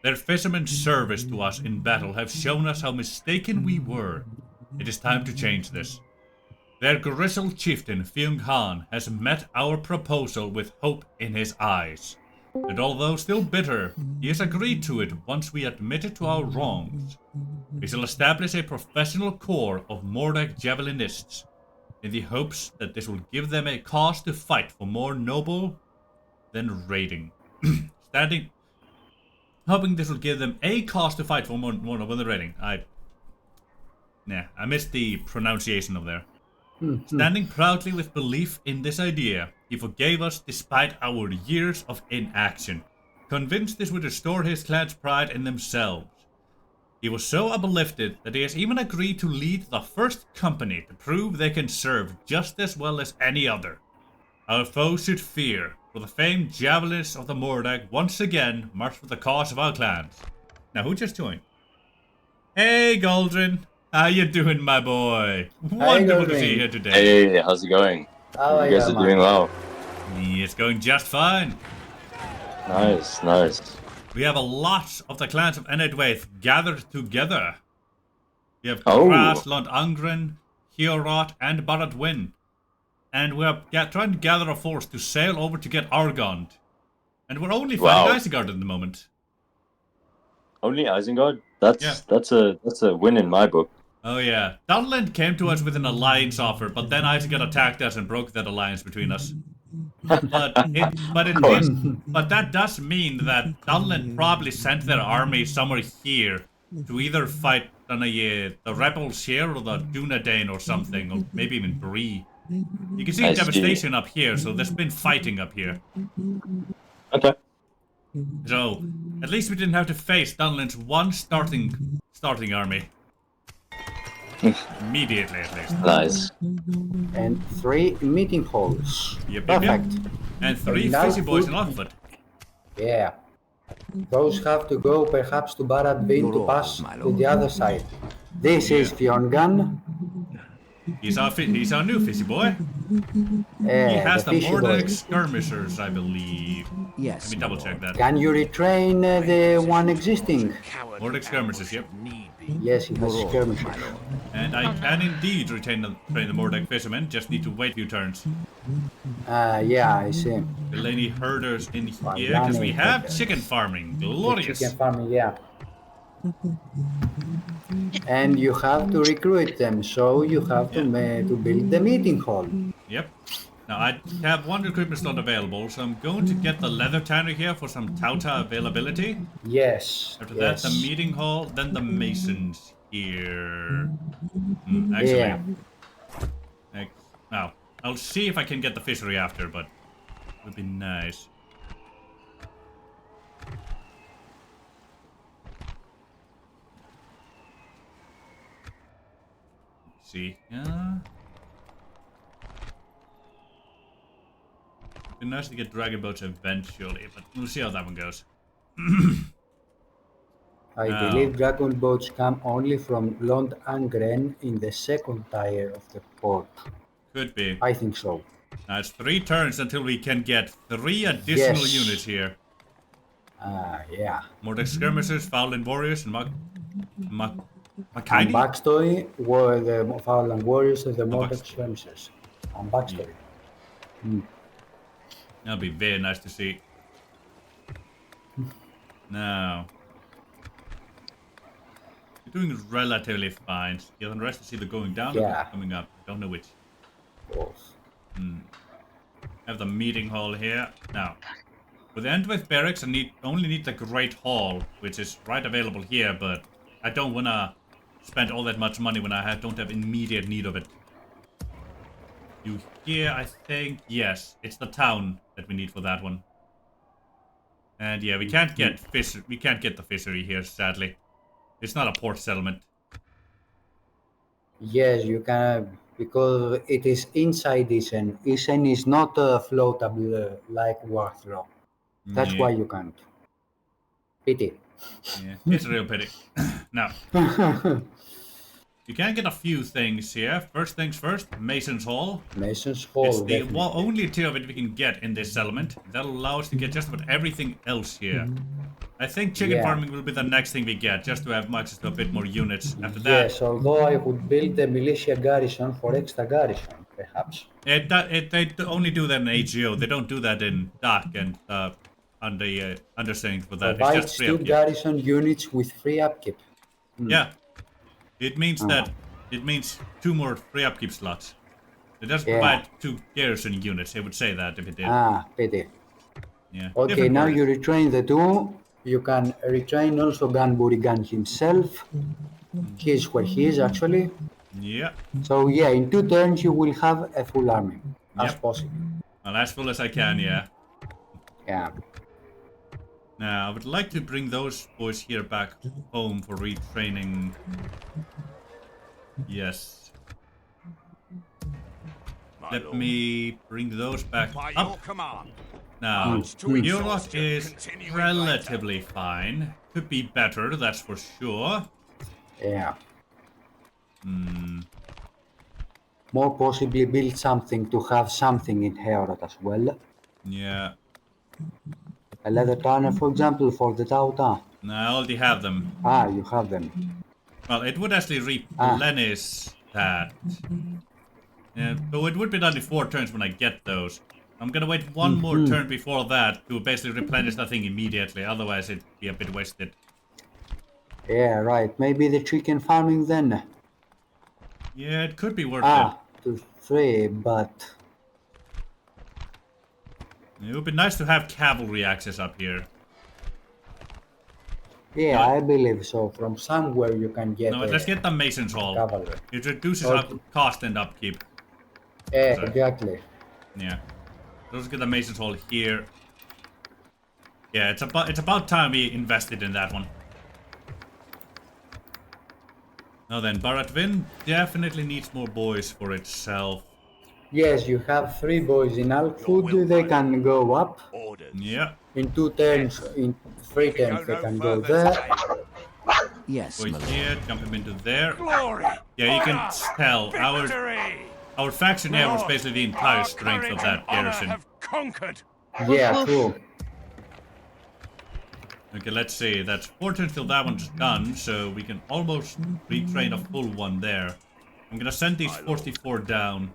[SPEAKER 1] Their fishermen's service to us in battle have shown us how mistaken we were. It is time to change this. Their gristle chieftain, Fyung Han, has met our proposal with hope in his eyes. And although still bitter, he has agreed to it once we admitted to our wrongs. We shall establish a professional corps of Mordak javelinists, in the hopes that this will give them a cause to fight for more noble than raiding. Hoping this will give them a cause to fight for more noble than raiding. I missed the pronunciation of there. Standing proudly with belief in this idea, he forgave us despite our years of inaction, convinced this would restore his clan's pride in themselves. He was so uplifted that he has even agreed to lead the first company to prove they can serve just as well as any other. Our foes should fear, for the famed javelinists of the Mordak once again march for the cause of our clans. Now, who just joined? Hey, Goldrin. How you doing, my boy? Wonderful to see you here today.
[SPEAKER 12] Hey, how's it going? You guys are doing well.
[SPEAKER 1] It's going just fine.
[SPEAKER 12] Nice, nice.
[SPEAKER 1] We have a lot of the clans of Enedwaith gathered together. We have Kras, Lond Angren, Hierot, and Baradwin. And we are trying to gather a force to sail over to get Argond. And we're only fighting Isengard at the moment.
[SPEAKER 12] Only Isengard? That's a win in my book.
[SPEAKER 1] Oh yeah. Dunland came to us with an alliance offer, but then Isengard attacked us and broke that alliance between us. But that does mean that Dunland probably sent their army somewhere here to either fight on the rebels here or the Dunedain or something, or maybe even Bree. You can see devastation up here, so there's been fighting up here.
[SPEAKER 12] Okay.
[SPEAKER 1] So, at least we didn't have to face Dunlin's one starting army. Immediately, at least.
[SPEAKER 12] Nice.
[SPEAKER 8] And 3 meeting halls.
[SPEAKER 1] Yep,
[SPEAKER 8] Perfect.
[SPEAKER 1] Yep. And 3 fizzy boys in Lockfoot.
[SPEAKER 8] Yeah. Those have to go perhaps to Barad Vin to pass to the other side. This is Fiongan.
[SPEAKER 1] He's our new fizzy boy. He has the Mordag skirmishers, I believe.
[SPEAKER 5] Yes.
[SPEAKER 1] Let me double check that.
[SPEAKER 8] Can you retrain the one existing?
[SPEAKER 1] Mordag skirmishers, yep.
[SPEAKER 8] Yes, he has skirmishers.
[SPEAKER 1] And I can indeed train the Mordag fishermen, just need to wait a few turns.
[SPEAKER 8] Yeah, I see.
[SPEAKER 1] Delaney herders in here, because we have chicken farming. Glorious.
[SPEAKER 8] Chicken farming, yeah. And you have to recruit them, so you have to build the meeting hall.
[SPEAKER 1] Yep. Now I have 1 recruitment slot available, so I'm going to get the leather tanner here for some Tauta availability.
[SPEAKER 8] Yes.
[SPEAKER 1] After that, the meeting hall, then the masons here. Actually, now I'll see if I can get the fishery after, but it would be nice. See, yeah. It'd be nice to get dragon boats eventually, but we'll see how that one goes.
[SPEAKER 8] I believe dragon boats come only from Lond Angren in the 2nd tier of the port.
[SPEAKER 1] Could be.
[SPEAKER 8] I think so.
[SPEAKER 1] Now it's 3 turns until we can get 3 additional units here.
[SPEAKER 8] Yeah.
[SPEAKER 1] Mordag skirmishers, Fowland warriors, and
[SPEAKER 8] And backstory were the Fowland warriors of the Mordag skirmishers. And backstory.
[SPEAKER 1] That'll be very nice to see. Now, you're doing relatively fine. Yeah, the rest is either going down or coming up. I don't know which. Have the meeting hall here. Now, for the Enedwaith barracks, I only need the Great Hall, which is right available here, but I don't want to spend all that much money when I don't have immediate need of it. You here, I think, yes, it's the town that we need for that one. And yeah, we can't get the fishery here, sadly. It's not a port settlement.
[SPEAKER 8] Yes, you can, because it is inside Isen. Isen is not floatable like Warthrow. That's why you can't. Pity.
[SPEAKER 1] Yeah, it's a real pity. Now, you can get a few things here. First things first, Mason's Hall.
[SPEAKER 8] Mason's Hall.
[SPEAKER 1] It's the only tier of it we can get in this settlement. That'll allow us to get just about everything else here. I think chicken farming will be the next thing we get, just to have access to a bit more units. After that,
[SPEAKER 8] yes, although I would build a militia garrison for extra garrison, perhaps.
[SPEAKER 1] They only do that in AGO. They don't do that in DAC and on the understanding for that.
[SPEAKER 8] Provide
[SPEAKER 1] it's just free upkeep.
[SPEAKER 8] garrison units with free upkeep.
[SPEAKER 1] Yeah, it means that 2 more free upkeep slots. It doesn't provide 2 garrison units. They would say that if it did.
[SPEAKER 8] Pity.
[SPEAKER 1] Yeah.
[SPEAKER 8] Okay, now you retrain the 2. You can retrain also Gunburigan himself. He is where he is actually.
[SPEAKER 1] Yeah.
[SPEAKER 8] So yeah, in 2 turns you will have a full army as possible.
[SPEAKER 1] Well, as full as I can, yeah.
[SPEAKER 8] Yeah.
[SPEAKER 1] Now, I would like to bring those boys here back home for retraining. Yes. Let me bring those back up. Now, Eurot is relatively fine. Could be better, that's for sure.
[SPEAKER 8] Yeah. More possibly build something to have something in Heorot as well.
[SPEAKER 1] Yeah.
[SPEAKER 8] A leather tanner, for example, for the Tauta.
[SPEAKER 1] No, I already have them.
[SPEAKER 8] You have them.
[SPEAKER 1] Well, it would actually replenish that. Yeah, so it would be done in 4 turns when I get those. I'm gonna wait 1 more turn before that to basically replenish that thing immediately, otherwise it'd be a bit wasted.
[SPEAKER 8] Yeah, right. Maybe the chicken farming then.
[SPEAKER 1] Yeah, it could be worth it.
[SPEAKER 8] 2, 3, but...
[SPEAKER 1] It would be nice to have cavalry access up here.
[SPEAKER 8] Yeah, I believe so. From somewhere you can get.
[SPEAKER 1] No, let's get the Mason's Hall.
[SPEAKER 8] Cavalry.
[SPEAKER 1] It reduces our cost and upkeep.
[SPEAKER 8] Exactly.
[SPEAKER 1] Yeah. Let's get the Mason's Hall here. Yeah, it's about time we invested in that one. Now then, Baratvin definitely needs more boys for itself.
[SPEAKER 8] Yes, you have 3 boys in Alkhood. They can go up.
[SPEAKER 1] Yeah.
[SPEAKER 8] In 2 turns, in 3 turns, they can go there.
[SPEAKER 5] Yes,
[SPEAKER 1] go here, jump him into there. Yeah, you can tell our faction here was basically the entire strength of that garrison.
[SPEAKER 8] Yeah, true.
[SPEAKER 1] Okay, let's see. That's 4 turns till that one's done, so we can almost retrain a full one there. I'm gonna send these 44 down.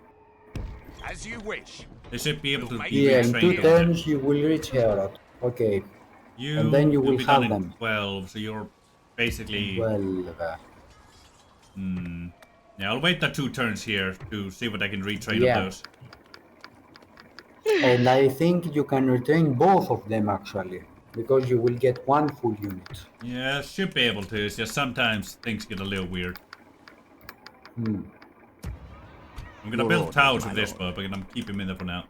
[SPEAKER 4] As you wish.
[SPEAKER 1] They should be able to be
[SPEAKER 8] Yeah, in 2
[SPEAKER 1] retrained.
[SPEAKER 8] turns you will reach Herod. Okay. And then you will
[SPEAKER 1] be
[SPEAKER 8] have
[SPEAKER 1] done
[SPEAKER 8] them.
[SPEAKER 1] in 12, so you're basically...
[SPEAKER 8] 12.
[SPEAKER 1] Yeah, I'll wait the 2 turns here to see what I can retrain
[SPEAKER 8] Yeah.
[SPEAKER 1] of those.
[SPEAKER 8] And I think you can retrain both of them actually, because you will get 1 full unit.
[SPEAKER 1] Yeah, should be able to. It's just sometimes things get a little weird. I'm gonna build towers with this, but I'm gonna keep him in there for now.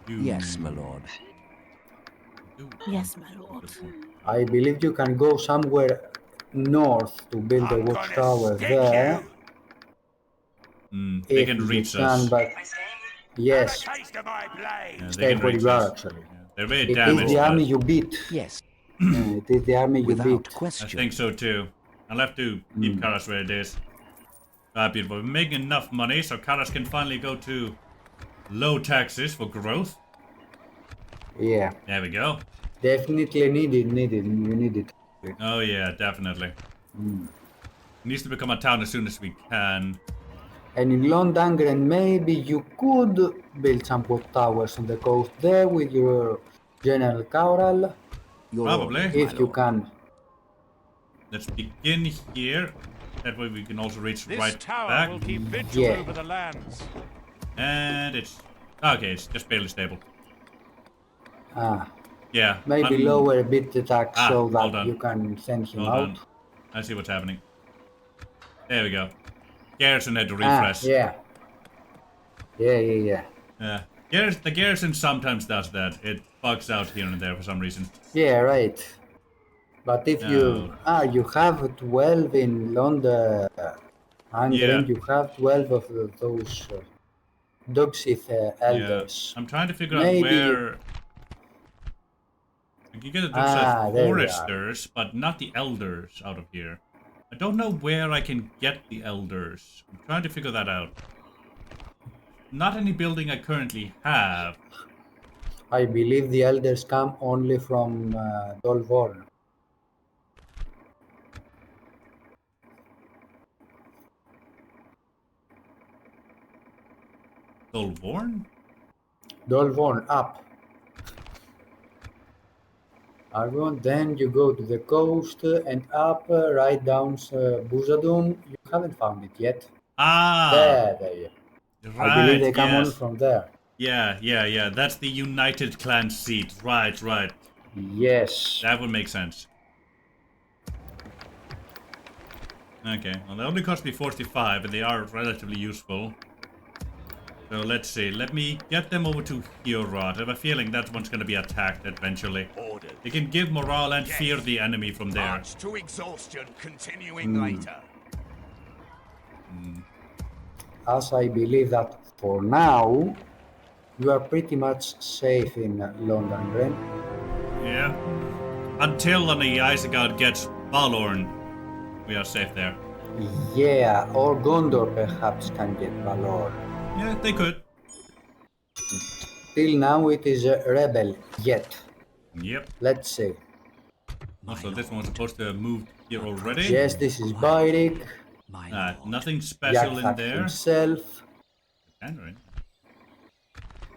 [SPEAKER 5] Yes, my lord.
[SPEAKER 9] Yes, my lord.
[SPEAKER 8] I believe you can go somewhere north to build a watchtower there.
[SPEAKER 1] They can reach us.
[SPEAKER 8] But yes,
[SPEAKER 1] Yeah,
[SPEAKER 8] stay where you are actually.
[SPEAKER 1] They're very
[SPEAKER 8] It
[SPEAKER 1] damaged.
[SPEAKER 8] is the army you beat.
[SPEAKER 5] Yes.
[SPEAKER 8] It is the army you
[SPEAKER 5] Without
[SPEAKER 8] beat.
[SPEAKER 5] question.
[SPEAKER 1] I think so too. I'll have to keep Karas where it is. Beautiful. We're making enough money so Karas can finally go to low taxes for growth.
[SPEAKER 8] Yeah.
[SPEAKER 1] There we go.
[SPEAKER 8] Definitely needed. You need it.
[SPEAKER 1] Oh yeah, definitely. Needs to become a town as soon as we can.
[SPEAKER 8] And in Londangren, maybe you could build some watchtowers on the coast there with your General Kaural.
[SPEAKER 1] Probably.
[SPEAKER 8] If you can.
[SPEAKER 1] Let's begin here. That way we can also reach
[SPEAKER 4] This
[SPEAKER 1] right
[SPEAKER 4] tower
[SPEAKER 1] back.
[SPEAKER 4] will keep vigil over the lands.
[SPEAKER 1] And it's... Okay, it's just barely stable. Yeah.
[SPEAKER 8] Maybe lower a bit the tax so
[SPEAKER 1] hold
[SPEAKER 8] that
[SPEAKER 1] on.
[SPEAKER 8] you can send him
[SPEAKER 1] Hold
[SPEAKER 8] out.
[SPEAKER 1] on. I see what's happening. There we go. Garrison had to refresh.
[SPEAKER 8] Yeah.
[SPEAKER 1] The garrison sometimes does that. It bugs out here and there for some reason.
[SPEAKER 8] Yeah, right. But if you have 12 in London, and then you have 12 of those Dogsith elders.
[SPEAKER 1] I'm trying to figure out where... You get those foresters, but not the elders out of here. I don't know where I can get the elders. I'm trying to figure that out. Not any building I currently have.
[SPEAKER 8] I believe the elders come only from Dolvorn.
[SPEAKER 1] Dolvorn?
[SPEAKER 8] Dolvorn, up. Argon, then you go to the coast and up, right down Buzadum. You haven't found it yet. There.
[SPEAKER 1] Right,
[SPEAKER 8] I believe they come on from there.
[SPEAKER 1] Yeah. That's the United Clan seat. Right.
[SPEAKER 8] Yes.
[SPEAKER 1] That would make sense. Okay, well they only cost me 45, but they are relatively useful. So let's see, let me get them over to Hirot. I have a feeling that one's going to be attacked eventually. They can give morale and fear the enemy from there.
[SPEAKER 4] March to exhaustion, continuing later.
[SPEAKER 8] As I believe that for now, you are pretty much safe in London, Ren.
[SPEAKER 1] Yeah. Until the Isengard gets Balorn, we are safe there.
[SPEAKER 8] Yeah, or Gondor perhaps can get Balor.
[SPEAKER 1] Yeah, they could.
[SPEAKER 8] Till now it is a rebel, yet.
[SPEAKER 1] Yep.
[SPEAKER 8] Let's see.
[SPEAKER 1] Also, this one was supposed to have moved here already.
[SPEAKER 8] Yes, this is Bairik.
[SPEAKER 1] Nothing special in there.
[SPEAKER 8] Himself.
[SPEAKER 1] Right.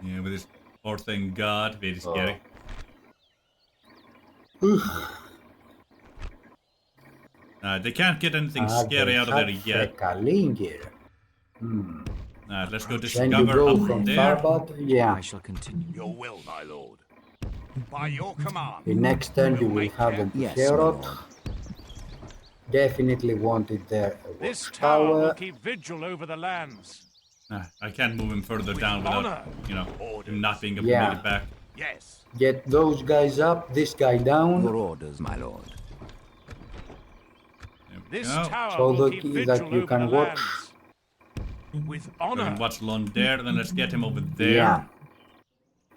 [SPEAKER 1] Yeah, with his poor thing god, very scary. They can't get anything scary out of there yet.
[SPEAKER 8] Then
[SPEAKER 1] Let's go
[SPEAKER 8] you
[SPEAKER 1] discover
[SPEAKER 8] go
[SPEAKER 1] up
[SPEAKER 8] from
[SPEAKER 1] there.
[SPEAKER 8] Farbad. Yeah.
[SPEAKER 5] I shall continue.
[SPEAKER 4] Your will, my lord. By your command.
[SPEAKER 8] The next turn you will have them to
[SPEAKER 5] Yes,
[SPEAKER 8] Herod.
[SPEAKER 5] my lord.
[SPEAKER 8] Definitely wanted their
[SPEAKER 4] This
[SPEAKER 8] watchtower.
[SPEAKER 4] tower will keep vigil over the lands.
[SPEAKER 1] I can't move him further down without, him not being able to
[SPEAKER 8] Yeah.
[SPEAKER 1] make it back.
[SPEAKER 4] Yes.
[SPEAKER 8] Get those guys up, this guy down.
[SPEAKER 5] Your orders, my lord.
[SPEAKER 4] This
[SPEAKER 1] go.
[SPEAKER 4] tower
[SPEAKER 8] So
[SPEAKER 4] will
[SPEAKER 8] that
[SPEAKER 4] keep
[SPEAKER 8] you
[SPEAKER 4] vigil over
[SPEAKER 8] can
[SPEAKER 4] the
[SPEAKER 8] watch.
[SPEAKER 4] lands. With
[SPEAKER 1] We
[SPEAKER 4] honor.
[SPEAKER 1] can watch Lon there, then let's get him over there.
[SPEAKER 8] Yeah.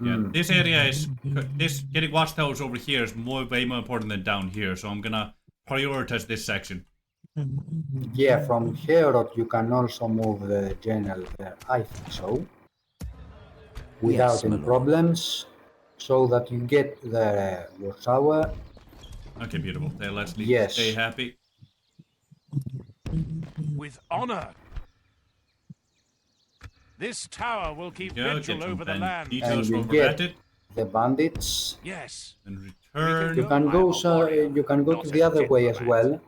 [SPEAKER 1] Yeah, this area is getting watchtowers over here is way more important than down here, so I'm gonna prioritize this section.
[SPEAKER 8] Yeah, from Herod you can also move the general there. I think so. Without
[SPEAKER 5] Yes, my
[SPEAKER 8] any
[SPEAKER 5] lord.
[SPEAKER 8] problems. So that you get the watchtower.
[SPEAKER 1] Okay, beautiful. There, let's
[SPEAKER 8] Yes.
[SPEAKER 1] stay happy.
[SPEAKER 4] With honor. This tower will keep
[SPEAKER 1] Go,
[SPEAKER 4] vigil
[SPEAKER 1] get some
[SPEAKER 4] over the lands.
[SPEAKER 1] details
[SPEAKER 8] And you
[SPEAKER 1] over
[SPEAKER 8] get
[SPEAKER 1] at it.
[SPEAKER 8] the bandits.
[SPEAKER 4] Yes.
[SPEAKER 1] And return.
[SPEAKER 8] You can go you can go to the other way as well.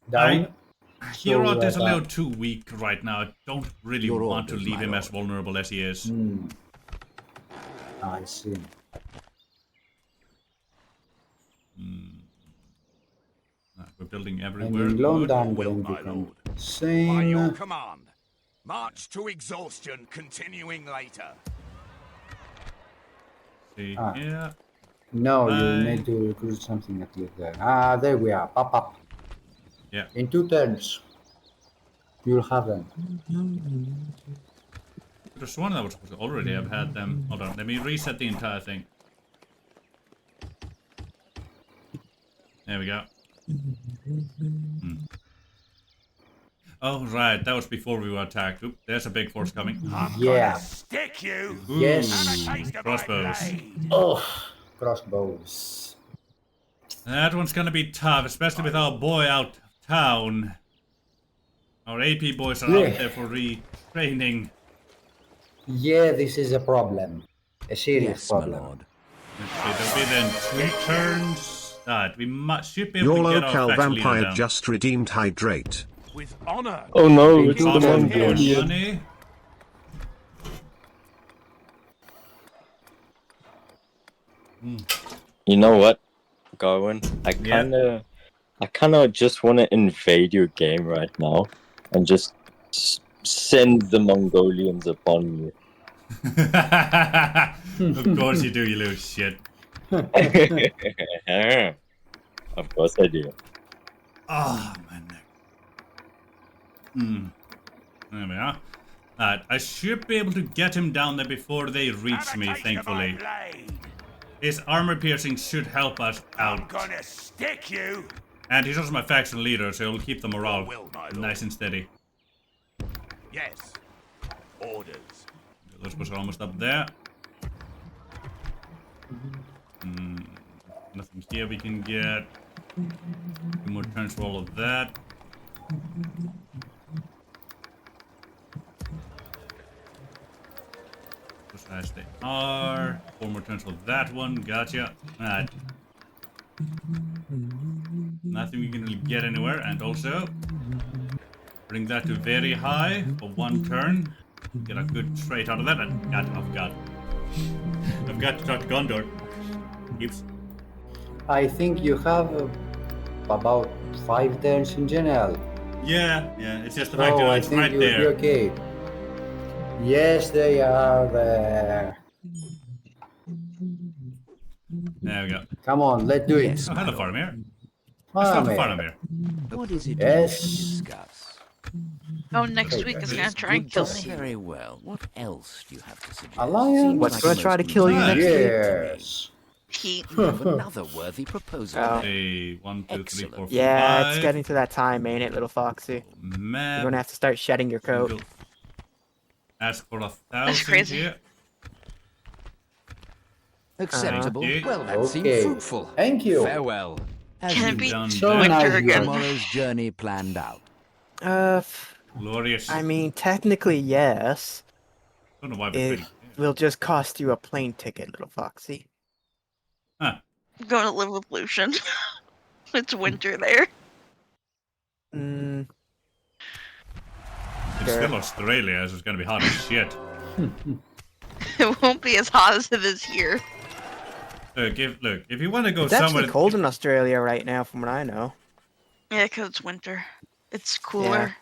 [SPEAKER 8] Down.
[SPEAKER 1] Herod is a
[SPEAKER 8] that,
[SPEAKER 1] little too weak right now. I don't really
[SPEAKER 5] Your
[SPEAKER 1] want to
[SPEAKER 5] orders,
[SPEAKER 1] leave
[SPEAKER 5] my
[SPEAKER 1] him
[SPEAKER 5] lord.
[SPEAKER 1] as vulnerable as he is.
[SPEAKER 8] I see.
[SPEAKER 1] We're building
[SPEAKER 8] And
[SPEAKER 1] everywhere.
[SPEAKER 8] in
[SPEAKER 1] Good.
[SPEAKER 8] London
[SPEAKER 4] Will,
[SPEAKER 8] then
[SPEAKER 4] my
[SPEAKER 8] you can
[SPEAKER 4] lord. By your
[SPEAKER 8] same.
[SPEAKER 4] command. March to exhaustion, continuing later.
[SPEAKER 1] See
[SPEAKER 8] Ah.
[SPEAKER 1] here.
[SPEAKER 8] No, you
[SPEAKER 1] Bye.
[SPEAKER 8] need to recruit something at least there. Ah, there we are. Pop up.
[SPEAKER 1] Yeah.
[SPEAKER 8] In 2 turns, you'll have them.
[SPEAKER 1] Could have sworn that was supposed to already have had them. Hold on, let me reset the entire thing. There we go. Oh, right, that was before we were attacked. Oop, there's a big force coming.
[SPEAKER 8] Yeah.
[SPEAKER 4] Stick you.
[SPEAKER 8] Yes.
[SPEAKER 4] And a taste of my
[SPEAKER 1] Crossbows.
[SPEAKER 4] blade.
[SPEAKER 8] Oh, crossbows.
[SPEAKER 1] That one's gonna be tough, especially with our boy out of town. Our AP boys are out there for retraining.
[SPEAKER 8] Yeah, this is a problem. A serious
[SPEAKER 5] Yes, my
[SPEAKER 8] problem.
[SPEAKER 5] lord.
[SPEAKER 1] Okay, there'll be then 2 turns. Alright, we should be able
[SPEAKER 3] Your
[SPEAKER 1] to get our
[SPEAKER 3] local
[SPEAKER 1] faction leader
[SPEAKER 3] vampire
[SPEAKER 1] down.
[SPEAKER 3] just redeemed hydrate.
[SPEAKER 4] With honor.
[SPEAKER 12] Oh no, it's the
[SPEAKER 1] Cost more
[SPEAKER 12] Mongolian.
[SPEAKER 1] money.
[SPEAKER 12] You know what, Garwin? I kinda just want to invade your game right now and just send the Mongolians upon you.
[SPEAKER 1] Of course you do, you little shit.
[SPEAKER 12] Of course I do.
[SPEAKER 1] Oh, my neck. There we are. Alright, I should be able to get him down there before they reach me, thankfully. His armor piercing should help us out.
[SPEAKER 4] I'm gonna stick you.
[SPEAKER 1] And he's also my faction leader, so he'll keep the morale
[SPEAKER 4] Will, my lord.
[SPEAKER 1] nice and steady.
[SPEAKER 4] Yes. Orders.
[SPEAKER 1] Those was almost up there. Nothing here we can get. 2 more turns for all of that. As they are. 4 more turns for that one. Gotcha. Alright. Nothing we can really get anywhere. And also, bring that to very high for 1 turn. Get a good trait out of that. And oh god. I've got to talk to Gondor. Oops.
[SPEAKER 8] I think you have about 5 turns in general.
[SPEAKER 1] Yeah, it's just the fact
[SPEAKER 8] Oh,
[SPEAKER 1] that
[SPEAKER 8] I
[SPEAKER 1] it's
[SPEAKER 8] think
[SPEAKER 1] right
[SPEAKER 8] you'll
[SPEAKER 1] there.
[SPEAKER 8] be okay. Yes, they are there.
[SPEAKER 1] There we go.
[SPEAKER 8] Come on, let's do it.
[SPEAKER 5] Yes,
[SPEAKER 1] Oh,
[SPEAKER 5] my
[SPEAKER 1] hello,
[SPEAKER 5] lord.
[SPEAKER 1] Faramir. Let's talk to
[SPEAKER 8] Faramir.
[SPEAKER 1] Faramir.
[SPEAKER 5] What is it
[SPEAKER 8] Yes.
[SPEAKER 5] you wish to discuss?
[SPEAKER 6] Oh, next week is gonna try and kill
[SPEAKER 5] Oh,
[SPEAKER 6] me.
[SPEAKER 5] very well. What else do you have to suggest?
[SPEAKER 8] Alliance?
[SPEAKER 5] Seems
[SPEAKER 7] What's
[SPEAKER 5] like
[SPEAKER 7] gonna
[SPEAKER 5] the
[SPEAKER 7] try to
[SPEAKER 5] most
[SPEAKER 7] kill you
[SPEAKER 1] next
[SPEAKER 5] reasonable
[SPEAKER 7] week?
[SPEAKER 5] to me.
[SPEAKER 8] Yes.
[SPEAKER 6] Heat.
[SPEAKER 5] You have another worthy proposal.
[SPEAKER 7] Oh.
[SPEAKER 1] Hey, 1, 2, 3, 4, 5.
[SPEAKER 7] Yeah, it's getting to that time, ain't it, little Foxy?
[SPEAKER 1] Map.
[SPEAKER 7] You're gonna have to start shedding your coat.
[SPEAKER 1] Single. Ask for 1,000
[SPEAKER 6] crazy.
[SPEAKER 1] here.
[SPEAKER 5] Acceptable.
[SPEAKER 1] Okay.
[SPEAKER 5] Well, that seemed
[SPEAKER 8] Okay.
[SPEAKER 5] fruitful.
[SPEAKER 8] Thank you.
[SPEAKER 5] Farewell. As
[SPEAKER 6] Can
[SPEAKER 5] you
[SPEAKER 6] it be
[SPEAKER 1] done
[SPEAKER 8] So
[SPEAKER 1] that.
[SPEAKER 6] winter
[SPEAKER 8] nice,
[SPEAKER 6] again?
[SPEAKER 5] tomorrow's journey planned out.
[SPEAKER 1] Glorious.
[SPEAKER 7] I mean, technically, yes.
[SPEAKER 1] Don't know why we're
[SPEAKER 7] It
[SPEAKER 1] trading.
[SPEAKER 7] will just cost you a plane ticket, little Foxy.
[SPEAKER 1] Huh.
[SPEAKER 6] I'm going to live with Lucian. It's winter there.
[SPEAKER 7] Mm,
[SPEAKER 1] It's
[SPEAKER 7] Sure.
[SPEAKER 1] still Australia, so it's gonna be hot as shit.
[SPEAKER 6] It won't be as hot as it is here.
[SPEAKER 1] Look, if you want to go
[SPEAKER 7] It's
[SPEAKER 1] somewhere,
[SPEAKER 7] actually cold in Australia right now, from what I know.
[SPEAKER 6] Yeah, because it's winter. It's cooler.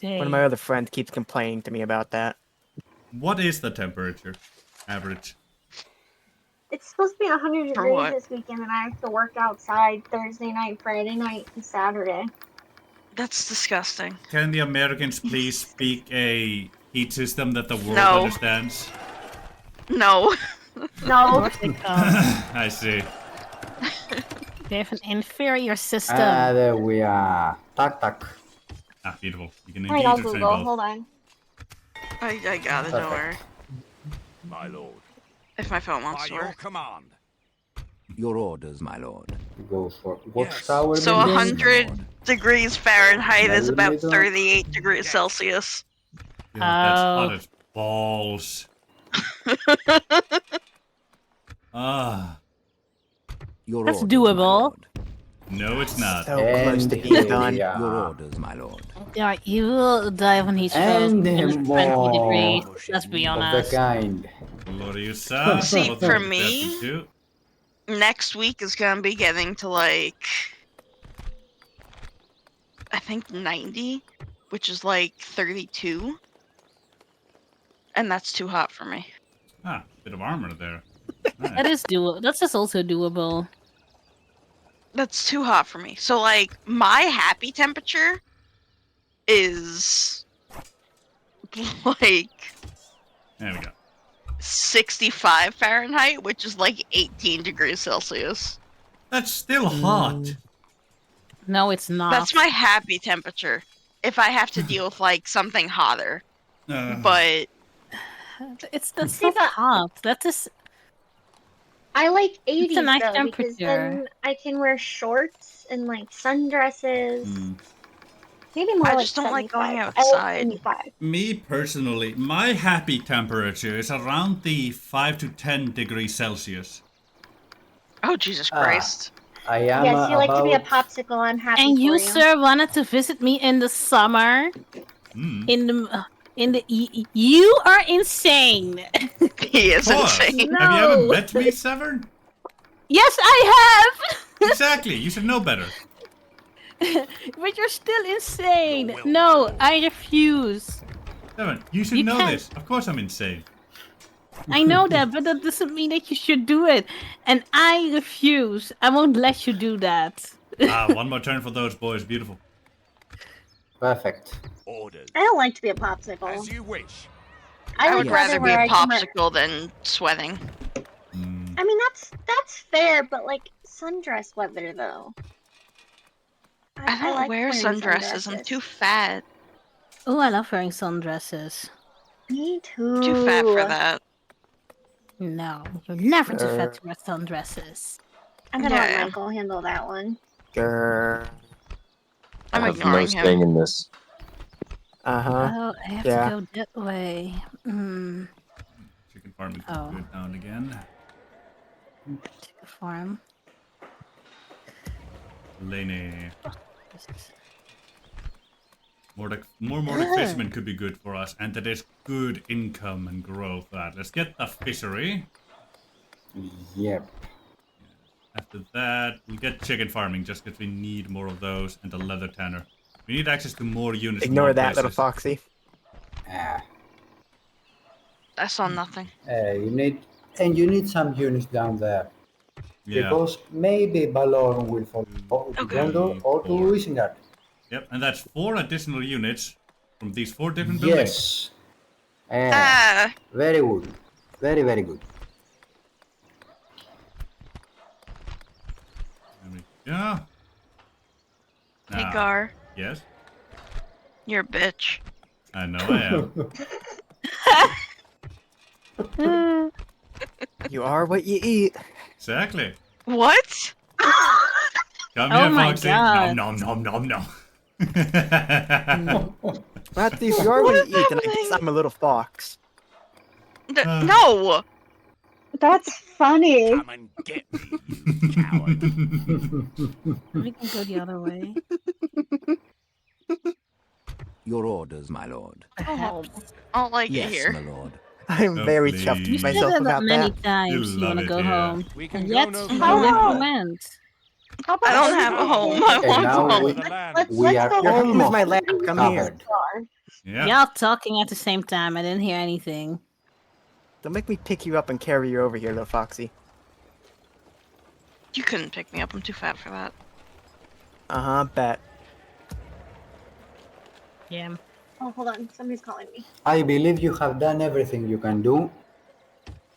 [SPEAKER 7] One of my other friends keeps complaining to me about that.
[SPEAKER 1] What is the temperature average?
[SPEAKER 10] It's supposed to be 100
[SPEAKER 6] For
[SPEAKER 10] degrees
[SPEAKER 6] what?
[SPEAKER 10] this weekend, and I have to work outside Thursday night, Friday night, and Saturday.
[SPEAKER 6] That's disgusting.
[SPEAKER 1] Can the Americans please speak a heat system that the world
[SPEAKER 6] No.
[SPEAKER 1] understands?
[SPEAKER 6] No.
[SPEAKER 10] No.
[SPEAKER 1] I see.
[SPEAKER 9] They have an inferior system.
[SPEAKER 8] There we are. Tac tac.
[SPEAKER 1] Ah, beautiful. You can
[SPEAKER 10] Wait, I'll
[SPEAKER 1] indeed train
[SPEAKER 10] Google.
[SPEAKER 1] both.
[SPEAKER 10] Hold on.
[SPEAKER 6] I got it, don't worry.
[SPEAKER 4] My lord.
[SPEAKER 6] If my phone wants
[SPEAKER 4] By
[SPEAKER 6] to
[SPEAKER 4] your
[SPEAKER 6] work.
[SPEAKER 4] command.
[SPEAKER 5] Your orders, my lord.
[SPEAKER 8] Go for watchtower.
[SPEAKER 6] So
[SPEAKER 8] building.
[SPEAKER 6] 100 degrees Fahrenheit is about
[SPEAKER 8] Millimeter.
[SPEAKER 6] 38 degrees Celsius.
[SPEAKER 1] Yeah, that's hot as balls. Ah.
[SPEAKER 5] Your
[SPEAKER 9] That's
[SPEAKER 5] orders, my
[SPEAKER 9] doable.
[SPEAKER 5] lord.
[SPEAKER 1] No, it's not.
[SPEAKER 7] So close to
[SPEAKER 8] And
[SPEAKER 7] being
[SPEAKER 8] here
[SPEAKER 7] done.
[SPEAKER 8] we
[SPEAKER 5] Your
[SPEAKER 8] are.
[SPEAKER 5] orders, my lord.
[SPEAKER 9] Yeah, you will die when he's
[SPEAKER 8] And
[SPEAKER 9] frozen.
[SPEAKER 8] more
[SPEAKER 9] 20 degrees. Let's be
[SPEAKER 8] Of the
[SPEAKER 9] honest.
[SPEAKER 8] kind.
[SPEAKER 1] Gloriosa.
[SPEAKER 6] See,
[SPEAKER 1] Both
[SPEAKER 6] for
[SPEAKER 1] of
[SPEAKER 6] me-
[SPEAKER 1] that too.
[SPEAKER 6] Next week is gonna be getting to like, I think 90, which is like 32. And that's too hot for me.
[SPEAKER 1] Ah, bit of armor there.
[SPEAKER 9] That is doable. That's just also doable.
[SPEAKER 6] That's too hot for me. So like my happy temperature is like
[SPEAKER 1] There we go.
[SPEAKER 6] 65 Fahrenheit, which is like 18 degrees Celsius.
[SPEAKER 1] That's still hot.
[SPEAKER 9] No, it's not.
[SPEAKER 6] That's my happy temperature. If I have to deal with like something hotter.
[SPEAKER 1] Uh,
[SPEAKER 6] But
[SPEAKER 9] That's
[SPEAKER 10] See,
[SPEAKER 9] not
[SPEAKER 10] but-
[SPEAKER 9] hot. That is.
[SPEAKER 10] I like 80s
[SPEAKER 9] It's a nice
[SPEAKER 10] though, because
[SPEAKER 9] temperature.
[SPEAKER 10] then I can wear shorts and like sundresses.
[SPEAKER 1] hmm.
[SPEAKER 10] Maybe more
[SPEAKER 6] I
[SPEAKER 10] like
[SPEAKER 6] just don't like
[SPEAKER 10] 75.
[SPEAKER 6] going
[SPEAKER 10] I like
[SPEAKER 6] outside.
[SPEAKER 10] 75.
[SPEAKER 1] Me personally, my happy temperature is around the 5 to 10 degrees Celsius.
[SPEAKER 6] oh Jesus Christ.
[SPEAKER 8] I am
[SPEAKER 10] Yes, you like to be a
[SPEAKER 8] about
[SPEAKER 10] popsicle. I'm happy
[SPEAKER 9] And
[SPEAKER 10] for
[SPEAKER 9] you,
[SPEAKER 10] you.
[SPEAKER 9] sir, wanted to visit me in the summer.
[SPEAKER 1] Hmm.
[SPEAKER 9] You are insane.
[SPEAKER 6] He is
[SPEAKER 1] Cora,
[SPEAKER 6] insane.
[SPEAKER 1] have you ever
[SPEAKER 9] No.
[SPEAKER 1] met me, Severn?
[SPEAKER 9] Yes, I have.
[SPEAKER 1] Exactly, you should know better.
[SPEAKER 9] But you're still insane. No, I refuse.
[SPEAKER 1] Severn, you should
[SPEAKER 9] You
[SPEAKER 1] know
[SPEAKER 9] can't-
[SPEAKER 1] this. Of course I'm insane.
[SPEAKER 9] I know that, but that doesn't mean that you should do it. And I refuse. I won't let you do that.
[SPEAKER 1] Ah, one more turn for those boys. Beautiful.
[SPEAKER 8] perfect.
[SPEAKER 4] Orders.
[SPEAKER 10] I don't like to be a popsicle.
[SPEAKER 4] As you wish.
[SPEAKER 6] I would rather be
[SPEAKER 10] where
[SPEAKER 6] a
[SPEAKER 10] I can wear-
[SPEAKER 6] popsicle than sweating.
[SPEAKER 1] Hmm.
[SPEAKER 10] I mean, that's fair, but like sundress weather though.
[SPEAKER 6] I don't
[SPEAKER 10] like
[SPEAKER 6] wear
[SPEAKER 10] wearing
[SPEAKER 6] sundresses. I'm too fat.
[SPEAKER 9] Oh, I love wearing sundresses.
[SPEAKER 10] Me too.
[SPEAKER 6] Too fat for that.
[SPEAKER 9] No, you're never too
[SPEAKER 7] Grr.
[SPEAKER 9] fat to wear sundresses.
[SPEAKER 10] I'm gonna
[SPEAKER 6] Yeah.
[SPEAKER 10] let Michael handle that one.
[SPEAKER 7] Grr.
[SPEAKER 12] I
[SPEAKER 6] I'm
[SPEAKER 12] have no
[SPEAKER 6] ignoring
[SPEAKER 12] saying
[SPEAKER 6] him.
[SPEAKER 12] in this.
[SPEAKER 7] Uh-huh.
[SPEAKER 9] Oh, I have
[SPEAKER 7] yeah.
[SPEAKER 9] to go that way. Mm,
[SPEAKER 1] Chicken farm is
[SPEAKER 9] Oh.
[SPEAKER 1] good now and again.
[SPEAKER 9] chicken farm.
[SPEAKER 1] Laney. More fishermen could be good for us, and that is good income and growth. That. Let's get the fishery.
[SPEAKER 8] Yep.
[SPEAKER 1] After that, we'll get chicken farming just because we need more of those, and the leather tanner. We need access to more units.
[SPEAKER 7] Ignore
[SPEAKER 1] more
[SPEAKER 7] that, little
[SPEAKER 1] places.
[SPEAKER 7] foxy.
[SPEAKER 8] Ah,
[SPEAKER 6] I saw nothing.
[SPEAKER 8] you need some units down there.
[SPEAKER 1] Yeah.
[SPEAKER 8] Because maybe Balorn will fall to
[SPEAKER 6] Okay.
[SPEAKER 8] Gondor or to
[SPEAKER 1] Four.
[SPEAKER 8] Isengard.
[SPEAKER 1] Yep, and that's 4 additional units from these 4 different buildings.
[SPEAKER 8] Yes.
[SPEAKER 6] Ah,
[SPEAKER 8] Very good. Very, very good.
[SPEAKER 1] There we go.
[SPEAKER 6] hey
[SPEAKER 1] Now,
[SPEAKER 6] Gar,
[SPEAKER 1] Yes,
[SPEAKER 6] you're a bitch.
[SPEAKER 1] I know I am.
[SPEAKER 7] You are what you eat.
[SPEAKER 1] Exactly.
[SPEAKER 6] What?
[SPEAKER 1] Come
[SPEAKER 9] Oh
[SPEAKER 1] here,
[SPEAKER 9] my
[SPEAKER 1] Foxy.
[SPEAKER 9] God.
[SPEAKER 1] Nom nom nom nom nom.
[SPEAKER 7] Matthew, you are what you eat, and I guess I'm a little fox.
[SPEAKER 6] No!
[SPEAKER 10] That's funny.
[SPEAKER 4] Come and get me, you coward.
[SPEAKER 9] We can go the other way.
[SPEAKER 5] Your orders, my lord.
[SPEAKER 6] Oh, I don't like
[SPEAKER 5] Yes,
[SPEAKER 6] it here.
[SPEAKER 5] my lord.
[SPEAKER 7] I'm
[SPEAKER 1] Oh,
[SPEAKER 7] very
[SPEAKER 1] please.
[SPEAKER 7] chuffed
[SPEAKER 9] You
[SPEAKER 7] with
[SPEAKER 9] said
[SPEAKER 7] myself
[SPEAKER 9] that
[SPEAKER 7] about
[SPEAKER 9] many
[SPEAKER 7] that.
[SPEAKER 9] times. You
[SPEAKER 1] love
[SPEAKER 9] want to
[SPEAKER 1] it
[SPEAKER 9] go
[SPEAKER 1] here.
[SPEAKER 9] home,
[SPEAKER 4] We can
[SPEAKER 9] and
[SPEAKER 4] go
[SPEAKER 9] yet
[SPEAKER 4] no
[SPEAKER 9] you
[SPEAKER 4] further.
[SPEAKER 9] never went.
[SPEAKER 10] How about
[SPEAKER 6] I don't
[SPEAKER 10] everybody
[SPEAKER 6] have a home.
[SPEAKER 10] go
[SPEAKER 6] I
[SPEAKER 8] And
[SPEAKER 6] want
[SPEAKER 8] now
[SPEAKER 6] home.
[SPEAKER 10] Let's
[SPEAKER 8] we are
[SPEAKER 10] go
[SPEAKER 7] Your home is
[SPEAKER 8] almost
[SPEAKER 7] my lab. Come here.
[SPEAKER 8] covered.
[SPEAKER 1] Yeah.
[SPEAKER 9] Y'all talking at the same time. I didn't hear anything.
[SPEAKER 7] Don't make me pick you up and carry you over here, little Foxy.
[SPEAKER 6] You couldn't pick me up. I'm too fat for that.
[SPEAKER 7] Bet.
[SPEAKER 9] Yeah.
[SPEAKER 10] Oh, hold on. Somebody's calling me.
[SPEAKER 8] I believe you have done everything you can do.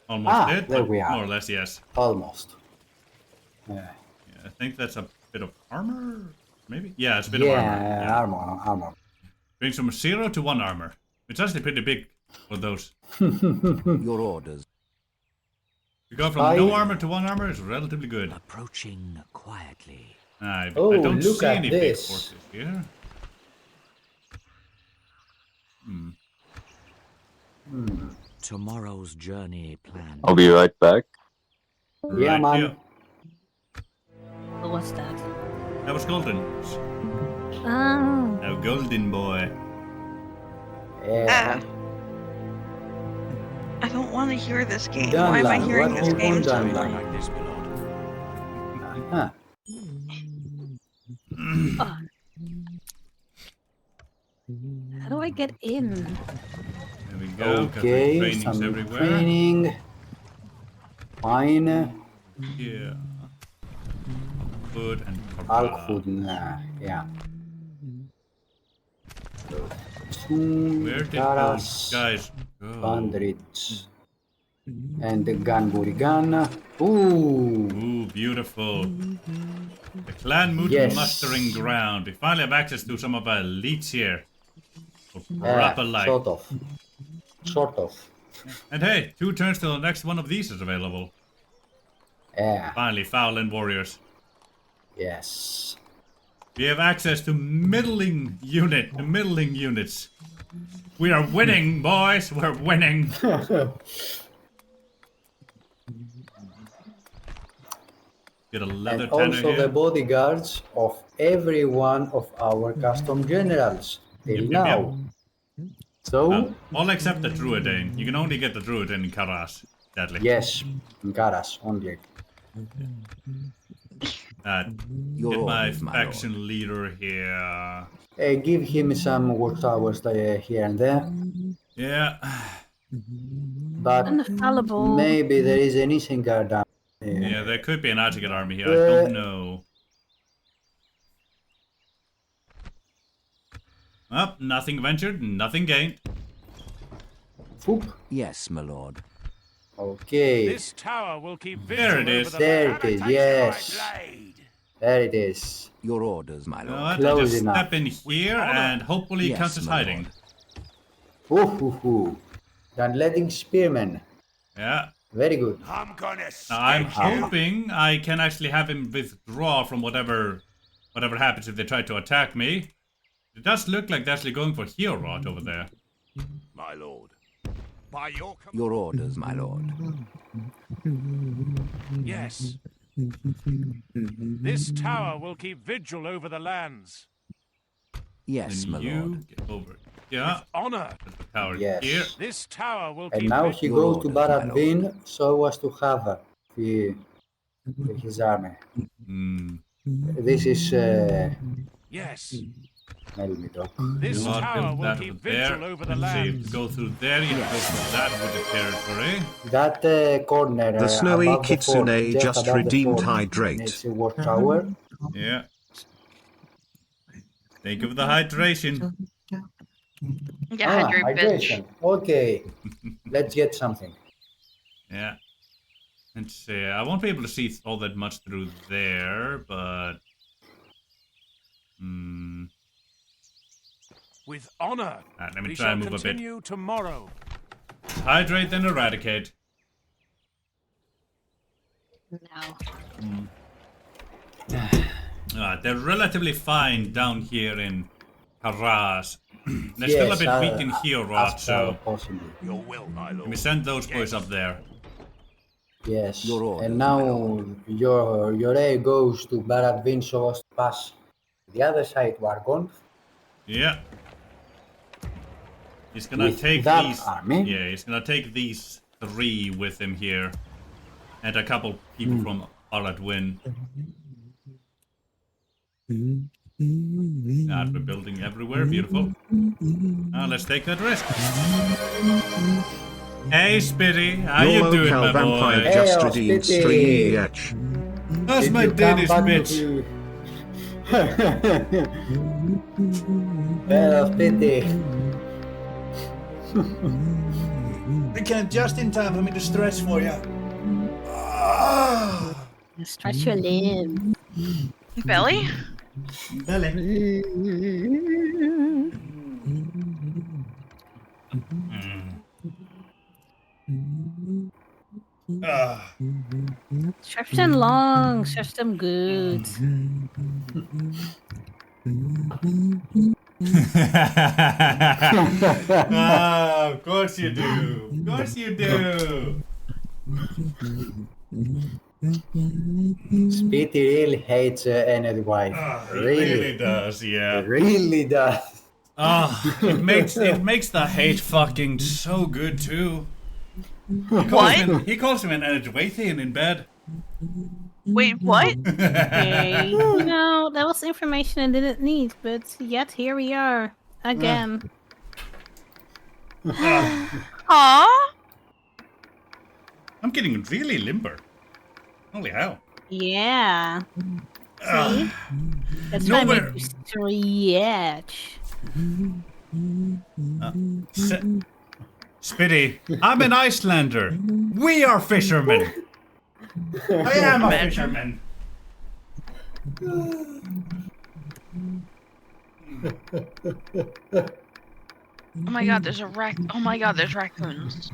[SPEAKER 1] Almost did,
[SPEAKER 8] there
[SPEAKER 1] but
[SPEAKER 8] we are.
[SPEAKER 1] more or less, yes.
[SPEAKER 8] Almost.
[SPEAKER 1] Yeah, I think that's a bit of armor, maybe? Yeah, it's a bit of armor.
[SPEAKER 8] Yeah, armor.
[SPEAKER 1] Brings from 0 to 1 armor. It's actually pretty big for those.
[SPEAKER 5] Your orders.
[SPEAKER 1] You go from no armor to 1 armor is relatively good.
[SPEAKER 5] Approaching quietly.
[SPEAKER 1] I
[SPEAKER 8] Oh,
[SPEAKER 1] don't
[SPEAKER 8] look
[SPEAKER 1] see
[SPEAKER 8] at
[SPEAKER 1] any
[SPEAKER 8] this.
[SPEAKER 1] big forces here.
[SPEAKER 5] Tomorrow's journey planned.
[SPEAKER 12] I'll be right back.
[SPEAKER 8] Yeah,
[SPEAKER 1] Right
[SPEAKER 8] man.
[SPEAKER 1] here.
[SPEAKER 9] Well, what's that?
[SPEAKER 1] That was golden.
[SPEAKER 9] Oh.
[SPEAKER 1] Oh, golden boy.
[SPEAKER 8] Yeah.
[SPEAKER 6] I don't want to hear this game.
[SPEAKER 8] Dunlap,
[SPEAKER 6] Why am I hearing
[SPEAKER 8] what
[SPEAKER 6] this
[SPEAKER 8] do you
[SPEAKER 6] game
[SPEAKER 8] want,
[SPEAKER 6] suddenly?
[SPEAKER 8] Dunlap?
[SPEAKER 4] Like this, my lord.
[SPEAKER 8] Huh.
[SPEAKER 9] How do I get in?
[SPEAKER 1] There we go.
[SPEAKER 8] Okay,
[SPEAKER 1] Trainings
[SPEAKER 8] some
[SPEAKER 1] everywhere.
[SPEAKER 8] training. Fine.
[SPEAKER 1] Yeah. Food and
[SPEAKER 8] Alkfood, yeah.
[SPEAKER 1] Where did those guys go?
[SPEAKER 8] Bandits. And the Gunbury gun. Ooh.
[SPEAKER 1] Ooh, beautiful. The Clan Moot
[SPEAKER 8] Yes.
[SPEAKER 1] mustering ground. We finally have access to some of our elites here. Or proper like.
[SPEAKER 8] Sort of.
[SPEAKER 1] And hey, 2 turns till the next one of these is available.
[SPEAKER 8] Yeah.
[SPEAKER 1] Finally, Fowland Warriors.
[SPEAKER 8] Yes.
[SPEAKER 1] We have access to middling units. We are winning, boys. We're winning. Get a leather
[SPEAKER 8] And
[SPEAKER 1] tanner
[SPEAKER 8] also
[SPEAKER 1] here.
[SPEAKER 8] the bodyguards of every one of our custom generals till
[SPEAKER 1] Yep,
[SPEAKER 8] now. So,
[SPEAKER 1] all except the Druidane. You can only get the Druidane in Karas, sadly.
[SPEAKER 8] yes, Garas only.
[SPEAKER 1] Get my faction leader here.
[SPEAKER 8] Give him some watchtowers here and there.
[SPEAKER 1] Yeah.
[SPEAKER 8] But
[SPEAKER 9] Infallible.
[SPEAKER 8] maybe there is an Isengard down there.
[SPEAKER 1] Yeah, there could be an Azteec army here. I don't know. Up, nothing ventured, nothing gained.
[SPEAKER 8] Foop.
[SPEAKER 5] Yes, my lord.
[SPEAKER 8] Okay.
[SPEAKER 4] This tower will keep
[SPEAKER 1] There it
[SPEAKER 4] vigil
[SPEAKER 1] is.
[SPEAKER 4] over the
[SPEAKER 8] There
[SPEAKER 4] land.
[SPEAKER 8] it is, yes. There it is.
[SPEAKER 5] Your orders, my
[SPEAKER 1] You
[SPEAKER 5] lord.
[SPEAKER 1] know what?
[SPEAKER 8] Close
[SPEAKER 1] I just
[SPEAKER 8] enough.
[SPEAKER 1] step in here and hopefully
[SPEAKER 5] Yes,
[SPEAKER 1] it counts as
[SPEAKER 5] my
[SPEAKER 1] hiding.
[SPEAKER 8] Ooh. Dunletting Spearman.
[SPEAKER 1] Yeah.
[SPEAKER 8] Very good.
[SPEAKER 4] I'm gonna
[SPEAKER 1] Now I'm
[SPEAKER 4] stake you.
[SPEAKER 1] hoping I can actually have him withdraw from whatever happens if they try to attack me. It does look like they're actually going for Heel Rot over there.
[SPEAKER 4] My lord. By your command.
[SPEAKER 5] Your orders, my lord.
[SPEAKER 4] Yes. This tower will keep vigil over the lands.
[SPEAKER 5] Yes,
[SPEAKER 1] Then
[SPEAKER 5] my
[SPEAKER 1] you
[SPEAKER 5] lord.
[SPEAKER 1] get over. Yeah.
[SPEAKER 4] Honor.
[SPEAKER 1] Put the tower
[SPEAKER 8] Yes.
[SPEAKER 1] here.
[SPEAKER 4] This tower will
[SPEAKER 8] And
[SPEAKER 4] keep
[SPEAKER 8] now
[SPEAKER 4] vigil.
[SPEAKER 8] he
[SPEAKER 5] Your
[SPEAKER 8] goes to
[SPEAKER 5] orders, my
[SPEAKER 8] Barad
[SPEAKER 5] lord.
[SPEAKER 8] Bin so as to have his army.
[SPEAKER 1] Hmm.
[SPEAKER 8] This is
[SPEAKER 4] Yes.
[SPEAKER 8] Melmidok.
[SPEAKER 4] This
[SPEAKER 1] Lord
[SPEAKER 4] tower
[SPEAKER 1] built
[SPEAKER 4] will
[SPEAKER 1] that
[SPEAKER 4] keep
[SPEAKER 1] over there.
[SPEAKER 4] vigil over the
[SPEAKER 1] Let's see,
[SPEAKER 4] lands.
[SPEAKER 1] to go through there, you have to go through that wooded territory.
[SPEAKER 8] That corner
[SPEAKER 3] The snowy
[SPEAKER 8] above the fort,
[SPEAKER 3] Kitsune
[SPEAKER 8] just
[SPEAKER 3] just
[SPEAKER 8] above the
[SPEAKER 3] redeemed
[SPEAKER 8] fort,
[SPEAKER 3] hydrate.
[SPEAKER 8] it's a watchtower.
[SPEAKER 1] Yeah. Think of the hydration.
[SPEAKER 6] Yeah, hydrate, bitch.
[SPEAKER 8] Hydration. Okay, let's get something.
[SPEAKER 1] Yeah. Let's see. I won't be able to see all that much through there, but...
[SPEAKER 4] With honor.
[SPEAKER 1] Alright, let me
[SPEAKER 4] We
[SPEAKER 1] try
[SPEAKER 4] shall
[SPEAKER 1] and move a bit.
[SPEAKER 4] continue tomorrow.
[SPEAKER 1] Hydrate, then eradicate.
[SPEAKER 9] No.
[SPEAKER 1] They're relatively fine down here in Haraz. They're still a bit weak in Heorot, so
[SPEAKER 8] possibly.
[SPEAKER 4] Your will, my
[SPEAKER 1] let me
[SPEAKER 4] lord.
[SPEAKER 1] send those boys up there.
[SPEAKER 8] Yes.
[SPEAKER 5] Your orders,
[SPEAKER 8] And
[SPEAKER 5] my
[SPEAKER 8] now your air goes to Barad Bin so as to pass the other side to Argon.
[SPEAKER 1] Yeah. He's gonna
[SPEAKER 8] With
[SPEAKER 1] take
[SPEAKER 8] that
[SPEAKER 1] these.
[SPEAKER 8] army?
[SPEAKER 1] Yeah, he's gonna take these 3 with him here, and a couple people from Aradwin. God, we're building everywhere. Beautiful. Now let's take that risk. Hey, Spitty, how you
[SPEAKER 3] Your
[SPEAKER 1] doing,
[SPEAKER 3] local
[SPEAKER 1] my
[SPEAKER 3] vampire
[SPEAKER 1] boy?
[SPEAKER 3] just
[SPEAKER 8] Hey,
[SPEAKER 3] redeemed
[SPEAKER 8] Spitty.
[SPEAKER 3] 3EH.
[SPEAKER 1] That's
[SPEAKER 8] Did
[SPEAKER 1] my
[SPEAKER 8] you come
[SPEAKER 1] Danish
[SPEAKER 8] back
[SPEAKER 1] bitch.
[SPEAKER 8] to- Hello, Spitty.
[SPEAKER 1] I can't just in time for me to stretch for you.
[SPEAKER 9] Stretch your limb.
[SPEAKER 6] Belly?
[SPEAKER 1] Belly.
[SPEAKER 9] Stretch them long, stretch them good.
[SPEAKER 1] Of course you do. Of course you do.
[SPEAKER 8] Spitty really hates Enedwaith.
[SPEAKER 1] He really does, yeah.
[SPEAKER 8] Really does.
[SPEAKER 1] It makes the hate fucking so good too. He calls him an Enedwaithian in bed.
[SPEAKER 6] Wait, what?
[SPEAKER 9] Okay. No, that was information I didn't need, but yet here we are. Again.
[SPEAKER 6] Aww.
[SPEAKER 1] I'm getting really limber. Holy hell.
[SPEAKER 9] Yeah. See? That's why I
[SPEAKER 1] Nowhere.
[SPEAKER 9] made you stretch.
[SPEAKER 1] Spitty, I'm an Icelander. We are fishermen. I am a fisherman.
[SPEAKER 6] Oh my god, there's a oh my god, there's raccoons.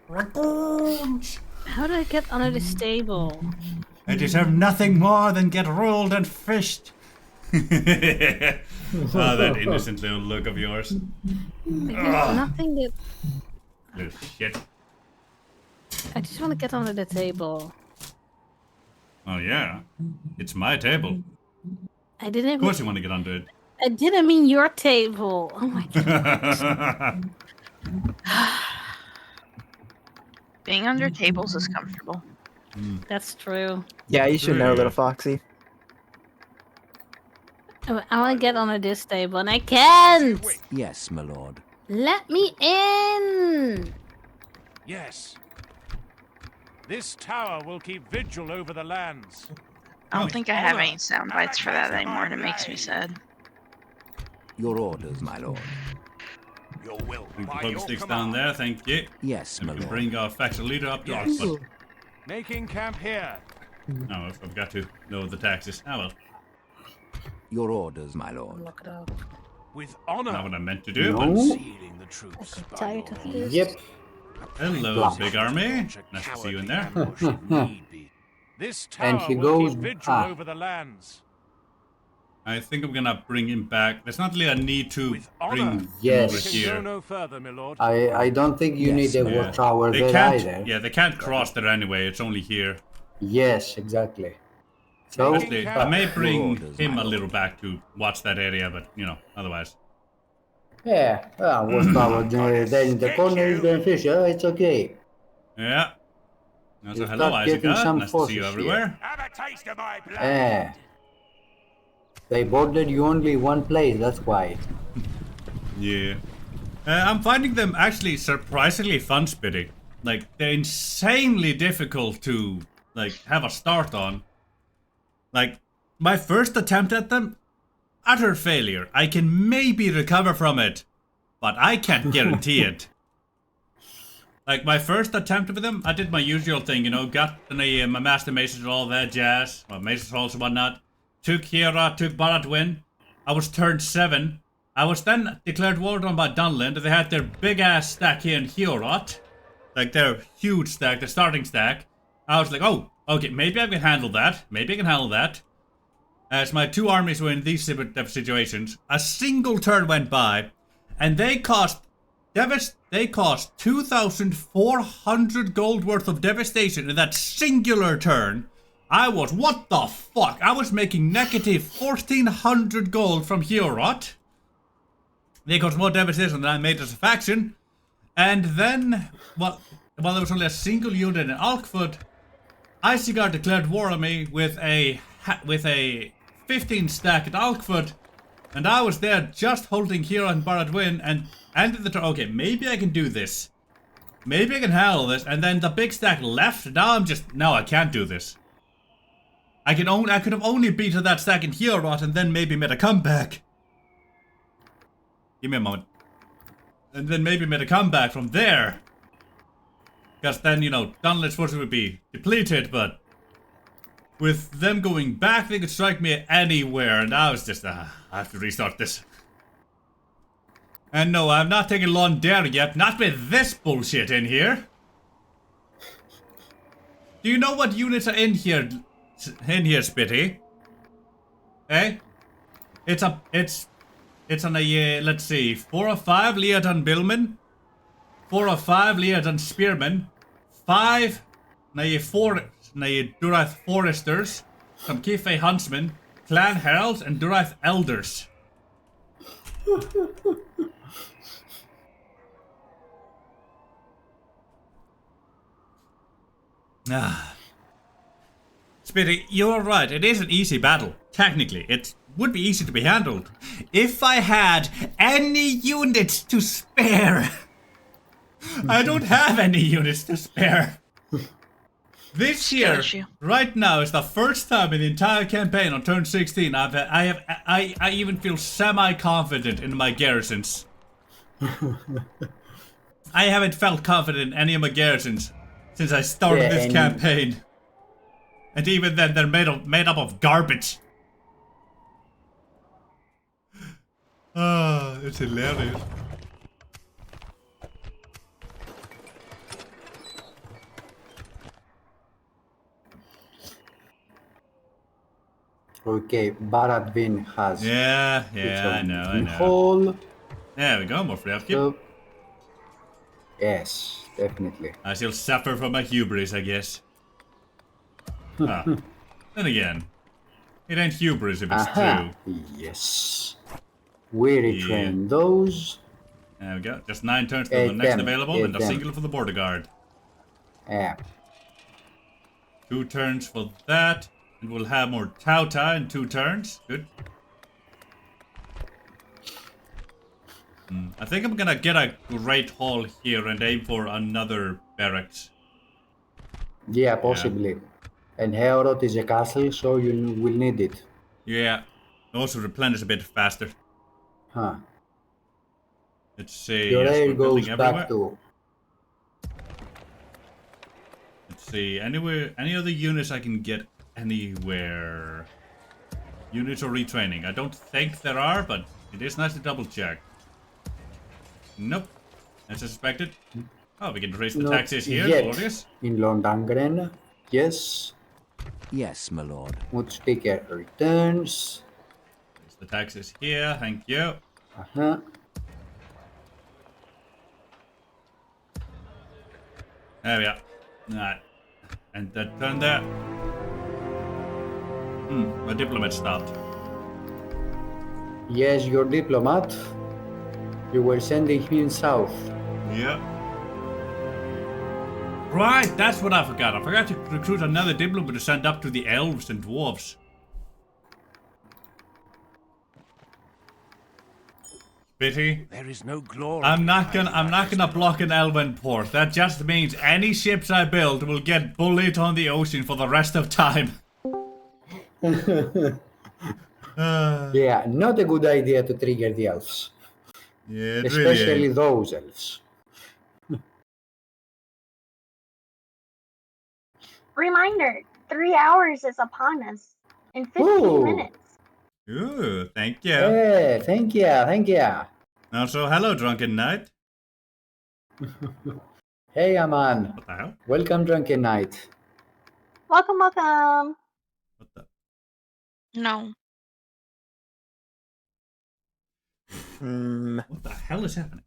[SPEAKER 1] Raccoons!
[SPEAKER 9] How did I get under the stable?
[SPEAKER 1] I deserve nothing more than get rolled and fished. Oh, that innocent little look of yours.
[SPEAKER 9] There's nothing that...
[SPEAKER 1] Little shit.
[SPEAKER 9] I just want to get under the table.
[SPEAKER 1] Oh yeah, it's my table.
[SPEAKER 9] I didn't.
[SPEAKER 1] Of course you want to get under it.
[SPEAKER 9] I didn't mean your table. Oh my god.
[SPEAKER 6] Being under tables is comfortable.
[SPEAKER 9] That's true.
[SPEAKER 7] Yeah, you should know, little Foxy.
[SPEAKER 9] I want to get under this table, and I can't.
[SPEAKER 5] Yes, my lord.
[SPEAKER 9] Let me in.
[SPEAKER 4] Yes. This tower will keep vigil over the lands.
[SPEAKER 6] I don't think I have any sound bites for that anymore, and it makes me sad.
[SPEAKER 5] Your orders, my lord.
[SPEAKER 4] Your will.
[SPEAKER 1] We can put the sticks down there, thank you.
[SPEAKER 5] Yes,
[SPEAKER 1] And
[SPEAKER 5] my
[SPEAKER 1] we can
[SPEAKER 5] lord.
[SPEAKER 1] bring our faction leader up to
[SPEAKER 4] Yes.
[SPEAKER 1] us, but
[SPEAKER 4] Making camp here.
[SPEAKER 1] no, I've got to lower the taxes. Ah well,
[SPEAKER 5] Your orders, my lord.
[SPEAKER 9] Look it up.
[SPEAKER 4] With honor.
[SPEAKER 1] not what I meant to do,
[SPEAKER 8] No.
[SPEAKER 1] but
[SPEAKER 4] Sealing the troops.
[SPEAKER 9] I'm
[SPEAKER 4] by
[SPEAKER 9] tired
[SPEAKER 4] your
[SPEAKER 9] of
[SPEAKER 4] order.
[SPEAKER 9] this.
[SPEAKER 8] Yep.
[SPEAKER 1] hello,
[SPEAKER 8] Blah.
[SPEAKER 1] big army.
[SPEAKER 4] Launch a
[SPEAKER 1] Nice to see you in
[SPEAKER 4] cowardly
[SPEAKER 1] there.
[SPEAKER 4] ambush if need be. This
[SPEAKER 8] And
[SPEAKER 4] tower
[SPEAKER 8] he
[SPEAKER 4] will
[SPEAKER 8] goes-
[SPEAKER 4] keep vigil
[SPEAKER 8] ah.
[SPEAKER 4] over the lands.
[SPEAKER 1] I think I'm gonna bring him back. There's not really a need to
[SPEAKER 4] With honor.
[SPEAKER 1] bring him
[SPEAKER 8] Yes.
[SPEAKER 1] over
[SPEAKER 4] We can go
[SPEAKER 1] here.
[SPEAKER 4] no further, my lord.
[SPEAKER 8] I don't think you
[SPEAKER 5] Yes,
[SPEAKER 8] need a
[SPEAKER 1] Yeah.
[SPEAKER 8] watchtower
[SPEAKER 1] They
[SPEAKER 8] there
[SPEAKER 1] can't.
[SPEAKER 8] either.
[SPEAKER 1] Yeah, they can't cross there anyway. It's only here.
[SPEAKER 8] Yes, exactly. So,
[SPEAKER 1] Actually, I may bring
[SPEAKER 5] orders,
[SPEAKER 1] him
[SPEAKER 5] my
[SPEAKER 1] a little back to watch that area, but you know, otherwise.
[SPEAKER 8] yeah, watchtower there in the corner is going fisher. It's okay.
[SPEAKER 1] Yeah. Also,
[SPEAKER 8] You
[SPEAKER 1] hello,
[SPEAKER 8] start getting
[SPEAKER 1] Isaac.
[SPEAKER 8] some
[SPEAKER 1] Nice to see you
[SPEAKER 8] forces
[SPEAKER 1] everywhere.
[SPEAKER 4] Have a taste of my blood.
[SPEAKER 8] Eh. They bordered you only one place, that's why.
[SPEAKER 1] Yeah. I'm finding them actually surprisingly fun, Spitty. Like, they're insanely difficult to, like, have a start on. Like, my first attempt at them, utter failure. I can maybe recover from it, but I can't guarantee it. Like, my first attempt with them, I did my usual thing, you know, got my master maces and all that jazz, well, maces halls and whatnot. Took Hira, took Baradwin. I was turned 7. I was then declared war on by Dunland. They had their big ass stack here in Hiorot. Like their huge stack, their starting stack. I was like, oh, okay, maybe I can handle that. Maybe I can handle that. As my 2 armies were in these type of situations, a single turn went by, and they cost 2,400 gold worth of devastation in that singular turn. What the fuck? I was making negative 1,400 gold from Hiorot. they caused more devastation than I made as a faction. And then, while there was only a single unit in Alkford, Isigard declared war on me with a 15 stack at Alkford, and I was there just holding Hero and Baradwin and ended the turn. Okay, maybe I can do this. Maybe I can handle this. And then the big stack left. Now I can't do this. I could have only beaten that stack in Hero Rot and then maybe made a comeback. Give me a moment. And then maybe made a comeback from there. Because then, Dunlet's forces would be depleted, but with them going back, they could strike me anywhere, and I was just, I have to restart this. And no, I'm not taking Londere yet, not with this bullshit in here. Do you know what units are in here, Spitty? Eh? It's on a, let's see, 4 or 5 Leodon Billmen, 4 or 5 Leodon Spearmen, 5 Durath Foresters, some Kife Huntsmen, Clan Heralds, and Durath Elders. Spitty, you're right, it is an easy battle. Technically, it would be easy to be handled. If I had any units to spare. I don't have any units to spare. This year, right now, is the first time in the entire campaign on turn 16 I even feel semi-confident in my garrisons. I haven't felt confident in any of my garrisons since I started this campaign. And even then, they're made up of garbage. Ah, it's hilarious.
[SPEAKER 8] Okay, Baradwin has.
[SPEAKER 1] Yeah, I know.
[SPEAKER 8] Hole.
[SPEAKER 1] There we go, more free upkeep.
[SPEAKER 8] Yes, definitely.
[SPEAKER 1] I shall suffer from my hubris, I guess. Then again, it ain't hubris if it's true.
[SPEAKER 8] Yes. We retrain those.
[SPEAKER 1] There we go. Just 9 turns to the next available and a single for the border guard.
[SPEAKER 8] Yeah.
[SPEAKER 1] 2 turns for that. And we'll have more Tauta in 2 turns. Good. I think I'm gonna get a Great Hall here and aim for another barracks.
[SPEAKER 8] Yeah, possibly. And Heorot is a castle, so you will need it.
[SPEAKER 1] Yeah. Also replenish a bit faster.
[SPEAKER 8] Huh.
[SPEAKER 1] Let's see.
[SPEAKER 8] Your
[SPEAKER 1] yes,
[SPEAKER 8] air
[SPEAKER 1] we're
[SPEAKER 8] goes
[SPEAKER 1] building
[SPEAKER 8] back
[SPEAKER 1] everywhere.
[SPEAKER 8] to...
[SPEAKER 1] Let's see. Any other units I can get anywhere? Units or retraining? I don't think there are, but it is nice to double check. Nope. As suspected. Oh, we can raise the taxes here. Glorious.
[SPEAKER 8] In Londangren. Yes.
[SPEAKER 5] Yes, my lord.
[SPEAKER 8] Speaker returns.
[SPEAKER 1] Raise the taxes here. Thank you. There we are. Alright. And that turn there. My diplomat stopped.
[SPEAKER 8] Yes, your diplomat. You were sending him south.
[SPEAKER 1] Yeah. Right, that's what I forgot. I forgot to recruit another diplomat to send up to the elves and dwarves. Bitty.
[SPEAKER 4] There is no glory.
[SPEAKER 1] I'm not gonna block an elven port. That just means any ships I build will get bullied on the ocean for the rest of time.
[SPEAKER 8] Yeah, not a good idea to trigger the elves.
[SPEAKER 1] Yeah,
[SPEAKER 8] especially
[SPEAKER 1] really
[SPEAKER 8] those elves.
[SPEAKER 10] Reminder, 3 hours is upon us in 15 minutes.
[SPEAKER 1] Ooh, thank you.
[SPEAKER 8] Hey, thank you.
[SPEAKER 1] Also, hello, Drunken Knight.
[SPEAKER 8] Hey, Aman.
[SPEAKER 1] What the hell?
[SPEAKER 8] Welcome, Drunken Knight.
[SPEAKER 10] Welcome.
[SPEAKER 1] What the?
[SPEAKER 6] No.
[SPEAKER 1] What the hell is happening?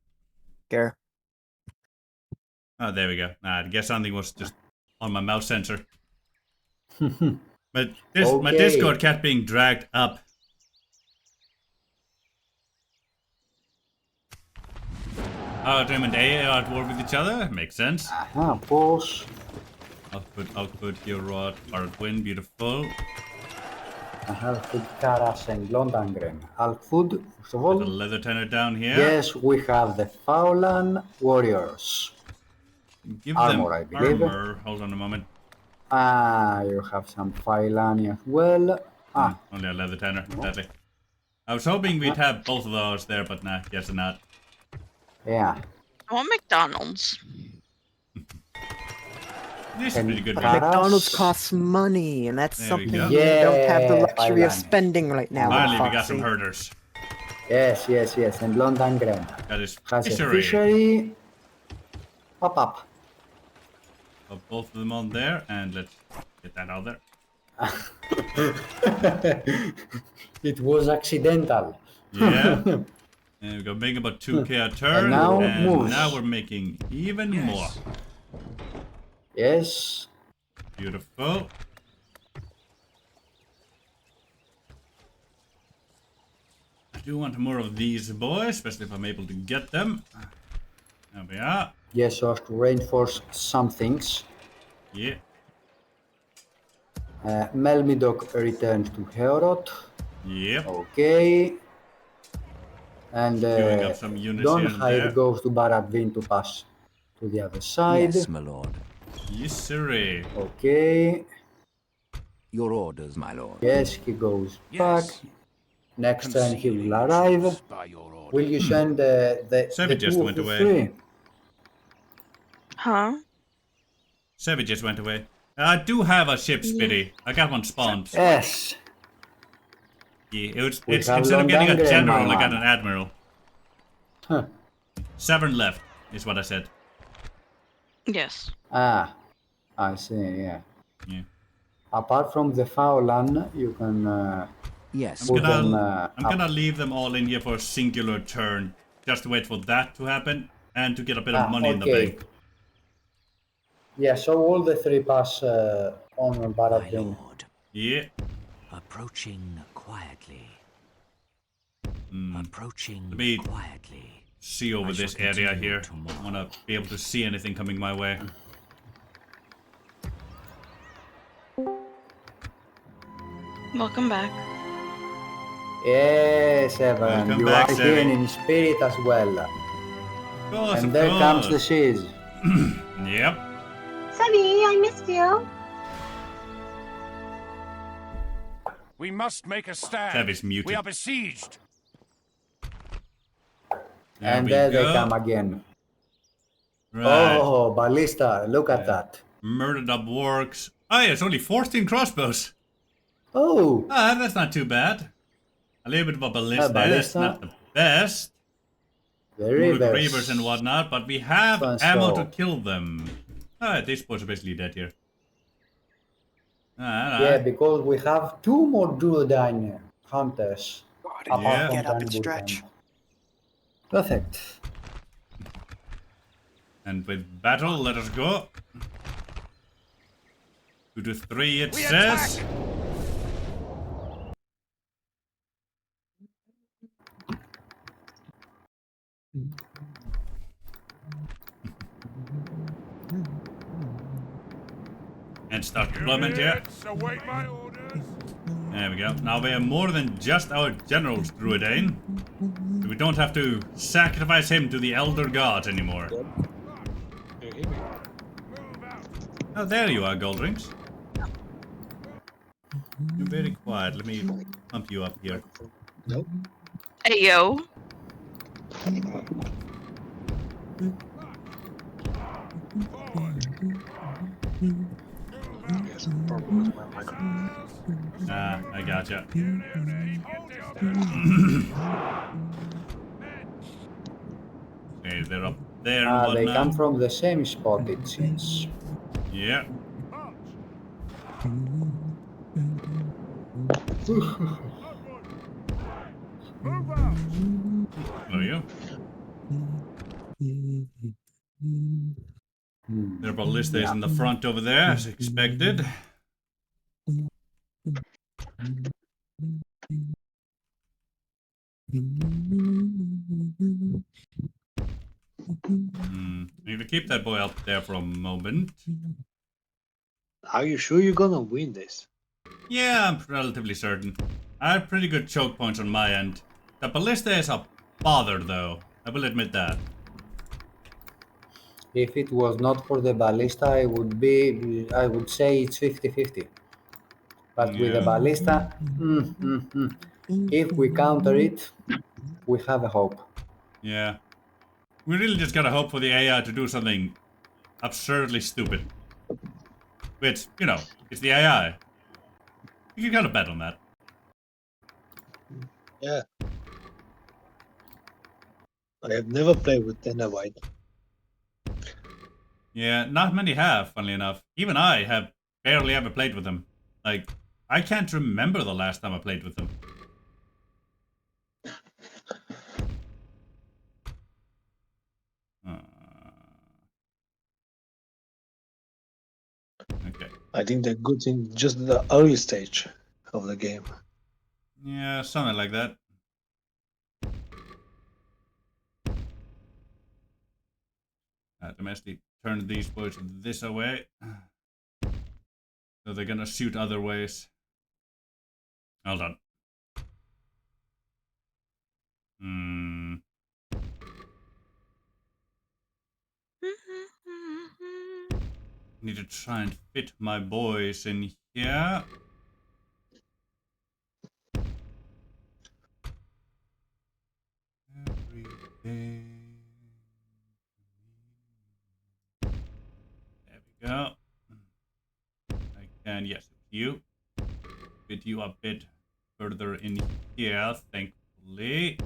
[SPEAKER 7] Gare.
[SPEAKER 1] Oh, there we go. I guess something was just on my mouse sensor. But my Discord kept being dragged up. Outrim and A are at war with each other. Makes sense.
[SPEAKER 8] Of course.
[SPEAKER 1] Output, Hierot, Aragwin, beautiful.
[SPEAKER 8] Alfred, Karas, and Londangren. Alfred, first of all.
[SPEAKER 1] There's a leather tenor down here.
[SPEAKER 8] Yes, we have the Faulan warriors.
[SPEAKER 1] Give
[SPEAKER 8] armor,
[SPEAKER 1] them
[SPEAKER 8] I believe.
[SPEAKER 1] armor. Hold on a moment.
[SPEAKER 8] You have some Failani as well.
[SPEAKER 1] Only a leather tenor, sadly. I was hoping we'd have both of those there, but nah, guess not.
[SPEAKER 8] Yeah.
[SPEAKER 6] I want McDonald's.
[SPEAKER 1] This is pretty good.
[SPEAKER 7] McDonald's costs money, and that's something
[SPEAKER 1] go.
[SPEAKER 7] we don't have the
[SPEAKER 8] Yeah,
[SPEAKER 7] luxury of
[SPEAKER 8] Thailand.
[SPEAKER 7] spending right now.
[SPEAKER 1] Finally, we got
[SPEAKER 7] Foxy.
[SPEAKER 1] some herders.
[SPEAKER 8] Yes. And Londangren
[SPEAKER 1] That is
[SPEAKER 8] has a
[SPEAKER 1] fishery.
[SPEAKER 8] fishery. Up.
[SPEAKER 1] Put both of them on there, and let's get that out there.
[SPEAKER 8] It was accidental.
[SPEAKER 1] Yeah. And we got making about 2k a turn,
[SPEAKER 8] And now
[SPEAKER 1] we're making even more.
[SPEAKER 8] Yes.
[SPEAKER 1] Beautiful. I do want more of these boys, especially if I'm able to get them. There we are.
[SPEAKER 8] Yes, so as to reinforce some things.
[SPEAKER 1] Yeah.
[SPEAKER 8] Melmidok returns to Heorot.
[SPEAKER 1] Yep.
[SPEAKER 8] Okay. And
[SPEAKER 1] Queuing up some units here and there.
[SPEAKER 8] Donhide goes to Baratvin to pass to the other side.
[SPEAKER 5] Yes, my lord.
[SPEAKER 1] Yes, sirree.
[SPEAKER 8] Okay.
[SPEAKER 5] Your orders, my lord.
[SPEAKER 8] Yes, he goes back. Next turn he will arrive. Will you send the
[SPEAKER 1] Savage just
[SPEAKER 8] two of
[SPEAKER 1] went
[SPEAKER 8] the
[SPEAKER 1] away.
[SPEAKER 8] three?
[SPEAKER 6] Huh?
[SPEAKER 1] Savage just went away. I do have a ship, Spitty. I got one spawned.
[SPEAKER 8] Yes.
[SPEAKER 1] Yeah, it's
[SPEAKER 8] We have
[SPEAKER 1] instead of getting a
[SPEAKER 8] Londangren,
[SPEAKER 1] general,
[SPEAKER 8] my
[SPEAKER 1] I got
[SPEAKER 8] man.
[SPEAKER 1] an admiral.
[SPEAKER 8] Huh.
[SPEAKER 1] 7 left, is what I said.
[SPEAKER 6] Yes.
[SPEAKER 8] I see, yeah.
[SPEAKER 1] Yeah.
[SPEAKER 8] Apart from the Faulan, you can
[SPEAKER 5] Yes.
[SPEAKER 8] put them
[SPEAKER 1] I'm gonna leave them all in here for a singular turn. Just to wait for that to happen, and to get a bit of money in the
[SPEAKER 8] okay.
[SPEAKER 1] bank.
[SPEAKER 8] Yeah, so all the three pass on
[SPEAKER 5] My
[SPEAKER 8] Baratvin.
[SPEAKER 5] lord.
[SPEAKER 1] Yeah.
[SPEAKER 5] Approaching quietly.
[SPEAKER 1] Let
[SPEAKER 5] Approaching
[SPEAKER 1] me
[SPEAKER 5] quietly.
[SPEAKER 1] see over
[SPEAKER 5] I
[SPEAKER 1] this
[SPEAKER 5] shall
[SPEAKER 1] area
[SPEAKER 5] continue
[SPEAKER 1] here.
[SPEAKER 5] tomorrow.
[SPEAKER 1] I wanna be able to see anything coming my way.
[SPEAKER 6] Welcome back.
[SPEAKER 8] Yes, Evan,
[SPEAKER 1] Welcome
[SPEAKER 8] you
[SPEAKER 1] back,
[SPEAKER 8] are
[SPEAKER 1] Sammy.
[SPEAKER 8] here in spirit as well.
[SPEAKER 1] Of course,
[SPEAKER 8] And
[SPEAKER 1] of
[SPEAKER 8] there comes the
[SPEAKER 1] course.
[SPEAKER 8] Shiz.
[SPEAKER 1] Yep.
[SPEAKER 10] Sebby, I missed you.
[SPEAKER 4] We must make a stand.
[SPEAKER 1] Savage muted.
[SPEAKER 4] We are besieged.
[SPEAKER 8] And
[SPEAKER 1] we
[SPEAKER 8] there they
[SPEAKER 1] go.
[SPEAKER 8] come again.
[SPEAKER 1] Right.
[SPEAKER 8] Oh, Ballista, look at that.
[SPEAKER 1] Murdered up works. Oh yeah, it's only 14 crossbows.
[SPEAKER 8] Oh,
[SPEAKER 1] Ah, that's not too bad. A little bit of a ballista. It's
[SPEAKER 8] ballista.
[SPEAKER 1] not the best.
[SPEAKER 8] the
[SPEAKER 1] Reavers
[SPEAKER 8] rivers.
[SPEAKER 1] and whatnot, but we have
[SPEAKER 8] So-
[SPEAKER 1] ammo to kill them. Alright, these boys are basically dead here.
[SPEAKER 8] Yeah,
[SPEAKER 1] Alright.
[SPEAKER 8] because we have two more Druidine hunters.
[SPEAKER 1] Yeah.
[SPEAKER 8] Apart from
[SPEAKER 7] Get up and
[SPEAKER 8] Dunwood
[SPEAKER 7] stretch.
[SPEAKER 8] Perfect.
[SPEAKER 1] And with battle, let us go. 2 to 3 it
[SPEAKER 4] We
[SPEAKER 1] says.
[SPEAKER 4] attack!
[SPEAKER 1] And start deployment here.
[SPEAKER 4] Units, await my orders.
[SPEAKER 1] There we go. Now we have more than just our general's Druidane. So we don't have to sacrifice him to the Elder Gods anymore. Oh, there you are, Gold Rings. You're very quiet. Let me pump you up here.
[SPEAKER 6] Hey, yo.
[SPEAKER 1] Ah, I gotcha. Okay, they're up there and
[SPEAKER 8] They
[SPEAKER 1] whatnot.
[SPEAKER 8] come from the same spot, it seems.
[SPEAKER 1] Yeah. There you go. Their ballista is in the front over there, as expected. keep that boy up there for a moment.
[SPEAKER 13] Are you sure you're gonna win this?
[SPEAKER 1] Yeah, I'm relatively certain. I have pretty good choke points on my end. The ballista is a bother, though. I will admit that.
[SPEAKER 8] If it was not for the ballista, I would say it's 50-50. But with the ballista, if we counter it, we have a hope.
[SPEAKER 1] Yeah. We really just gotta hope for the AI to do something absurdly stupid. Which, you know, it's the AI. You can kind of bet on that.
[SPEAKER 13] Yeah. I have never played with Enedwaith.
[SPEAKER 1] Yeah, not many have, funnily enough. Even I have barely ever played with them. Like, I can't remember the last time I played with them. Okay.
[SPEAKER 13] I think they're good in just the early stage of the game.
[SPEAKER 1] Yeah, something like that. Domestic, turn these boys this away. So they're gonna shoot other ways. Hold on. Need to try and fit my boys in here. Everything. There we go. I can, yes, you. Fit you a bit further in here, thankfully.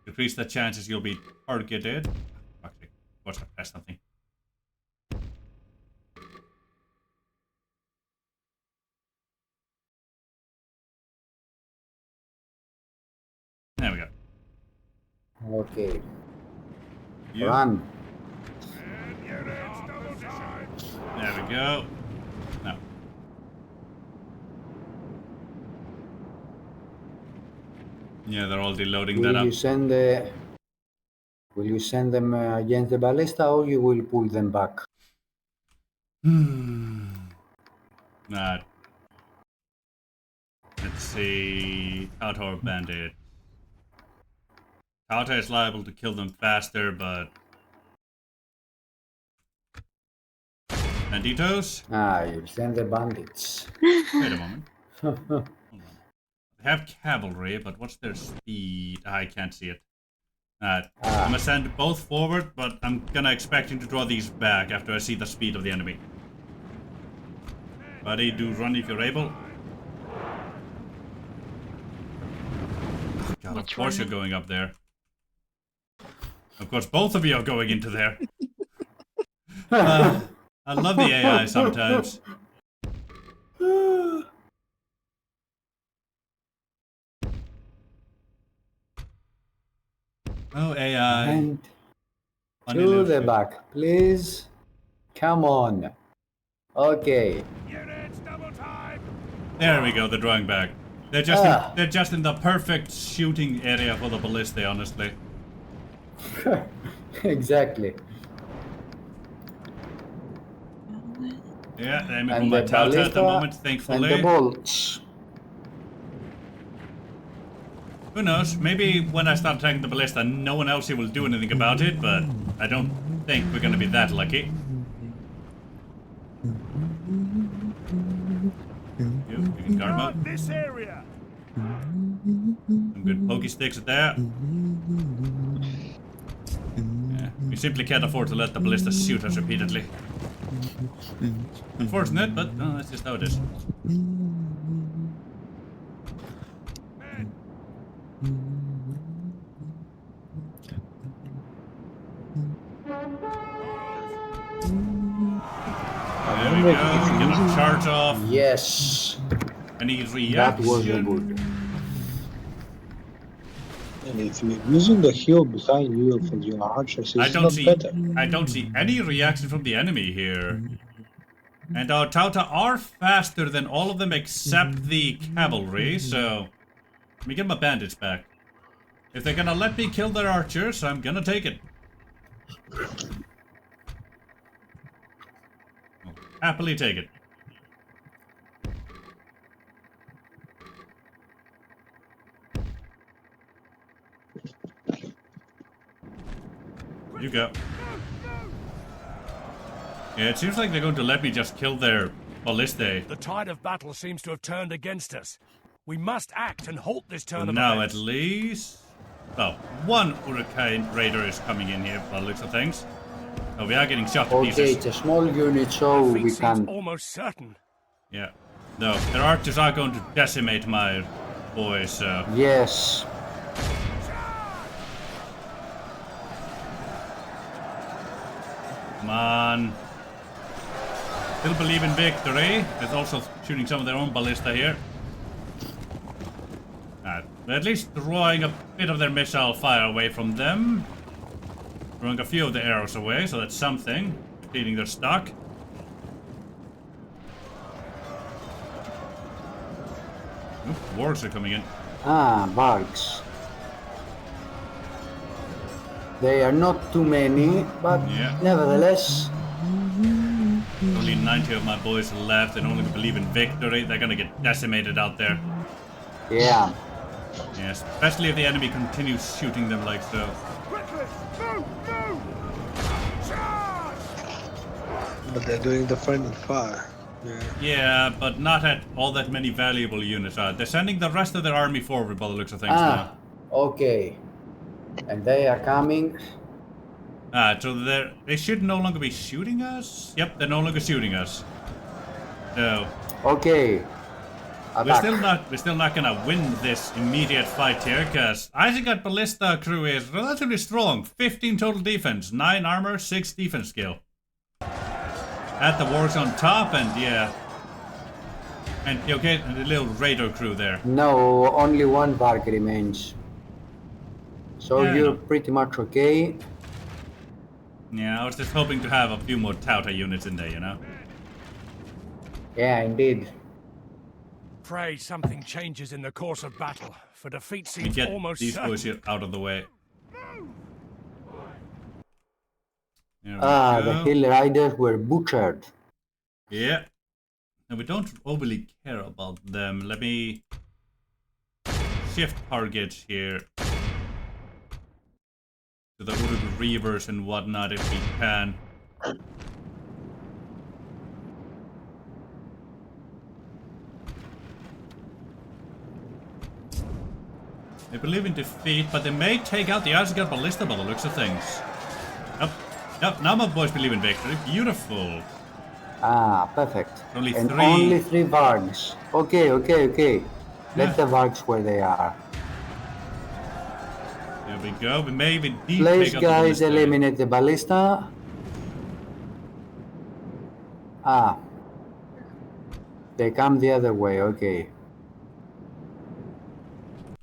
[SPEAKER 1] Decrease the chances you'll be targeted. Okay, of course I pressed something. There we go.
[SPEAKER 8] Okay.
[SPEAKER 1] You.
[SPEAKER 8] Run.
[SPEAKER 1] There we go. No. Yeah, they're all deloading that up.
[SPEAKER 8] Will you send them against the ballista, or you will pull them back?
[SPEAKER 1] Nah. Let's see. Tauta or Bandit. Tauta is liable to kill them faster, but... Banditos?
[SPEAKER 8] You send the bandits.
[SPEAKER 1] Wait a moment. Hold on. They have cavalry, but what's their speed? I can't see it. I'm gonna send both forward, but I'm gonna expecting to draw these back after I see the speed of the enemy. Buddy, do run if you're able. Oh God, of course you're going up there. Of course, both of you are going into there. I love the AI sometimes. Oh, AI.
[SPEAKER 8] And to the back, please. Come on. Okay.
[SPEAKER 1] There we go, they're drawing back. They're just in the perfect shooting area for the ballista, honestly.
[SPEAKER 8] Exactly.
[SPEAKER 1] Yeah, they're aiming for my Tauta at the moment, thankfully.
[SPEAKER 8] And the bolts.
[SPEAKER 1] Who knows? Maybe when I start attacking the ballista, no one else here will do anything about it, but I don't think we're gonna be that lucky. You can guard mode.
[SPEAKER 4] This area.
[SPEAKER 1] Some good pokey sticks at that. Yeah, we simply can't afford to let the ballista shoot us repeatedly. Unfortunate, but no, that's just how it is. There we go, get a charge off.
[SPEAKER 8] Yes.
[SPEAKER 1] Any reaction?
[SPEAKER 8] That was good.
[SPEAKER 13] And if you're using the hill behind you for your archers, it's not better.
[SPEAKER 1] I don't see any reaction from the enemy here. And our Tauta are faster than all of them except the cavalry, so... Let me get my bandits back. If they're gonna let me kill their archers, I'm gonna take it. Happily take it. You go. Yeah, it seems like they're going to let me just kill their ballistae.
[SPEAKER 4] The tide of battle seems to have turned against us. We must act and halt this turn of
[SPEAKER 1] Now
[SPEAKER 4] events.
[SPEAKER 1] at least... Well, one Hurricane Raider is coming in here by the looks of things. So we are getting shot to
[SPEAKER 8] Okay,
[SPEAKER 1] pieces.
[SPEAKER 8] it's a small unit, so
[SPEAKER 4] Defeat
[SPEAKER 8] we
[SPEAKER 4] seems
[SPEAKER 8] can...
[SPEAKER 4] almost certain.
[SPEAKER 1] Yeah. No, their archers are going to decimate my boys, so...
[SPEAKER 8] Yes.
[SPEAKER 1] Come on. Still believe in victory. There's also shooting some of their own ballista here. At least drawing a bit of their missile fire away from them. Throwing a few of the arrows away, so that's something. Depleting their stock. Oop, wargs are coming in.
[SPEAKER 8] Ah, barks. They are not too many, but
[SPEAKER 1] Yeah.
[SPEAKER 8] nevertheless...
[SPEAKER 1] Only 90 of my boys left and only believe in victory. They're gonna get decimated out there.
[SPEAKER 8] Yeah.
[SPEAKER 1] Yeah, especially if the enemy continues shooting them like so.
[SPEAKER 13] But they're doing the friendly fire. Yeah.
[SPEAKER 1] Yeah, but not at all that many valuable units. They're sending the rest of their army forward by the looks of things now.
[SPEAKER 8] Okay. And they are coming.
[SPEAKER 1] So they should no longer be shooting us? Yep, they're no longer shooting us. So
[SPEAKER 8] Okay. Attack.
[SPEAKER 1] we're still not gonna win this immediate fight here, because Isengard Ballista crew is relatively strong. 15 total defense, 9 armor, 6 defense skill. At the wargs on top, and yeah. And okay, the little raider crew there.
[SPEAKER 8] No, only one bark remains. So
[SPEAKER 1] Yeah, I
[SPEAKER 8] you're
[SPEAKER 1] know.
[SPEAKER 8] pretty much okay.
[SPEAKER 1] Yeah, I was just hoping to have a few more Tauta units in there, you know?
[SPEAKER 8] Yeah, indeed.
[SPEAKER 4] Pray something changes in the course of battle, for defeat
[SPEAKER 1] We
[SPEAKER 4] seems
[SPEAKER 1] get
[SPEAKER 4] almost
[SPEAKER 1] these
[SPEAKER 4] certain.
[SPEAKER 1] boys here out of the way. There we
[SPEAKER 8] Ah,
[SPEAKER 1] go.
[SPEAKER 8] the hill riders were butchered.
[SPEAKER 1] Yeah. Now we don't overly care about them. Let me shift targets here to the Uruk Reavers and whatnot if we can. They believe in defeat, but they may take out the Asgard Ballista by the looks of things. Yep. Yep, now my boys believe in victory. Beautiful.
[SPEAKER 8] Ah, perfect.
[SPEAKER 1] Only
[SPEAKER 8] and
[SPEAKER 1] 3.
[SPEAKER 8] only 3 vargs. Okay. Let
[SPEAKER 1] Yeah.
[SPEAKER 8] the vargs where they are.
[SPEAKER 1] There we go. We may even take
[SPEAKER 8] Please,
[SPEAKER 1] out the
[SPEAKER 8] guys,
[SPEAKER 1] ballista.
[SPEAKER 8] eliminate the ballista. Ah. They come the other way, okay.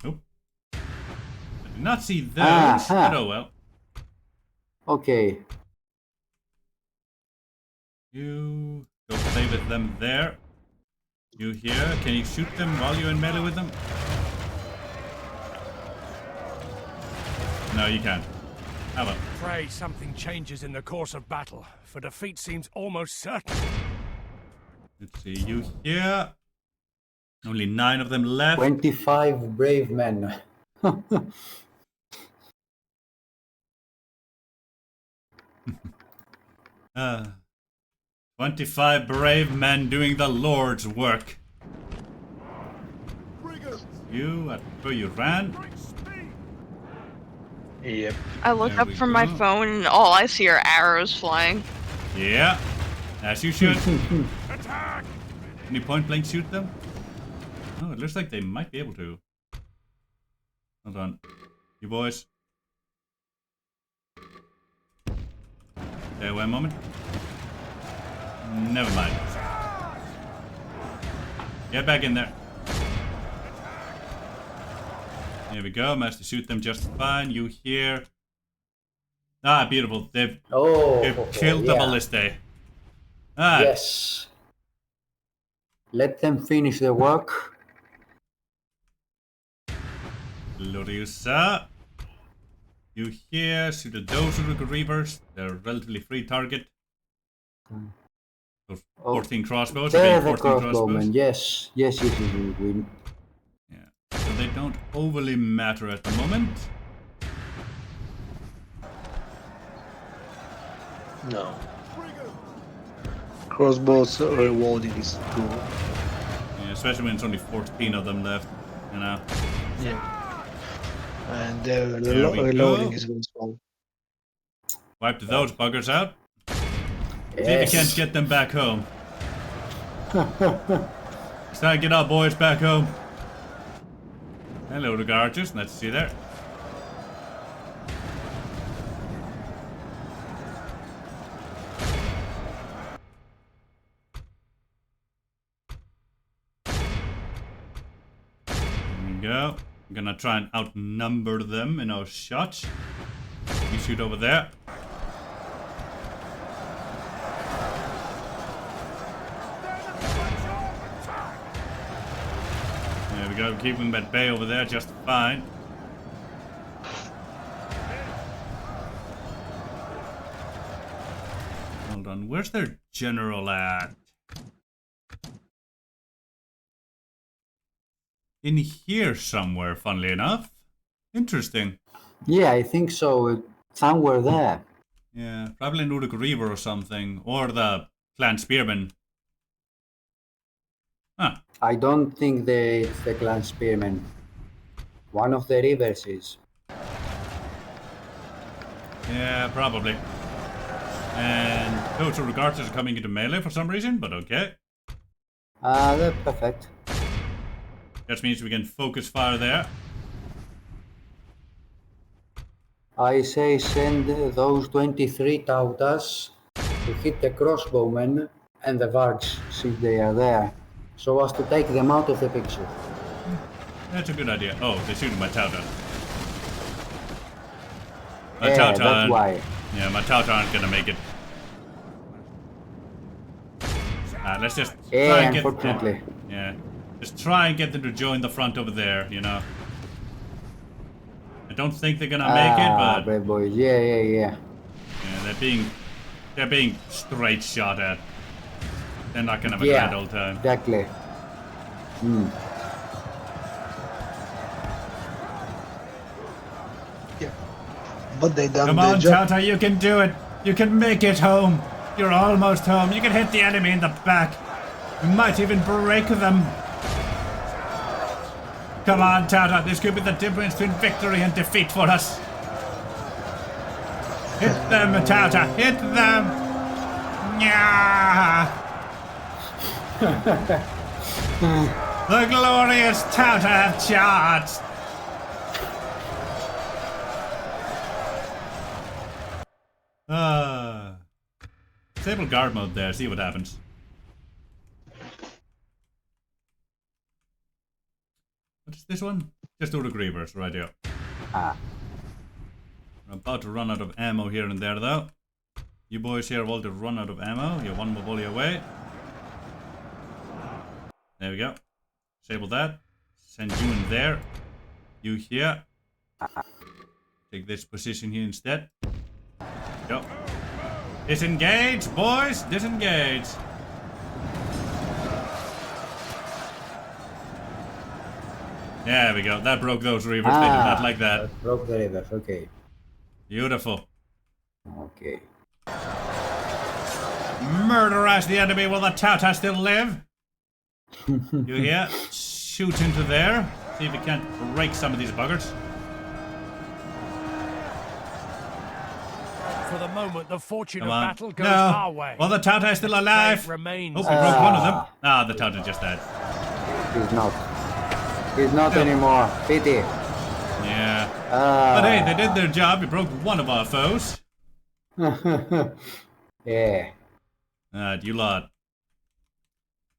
[SPEAKER 1] Nope. I did not see those,
[SPEAKER 8] Ah,
[SPEAKER 1] but oh well.
[SPEAKER 8] Okay.
[SPEAKER 1] You go play with them there. You here? Can you shoot them while you're in melee with them? No, you can't. How about?
[SPEAKER 4] Pray something changes in the course of battle, for defeat seems almost certain.
[SPEAKER 1] Let's see, you here. Only 9 of them left.
[SPEAKER 8] 25 brave men.
[SPEAKER 1] 25 brave men doing the Lord's work. You, at where you ran?
[SPEAKER 13] Yep.
[SPEAKER 6] I look
[SPEAKER 1] There
[SPEAKER 6] up
[SPEAKER 1] we
[SPEAKER 6] from my
[SPEAKER 1] go.
[SPEAKER 6] phone and all I see are arrows flying.
[SPEAKER 1] Yeah, as you should.
[SPEAKER 4] Attack!
[SPEAKER 1] Can you point blank shoot them? Oh, it looks like they might be able to. Hold on. You boys. Stay away a moment. Never mind. Get back in there. There we go. Managed to shoot them just fine. You here. Ah, beautiful. They've killed the
[SPEAKER 8] yeah.
[SPEAKER 1] ballistae. Ah,
[SPEAKER 8] Yes. Let them finish the work.
[SPEAKER 1] Gloriosa. You here. Shoot the those Uruk Reavers. They're a relatively free target. Those 14 crossbows.
[SPEAKER 8] They're
[SPEAKER 1] Are
[SPEAKER 8] the
[SPEAKER 1] 14
[SPEAKER 8] crossbowmen. Yes. Yes. We...
[SPEAKER 1] Yeah. So they don't overly matter at the moment.
[SPEAKER 13] No. Crossbows rewarding is cool.
[SPEAKER 1] Yeah, especially when it's only 14 of them left, you know.
[SPEAKER 13] Yeah. And the
[SPEAKER 1] There we
[SPEAKER 13] reloading
[SPEAKER 1] go.
[SPEAKER 13] is very small.
[SPEAKER 1] Wiped those buggers out. See if
[SPEAKER 8] Yes.
[SPEAKER 1] we can't get them back home. It's time to get our boys back home. Hello, the archers. Let's see there. There we go. I'm gonna try and outnumber them in our shots. You shoot over there. There we go, keeping them at bay over there just fine. Hold on, where's their general at? In here somewhere, funnily enough. Interesting.
[SPEAKER 8] Yeah, I think so. Somewhere there.
[SPEAKER 1] Yeah, probably Nordic Reaver or something, or the Clan Spearman. Huh.
[SPEAKER 8] I don't think it's the Clan Spearman. One of the rivers is.
[SPEAKER 1] Yeah, probably. And those two Regarters are coming into melee for some reason, but okay.
[SPEAKER 8] They're perfect.
[SPEAKER 1] That means we can focus fire there.
[SPEAKER 8] I say send those 23 Tautas to hit the crossbowmen and the Vargs, since they are there, so as to take them out of the picture.
[SPEAKER 1] That's a good idea. Oh, they're shooting my Tauta.
[SPEAKER 8] Yeah, that's why.
[SPEAKER 1] Yeah, my Tauta aren't gonna make it. Let's just try and get...
[SPEAKER 8] unfortunately.
[SPEAKER 1] Yeah. Just try and get them to join the front over there, you know. I don't think they're gonna make it, but...
[SPEAKER 8] Brave boys. Yeah.
[SPEAKER 1] Yeah, they're being straight shot at. They're not gonna have a grand old time.
[SPEAKER 8] Exactly.
[SPEAKER 13] Yeah. But they done
[SPEAKER 1] Come
[SPEAKER 13] their
[SPEAKER 1] on,
[SPEAKER 13] job.
[SPEAKER 1] Tauta, you can do it. You can make it home. You're almost home. You can hit the enemy in the back. You might even break them. Come on, Tauta. This could be the difference between victory and defeat for us. Hit them, Tauta. Hit them. Yeah. The glorious Tauta have charged. Disable guard mode there, see what happens. What is this one? Just do the Grievers, right here. I'm about to run out of ammo here and there though. You boys here have all to run out of ammo. You're one more volley away. There we go. Disable that. Send you in there. You here. Take this position here instead. Go. Disengage, boys! Disengage! There we go. That broke those Reavers. They did not like that.
[SPEAKER 8] Broke the rivers, okay.
[SPEAKER 1] Beautiful.
[SPEAKER 8] Okay.
[SPEAKER 1] Murderize the enemy while the Tauta still live. You hear? Shoot into there. See if you can't break some of these buggers.
[SPEAKER 4] For the moment, the fortune
[SPEAKER 1] Come
[SPEAKER 4] of
[SPEAKER 1] on.
[SPEAKER 4] battle goes our way.
[SPEAKER 1] Well, the Tauta is still alive.
[SPEAKER 4] Fate remains.
[SPEAKER 1] Oh, we broke one of them. Ah, the Tauta just died.
[SPEAKER 8] He's not. He's not anymore. Pity.
[SPEAKER 1] Yeah. But hey, they did their job. We broke one of our foes.
[SPEAKER 8] Yeah.
[SPEAKER 1] You lot.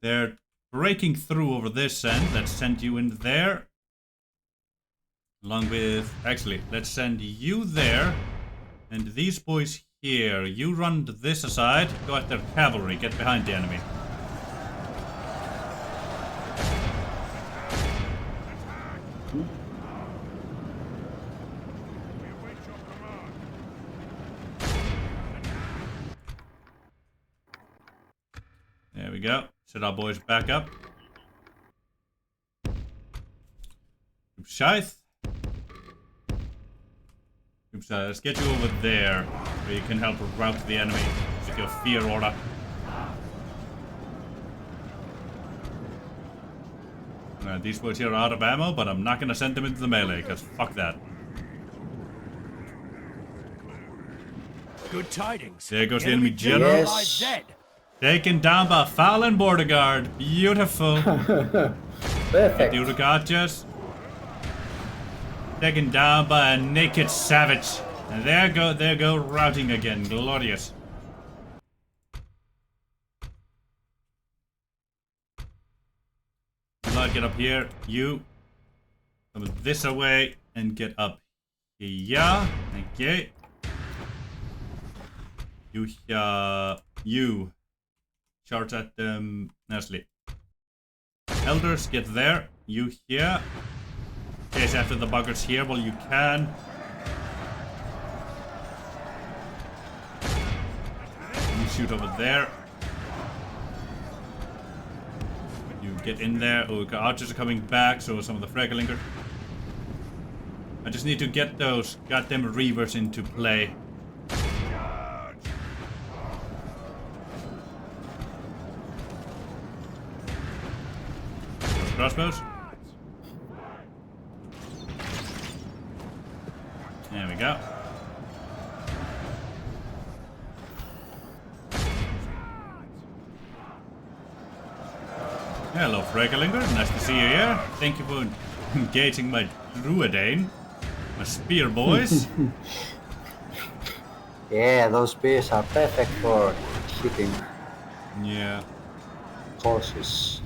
[SPEAKER 1] They're breaking through over this end. Let's send you in there. Along with... Actually, let's send you there. And these boys here. You run to this aside. Go at their cavalry. Get behind the enemy. go. Set our boys back up. Scythe. Let's get you over there, where you can help rout the enemy with your fear aura. These boys here are out of ammo, but I'm not gonna send them into the melee, because fuck that.
[SPEAKER 4] Good tidings.
[SPEAKER 1] There goes the enemy general.
[SPEAKER 8] Yes.
[SPEAKER 1] Taken down by Fallen Border Guard. Beautiful.
[SPEAKER 8] Perfect.
[SPEAKER 1] You got just taken down by a naked savage. And there go routing again. Glorious. Blood, get up here. You come this away and get up here. Okay. You charge at them nicely. Elders, get there. You here. Chase after the buggers here while you can. You shoot over there. You get in there. Oh, archers are coming back, so some of the Frecklinger. I just need to get those goddamn reavers into play. Crossbows. There we go. Hello, Frecklinger. Nice to see you here. Thank you for engaging my Druidane. My spear boys.
[SPEAKER 8] Yeah, those spears are perfect for hitting horses.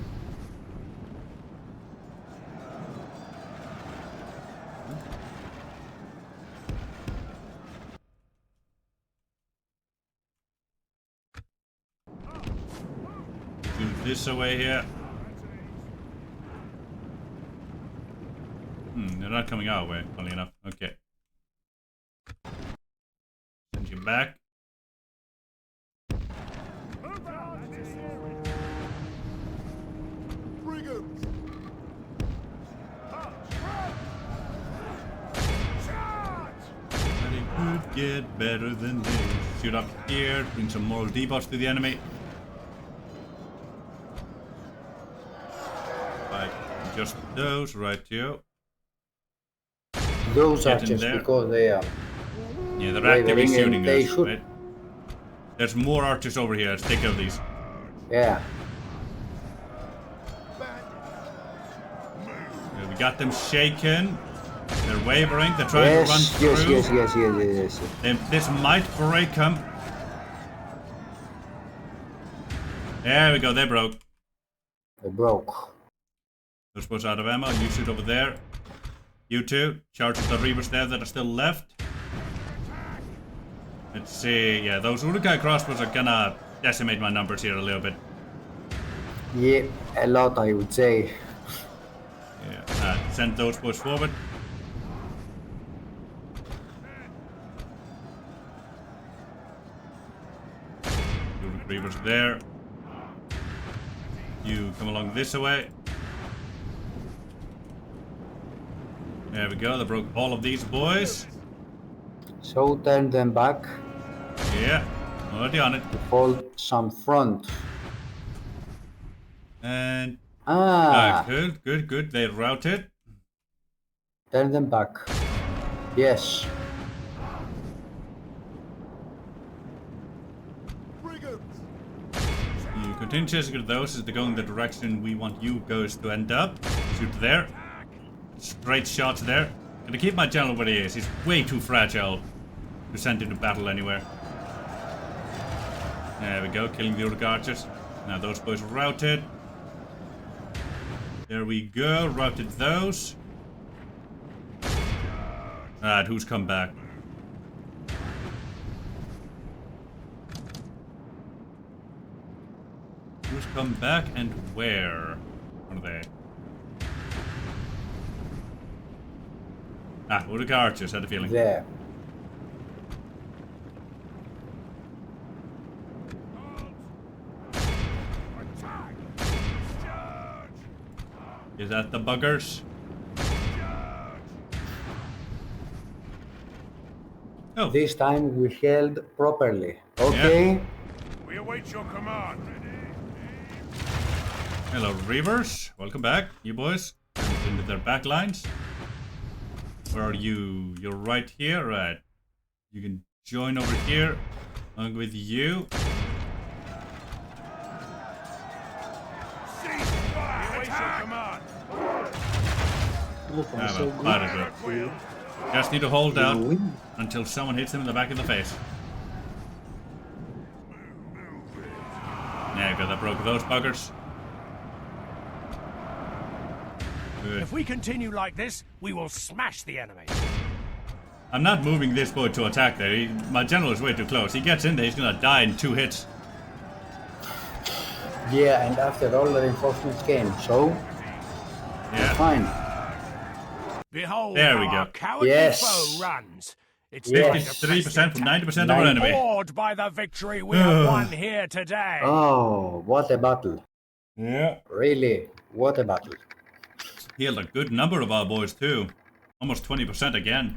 [SPEAKER 1] Do this away here. They're not coming our way, funny enough. Okay. Send you back. But it could get better than this. Shoot up here, bring some moral debuffs to the enemy. Like just those right here.
[SPEAKER 8] Those are just because they are.
[SPEAKER 1] Yeah, they're actively shooting us, right? There's more archers over here. Let's take care of these.
[SPEAKER 8] Yeah.
[SPEAKER 1] We got them shaken. They're wavering. They're trying to run through.
[SPEAKER 8] Yes.
[SPEAKER 1] This might break them. There we go. They broke.
[SPEAKER 8] They broke.
[SPEAKER 1] Those boys out of ammo. You shoot over there. You two. Charge at the reavers there that are still left. Let's see. Yeah, those Urukai crossbows are gonna decimate my numbers here a little bit.
[SPEAKER 8] Yeah, a lot, I would say.
[SPEAKER 1] Yeah. Send those boys forward. Reavers there. You come along this way. There we go. They broke all of these boys.
[SPEAKER 8] So turn them back.
[SPEAKER 1] Yeah, already on it.
[SPEAKER 8] Hold some front.
[SPEAKER 1] And good. They routed.
[SPEAKER 8] Turn them back. Yes.
[SPEAKER 1] You continue chasing those as they go in the direction we want you guys to end up. Shoot there. Straight shots there. Gonna keep my general where he is. He's way too fragile to send into battle anywhere. There we go, killing the other archers. Now those boys routed. There we go, routed those. Alright, who's come back? Who's come back and where? What are they? Ah, Urukai archers, had a feeling.
[SPEAKER 8] There.
[SPEAKER 1] Is that the buggers? Oh.
[SPEAKER 8] This time we held properly. Okay.
[SPEAKER 1] Yeah.
[SPEAKER 4] We await your command.
[SPEAKER 1] Hello, Reavers. Welcome back, you boys. Into their back lines. Where are you? You're right here, right? You can join over here. I'm with you. Just need to hold out until someone hits him in the back of the face. There you go, that broke those buggers. Good.
[SPEAKER 4] If we continue like this, we will smash the enemy.
[SPEAKER 1] I'm not moving this boy to attack there. My general is way too close. He gets in there, he's gonna die in 2 hits.
[SPEAKER 8] Yeah, and after all the reinforcements came, so
[SPEAKER 1] yeah,
[SPEAKER 8] fine.
[SPEAKER 4] Behold,
[SPEAKER 1] there we go.
[SPEAKER 4] Yes. Foe runs. It's
[SPEAKER 1] 53% from 90% of our enemy.
[SPEAKER 4] Awed by the victory we have won here today.
[SPEAKER 8] Oh, what a battle!
[SPEAKER 1] Yeah,
[SPEAKER 8] really, what a battle!
[SPEAKER 1] Healed a good number of our boys too, almost 20% again.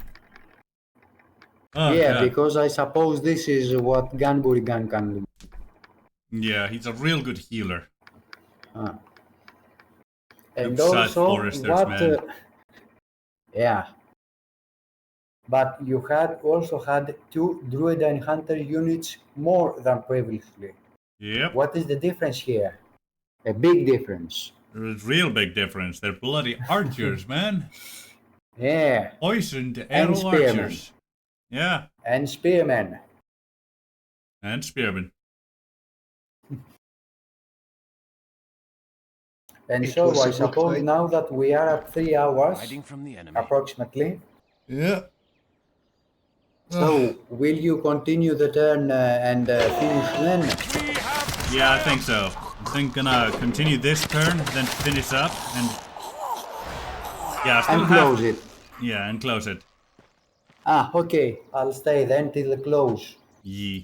[SPEAKER 1] Oh,
[SPEAKER 8] yeah,
[SPEAKER 1] God.
[SPEAKER 8] because I suppose this is what Gunbury Gun can do.
[SPEAKER 1] Yeah, he's a real good healer.
[SPEAKER 8] And also, what? Yeah. But you had also had 2 Druid and Hunter units more than previously.
[SPEAKER 1] Yep.
[SPEAKER 8] What is the difference here? A big difference.
[SPEAKER 1] There's a real big difference. They're bloody archers, man.
[SPEAKER 8] Yeah.
[SPEAKER 1] Poisoned arrow archers. Yeah.
[SPEAKER 8] And spearmen.
[SPEAKER 1] And spearmen.
[SPEAKER 8] And so I suppose now that we are at 3 hours, approximately.
[SPEAKER 1] Yeah.
[SPEAKER 8] So, will you continue the turn and finish then?
[SPEAKER 1] Yeah, I think so. I think gonna continue this turn, then finish up, and yeah, still
[SPEAKER 8] and close it.
[SPEAKER 1] Yeah, and close it.
[SPEAKER 8] Ah, okay. I'll stay then till the close.
[SPEAKER 1] Yeah.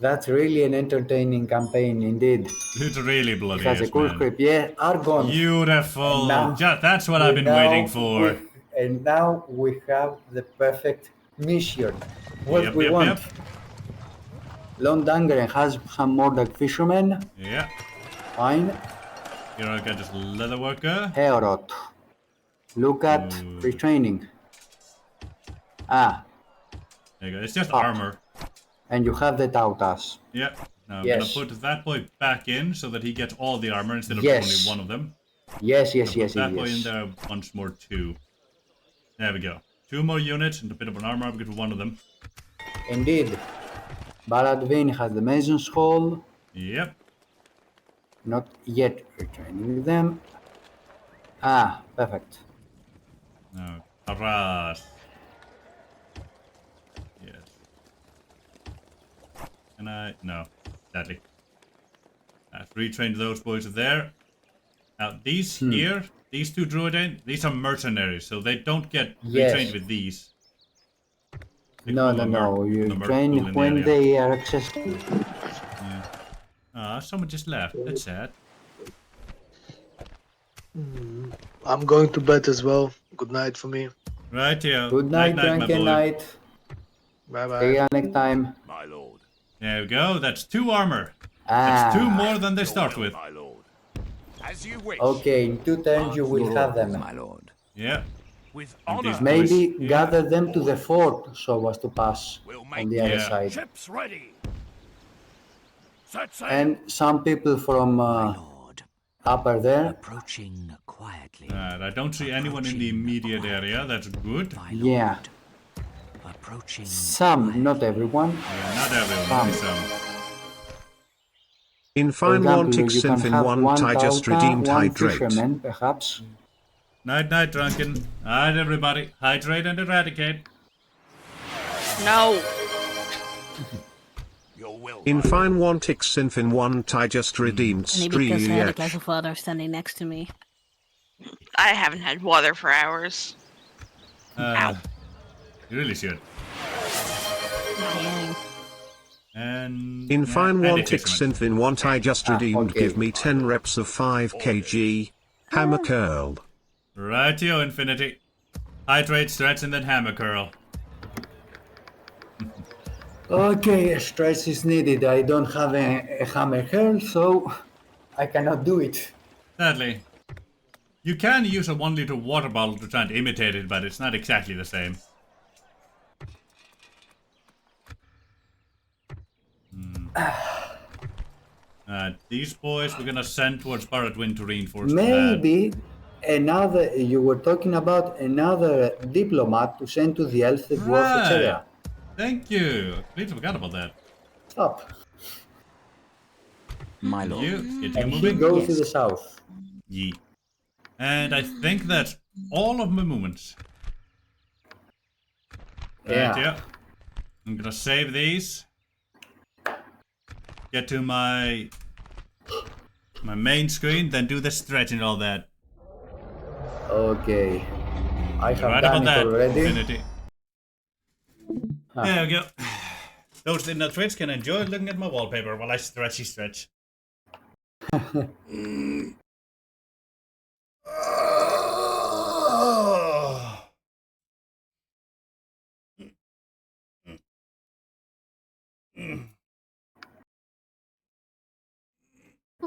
[SPEAKER 8] That's really an entertaining campaign indeed.
[SPEAKER 1] It really bloody
[SPEAKER 8] has
[SPEAKER 1] is,
[SPEAKER 8] a cool
[SPEAKER 1] man.
[SPEAKER 8] script. Yeah, Argon.
[SPEAKER 1] Beautiful. That's what I've been waiting for.
[SPEAKER 8] And now we have the perfect mission. What we want. Lone Dangren has some Mordag fishermen.
[SPEAKER 1] Yeah.
[SPEAKER 8] Fine.
[SPEAKER 1] Here I got this leather worker.
[SPEAKER 8] Heorot. Look at retraining. Ah.
[SPEAKER 1] There you go. It's just armor.
[SPEAKER 8] And you have the Tautas.
[SPEAKER 1] Yeah. Now I'm gonna put that boy back in so that he gets all the armor instead of only one of them.
[SPEAKER 8] Yes.
[SPEAKER 1] That boy in there once more too. There we go. 2 more units and a bit of an armor because of one of them.
[SPEAKER 8] Indeed. Baradvin has the Mason's Hall.
[SPEAKER 1] Yep.
[SPEAKER 8] Not yet retraining them. Ah, perfect.
[SPEAKER 1] No. Arras. Yes. Can I? No. Sadly. I've retrained those boys there. Now these here, these 2 Druidane, these are mercenaries, so they don't get retrained with these.
[SPEAKER 8] No. You train when they are accessible.
[SPEAKER 1] Yeah. Ah, someone just left. That's sad.
[SPEAKER 14] I'm going to bed as well. Good night for me.
[SPEAKER 1] Right here.
[SPEAKER 8] Good night, drunken night.
[SPEAKER 14] Bye bye.
[SPEAKER 8] See you next time.
[SPEAKER 4] My lord.
[SPEAKER 1] There we go. That's 2 armor. That's 2 more than they start with.
[SPEAKER 4] My lord. As you wish.
[SPEAKER 8] Okay, in 2 turns you will have them.
[SPEAKER 5] My lord.
[SPEAKER 1] Yeah.
[SPEAKER 4] With honor.
[SPEAKER 8] Maybe gather them to the fort so as to pass on the other side.
[SPEAKER 4] Ships ready. Set sail.
[SPEAKER 8] And some people from upper there.
[SPEAKER 5] Approaching quietly.
[SPEAKER 1] I don't see anyone in the immediate area. That's good.
[SPEAKER 8] Yeah.
[SPEAKER 5] Approaching.
[SPEAKER 8] Some, not everyone.
[SPEAKER 1] Yeah, not everyone. Only some.
[SPEAKER 3] In Fine Wantic Synth in 1, I just redeemed Hydrate.
[SPEAKER 8] Fisherman, perhaps.
[SPEAKER 1] Night, drunken. Night, everybody. Hydrate and eradicate.
[SPEAKER 6] No.
[SPEAKER 3] In Fine Wantic Synth in 1, I just redeemed
[SPEAKER 9] Maybe because I had a
[SPEAKER 3] Street.
[SPEAKER 9] glass of water standing next to me.
[SPEAKER 6] I haven't had water for hours.
[SPEAKER 1] You really should. And
[SPEAKER 3] In fine
[SPEAKER 1] and
[SPEAKER 3] one
[SPEAKER 1] it
[SPEAKER 3] tick
[SPEAKER 1] is
[SPEAKER 3] synth in want I just redeemed.
[SPEAKER 8] okay.
[SPEAKER 3] Give me 10 reps of 5 kg. Hammer curl.
[SPEAKER 1] Rightio, Infinity. Hydrate, stretch, and then hammer curl.
[SPEAKER 8] Okay, stretch is needed. I don't have a hammer curl, so I cannot do it.
[SPEAKER 1] Sadly. You can use a 1 liter water bottle to try and imitate it, but it's not exactly the same. These boys we're gonna send towards Barret Wind to reinforce
[SPEAKER 8] Maybe another, you were talking about another diplomat to send to the elf, the dwarf,
[SPEAKER 1] Right.
[SPEAKER 8] etc.
[SPEAKER 1] Thank you. I completely forgot about that.
[SPEAKER 8] Stop.
[SPEAKER 5] My lord.
[SPEAKER 1] Get you
[SPEAKER 8] And he
[SPEAKER 1] moving.
[SPEAKER 8] goes to the south.
[SPEAKER 1] Yee. And I think that's all of my movements.
[SPEAKER 8] Yeah.
[SPEAKER 1] Right, yeah. I'm gonna save these. Get to my main screen, then do the stretch and all that.
[SPEAKER 8] Okay. I have
[SPEAKER 1] Right
[SPEAKER 8] done
[SPEAKER 1] about
[SPEAKER 8] it
[SPEAKER 1] that,
[SPEAKER 8] already.
[SPEAKER 1] Infinity. There we go. Those in the Twitch can enjoy looking at my wallpaper while I stretch.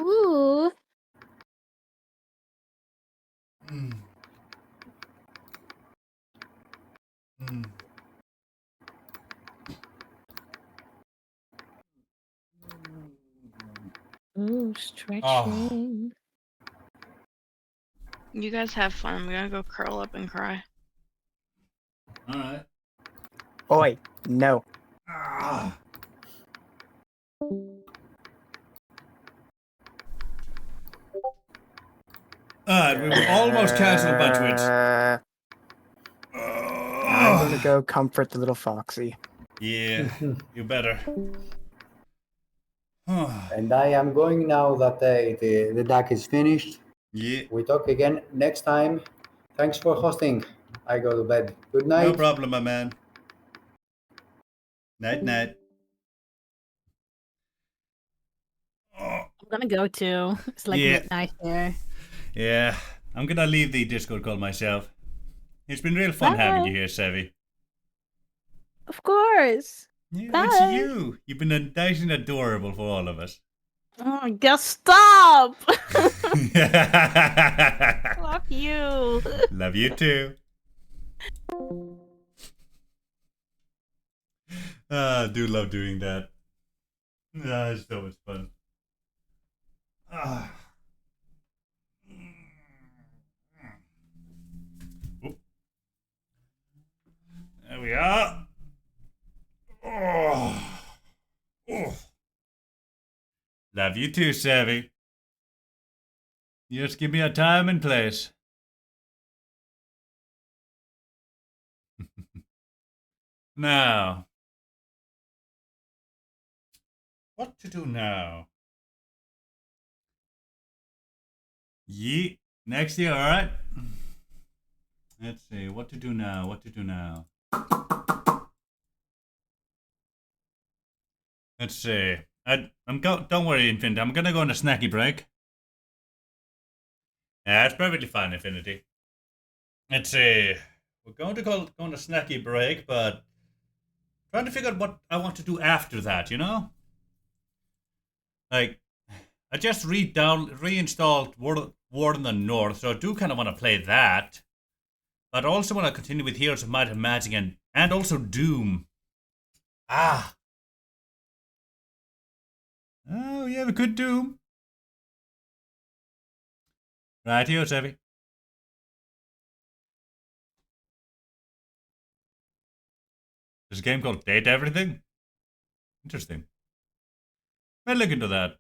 [SPEAKER 9] Ooh. Ooh, stretching.
[SPEAKER 6] You guys have fun. I'm gonna go curl up and cry.
[SPEAKER 1] Alright.
[SPEAKER 7] Oi, no.
[SPEAKER 1] Alright, we were almost cancelled by Twitch.
[SPEAKER 7] I'm gonna go comfort the little foxy.
[SPEAKER 1] Yeah, you better.
[SPEAKER 8] And I am going now that the DAC is finished.
[SPEAKER 1] Yeah.
[SPEAKER 8] We talk again next time. Thanks for hosting. I go to bed. Good night.
[SPEAKER 1] No problem, my man. Night.
[SPEAKER 9] I'm gonna go too. It's like midnight here.
[SPEAKER 1] Yeah, I'm gonna leave the Discord call myself. It's been real fun having you here, Sevi.
[SPEAKER 9] Of course.
[SPEAKER 1] Yeah,
[SPEAKER 9] Bye.
[SPEAKER 1] it's you. You've been nice and adorable for all of us.
[SPEAKER 9] Oh, just stop! Love you.
[SPEAKER 1] Love you too. I do love doing that. It's so much fun. There we are. Love you too, Savvy. Just give me a time and place. Now. What to do now? Yeet. Next year, alright? Let's see. What to do now? Let's see. Don't worry, Infinity. I'm gonna go on a snacky break. Yeah, it's perfectly fine, Infinity. Let's see. We're going to go on a snacky break, but trying to figure out what I want to do after that, you know? Like, I just reinstalled War in the North, so I do kind of want to play that. But I also want to continue with Heroes of Might and Magic and also Doom. Oh, yeah, we could Doom. Right here, Sevi. There's a game called Date Everything? Interesting. I'll look into that.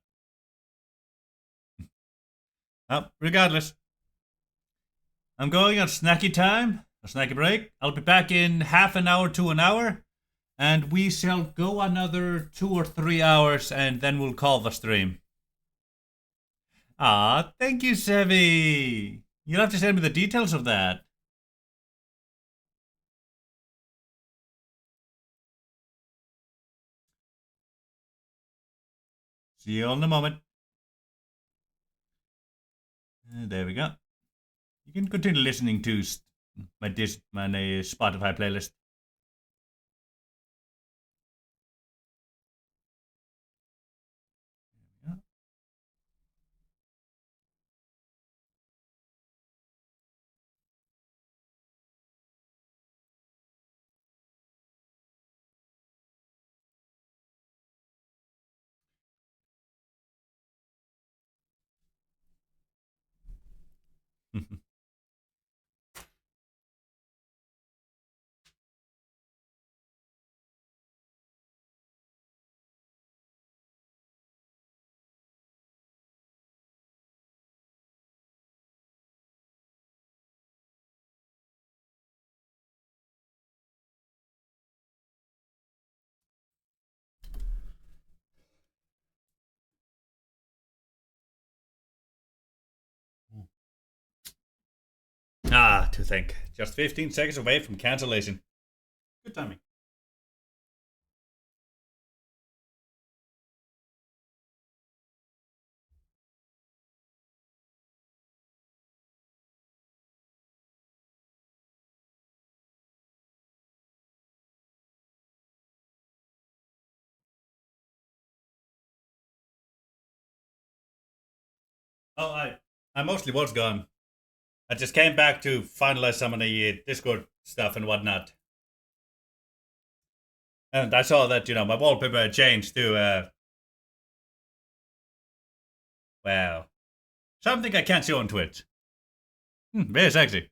[SPEAKER 1] Regardless. I'm going on snacky time, a snacky break. I'll be back in half an hour to an hour. And we shall go another 2 or 3 hours and then we'll call the stream. Thank you, Sevi. You'll have to send me the details of that. See you in a moment. There we go. You can continue listening to my Spotify playlist. To think. Just 15 seconds away from cancellation. Good timing. Oh, I mostly was gone. I just came back to finalize some of the Discord stuff and whatnot. And I saw that, my wallpaper had changed to, well, something I can't show on Twitch. Very sexy.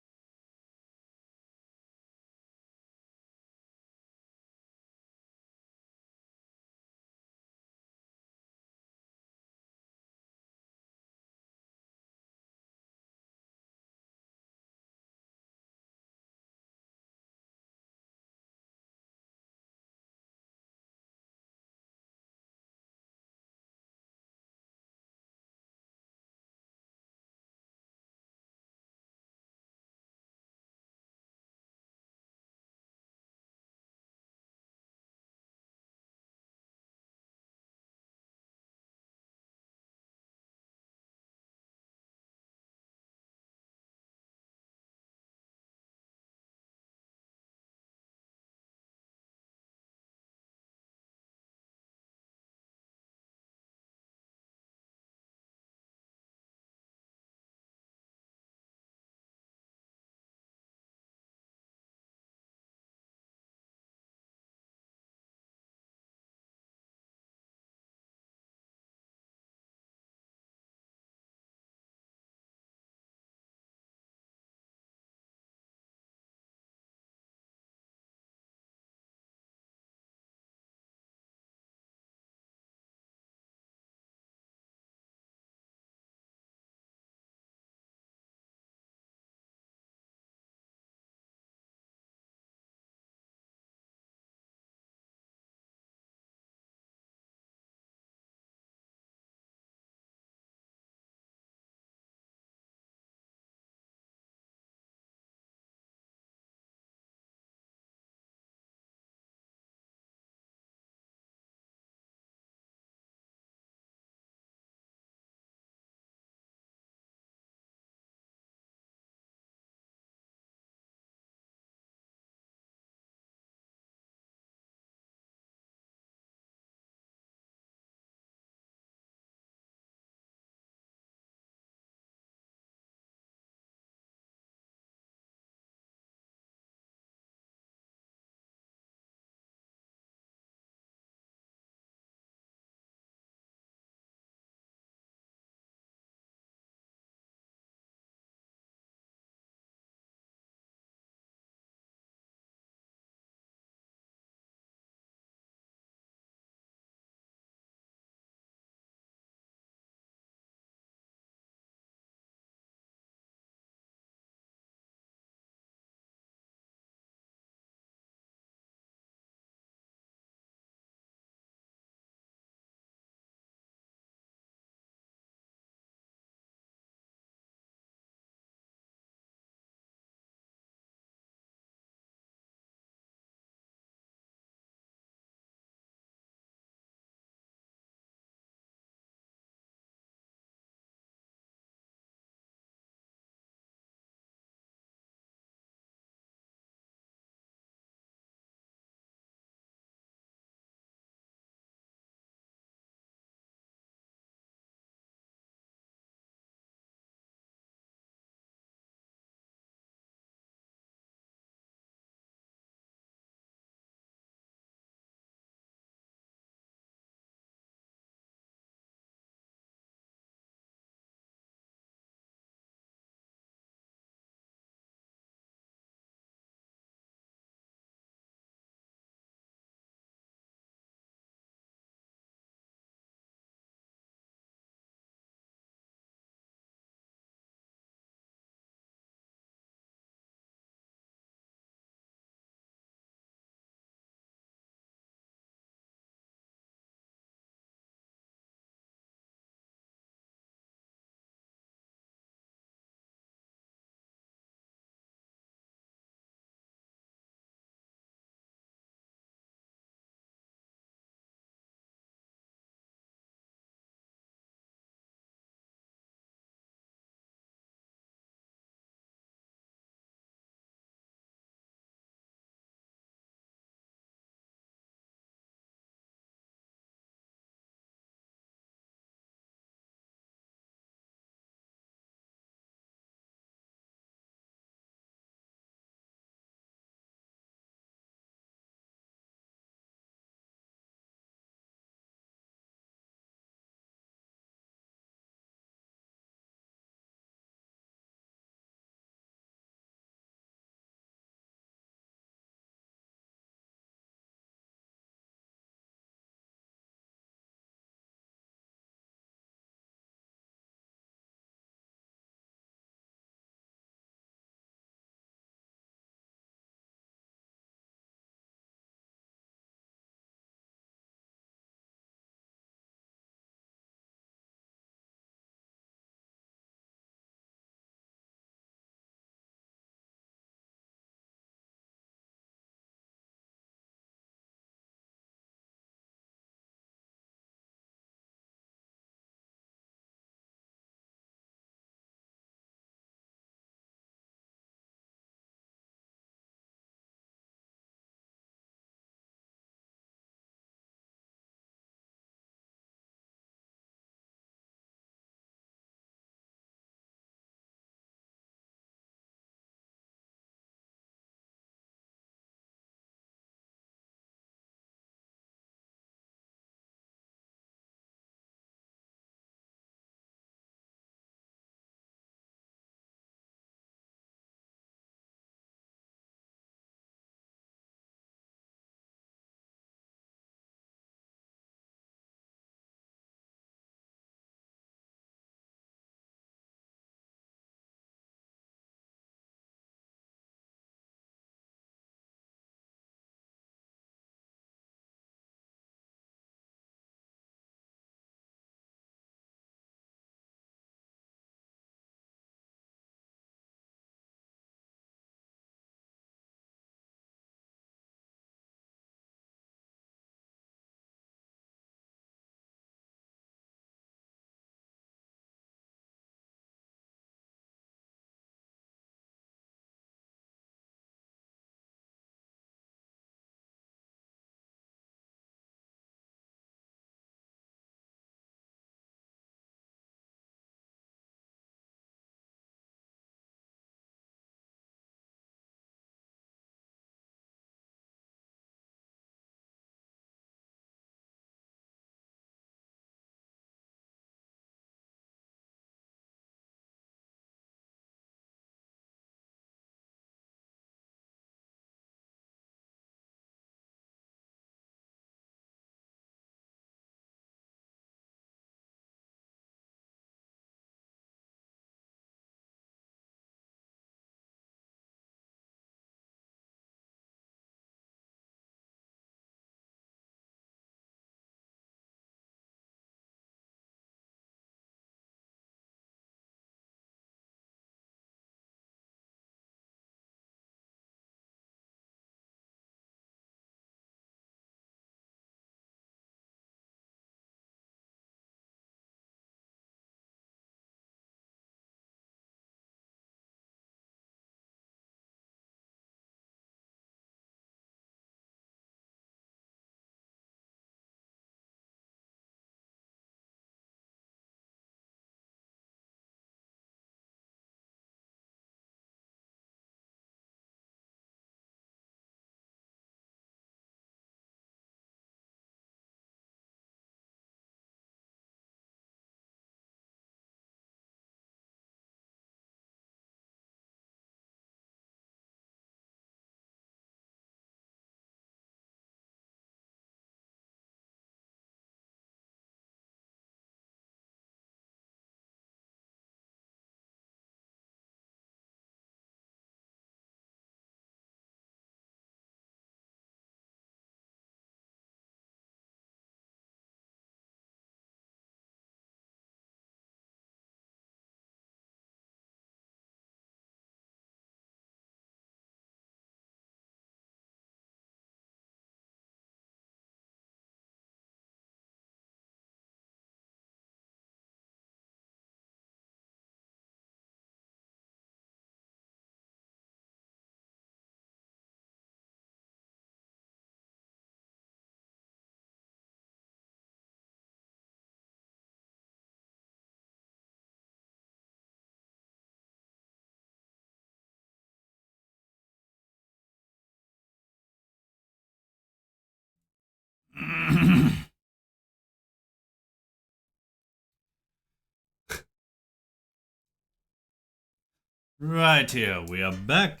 [SPEAKER 1] Right here, we are back.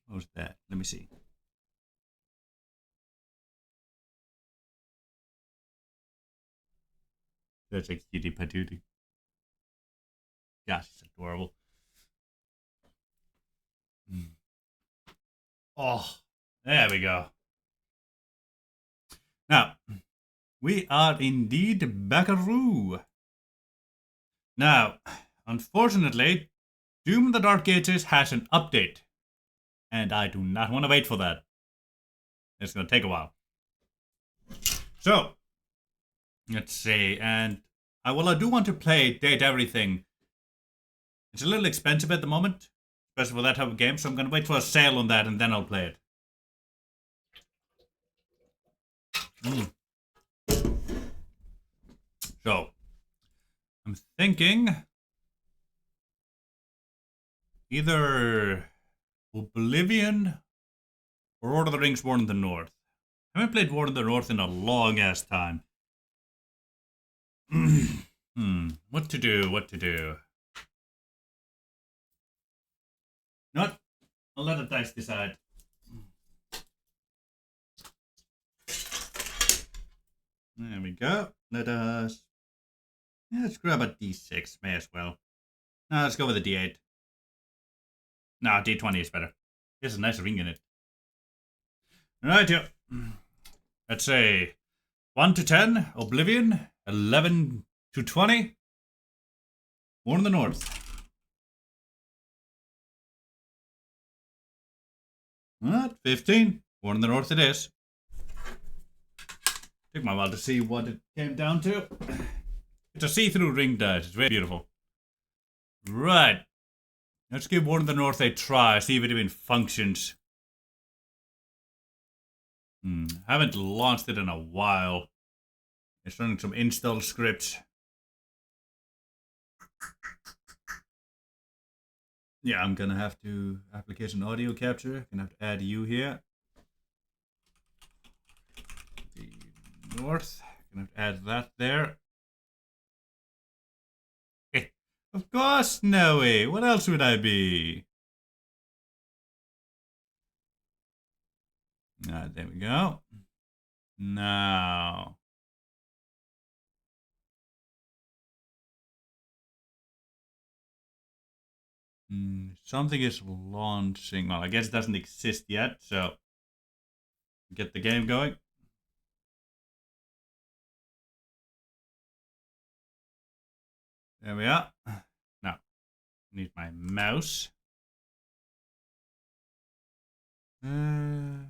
[SPEAKER 1] What's that? Let me see. That's a cutie patootie. Gosh, it's adorable. Oh, there we go. Now, we are indeed backaroo. Now, unfortunately, Doom of the Dark Ages has an update. And I do not want to wait for that. It's going to take a while. So, let's see. And I do want to play Date Everything. It's a little expensive at the moment, especially for that type of game. So I'm going to wait for a sale on that and then I'll play it. So, I'm thinking either Oblivion or Lord of the Rings War in the North. I haven't played War in the North in a long ass time. What to do? Not. I'll let the dice decide. There we go. Let's grab a D6. May as well. No, let's go with a D8. No, D20 is better. There's a nice ring in it. Right, yeah. Let's say 1 to 10, Oblivion. 11 to 20, War in the North. What? 15, War in the North it is. Took my while to see what it came down to. It's a see-through ring dice. It's very beautiful. Right. Let's give War in the North a try. See if it even functions. Haven't launched it in a while. It's running some install scripts. Yeah, I'm gonna have to application audio capture. Gonna have to add you here. The North. Gonna have to add that there. Of course, Snowy. What else would I be? There we go. Now. Something is launching. Well, I guess it doesn't exist yet, so get the game going. There we are. Now, need my mouse. I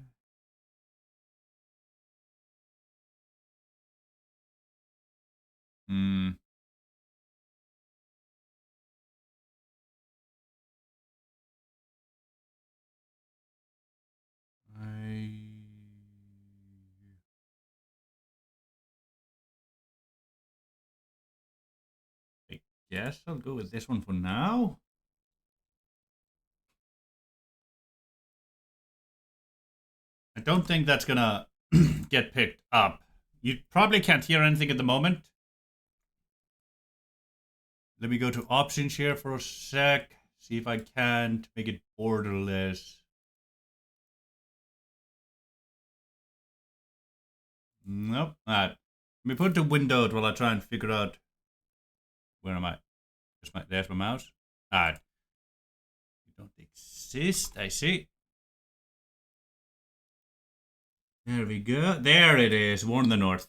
[SPEAKER 1] guess I'll go with this one for now. I don't think that's gonna get picked up. You probably can't hear anything at the moment. Let me go to options here for a sec. See if I can't make it borderless. Nope. Alright. Let me put it to windowed while I try and figure out where am I? There's my mouse. Alright. You don't exist. I see. There we go. There it is. War in the North.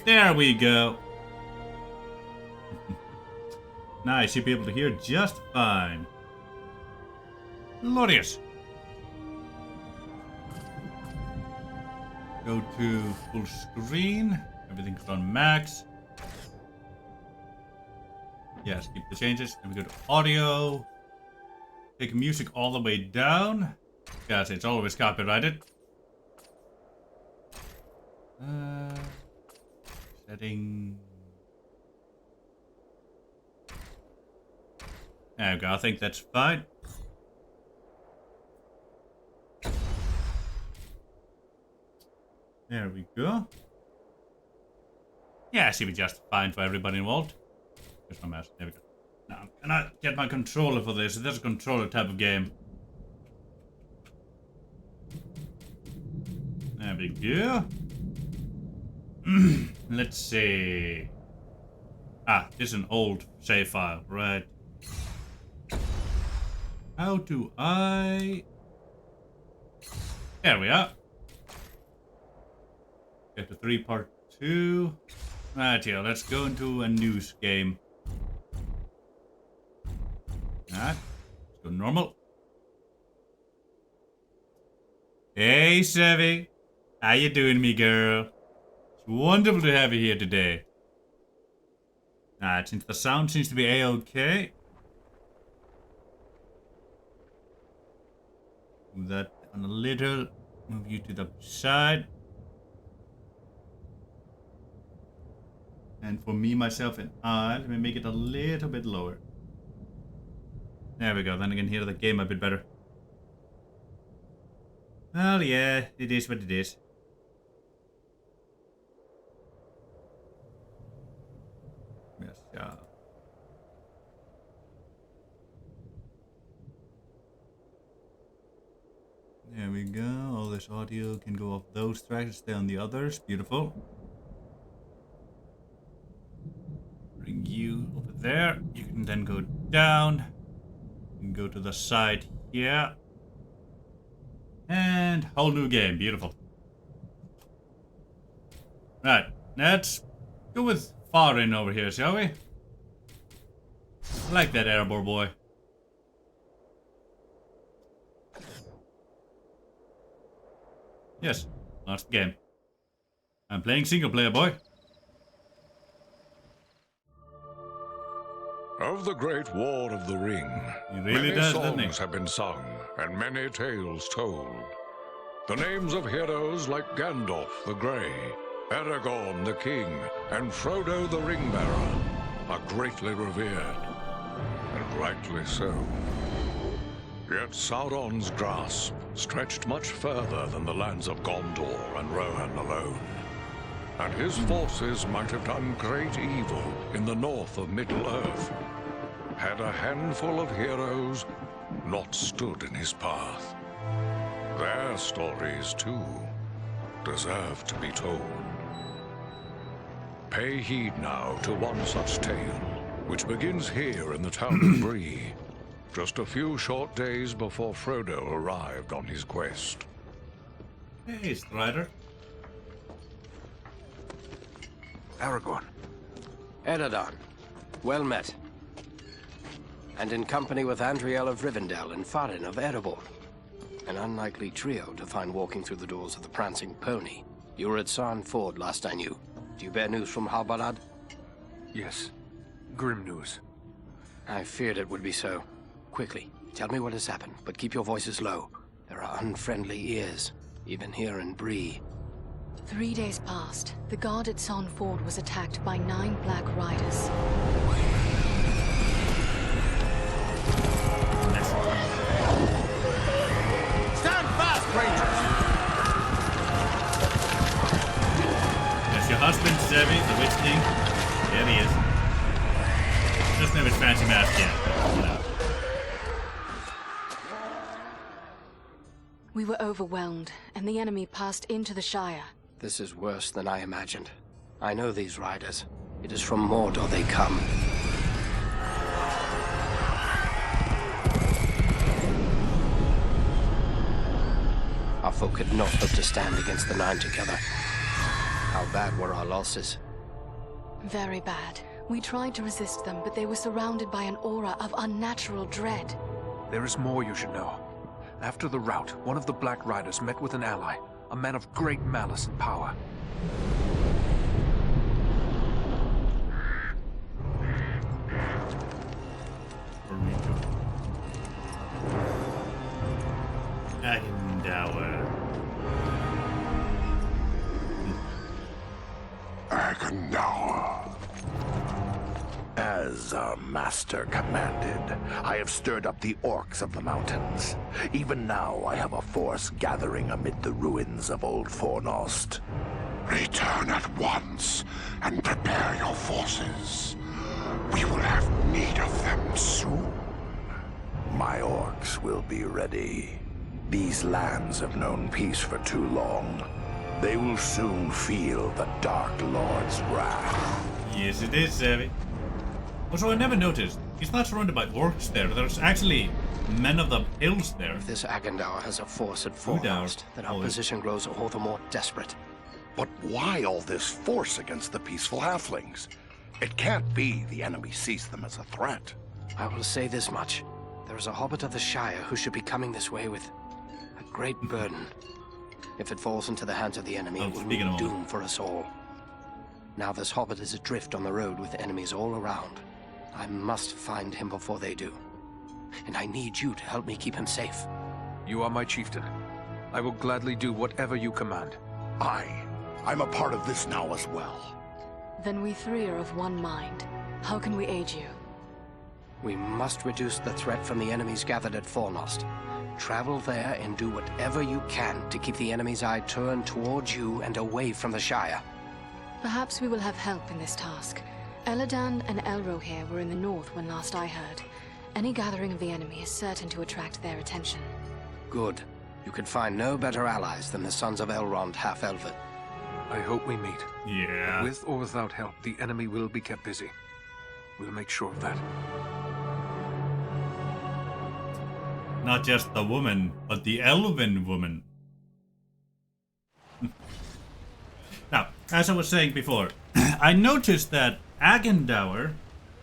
[SPEAKER 1] There we go. Now I should be able to hear just fine. Glorious. Go to full screen. Everything's on max. Yes, keep the changes. Then we go to audio. Take music all the way down. Yes, it's always copyrighted. Setting. There we go. I think that's fine. There we go. Yeah, should be just fine for everybody involved. Here's my mouse. There we go. Now, can I get my controller for this? This is a controller type of game. There we go. Let's see. Ah, this is an old save file, right? How do I... There we are. Get to 3 part 2. Right here, let's go into a news game. Alright, let's go normal. Hey, Sevy. How you doing, me girl? It's wonderful to have you here today. Alright, since the sound seems to be a-okay. Move that down a little. Move you to the side. And for me, myself, and I, let me make it a little bit lower. There we go. Then I can hear the game a bit better. Well, yeah, it is what it is. Yes, yeah. There we go. All this audio can go off those tracks and stay on the others. Beautiful. Bring you over there. You can then go down. You can go to the side here. And whole new game. Beautiful. Right. Let's go with foreign over here, shall we? I like that airborne boy. Yes, last game. I'm playing single player, boy.
[SPEAKER 15] Of the great War of the Ring,
[SPEAKER 1] He really
[SPEAKER 15] many
[SPEAKER 1] does, doesn't he?
[SPEAKER 15] songs have been sung and many tales told. The names of heroes like Gandalf the Grey, Aragorn the King, and Frodo the Ring-Bearer are greatly revered, and rightly so. Yet Sauron's grasp stretched much further than the lands of Gondor and Rohan alone, and his forces might have done great evil in the north of Middle-earth, had a handful of heroes not stood in his path. Their stories, too, deserve to be told. Pay heed now to one such tale, which begins here in the town of Bree, just a few short days before Frodo arrived on his quest.
[SPEAKER 1] Hey, Strider.
[SPEAKER 16] Aragorn. Eredon. Well met. And in company with Andriel of Rivendell and Farin of Erebor. An unlikely trio to find walking through the doors of the Prancing Pony. You were at Sarn Ford last I knew. Do you bear news from Halbarad?
[SPEAKER 17] Yes. Grim news.
[SPEAKER 16] I feared it would be so. Quickly, tell me what has happened, but keep your voices low. There are unfriendly ears, even here in Bree.
[SPEAKER 18] 3 days passed. The guard at Sarn Ford was attacked by 9 Black Riders.
[SPEAKER 19] Stand fast, Rangers!
[SPEAKER 1] That's your husband, Zebby, the Witch King. There he is. Doesn't have his fancy mask yet, but, you know.
[SPEAKER 18] We were overwhelmed, and the enemy passed into the Shire.
[SPEAKER 16] This is worse than I imagined. I know these riders. It is from Mordor they come. Our folk could not hope to stand against the 9 together. How bad were our losses?
[SPEAKER 18] Very bad. We tried to resist them, but they were surrounded by an aura of unnatural dread.
[SPEAKER 17] There is more you should know. After the rout, one of the Black Riders met with an ally, a man of great malice and power.
[SPEAKER 15] Agendour. As a
[SPEAKER 20] master commanded, I have stirred up the orcs of the mountains. Even now I have a force gathering amid the ruins of Old Fornost.
[SPEAKER 2] Return at once and prepare your forces. We will have need of them soon.
[SPEAKER 20] My orcs will be ready. These lands have known peace for too long. They will soon feel the Dark Lord's wrath.
[SPEAKER 1] Yes, it is, Savvy. Also, I never noticed. He's not surrounded by orcs there. There's actually men of the hills there.
[SPEAKER 16] If this Agendour has a force at Fornost, then our position grows all the more desperate.
[SPEAKER 20] But why all this force against the peaceful halflings? It can't be the enemy sees them as a threat.
[SPEAKER 16] I will say this much. There is a hobbit of the Shire who should be coming this way with a great burden. If it falls into the hands of the enemy, it will mean doom for us all. Now this hobbit is adrift on the road with enemies all around. I must find him before they do. And I need you to help me keep him safe.
[SPEAKER 17] You are my chieftain. I will gladly do whatever you command.
[SPEAKER 20] I'm a part of this now as well.
[SPEAKER 18] Then we three are of one mind. How can we aid you?
[SPEAKER 16] We must reduce the threat from the enemies gathered at Fornost. Travel there and do whatever you can to keep the enemy's eye turned towards you and away from the Shire.
[SPEAKER 18] Perhaps we will have help in this task. Eladan and Elro here were in the north when last I heard. Any gathering of the enemy is certain to attract their attention.
[SPEAKER 16] Good. You could find no better allies than the sons of Elrond half-elven.
[SPEAKER 17] I hope we meet.
[SPEAKER 1] Yeah.
[SPEAKER 17] But with or without help, the enemy will be kept busy. We'll make sure of that.
[SPEAKER 1] Not just the woman, but the elven woman. Now, as I was saying before, I noticed that Agendour,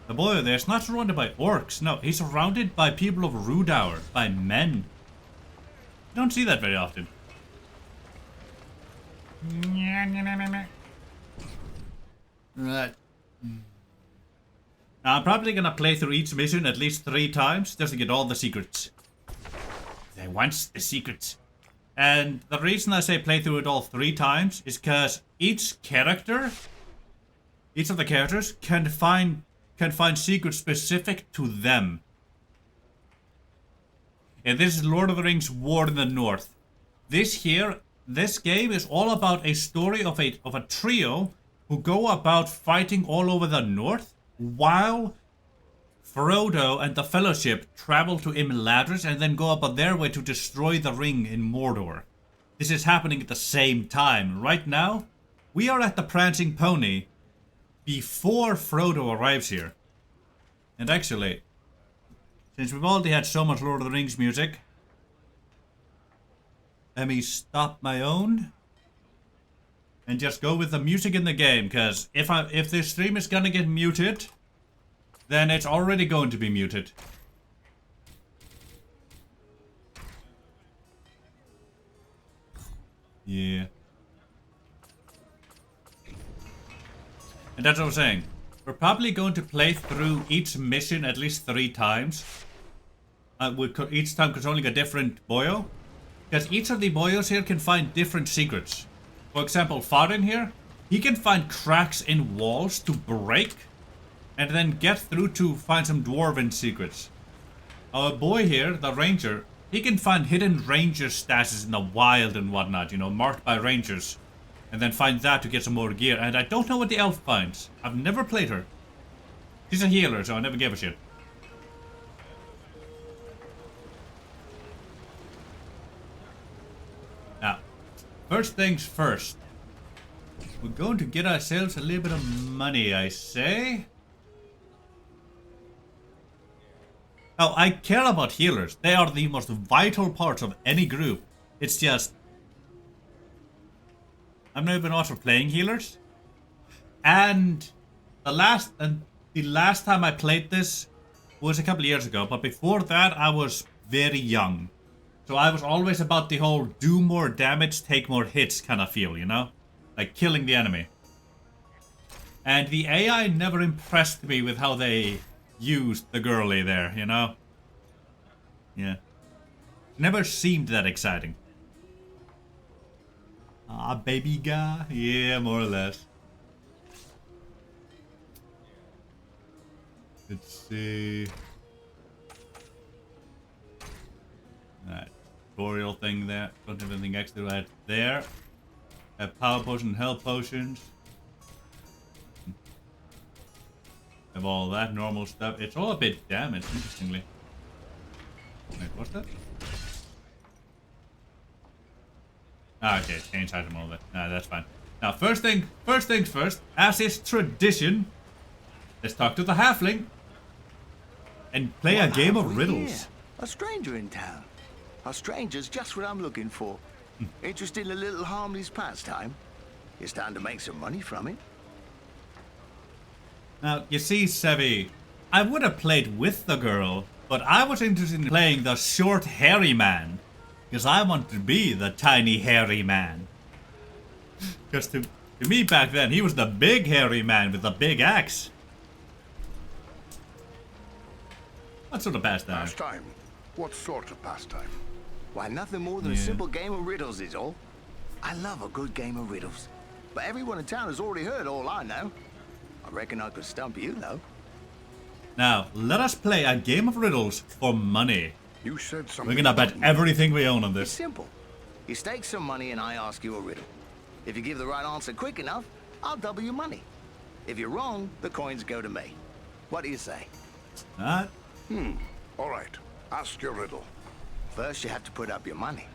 [SPEAKER 1] the boy there, is not surrounded by orcs. No, he's surrounded by people of Rudour, by men. You don't see that very often. Right. Now, I'm probably gonna play through each mission at least 3 times just to get all the secrets. They want the secrets. And the reason I say play through it all 3 times is because each of the characters can find secrets specific to them. And this is Lord of the Rings War in the North. This game is all about a story of a trio who go about fighting all over the north while Frodo and the Fellowship travel to Imladris and then go about their way to destroy the ring in Mordor. This is happening at the same time. Right now, we are at the Prancing Pony before Frodo arrives here. And actually, since we've already had so much Lord of the Rings music, let me stop my own and just go with the music in the game, because if this stream is gonna get muted, then it's already going to be muted. Yeah. And that's what I was saying. We're probably going to play through each mission at least 3 times. Each time controlling a different boyo. Because each of the boyos here can find different secrets. For example, Farin here, he can find cracks in walls to break and then get through to find some dwarven secrets. Our boy here, the ranger, he can find hidden ranger stashes in the wild and whatnot, you know, marked by rangers. And then find that to get some more gear. And I don't know what the elf finds. I've never played her. She's a healer, so I never gave a shit. Now, first things first. We're going to get ourselves a little bit of money, I say. Now, I care about healers. They are the most vital parts of any group. It's just, I'm not even also playing healers. And the last time I played this was a couple of years ago, but before that I was very young. So I was always about the whole do more damage, take more hits kind of feel, you know? Like killing the enemy. And the AI never impressed me with how they used the girly there, you know? Yeah. Never seemed that exciting. Ah, baby guy? Yeah, more or less. Let's see. That tutorial thing there. Don't have anything extra to add there. Have power potion, health potions. Have all that normal stuff. It's all a bit damaged, interestingly. Wait, what's that? Ah, okay, change item all that. Nah, that's fine. Now, first things first, as is tradition, let's talk to the halfling and play a game of riddles.
[SPEAKER 21] Here? A stranger in town. A stranger's just what I'm looking for. Interested in a little harmless pastime? It's time to make some money from it.
[SPEAKER 1] Now, you see, Sevi, I would have played with the girl, but I was interested in playing the short, hairy man. Because I want to be the tiny, hairy man. Because to me back then, he was the big, hairy man with the big axe. What sort of pastime?
[SPEAKER 21] Pastime? What sort of pastime? Why, nothing more than a simple game of riddles is all. I love a good game of riddles. But everyone in town has already heard all I know. I reckon I could stump you, though.
[SPEAKER 1] Now, let us play a game of riddles for money.
[SPEAKER 21] You said something.
[SPEAKER 1] We're gonna bet everything we own on this.
[SPEAKER 21] It's simple. You stake some money and I ask you a riddle. If you give the right answer quick enough, I'll double your money. If you're wrong, the coins go to me. What do you say?
[SPEAKER 1] All
[SPEAKER 21] right. Ask your riddle. First, you have to put up your money.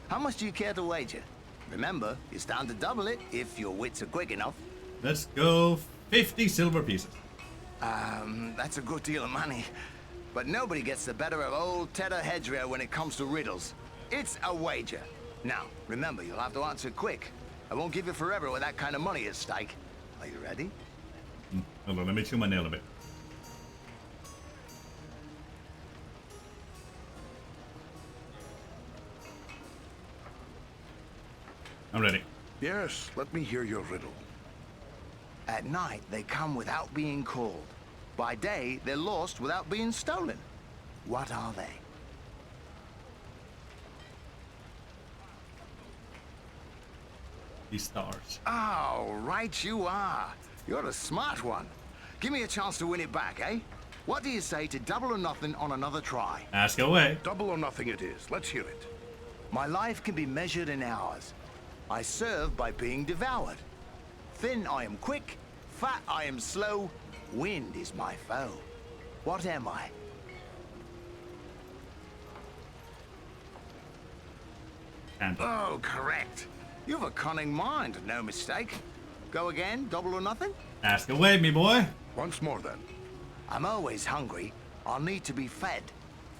[SPEAKER 21] How much do you care to wager? Remember, you stand to double it if your wits are quick enough.
[SPEAKER 1] Let's go 50 silver pieces.
[SPEAKER 21] That's a good deal of money. But nobody gets the better of old Tedder Hedgerow when it comes to riddles. It's a wager. Now, remember, you'll have to answer quick. I won't give you forever with that kind of money at stake. Are you ready?
[SPEAKER 1] Hold on, let me chew my nail a bit. I'm ready.
[SPEAKER 21] Yes, let me hear your riddle. At night, they come without being called. By day, they're lost without being stolen. What are they?
[SPEAKER 1] These stars.
[SPEAKER 21] Oh, right you are. You're a smart one. Give me a chance to win it back, eh? What do you say to double or nothing on another try?
[SPEAKER 1] Ask away.
[SPEAKER 21] Double or nothing it is. Let's hear it. My life can be measured in hours. I serve by being devoured. Thin I am quick, fat I am slow, wind is my foe. What am I? Oh, correct. You've a cunning mind, no mistake. Go again, double or nothing?
[SPEAKER 1] Ask away, me boy.
[SPEAKER 21] Once more, then. I'm always hungry. I'll need to be fed.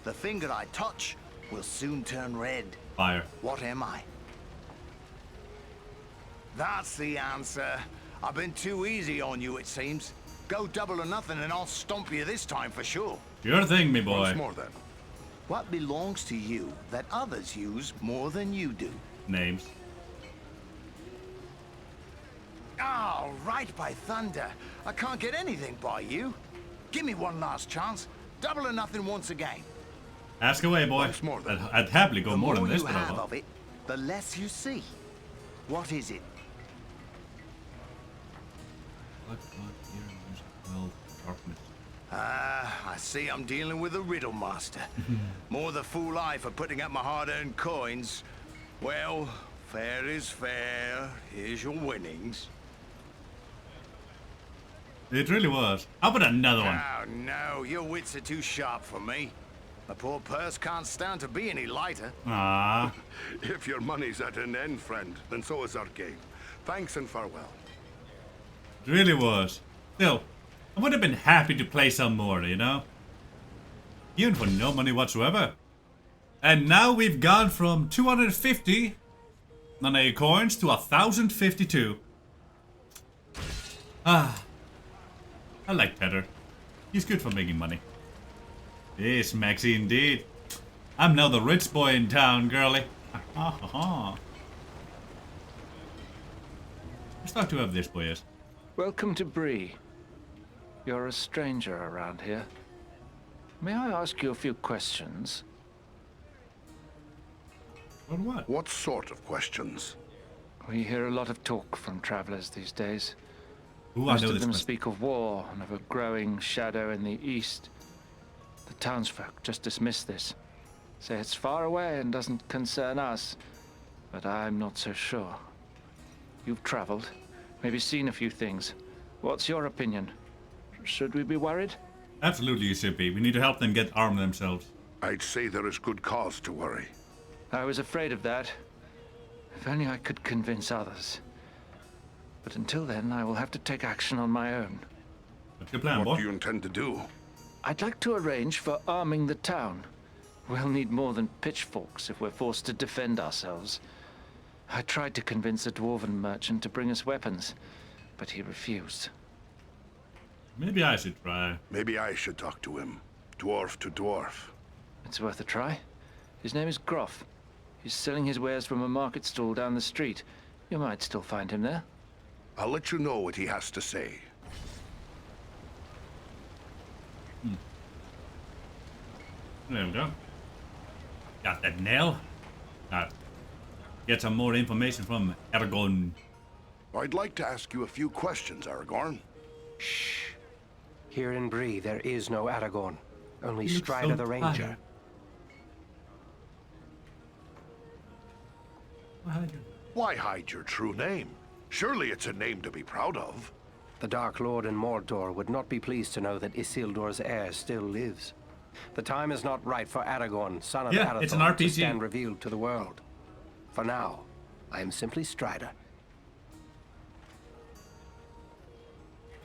[SPEAKER 21] The finger I touch will soon turn red.
[SPEAKER 1] Fire.
[SPEAKER 21] What am I? That's the answer. I've been too easy on you, it seems. Go double or nothing and I'll stomp you this time for sure.
[SPEAKER 1] Sure thing, me boy.
[SPEAKER 21] Once more, then. What belongs to you that others use more than you do?
[SPEAKER 1] Names.
[SPEAKER 21] Oh, right by thunder. I can't get anything by you. Give me one last chance. Double or nothing once again.
[SPEAKER 1] Ask away, boy.
[SPEAKER 21] Once more, then.
[SPEAKER 1] I'd happily go more than this,
[SPEAKER 21] The
[SPEAKER 1] but
[SPEAKER 21] more you have of it, the less you see. What is it? I see I'm dealing with a riddle master. More the fool I for putting up my hard-earned coins. Well, fair is fair. Here's your winnings.
[SPEAKER 1] It really was. How about another one?
[SPEAKER 21] Oh, no. Your wits are too sharp for me. My poor purse can't stand to be any lighter.
[SPEAKER 1] Ah.
[SPEAKER 21] If your money's at an end, friend, then so is our game. Thanks and farewell.
[SPEAKER 1] It really was. Still, I would have been happy to play some more, you know? Even for no money whatsoever. And now we've gone from 250 nana coins to 1,052. Ah. I like Tedder. He's good for making money. Yes, Maxie, indeed. I'm now the rich boy in town, girlie. Let's talk to whoever this boy is.
[SPEAKER 17] Welcome to Bree. You're a stranger around here. May I ask you a few questions?
[SPEAKER 1] What?
[SPEAKER 21] What sort of questions?
[SPEAKER 17] We hear a lot of talk from travelers these days.
[SPEAKER 1] Ooh, I
[SPEAKER 17] Most
[SPEAKER 1] know
[SPEAKER 17] of
[SPEAKER 1] this
[SPEAKER 17] them
[SPEAKER 1] quest.
[SPEAKER 17] speak of war and of a growing shadow in the east. The townsfolk just dismiss this. Say it's far away and doesn't concern us. But I'm not so sure. You've traveled, maybe seen a few things. What's your opinion? Should we be worried?
[SPEAKER 1] Absolutely, you should be. We need to help them get armed themselves.
[SPEAKER 20] I'd say there is good cause to worry.
[SPEAKER 17] I was afraid of that. If only I could convince others. But until then, I will have to take action on my own.
[SPEAKER 1] What's your plan,
[SPEAKER 20] What do you intend to do?
[SPEAKER 17] I'd like to arrange for arming the town. We'll need more than pitchforks if we're forced to defend ourselves. I tried to convince a dwarven merchant to bring us weapons, but he refused.
[SPEAKER 1] Maybe I should try.
[SPEAKER 20] Maybe I should talk to him. Dwarf to dwarf.
[SPEAKER 17] It's worth a try. His name is Groff. He's selling his wares from a market stall down the street. You might still find him there.
[SPEAKER 20] I'll let you know what he has to say.
[SPEAKER 1] There we go. Got that nail. Now, get some more information from Aragorn.
[SPEAKER 20] I'd like to ask you a few questions, Aragorn.
[SPEAKER 16] Shh. Here in Bree, there is no Aragorn. Only
[SPEAKER 1] You look
[SPEAKER 16] Strider
[SPEAKER 1] so
[SPEAKER 16] the Ranger.
[SPEAKER 1] tired.
[SPEAKER 20] Why hide your true name? Surely it's a name to be proud of.
[SPEAKER 16] The Dark Lord in Mordor would not be pleased to know that Isildur's heir still lives. The time is not right for Aragorn, son of Arathorn,
[SPEAKER 1] it's an
[SPEAKER 16] to
[SPEAKER 1] RPG.
[SPEAKER 16] stand revealed to the world. For now, I am simply Strider.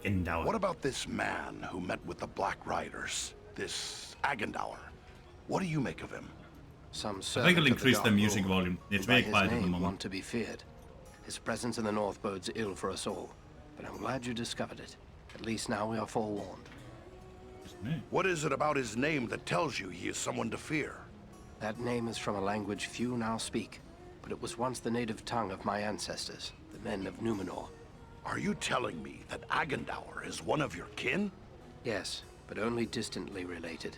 [SPEAKER 20] What about this man who met with the Black Riders? This Agendaur? What do you make of him?
[SPEAKER 16] Some
[SPEAKER 1] I think
[SPEAKER 16] servant
[SPEAKER 1] I'll
[SPEAKER 16] of the
[SPEAKER 1] increase the
[SPEAKER 16] Dark
[SPEAKER 1] music
[SPEAKER 16] Lord,
[SPEAKER 1] volume. It's
[SPEAKER 16] who by
[SPEAKER 1] very
[SPEAKER 16] his
[SPEAKER 1] quiet at the
[SPEAKER 16] name
[SPEAKER 1] moment.
[SPEAKER 16] want to be feared. His presence in the North bodes ill for us all, but I'm glad you discovered it. At least now we are forewarned.
[SPEAKER 20] What is it about his name that tells you he is someone to fear?
[SPEAKER 16] That name is from a language few now speak, but it was once the native tongue of my ancestors, the men of Numenor.
[SPEAKER 20] Are you telling me that Agendaur is one of your kin?
[SPEAKER 16] Yes, but only distantly related.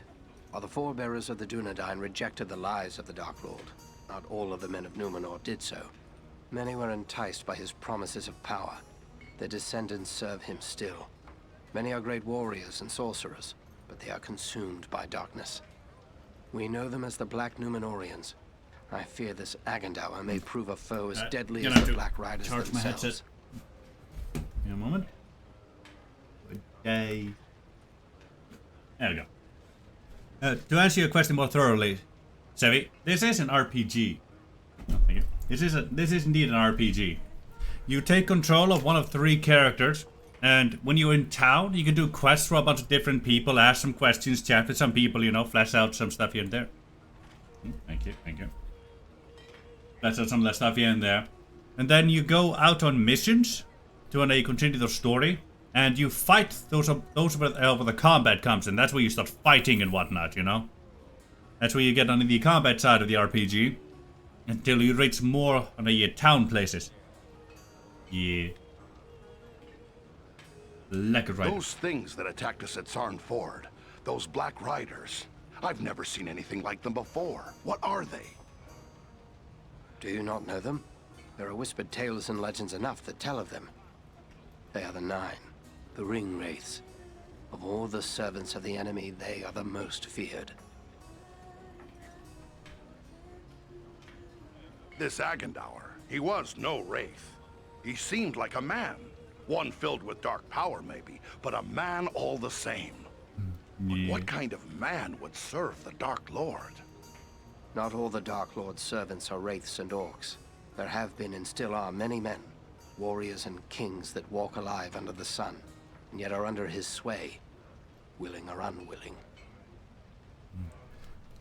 [SPEAKER 16] While the forebearers of the Dunedain rejected the lies of the Dark Lord, not all of the men of Numenor did so. Many were enticed by his promises of power. Their descendants serve him still. Many are great warriors and sorcerers, but they are consumed by darkness. We know them as the Black Numenorians. I fear this Agendaur may prove a foe as deadly as the Black Riders
[SPEAKER 1] charge my
[SPEAKER 16] themselves.
[SPEAKER 1] headset. In a moment. Good day. There we go. To answer your question more thoroughly, Sevi, this is an RPG. Oh, thank you. This is indeed an RPG. You take control of one of 3 characters, and when you're in town, you can do quests for a bunch of different people, ask some questions, chat with some people, you know, flesh out some stuff here and there. Thank you, thank you. Flesh out some of that stuff here and there. And then you go out on missions to when you continue the story, and you fight those where the combat comes in. That's where you start fighting and whatnot, you know? That's where you get on the combat side of the RPG, until you reach more on the town places. Yeah. Lekker right.
[SPEAKER 20] Those things that attacked us at Sarn Ford, those Black Riders, I've never seen anything like them before. What are they?
[SPEAKER 16] Do you not know them? There are whispered tales and legends enough that tell of them. They are the Nine, the Ring Wraiths. Of all the servants of the enemy, they are the most feared.
[SPEAKER 20] This Agendaur, he was no wraith. He seemed like a man. One filled with dark power, maybe, but a man all the same. But what kind of man would serve the Dark Lord?
[SPEAKER 16] Not all the Dark Lord's servants are wraiths and orcs. There have been and still are many men, warriors and kings that walk alive under the sun, and yet are under his sway, willing or unwilling.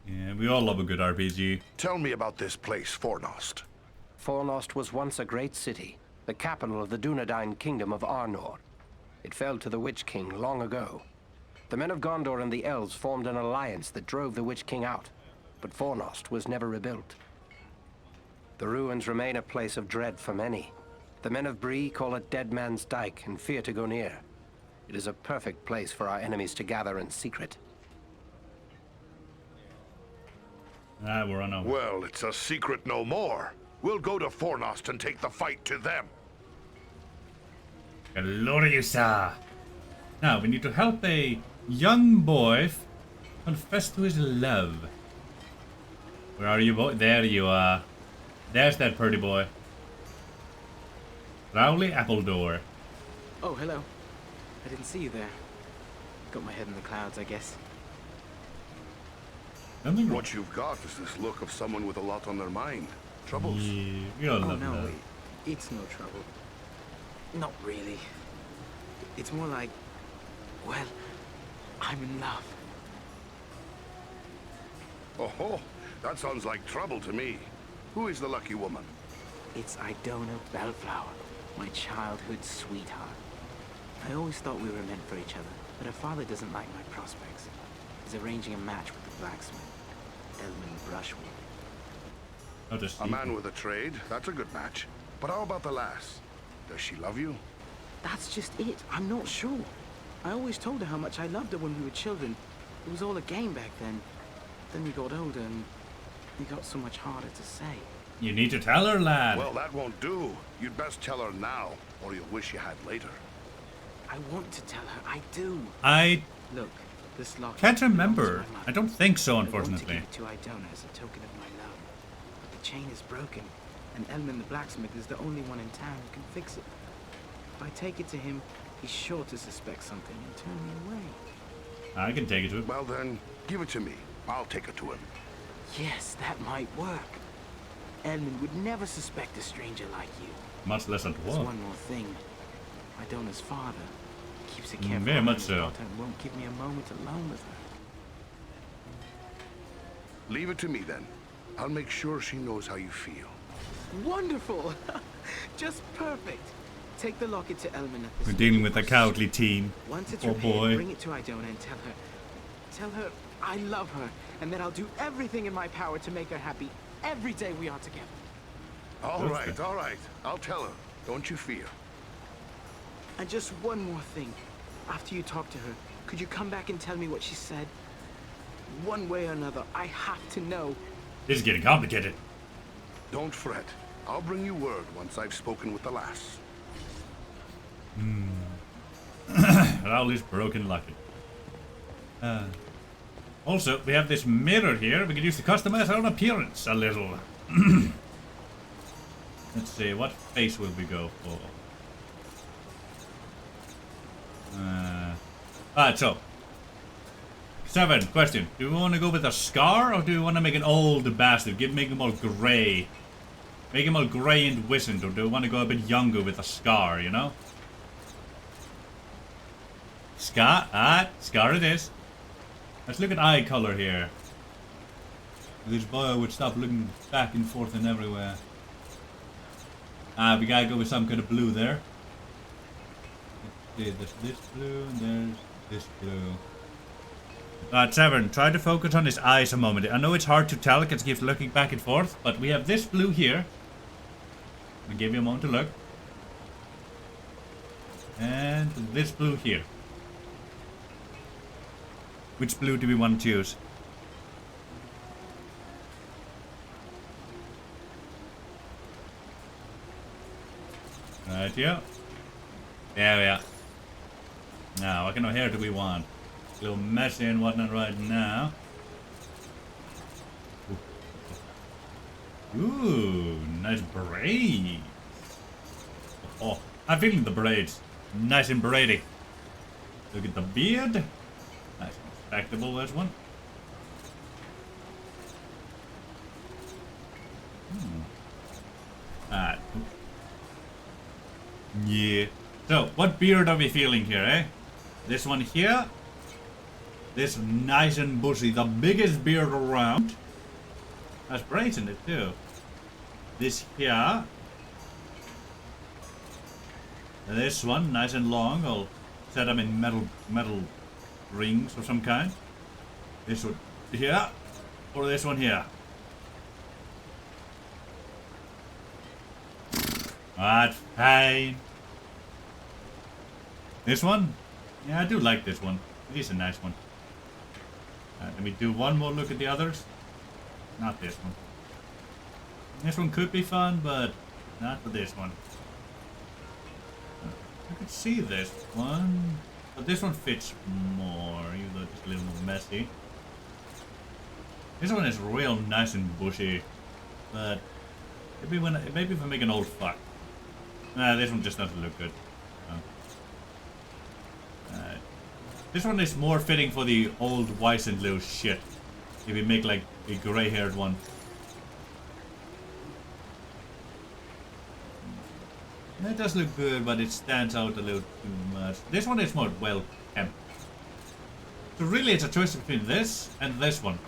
[SPEAKER 1] Yeah, we all love a good RPG.
[SPEAKER 20] Tell me about this place, Fornost.
[SPEAKER 16] Fornost was once a great city, the capital of the Dunedain kingdom of Arnor. It fell to the Witch King long ago. The men of Gondor and the elves formed an alliance that drove the Witch King out, but Fornost was never rebuilt. The ruins remain a place of dread for many. The men of Bree call it Dead Man's Dyke and fear to go near. It is a perfect place for our enemies to gather in secret.
[SPEAKER 1] We're on over.
[SPEAKER 20] Well, it's a secret no more. We'll go to Fornost and take the fight to them.
[SPEAKER 1] Gloriosa. Now, we need to help a young boy confess to his love. Where are you, boy? There you are. There's that pretty boy. Rowley Appledore.
[SPEAKER 11] Oh, hello. I didn't see you there. Got my head in the clouds, I guess.
[SPEAKER 20] What you've got is this look of someone with a lot on their mind. Troubles?
[SPEAKER 1] Yeah,
[SPEAKER 11] oh, no, it's no trouble. Not really. It's more like, well, I'm in love.
[SPEAKER 20] Oh, that sounds like trouble to me. Who is the lucky woman?
[SPEAKER 11] It's Idona Bellflower, my childhood sweetheart. I always thought we were meant for each other, but her father doesn't like my prospects. He's arranging a match with the blacksmith, Elman Brushwood.
[SPEAKER 20] A man with a trade, that's a good match. But how about the lass? Does she love you?
[SPEAKER 11] That's just it. I'm not sure. I always told her how much I loved her when we were children. It was all a game back then. Then we got older and it got so much harder to say.
[SPEAKER 1] You need to tell her, lad.
[SPEAKER 20] Well, that won't do. You'd best tell her now, or you'll wish you had later.
[SPEAKER 11] I want to tell her. I do.
[SPEAKER 1] Look,
[SPEAKER 11] this locket
[SPEAKER 1] can't remember.
[SPEAKER 11] belongs to my mother.
[SPEAKER 1] I don't think so,
[SPEAKER 11] I want to
[SPEAKER 1] unfortunately.
[SPEAKER 11] give it to Idona as a token of my love. But the chain is broken, and Elman the blacksmith is the only one in town who can fix it. If I take it to him, he's sure to suspect something and turn me away.
[SPEAKER 1] I can take it to him.
[SPEAKER 20] Well then, give it to me. I'll take it to him.
[SPEAKER 11] Yes, that might work. Elman would never suspect a stranger like you.
[SPEAKER 1] Much less a
[SPEAKER 11] There's
[SPEAKER 1] dwarf.
[SPEAKER 11] one more thing. Idona's father keeps a careful
[SPEAKER 1] Very much
[SPEAKER 11] eye on
[SPEAKER 1] so.
[SPEAKER 11] her daughter and won't give me a moment alone with her.
[SPEAKER 20] Leave it to me then. I'll make sure she knows how you feel.
[SPEAKER 11] Wonderful! Just perfect. Take the locket to Elman at this.
[SPEAKER 1] We're dealing with a cowardly teen.
[SPEAKER 11] Once it's
[SPEAKER 1] Oh
[SPEAKER 11] repaired,
[SPEAKER 1] boy.
[SPEAKER 11] bring it to Idona and tell her I love her and that I'll do everything in my power to make her happy every day we are together.
[SPEAKER 20] All right. I'll tell her. Don't you fear.
[SPEAKER 11] And just one more thing. After you talk to her, could you come back and tell me what she said? One way or another, I have to know.
[SPEAKER 1] This is getting complicated.
[SPEAKER 20] Don't fret. I'll bring you word once I've spoken with the lass.
[SPEAKER 1] Rowley's broken lucky. Also, we have this mirror here. We can use to customize our own appearance a little. Let's see, what face will we go for? Alright, so 7, question. Do we want to go with a scar or do we want to make an old bastard? Make him all grey. Make him all grey and wizened, or do we want to go a bit younger with a scar, you know? Scar? Scar it is. Let's look at eye color here. This boy would stop looking back and forth and everywhere. We gotta go with some kind of blue there. Let's see, there's this blue and there's this blue. Severn, try to focus on his eyes a moment. I know it's hard to tell because he keeps looking back and forth, but we have this blue here. I'll give you a moment to look. And this blue here. Which blue do we want to choose? Right here. There we are. Now, what kind of hair do we want? A little messy and whatnot right now. Ooh, nice braids. Oh, I'm feeling the braids. Nice and braidy. Look at the beard. Nice and respectable, this one. Alright. Yeah. So, what beard are we feeling here, eh? This one here. This nice and bushy, the biggest beard around. Has braids in it too. This here. This one, nice and long. I'll set them in metal rings of some kind. This one here, or this one here. That's fine. This one? Yeah, I do like this one. It is a nice one. Let me do one more look at the others. Not this one. This one could be fun, but not for this one. I could see this one, but this one fits more, even though it's a little more messy. This one is real nice and bushy, but maybe if I make an old fuck. Nah, this one just doesn't look good. This one is more fitting for the old Weissenlow shit. If we make like a gray-haired one. That does look good, but it stands out a little too much. This one is more well kept. So really it's a choice between this and this one.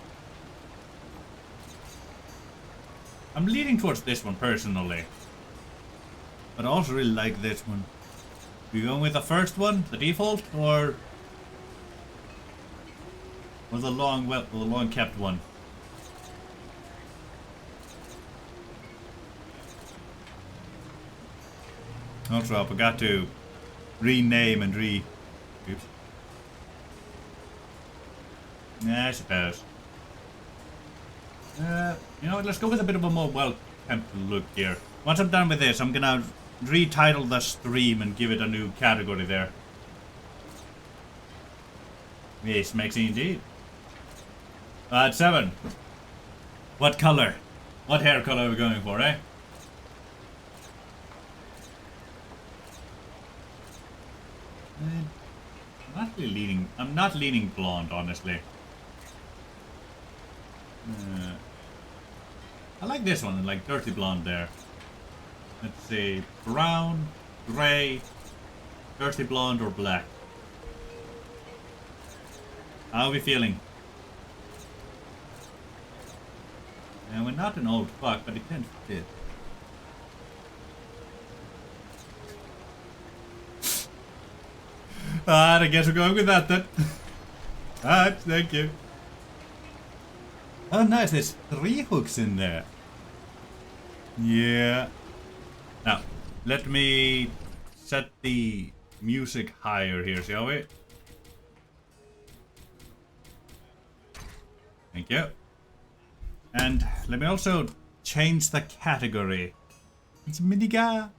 [SPEAKER 1] I'm leaning towards this one personally. But I also really like this one. We going with the first one, the default, or the long kept one? Also, I forgot to rename and oops. Nah, I suppose. You know what, let's go with a bit of a more well-kept look here. Once I'm done with this, I'm gonna retitle the stream and give it a new category there. Yes, Maxie indeed. 7. What color? What hair color are we going for, eh? I'm not leaning blonde, honestly. I like this one, like dirty blonde there. Let's see, brown, grey, dirty blonde, or black. How are we feeling? And we're not an old fuck, but it can fit. I guess we're going with that then. Alright, thank you. Oh nice, there's 3 hooks in there. Yeah. Now, let me set the music higher here, shall we? Thank you. And let me also change the category. It's miniga.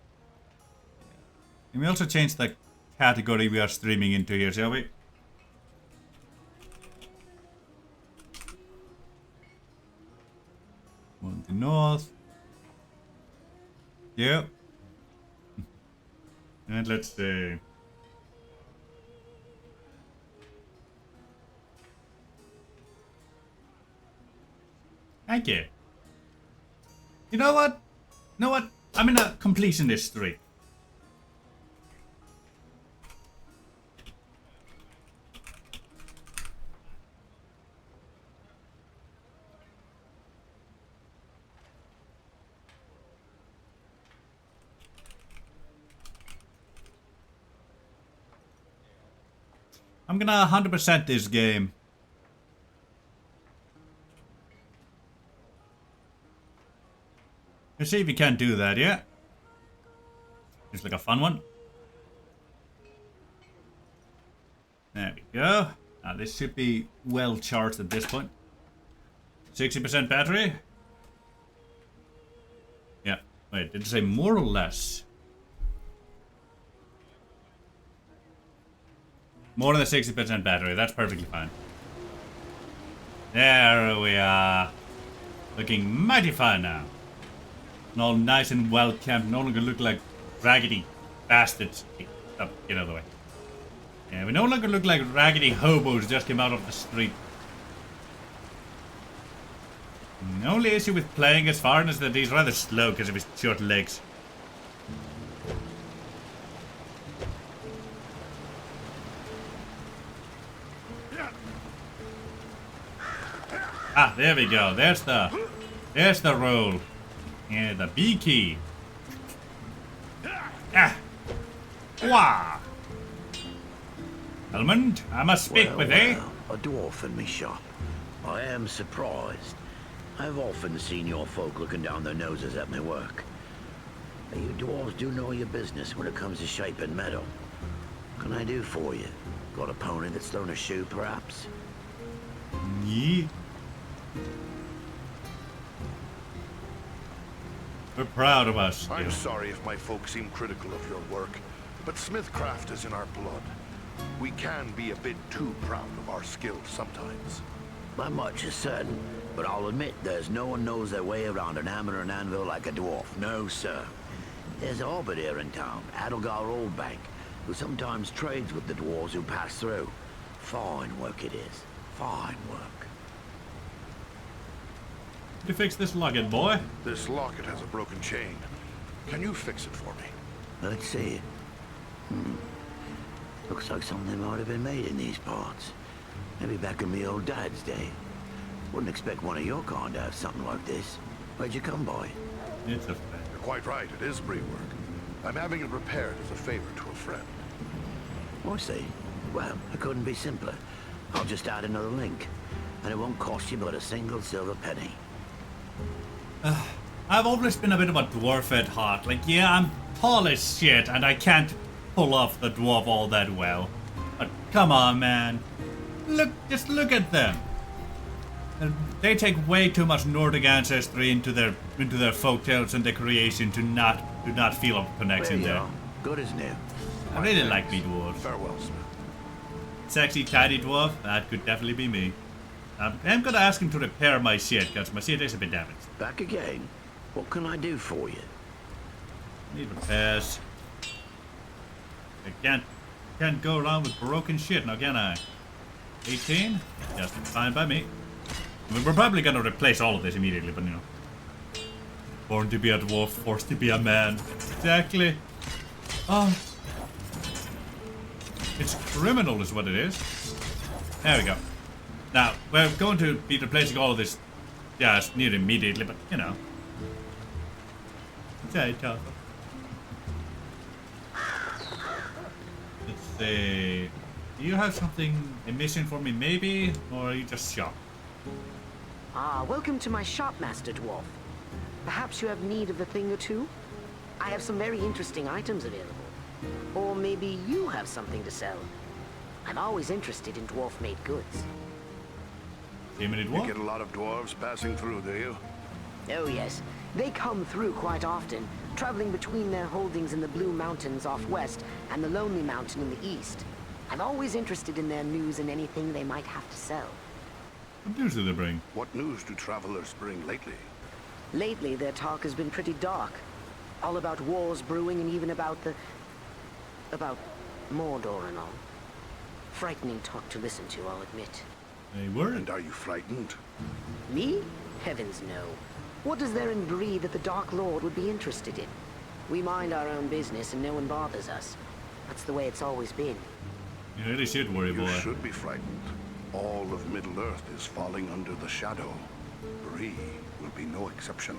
[SPEAKER 1] Let me also change the category we are streaming into here, shall we? On the north. Yeah. And let's see. Thank you. You know what? I'm in a completionist streak. I'm gonna 100% this game. Let's see if we can do that, yeah? It's like a fun one. There we go. Now this should be well charged at this point. 60% battery. Yeah. Wait, did it say more or less? More than 60% battery, that's perfectly fine. There we are. Looking mighty fine now. And all nice and well kept, no longer look like raggedy bastards. Stop, get out of the way. Yeah, we no longer look like raggedy hobos just came out of the street. The only issue with playing as Farn is that he's rather slow because of his short legs. Ah, there we go. There's the roll. Yeah, the B key. Ah. Wah. Helmond, I must speak with thee.
[SPEAKER 12] A dwarf in me shop. I am surprised. I've often seen your folk looking down their noses at my work. You dwarves do know your business when it comes to shaping metal. What can I do for you? Got a pony that's thrown a shoe, perhaps?
[SPEAKER 1] Yeah. We're proud of us.
[SPEAKER 20] I'm sorry if my folks seem critical of your work. but smithcraft is in our blood. We can be a bit too proud of our skills sometimes.
[SPEAKER 12] That much is certain, but I'll admit there's no one knows their way around an hammer and anvil like a dwarf. No, sir. There's a hobbit here in town, Adelgar Oldbank, who sometimes trades with the dwarves who pass through. Fine work it is. Fine work.
[SPEAKER 1] You fix this locket, boy.
[SPEAKER 20] This locket has a broken chain. Can you fix it for me?
[SPEAKER 12] Let's see. Looks like something might have been made in these parts. Maybe back in me old dad's day. Wouldn't expect one of your kind to have something like this. Where'd you come by?
[SPEAKER 1] It's a friend.
[SPEAKER 20] You're quite right, it is Bree work. I'm having it repaired as a favor to a friend.
[SPEAKER 12] I see. Well, it couldn't be simpler. I'll just add another link. And it won't cost you but a single silver penny.
[SPEAKER 1] I've always been a bit of a dwarf at heart. Like, yeah, I'm tall as shit, and I can't pull off the dwarf all that well. But come on, man. Just look at them. They take way too much Nordic ancestry into their folktales and their creation to not feel a connection there.
[SPEAKER 12] Good as new.
[SPEAKER 1] I really like me dwarves.
[SPEAKER 20] Farewell, Smith.
[SPEAKER 1] Sexy, tidy dwarf, that could definitely be me. I'm gonna ask him to repair my shit, because my shit is a bit damaged.
[SPEAKER 12] Back again? What can I do for you?
[SPEAKER 1] Need repairs. I can't go around with broken shit now, can I? 18? Just fine by me. We're probably gonna replace all of this immediately, but you know. Born to be a dwarf, forced to be a man. Exactly. Oh. It's criminal is what it is. There we go. Now, we're going to be replacing all of this, yeah, near immediately, but, you know. Okay, tough. Let's see. Do you have something, a mission for me, maybe? Or are you just shop?
[SPEAKER 10] Ah, welcome to my shop, Master Dwarf. Perhaps you have need of a thing or two? I have some very interesting items available. Or maybe you have something to sell. I'm always interested in dwarf-made goods.
[SPEAKER 20] You get a lot of dwarves passing through, do you?
[SPEAKER 10] Oh yes, they come through quite often, traveling between their holdings in the Blue Mountains off west and the Lonely Mountain in the east. I'm always interested in their news and anything they might have to sell.
[SPEAKER 1] What news do they bring?
[SPEAKER 20] What news do travelers bring lately?
[SPEAKER 10] Lately, their talk has been pretty dark. All about wars brewing and even about Mordor and all. Frightening talk to listen to, I'll admit.
[SPEAKER 1] They were.
[SPEAKER 20] And are you frightened?
[SPEAKER 10] Me? Heavens no. What is there in Bree that the Dark Lord would be interested in? We mind our own business and no one bothers us. That's the way it's always been.
[SPEAKER 1] You really should worry, boy.
[SPEAKER 20] You should be frightened. All of Middle-earth is falling under the shadow. Bree will be no exception.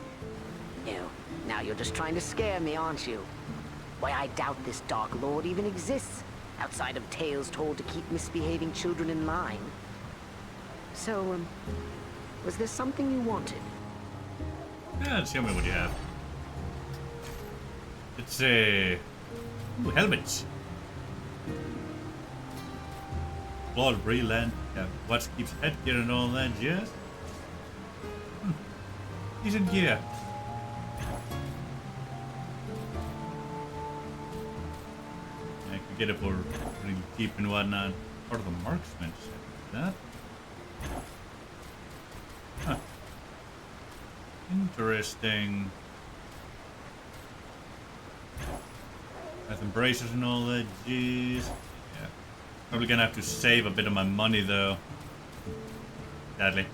[SPEAKER 10] No, now you're just trying to scare me, aren't you? Why, I doubt this Dark Lord even exists, outside of tales told to keep misbehaving children in line. So, was there something you wanted?
[SPEAKER 1] Yeah, show me what you have. It's a... Ooh, helmets. Lord Breland. Yeah, what keeps headgear and all that, yes? Decent gear. I could get it for really cheap and whatnot. Part of the marksman. That? Huh. Interesting. Got some braces and all that, jeez. Yeah. Probably gonna have to save a bit of my money though. Sadly.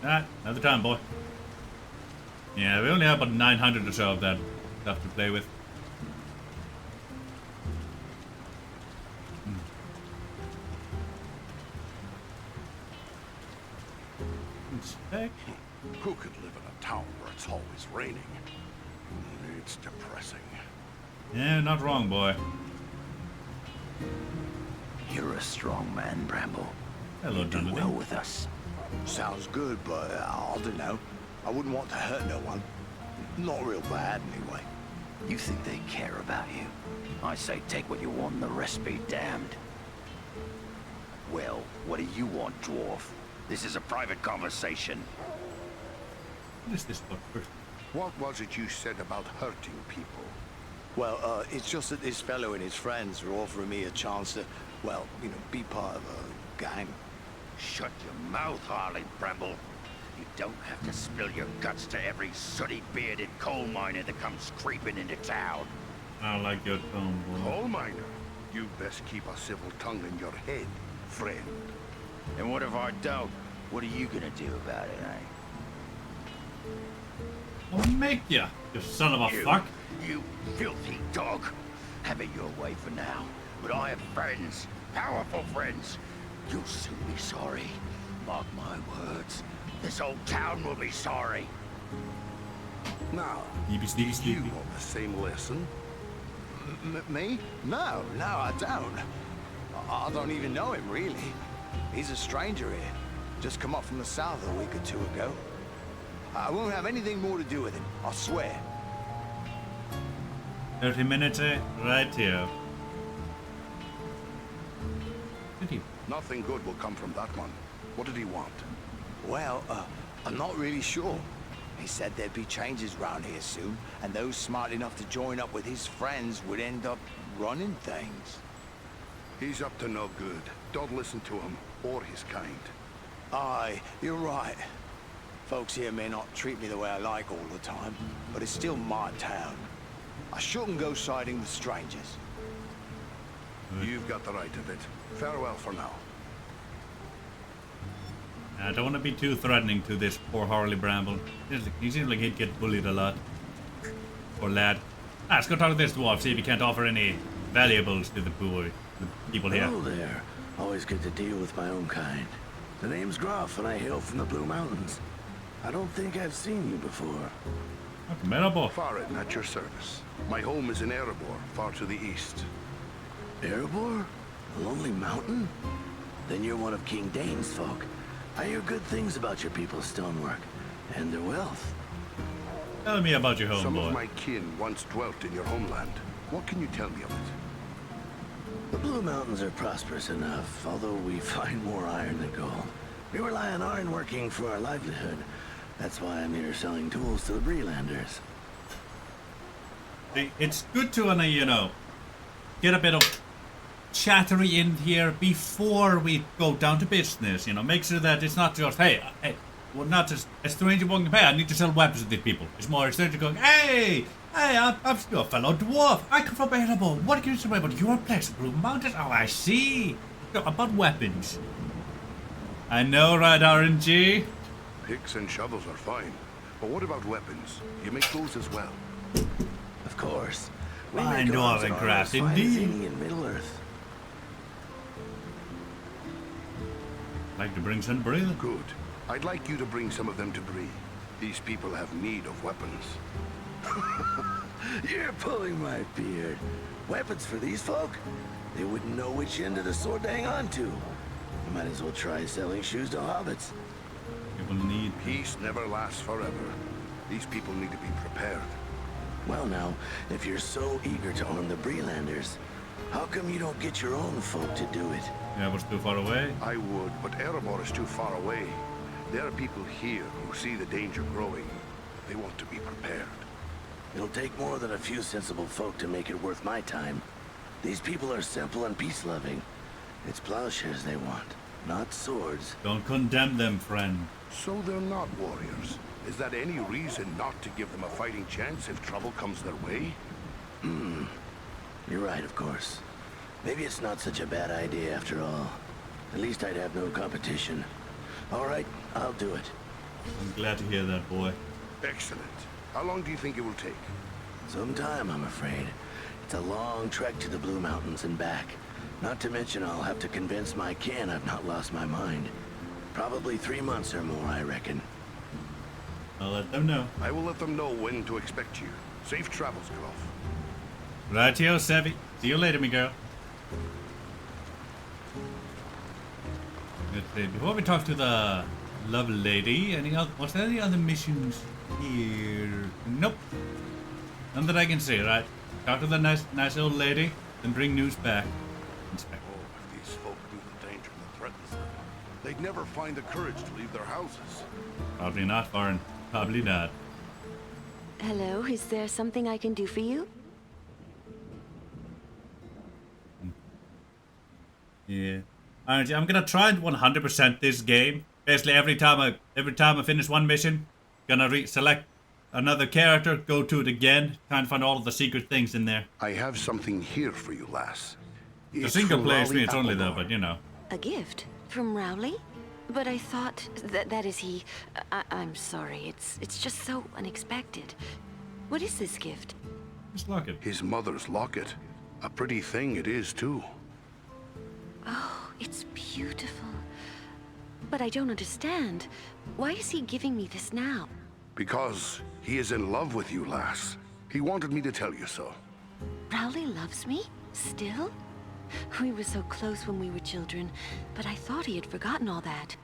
[SPEAKER 1] Ah, another time, boy. Yeah, we only have about 900 or so of that stuff to play with.
[SPEAKER 20] Who could live in a town where it's always raining? It's depressing.
[SPEAKER 1] Yeah, not wrong, boy.
[SPEAKER 12] You're a strong man, Bramble.
[SPEAKER 1] Hello,
[SPEAKER 12] you do well with us.
[SPEAKER 21] Sounds good, but I don't know. I wouldn't want to hurt no one. Not real bad, anyway.
[SPEAKER 12] You think they care about you? I say take what you want and the rest be damned. Well, what do you want, dwarf? This is a private conversation.
[SPEAKER 1] What is this fucker?
[SPEAKER 20] What was it you said about hurting people?
[SPEAKER 13] Well, it's just that this fellow and his friends are offering me a chance to, well, you know, be part of a gang.
[SPEAKER 12] Shut your mouth, Harley Bramble. You don't have to spill your guts to every sooty-bearded coal miner that comes creeping into town.
[SPEAKER 1] I like your tone, boy.
[SPEAKER 20] Coal miner? You best keep a civil tongue in your head, friend.
[SPEAKER 12] And what if I don't? What are you gonna do about it, eh?
[SPEAKER 1] I'll make ya, you son of a fuck.
[SPEAKER 12] You filthy dog. Have it your way for now. But I have friends, powerful friends. You'll soon be sorry. Mark my words. This whole town will be sorry.
[SPEAKER 20] Now,
[SPEAKER 1] you
[SPEAKER 20] want the same lesson?
[SPEAKER 13] Me? No, I don't. I don't even know him, really. He's a stranger here. Just come up from the south a week or two ago. I won't have anything more to do with him, I swear.
[SPEAKER 1] 30 minutes, right here.
[SPEAKER 20] Nothing good will come from that one. What did he want?
[SPEAKER 13] Well, I'm not really sure. He said there'd be changes round here soon, and those smart enough to join up with his friends would end up running things.
[SPEAKER 20] He's up to no good. Don't listen to him, or his kind.
[SPEAKER 13] Aye, you're right. Folks here may not treat me the way I like all the time, but it's still my town. I shouldn't go siding with strangers.
[SPEAKER 20] You've got the right of it. Farewell for now.
[SPEAKER 1] I don't want to be too threatening to this poor Harley Bramble. He seems like he'd get bullied a lot. Poor lad. Let's go talk to this dwarf, see if he can't offer any valuables to the poor people here.
[SPEAKER 12] Hello there. Always good to deal with my own kind. The name's Groff, and I hail from the Blue Mountains. I don't think I've seen you before.
[SPEAKER 20] Farin, at your service. My home is in Erebor, far to the east.
[SPEAKER 12] Erebor? A lonely mountain? Then you're one of King Dane's folk. I hear good things about your people's stonework, and their wealth.
[SPEAKER 1] Tell me about your home,
[SPEAKER 20] Some
[SPEAKER 1] boy.
[SPEAKER 20] of my kin once dwelt in your homeland. What can you tell me of it?
[SPEAKER 12] The Blue Mountains are prosperous enough, although we find more iron than gold. We rely on iron working for our livelihood. That's why I'm here selling tools to the Brelanders.
[SPEAKER 1] It's good to, you know, get a bit of chattery in here before we go down to business. You know, make sure that it's not just, hey, well, not just a stranger walking by. I need to sell weapons to these people. It's more a stranger going, hey, I'm your fellow dwarf. I come from Erebor. What can you say about your place, Blue Mountains? Oh, I see. About weapons. I know, right, RNG?
[SPEAKER 20] Picks and shovels are fine. But what about weapons? You make those as well?
[SPEAKER 12] Of course.
[SPEAKER 1] Fine dwarven craft, indeed.
[SPEAKER 12] In Middle-earth.
[SPEAKER 1] Like to bring some Bree?
[SPEAKER 20] Good. I'd like you to bring some of them to Bree. These people have need of weapons.
[SPEAKER 12] You're pulling my beard. Weapons for these folk? They wouldn't know which end of the sword to hang on to. You might as well try selling shoes to hobbits.
[SPEAKER 1] People need
[SPEAKER 20] peace never lasts forever. These people need to be prepared.
[SPEAKER 12] Well now, if you're so eager to arm the Brelanders, how come you don't get your own folk to do it?
[SPEAKER 1] Erebor's too far away?
[SPEAKER 20] I would, but Erebor is too far away. There are people here who see the danger growing. They want to be prepared.
[SPEAKER 12] It'll take more than a few sensible folk to make it worth my time. These people are simple and peace-loving. It's plowshares they want, not swords.
[SPEAKER 1] Don't condemn them, friend.
[SPEAKER 20] So they're not warriors. Is that any reason not to give them a fighting chance if trouble comes their way?
[SPEAKER 12] You're right, of course. Maybe it's not such a bad idea after all. At least I'd have no competition. All right, I'll do it.
[SPEAKER 1] I'm glad to hear that, boy.
[SPEAKER 20] Excellent. How long do you think it will take?
[SPEAKER 12] Some time, I'm afraid. It's a long trek to the Blue Mountains and back. Not to mention I'll have to convince my kin I've not lost my mind. Probably 3 months or more, I reckon.
[SPEAKER 1] I'll let them know.
[SPEAKER 20] I will let them know when to expect you. Safe travels, Groff.
[SPEAKER 1] Rightio, Savvy. See you later, me girl. Let's see. Before we talk to the lovely lady, was there any other missions here? Nope. None that I can see, right? Talk to the nice old lady, then bring news back. Inspect.
[SPEAKER 20] Oh, if these folk knew the danger and the threat they'd never find the courage to leave their houses.
[SPEAKER 1] Probably not, Varn. Probably not.
[SPEAKER 14] Hello, is there something I can do for you?
[SPEAKER 1] Yeah. Alright, I'm gonna try and 100% this game. Basically, every time I finish one mission, gonna select another character, go to it again, try and find all of the secret things in there.
[SPEAKER 20] I have something here for you, lass.
[SPEAKER 1] The single player experience only though, but you know.
[SPEAKER 14] A gift? From Rowley? But I thought that is he. I'm sorry, it's just so unexpected. What is this gift?
[SPEAKER 1] His locket.
[SPEAKER 20] His mother's locket. A pretty thing it is, too.
[SPEAKER 14] Oh, it's beautiful. But I don't understand. Why is he giving me this now?
[SPEAKER 20] Because he is in love with you, lass. He wanted me to tell you so.
[SPEAKER 14] Rowley loves me? Still? We were so close when we were children, but I thought he had forgotten all that.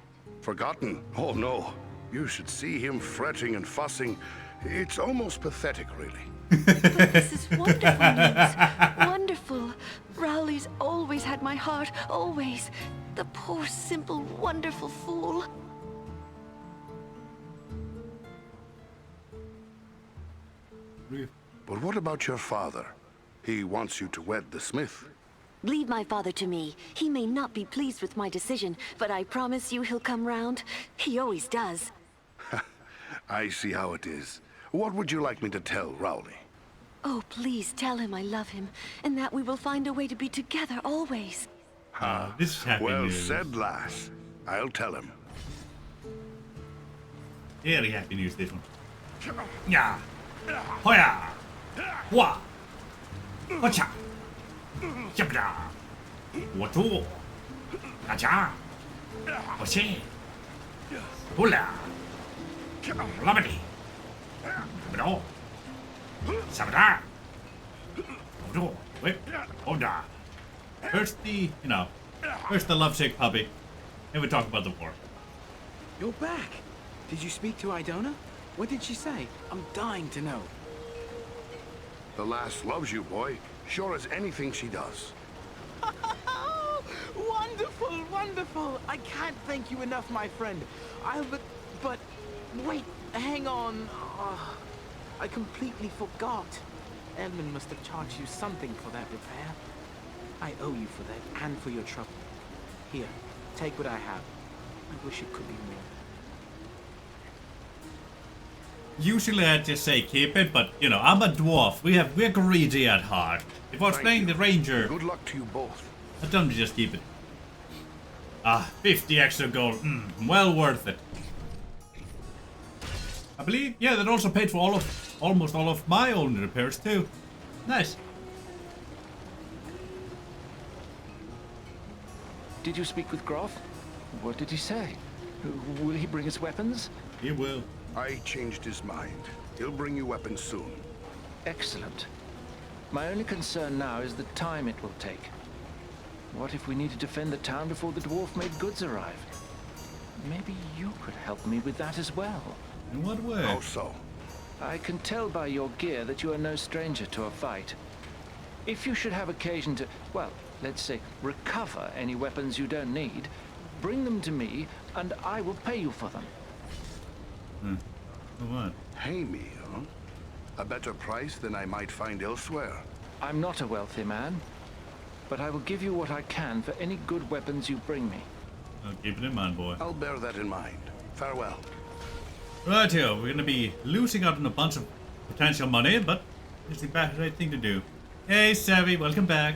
[SPEAKER 20] Forgotten? Oh, no. You should see him fretting and fussing. It's almost pathetic, really.
[SPEAKER 14] But this is wonderful news. Wonderful. Rowley's always had my heart, always. The poor, simple, wonderful fool.
[SPEAKER 20] But what about your father? He wants you to wed the smith.
[SPEAKER 14] Leave my father to me. He may not be pleased with my decision, but I promise you he'll come round. He always does.
[SPEAKER 20] I see how it is. What would you like me to tell Rowley?
[SPEAKER 14] Oh, please tell him I love him, and that we will find a way to be together always.
[SPEAKER 1] This is happy
[SPEAKER 20] well
[SPEAKER 1] news.
[SPEAKER 20] said, lass. I'll tell him.
[SPEAKER 1] Very happy news, this one. Yeah. Hoya. Hua. Hocha. Jabda. Watu. Acha. Hoshi. Hula. Lamadi. Bro. Sabda. Odo. Whip. Oda. First the, first the lovesick puppy. And we talk about the war.
[SPEAKER 11] You're back. Did you speak to Idona? What did she say? I'm dying to know.
[SPEAKER 20] The lass loves you, boy. Sure as anything she does.
[SPEAKER 11] Wonderful, wonderful. I can't thank you enough, my friend. But wait, hang on. Oh, I completely forgot. Edmund must have charged you something for that repair. I owe you for that and for your trouble. Here, take what I have. I wish it could be more.
[SPEAKER 1] Usually I'd just say keep it, but I'm a dwarf. We're greedy at heart. If I was playing the ranger,
[SPEAKER 20] good luck to you both.
[SPEAKER 1] I'd tell them to just keep it. 50 extra gold. Well worth it. I believe, yeah, that also paid for almost all of my own repairs too. Nice.
[SPEAKER 17] Did you speak with Groff? What did he say? Will he bring us weapons?
[SPEAKER 1] He will.
[SPEAKER 20] I changed his mind. He'll bring you weapons soon.
[SPEAKER 17] Excellent. My only concern now is the time it will take. What if we need to defend the town before the dwarf-made goods arrive? Maybe you could help me with that as well.
[SPEAKER 1] In what way?
[SPEAKER 20] How so?
[SPEAKER 17] I can tell by your gear that you are no stranger to a fight. If you should have occasion to, well, let's say, recover any weapons you don't need, bring them to me, and I will pay you for them.
[SPEAKER 1] For what?
[SPEAKER 20] Pay me, huh? A better price than I might find elsewhere.
[SPEAKER 17] I'm not a wealthy man, but I will give you what I can for any good weapons you bring me.
[SPEAKER 1] I'll keep it in mind, boy.
[SPEAKER 20] I'll bear that in mind. Farewell.
[SPEAKER 1] Right here, we're gonna be losing out on a bunch of potential money, but it's the right thing to do. Hey, Savvy, welcome back.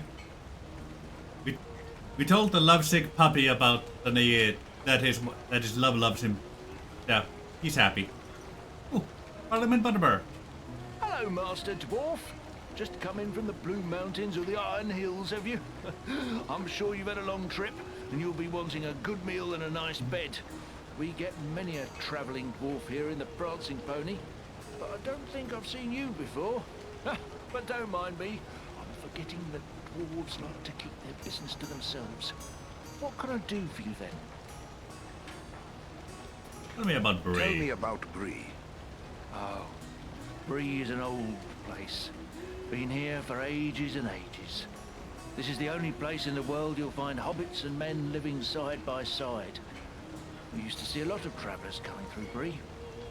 [SPEAKER 1] We told the lovesick puppy about that his love loves him. Yeah, he's happy. Oh, Parliament Butterbur.
[SPEAKER 4] Hello, Master Dwarf. Just come in from the Blue Mountains or the Iron Hills, have you? I'm sure you've had a long trip, and you'll be wanting a good meal and a nice bed. We get many a travelling dwarf here in the Prancing Pony, but I don't think I've seen you before. But don't mind me. I'm forgetting that dwarves like to keep their business to themselves. What can I do for you then?
[SPEAKER 1] Tell me about Bree.
[SPEAKER 20] Tell me about Bree.
[SPEAKER 4] Oh, Bree is an old place. Been here for ages and ages. This is the only place in the world you'll find hobbits and men living side by side. We used to see a lot of travellers coming through Bree.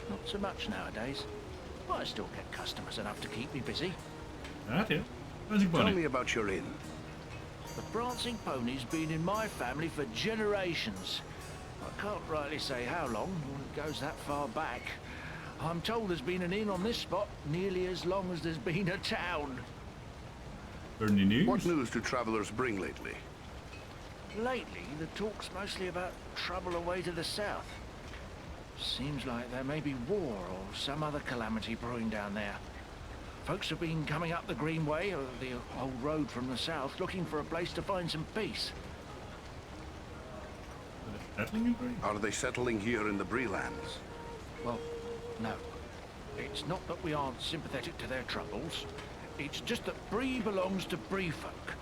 [SPEAKER 4] Not so much nowadays. But I still get customers enough to keep me busy.
[SPEAKER 1] Right here.
[SPEAKER 20] Tell me about your inn.
[SPEAKER 4] The Prancing Pony's been in my family for generations. I can't rightly say how long, when it goes that far back. I'm told there's been an inn on this spot nearly as long as there's been a town.
[SPEAKER 1] Burning news?
[SPEAKER 20] What news do travelers bring lately?
[SPEAKER 4] Lately, the talk's mostly about trouble away to the south. Seems like there may be war or some other calamity brewing down there. Folks have been coming up the Greenway, or the old road from the south, looking for a place to find some peace.
[SPEAKER 20] Are they settling here in the Bree lands?
[SPEAKER 4] Well, no. It's not that we aren't sympathetic to their troubles. It's just that Bree belongs to Bree folk.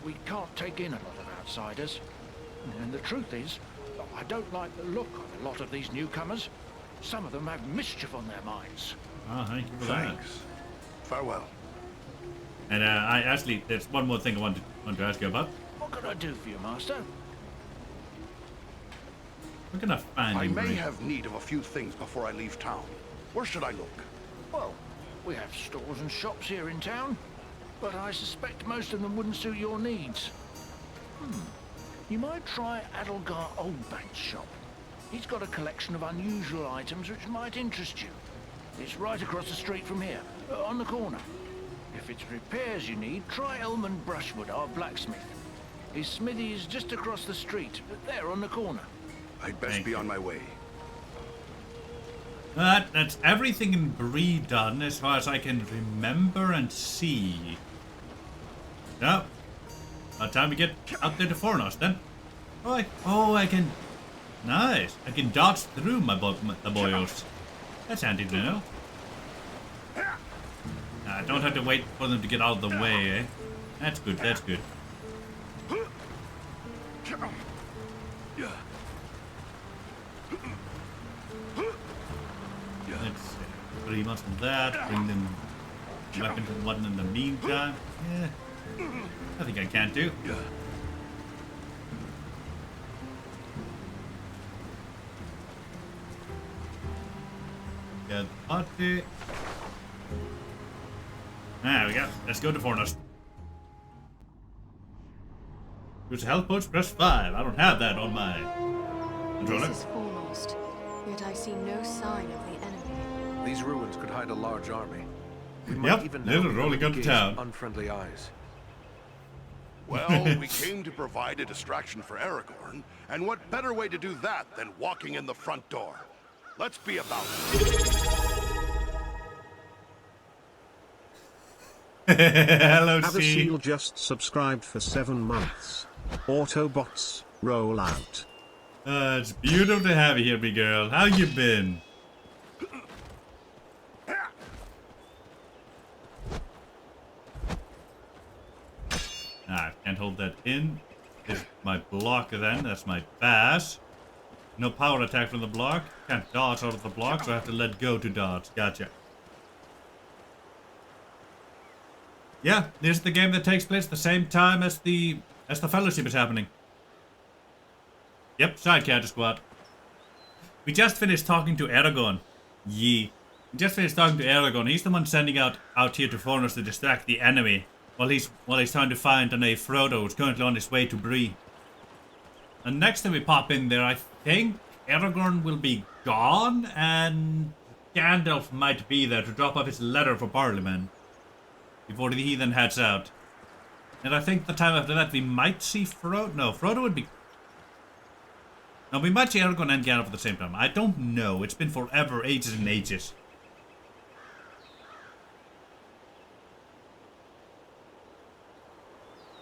[SPEAKER 4] We can't take in a lot of outsiders. And the truth is, I don't like the look of a lot of these newcomers. Some of them have mischief on their minds.
[SPEAKER 1] Oh, thank you for
[SPEAKER 20] Thanks. Farewell.
[SPEAKER 1] And I actually, there's one more thing I want to ask you about.
[SPEAKER 4] What can I do for you, Master?
[SPEAKER 1] We're gonna find
[SPEAKER 20] I
[SPEAKER 1] you,
[SPEAKER 20] may
[SPEAKER 1] Bree.
[SPEAKER 20] have need of a few things before I leave town. Where should I look?
[SPEAKER 4] Well, we have stores and shops here in town, but I suspect most of them wouldn't suit your needs. You might try Adelgar Oldbank's shop. He's got a collection of unusual items which might interest you. It's right across the street from here, on the corner. If it's repairs you need, try Elman Brushwood, our blacksmith. His smithy is just across the street, there on the corner.
[SPEAKER 20] I'd best be on my way.
[SPEAKER 1] That's everything in Bree done as far as I can remember and see. Yep. About time we get out there to Fornos then. Oh, I can... Nice. I can dodge through the boyos. That's handy to know. I don't have to wait for them to get out of the way, eh? That's good, that's good. Let's pretty much that. Bring them weapons and whatnot in the meantime. Yeah. I think I can do. Get party. There we go. Let's go to Fornos. Use health points, press 5. I don't have that on my controller.
[SPEAKER 18] This is foremost, yet I see no sign of the enemy.
[SPEAKER 3] These ruins could hide a large army. We might
[SPEAKER 1] Yep,
[SPEAKER 3] even
[SPEAKER 1] they're
[SPEAKER 3] know
[SPEAKER 1] rolling up to town.
[SPEAKER 3] Unfriendly eyes.
[SPEAKER 20] Well, we came to provide a distraction for Aragorn, and what better way to do that than walking in the front door? Let's be about it.
[SPEAKER 1] Hello, C.
[SPEAKER 22] Aberseal just subscribed for 7 months. Autobots, roll out.
[SPEAKER 1] It's beautiful to have you here, big girl. How you been? I can't hold that in. It's my block then. That's my bass. No power attack from the block. Can't dodge out of the block, so I have to let go to dodge. Gotcha. Yeah, this is the game that takes place at the same time as the fellowship is happening. Yep, side character squad. We just finished talking to Aragorn. We just finished talking to Aragorn. He's the one sending out here to Fornos to distract the enemy. While he's trying to find an Frodo who's currently on his way to Bree. And next time we pop in there, I think Aragorn will be gone and Gandalf might be there to drop off his letter for Parliament before the heathen heads out. And I think the time after that we might see Frodo. No, Frodo would be... No, we might see Aragorn and Gandalf at the same time. I don't know. It's been forever, ages and ages.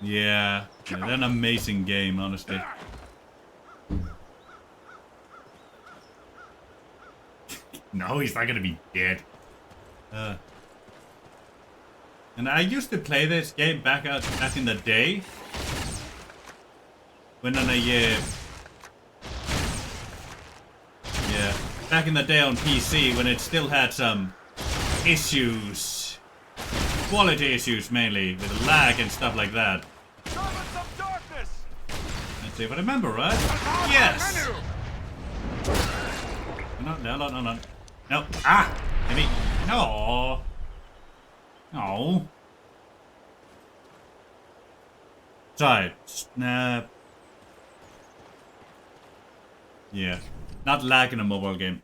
[SPEAKER 1] Yeah, they're an amazing game, honestly. No, he's not gonna be dead. And I used to play this game back in the day. When on back in the day on PC, when it still had some issues. Quality issues mainly, with lag and stuff like that. Let's see if I remember right. Yes! No. No. Ah! Maybe. No. No. Sorry. Snap. Yeah. Not lagging a mobile game.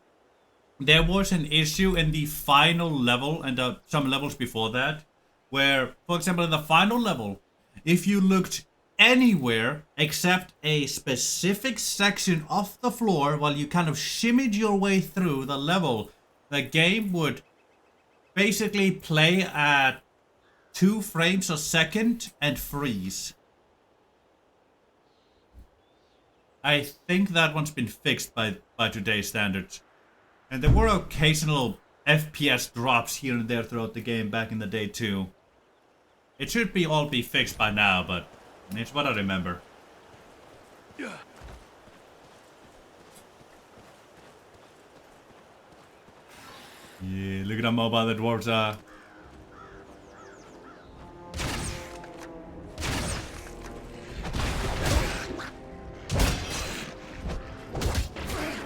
[SPEAKER 1] There was an issue in the final level and some levels before that, where, for example, in the final level, if you looked anywhere except a specific section of the floor while you kind of shimmied your way through the level, the game would basically play at 2 frames a second and freeze. I think that one's been fixed by today's standards. And there were occasional FPS drops here and there throughout the game back in the day too. It should all be fixed by now, but it's what I remember. Yeah, look at how mobile the dwarves are.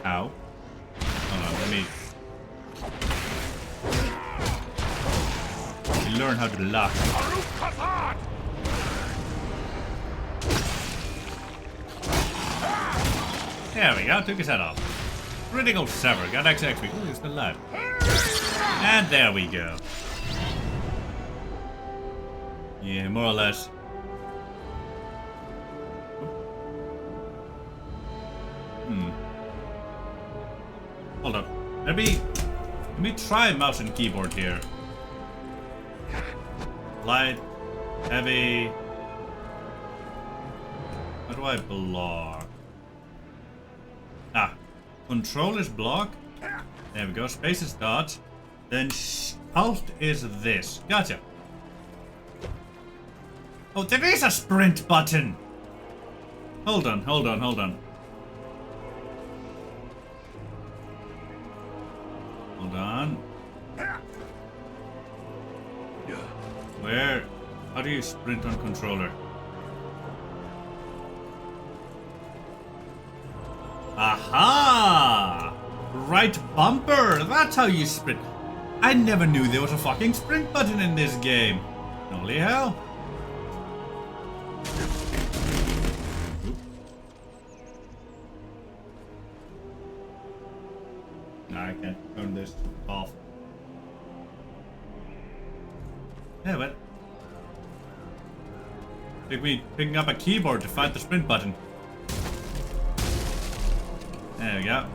[SPEAKER 1] Ow. Hold on, let me learn how to block. There we go, took his head off. Critical sever, got XX. Ooh, he's still alive. And there we go. Yeah, more or less. Hold up. Let me try mouse and keyboard here. Light, heavy. How do I block? Ah, control is block. There we go. Space is dot. Then alt is this. Gotcha. Oh, there is a sprint button. Hold on. Hold on. Where? How do you sprint on controller? Aha! Right bumper! That's how you sprint. I never knew there was a fucking sprint button in this game. Holy hell. No, I can't turn this off. Yeah, but took me picking up a keyboard to find the sprint button. There we go.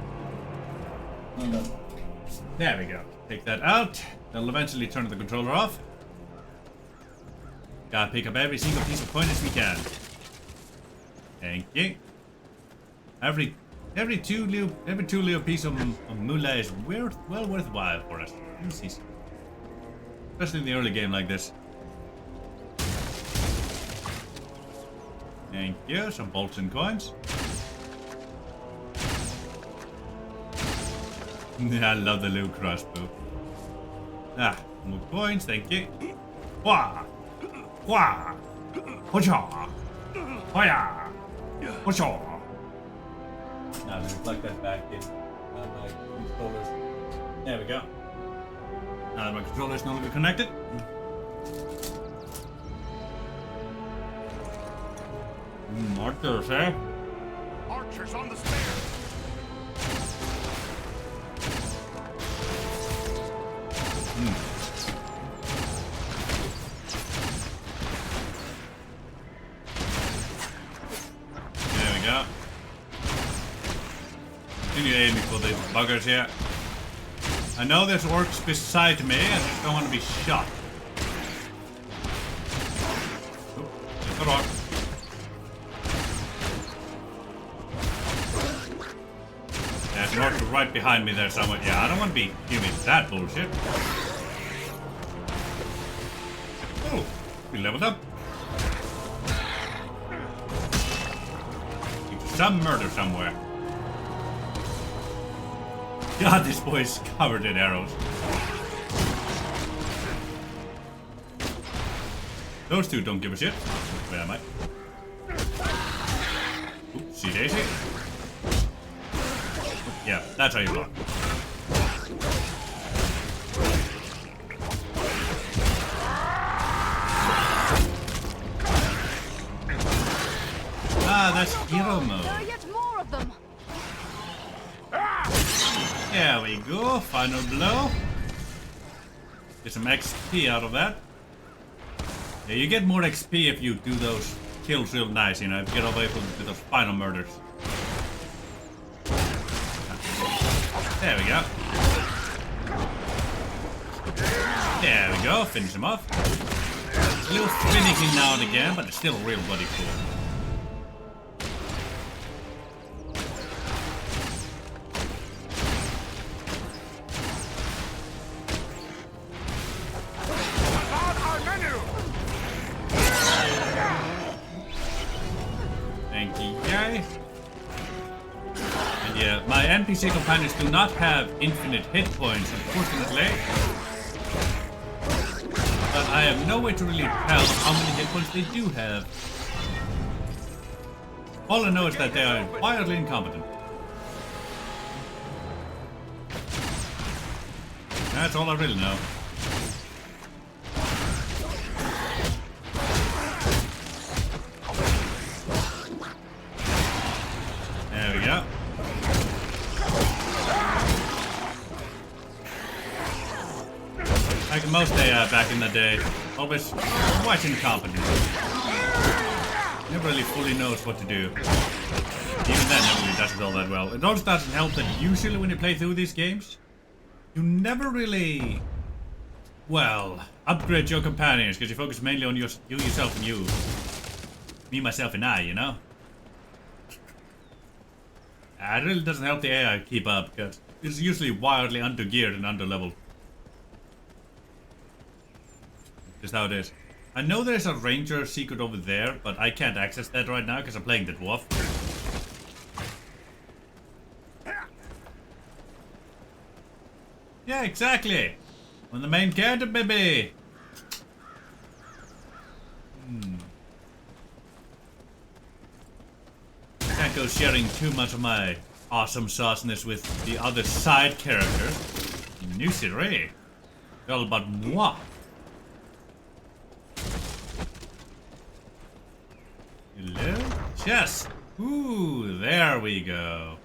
[SPEAKER 1] There we go. Take that out. That'll eventually turn the controller off. Gotta pick up every single piece of coin as we can. Thank you. Every two little piece of moolah is well worthwhile for us. Especially in the early game like this. Thank you. Some bolts and coins. I love the little crossbow. Ah, more coins. Thank you. Wah! Wah! Hocha! Hoya! Hocha! Now let me plug that back in. My controllers. There we go. Now that my controller is no longer connected. Archers, eh?
[SPEAKER 19] Archers on the stairs.
[SPEAKER 1] There we go. Continue aiming for these buggers here. I know there's orcs beside me, I just don't want to be shot. Oop, there's a rock. There's an orc right behind me there somewhere. Yeah, I don't want to be giving that bullshit. Oh, we leveled up. Some murder somewhere. God, this boy is covered in arrows. Those two don't give a shit. Where am I? Oops, see Daisy. Yeah, that's how you block. Ah, that's hero mode.
[SPEAKER 14] There are yet more of them.
[SPEAKER 1] There we go, final blow. Get some XP out of that. Yeah, you get more XP if you do those kills real nice, you know, if you get away from those final murders. There we go. There we go, finish him off. A little finicky now and again, but it's still real bloody cool. Thank you, guys. And yeah, my NPC companions do not have infinite hit points, unfortunately. But I have no way to really tell how many hit points they do have. All I know is that they are wildly incompetent. That's all I really know. There we go. Like most AI back in the day, always quite incompetent. Never really fully knows what to do. Even then, never really does it all that well. It also doesn't help that usually when you play through these games, you never really, well, upgrade your companions because you focus mainly on you, yourself, and you. Me, myself, and I, you know? It really doesn't help the AI keep up because it's usually wildly undergeared and underleveled. Just how it is. I know there's a ranger secret over there, but I can't access that right now because I'm playing the dwarf. Yeah, exactly. On the main character, baby. Can't go sharing too much of my awesome sauciness with the other side characters. New siree. It's all about moi. Hello? Chest! Ooh, there we go.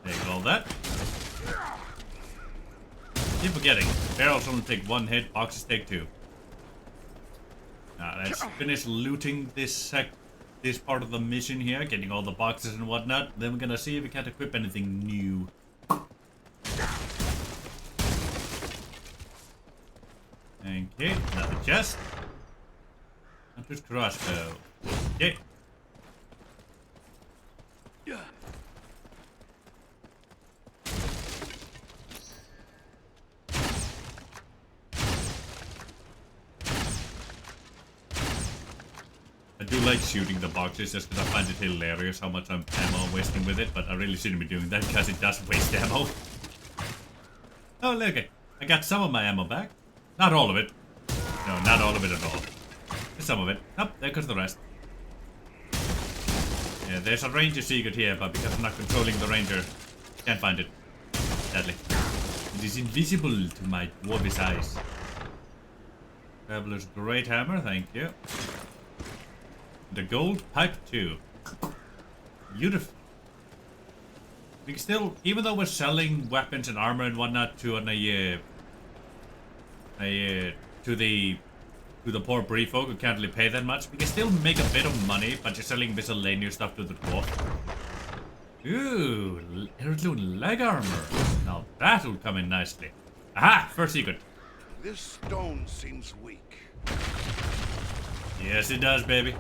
[SPEAKER 1] Take all that. Keep forgetting. Barrels only take one hit, boxes take two. Now let's finish looting this part of the mission here, getting all the boxes and whatnot. Then we're gonna see if we can't equip anything new. Okay, another chest. Hunter's crossbow. Okay. I do like shooting the boxes just because I find it hilarious how much ammo I'm wasting with it, but I really shouldn't be doing that because it does waste ammo. Oh, look it. I got some of my ammo back. Not all of it. No, not all of it at all. Just some of it. Oh, there goes the rest. Yeah, there's a ranger secret here, but because I'm not controlling the ranger, can't find it. Sadly. It is invisible to my dwarvish eyes. Traveler's great hammer, thank you. The gold pipe too. Beautiful. We can still, even though we're selling weapons and armor and whatnot to the poor brief folk who can't really pay that much, we can still make a bit of money by just selling miscellaneous stuff to the dwarf. Ooh, heirloom leg armor. Now that'll come in nicely. Aha! First secret.
[SPEAKER 20] This stone seems weak.
[SPEAKER 1] Yes, it does, baby.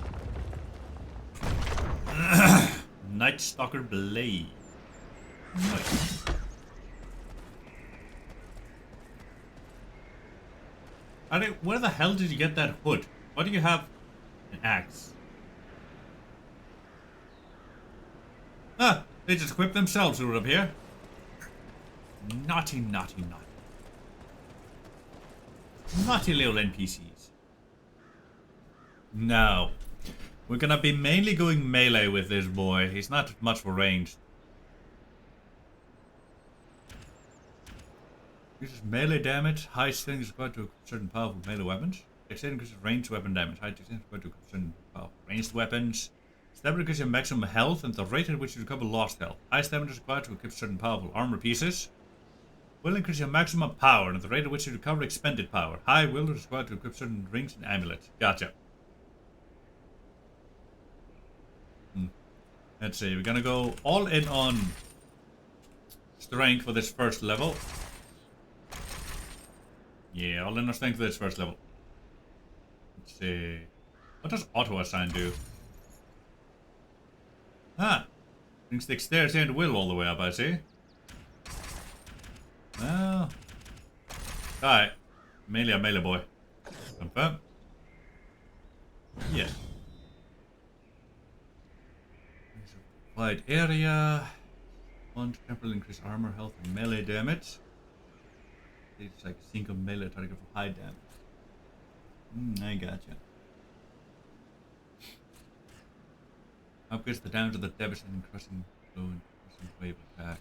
[SPEAKER 1] Night Stalker Blade. Nice. Where the hell did you get that hood? Why do you have an axe? Ah, they just equipped themselves who were up here. Naughty, naughty, naughty. Naughty little NPCs. No. We're gonna be mainly going melee with this boy. He's not much for ranged. Uses melee damage. High strength is required to equip certain powerful melee weapons. Dexterity increases ranged weapon damage. High dexterity is required to equip certain powerful ranged weapons. Stamina increases your maximum health and the rate at which you recover lost health. High stamina is required to equip certain powerful armor pieces. Will increase your maximum power and the rate at which you recover expended power. High will is required to equip certain rings and amulets. Gotcha. Let's see, we're gonna go all in on strength for this first level. Yeah, all in on strength for this first level. Let's see. What does auto assign do? Ah! Brings dexterity and will all the way up, I see. Well. Alright. Melee boy. Confirm. Yeah. Wide area. One temporarily increase armor, health, and melee damage. It's like a single melee target for high damage. I gotcha. Upgrades the damage of the devastating crushing blow and crushing wave attack.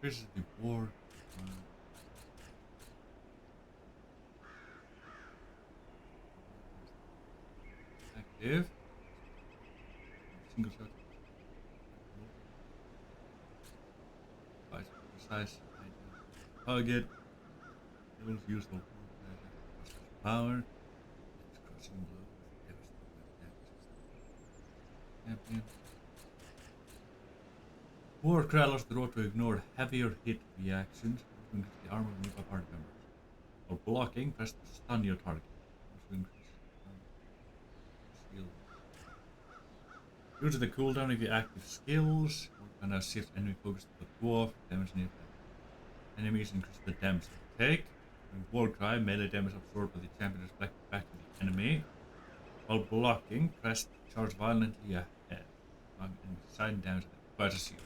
[SPEAKER 1] Increases the war. Active. Single shot. Precise target. Levels useful power. Crushing blow. Champion. War cry allows the road to ignore heavier hit reactions. Increase the armor of nearby party members. While blocking, press to stun your target. Also increase shield. Due to the cooldown of your active skills, can now shift enemy focus to the dwarf, damage near them. Enemies increase the damage they take. When war cry, melee damage absorbed by the champion is reflected back to the enemy. While blocking, press to charge violently ahead. And sign damage requires a shield.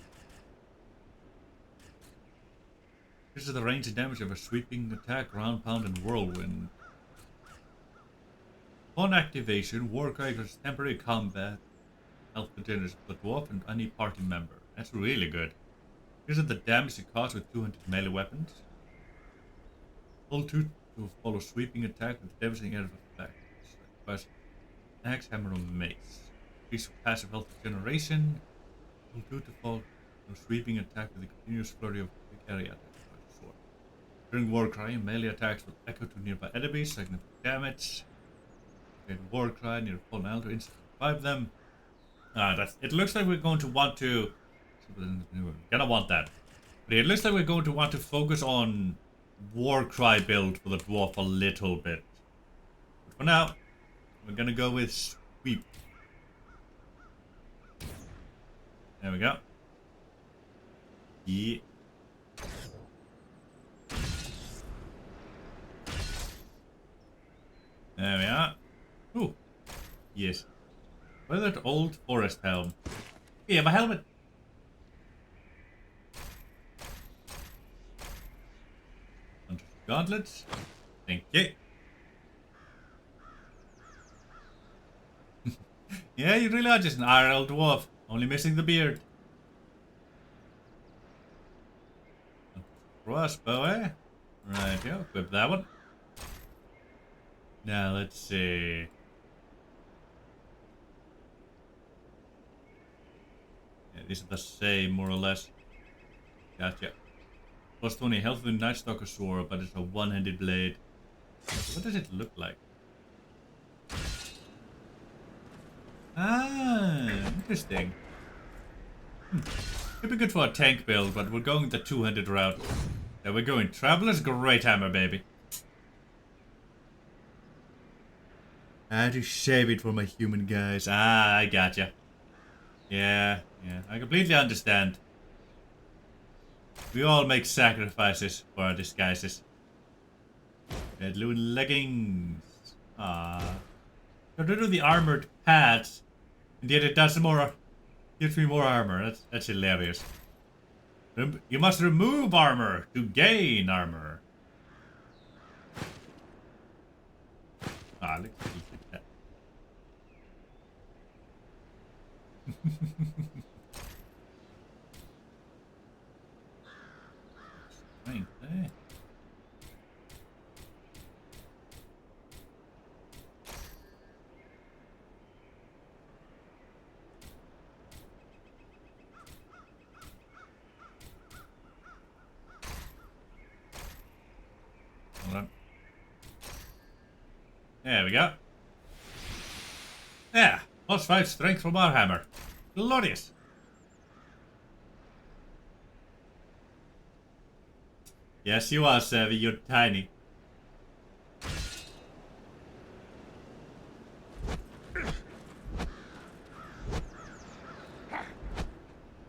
[SPEAKER 1] This is the range and damage of a sweeping attack, ground pound, and whirlwind. Upon activation, Warcry grants temporary combat health containers for the dwarf and any party member. That's really good. Here's the damage it causes with 200 melee weapons. Hold 2 to follow sweeping attack with devastating area of effect. Requires axe, hammer, or mace. Increase passive health regeneration. Hold 2 to follow sweeping attack with a continuous flurry of quick area attack. During Warcry, melee attacks will echo to nearby enemies, significant damage. Okay, Warcry near fallen ally to instantly revive them. It looks like we're going to want to. Gonna want that. But it looks like we're going to want to focus on Warcry build for the dwarf a little bit. But for now, we're gonna go with sweep. There we go. Yeah. There we are. Ooh. Yes. Weathered old forest helm. Yeah, my helmet. Gauntlets. Thank you. Yeah, you really are just an IRL dwarf. Only missing the beard. Crossbow, eh? Right, yeah, equip that one. Now, let's see. Yeah, these are the same, more or less. Gotcha. Plus 20 health with Night Stalker sword, but it's a one-handed blade. What does it look like? Ah, interesting. Could be good for a tank build, but we're going the two-handed route. Yeah, we're going Traveler's Great Hammer, baby. I had to save it for my human guys. Ah, I gotcha. Yeah, I completely understand. We all make sacrifices for our disguises. Red loon leggings. Ah. Got rid of the armored pads, and yet it does more. Gives me more armor. That's hilarious. You must remove armor to gain armor. Ah, look at that. There we go. Yeah, +5 strength from our hammer. Glorious. Yes, you are, Savvy. You're tiny.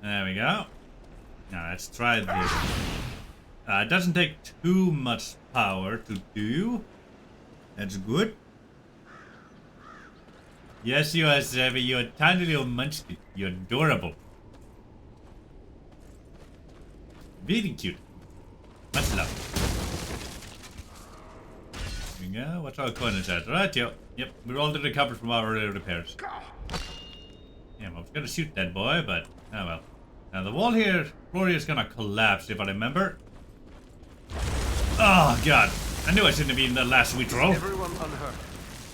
[SPEAKER 1] There we go. Now let's try this. It doesn't take too much power to do. That's good. Yes, you are, Savvy. You're a tiny little munchkin. You're adorable. Very cute. Much love. There we go. What's our coordinates at? Right, yep. We're all to recover from our repairs. Yeah, I was gonna shoot that boy, but oh well. Now the wall here, floor here is gonna collapse if I remember. Oh god. I knew I shouldn't have been the last sweet roll.
[SPEAKER 20] Everyone unhurt.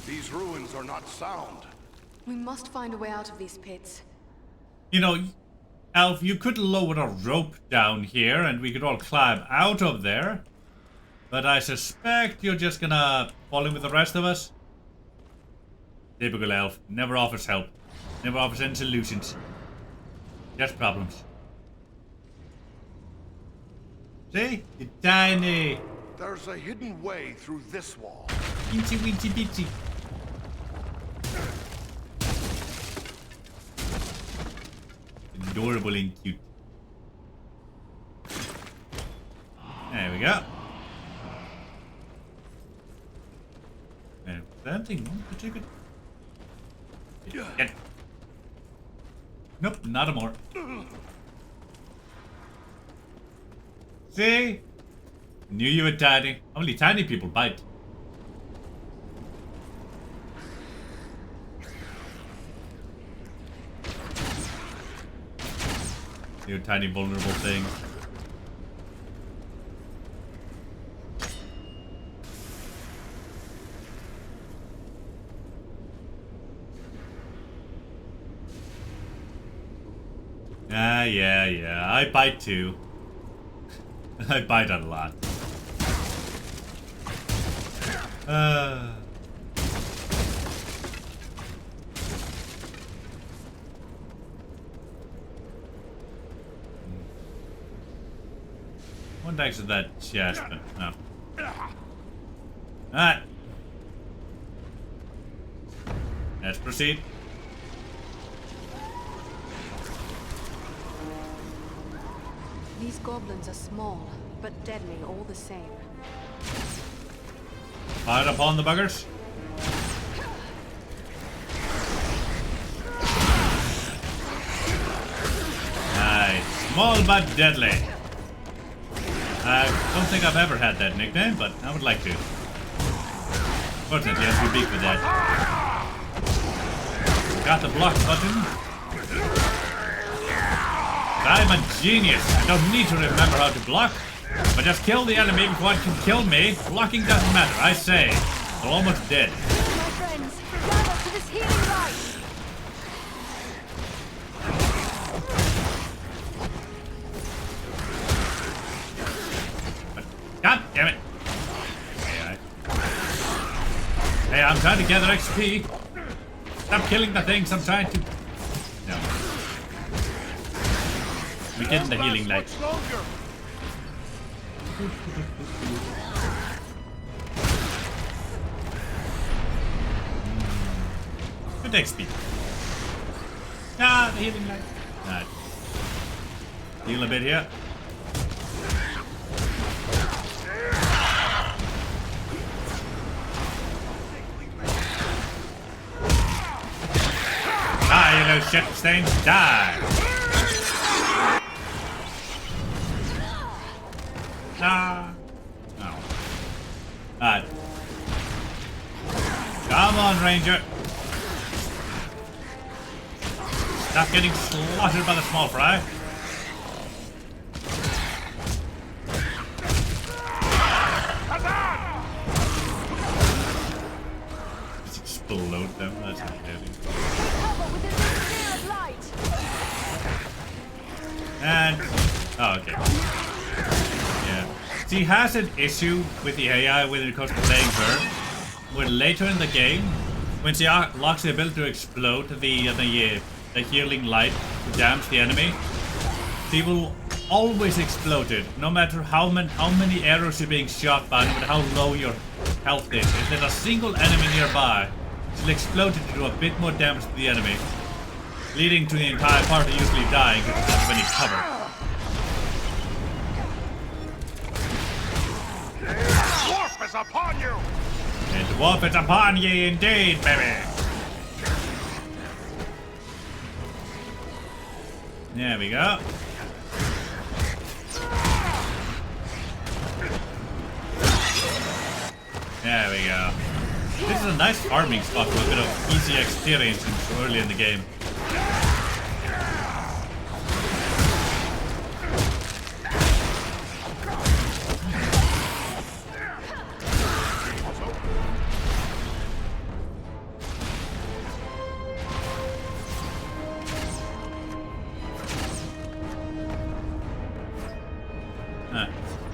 [SPEAKER 20] These ruins are not sound.
[SPEAKER 18] We must find a way out of these pits.
[SPEAKER 1] You know, Alf, you could lower a rope down here and we could all climb out of there. But I suspect you're just gonna fall in with the rest of us. Typical Elf. Never offers help. Never offers any solutions. Just problems. See? You're tiny.
[SPEAKER 20] There's a hidden way through this wall.
[SPEAKER 1] Incy wincy bitsy. Adorable and cute. There we go. And something to take it. Get. Nope, not a more. See? Knew you were tiny. Only tiny people bite. You tiny vulnerable thing. Yeah. I bite too. I bite a lot. One next to that chest, but no. Alright. Let's proceed.
[SPEAKER 18] These goblins are small, but deadly all the same.
[SPEAKER 1] Fire upon the buggers. Nice. Small but deadly. I don't think I've ever had that nickname, but I would like to. Fortunately, I'm too big for that. Got the block button. I'm a genius. I don't need to remember how to block. But just kill the enemy before it can kill me. Blocking doesn't matter, I say. I'm almost dead.
[SPEAKER 14] My friends, gather to this healing light.
[SPEAKER 1] God damn it. Hey, I'm trying to gather XP. Stop killing the things I'm trying to... No. We're getting the healing light. Good XP. Ah, the healing light. Alright. Heal a bit here. Die, you little shit stains. Die. Ah. No. Alright. Come on, Ranger. Stop getting slaughtered by the small fry. Just explode them. That's not heavy. And oh, okay. Yeah. She has an issue with the AI when it comes to playing her. where later in the game, when she locks the ability to explode the healing light to damage the enemy, she will always explode it, no matter how many arrows you're being shot by, no matter how low your health is. If there's a single enemy nearby, she'll explode it to do a bit more damage to the enemy, leading to the entire party usually dying if they don't have any cover.
[SPEAKER 19] Dwarf is upon you!
[SPEAKER 1] And dwarf is upon ye indeed, baby! There we go. There we go. This is a nice farming spot for a bit of easy experience so early in the game.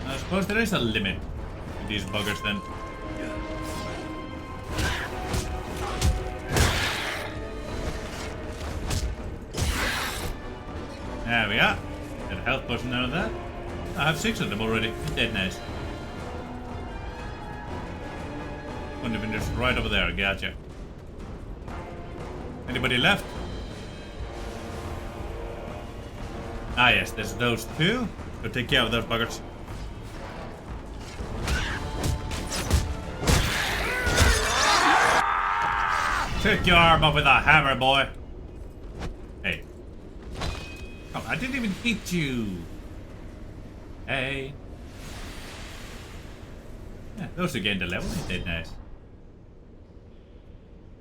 [SPEAKER 1] I suppose there is a limit to these buggers then. There we are. Get a health potion out of that. I have 6 of them already. Dead nice. One of them just right over there. Gotcha. Anybody left? Ah yes, there's those two. Go take care of those buggers. Take your arm up with a hammer, boy. Hey. Oh, I didn't even hit you. Hey. Yeah, those are getting the level. Ain't that nice?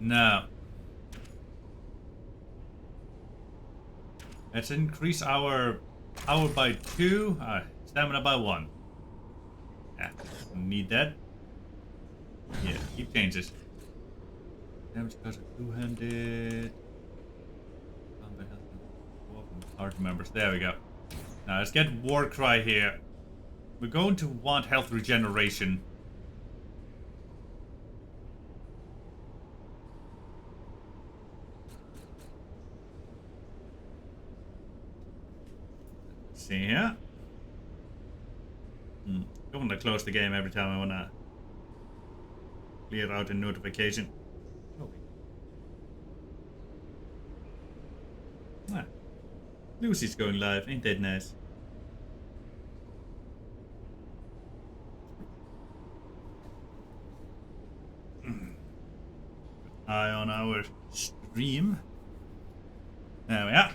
[SPEAKER 1] No. Let's increase our power by 2, stamina by 1. Yeah, need that. Yeah, keep changes. Damage because of two-handed. Hard members. There we go. Now let's get War Cry here. We're going to want health regeneration. Let's see here. Don't want to close the game every time I want to clear out a notification. Ah, Lucy's going live, ain't that nice? Eye on our stream. There we are.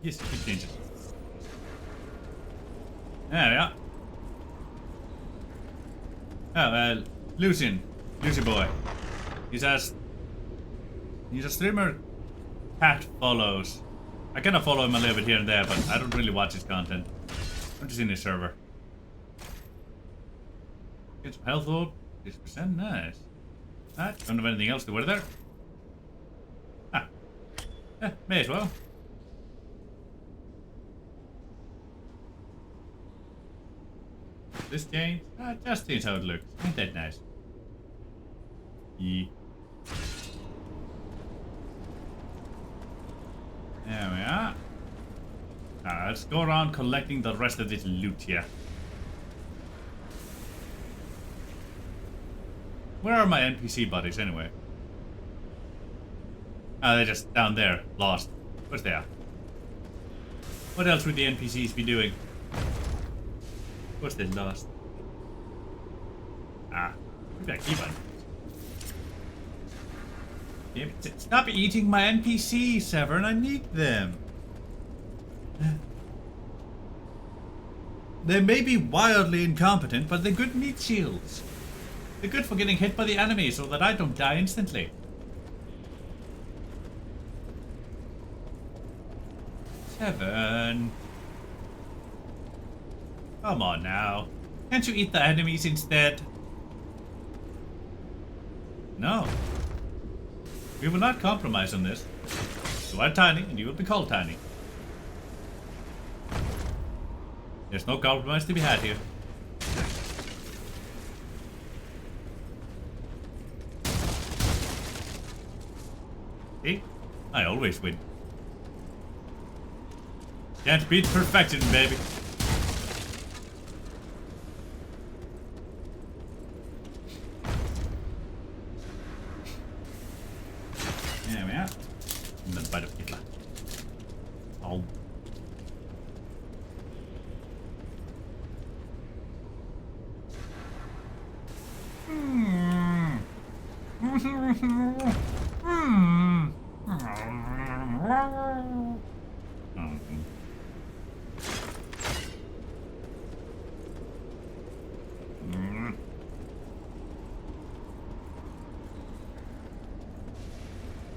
[SPEAKER 1] Yes, keep changing. There we are. Oh, Lucy boy. He's a streamer Cat follows. I kind of follow him a little bit here and there, but I don't really watch his content. I'm just in his server. Get some health up. 6%, nice. Don't have anything else to wear there. May as well. This change? Just change how it looks. Ain't that nice? Yeah. There we are. Now let's go around collecting the rest of this loot here. Where are my NPC buddies anyway? They're just down there, lost. Where's they at? What else would the NPCs be doing? Of course they're lost. Maybe I keep on. Stop eating my NPCs, Severn. I need them. They may be wildly incompetent, but they're good meat shields. They're good for getting hit by the enemy so that I don't die instantly. Severn. Come on now. Can't you eat the enemies instead? No. We will not compromise on this. You are tiny, and you will be called tiny. There's no compromise to be had here. See? I always win. Can't beat perfection, baby. There we are. Not by the Hitler. Oh.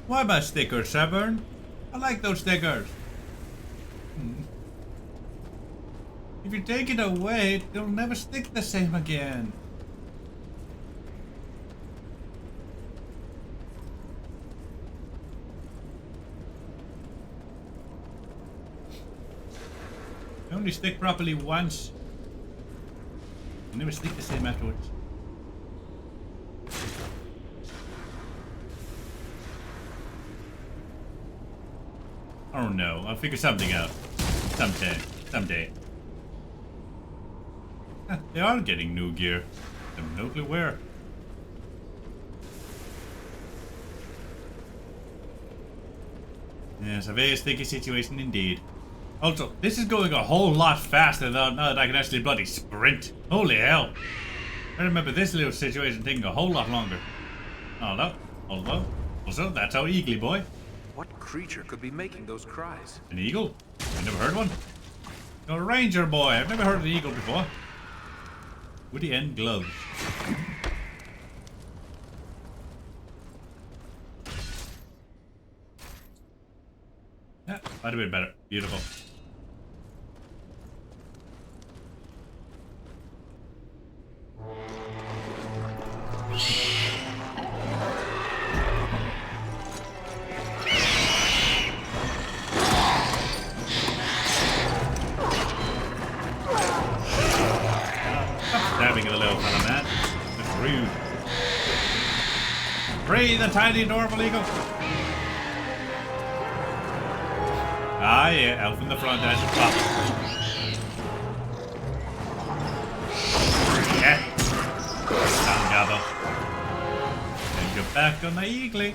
[SPEAKER 1] Why my stickers, Severn? I like those stickers. If you take it away, they'll never stick the same again. They only stick properly once. They never stick the same afterwards. Oh no, I'll figure something out. Someday. They are getting new gear. I'm no clue where. Yes, a very sticky situation indeed. Also, this is going a whole lot faster now that I can actually bloody sprint. Holy hell. I remember this little situation taking a whole lot longer. Also, that's our eagly boy.
[SPEAKER 3] What creature could be making those cries?
[SPEAKER 1] An eagle? I've never heard one. A ranger boy. I've never heard of an eagle before. Woody end gloves. Yeah, quite a bit better. Beautiful. Stabbing the little fella, man. That's rude. Free the tiny adorable eagle. Ah yeah, elf in the front as a pop. Yeah. Down gobble. And go back on the eagly.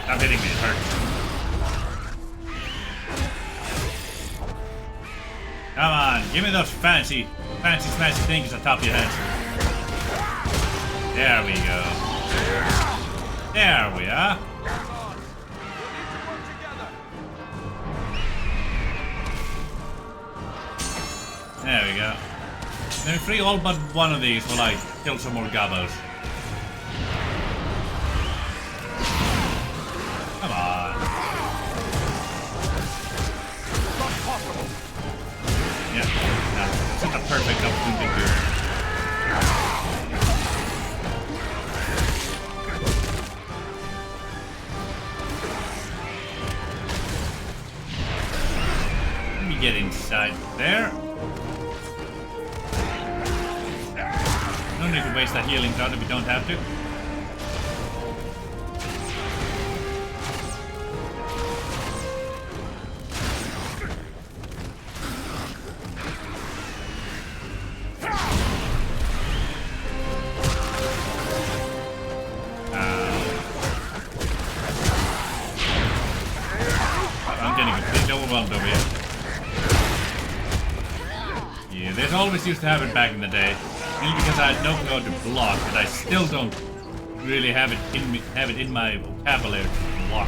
[SPEAKER 1] Stop hitting me, it hurts. Come on, give me those fancy smashy things atop your head. There we go. There we are. There we go. Then free all but one of these while I kill some more gobbos. Come on. Yeah, that's such a perfect opportunity here. Let me get inside there. No need to waste that healing shot if we don't have to. I'm getting completely overwhelmed over here. Yeah, this always used to happen back in the day. Mainly because I had no clue how to block, but I still don't really have it in my vocabulary to block.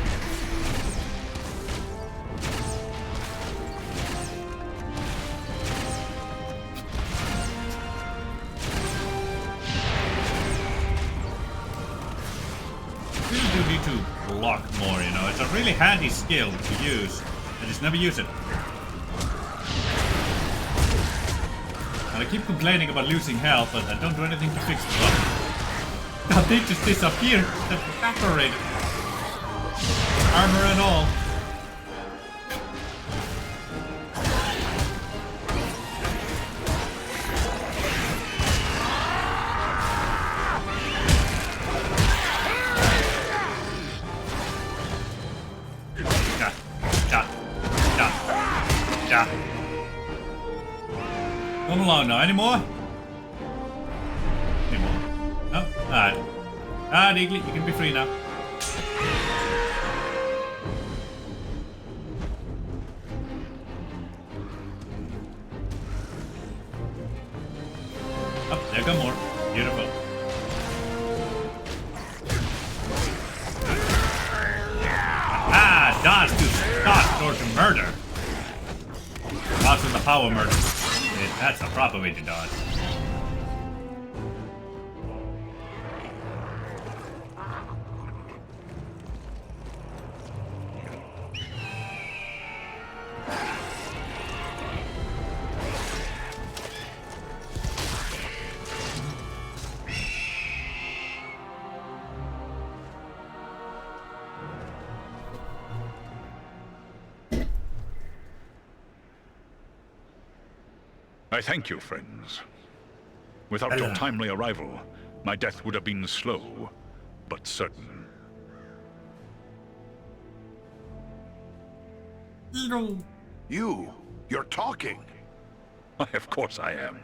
[SPEAKER 1] Really do need to block more, you know. It's a really handy skill to use. I just never use it. And I keep complaining about losing health, but I don't do anything to fix the problem. Now they just disappeared. They've evaporated. Armor and all. Oh no, any more? Any more? No? Alright. Alright, Eagly, you can be free now. Oh, there come more. Beautiful. Ah, dodge to stop or to murder. Dodge with the power murder. That's the proper way to dodge.
[SPEAKER 5] I thank you, friends. Without your timely arrival, my death would have been slow, but certain.
[SPEAKER 20] You're talking.
[SPEAKER 5] Of course I am.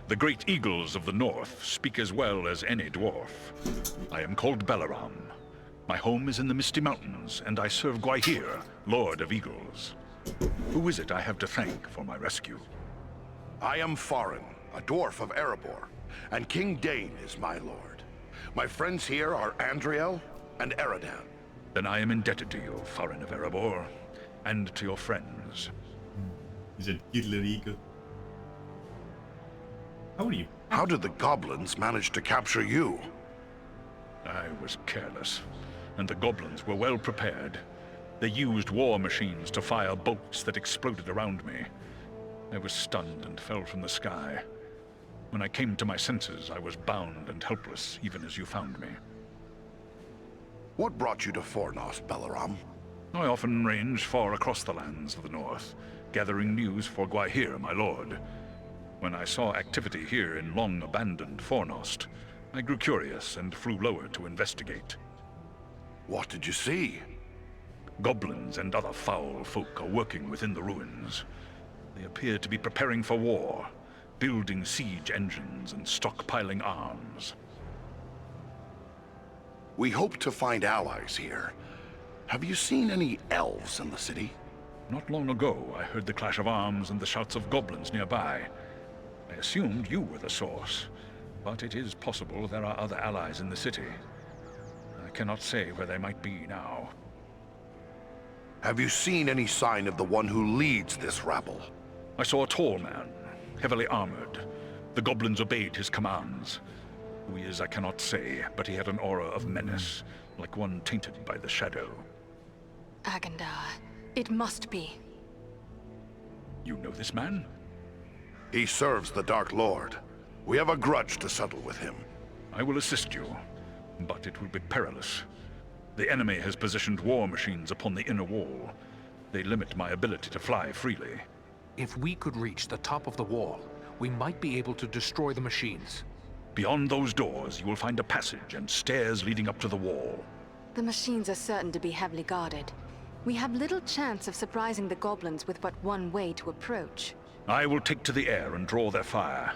[SPEAKER 5] The great eagles of the north speak as well as any dwarf. I am called Balaram. My home is in the Misty Mountains, and I serve Gwaihir, Lord of Eagles. Who is it I have to thank for my rescue?
[SPEAKER 20] I am Farin, a dwarf of Erebor, and King Dane is my lord. My friends here are Andriel and Eridan.
[SPEAKER 5] Then I am indebted to you, Farin of Erebor, and to your friends.
[SPEAKER 1] He's a killer eagle. How are you?
[SPEAKER 20] How did the goblins manage to capture you?
[SPEAKER 5] I was careless, and the goblins were well prepared. They used war machines to fire bolts that exploded around me. I was stunned and fell from the sky. When I came to my senses, I was bound and helpless, even as you found me.
[SPEAKER 20] What brought you to Fornos, Balaram?
[SPEAKER 5] I often range far across the lands of the north, gathering news for Gwaihir, my lord. When I saw activity here in long-abandoned Fornost, I grew curious and flew lower to investigate.
[SPEAKER 20] What did you see?
[SPEAKER 5] Goblins and other foul folk are working within the ruins. They appear to be preparing for war, building siege engines and stockpiling arms.
[SPEAKER 20] We hope to find allies here. Have you seen any elves in the city?
[SPEAKER 5] Not long ago, I heard the clash of arms and the shouts of goblins nearby. I assumed you were the source, but it is possible there are other allies in the city. I cannot say where they might be now.
[SPEAKER 20] Have you seen any sign of the one who leads this rabble?
[SPEAKER 5] I saw a tall man, heavily armored. The goblins obeyed his commands. Who he is, I cannot say, but he had an aura of menace, like one tainted by the shadow.
[SPEAKER 18] Agandar, it must be.
[SPEAKER 5] You know this man?
[SPEAKER 20] He serves the Dark Lord. We have a grudge to settle with him.
[SPEAKER 5] I will assist you, but it will be perilous. The enemy has positioned war machines upon the inner wall. They limit my ability to fly freely.
[SPEAKER 3] If we could reach the top of the wall, we might be able to destroy the machines.
[SPEAKER 5] Beyond those doors, you will find a passage and stairs leading up to the wall.
[SPEAKER 18] The machines are certain to be heavily guarded. We have little chance of surprising the goblins with but one way to approach.
[SPEAKER 5] I will take to the air and draw their fire.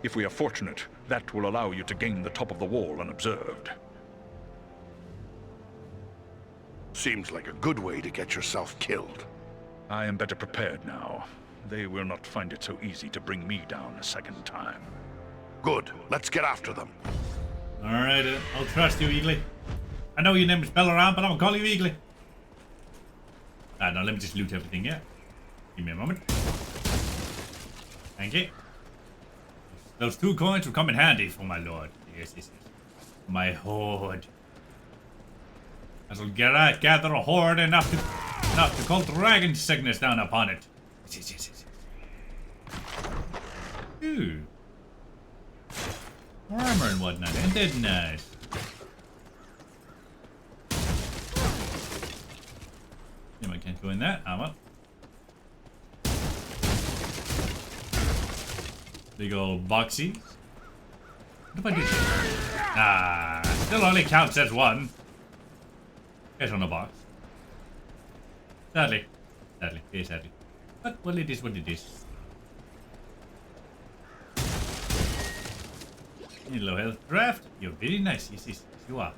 [SPEAKER 5] If we are fortunate, that will allow you to gain the top of the wall unobserved.
[SPEAKER 20] Seems like a good way to get yourself killed.
[SPEAKER 5] I am better prepared now. They will not find it so easy to bring me down a second time.
[SPEAKER 20] Good. Let's get after them.
[SPEAKER 1] Alright, I'll trust you, Eagly. I know your name is Balaram, but I'm gonna call you Eagly. Now let me just loot everything, yeah? Give me a moment. Thank you. Those 2 coins will come in handy for my lord. Yes, yes, yes. My horde. I shall gather a horde enough to call dragon sickness down upon it. Yes, yes, yes, yes. Ooh. Armor and whatnot, ain't that nice? I can't go in that. Ah, well. Big old boxies. What if I do this? Ah, still only counts as one. Guess on a box. Sadly. Sadly. Very sadly. But, well, it is what it is. Hello, health draft. You're very nice. Yes, yes, yes, you are.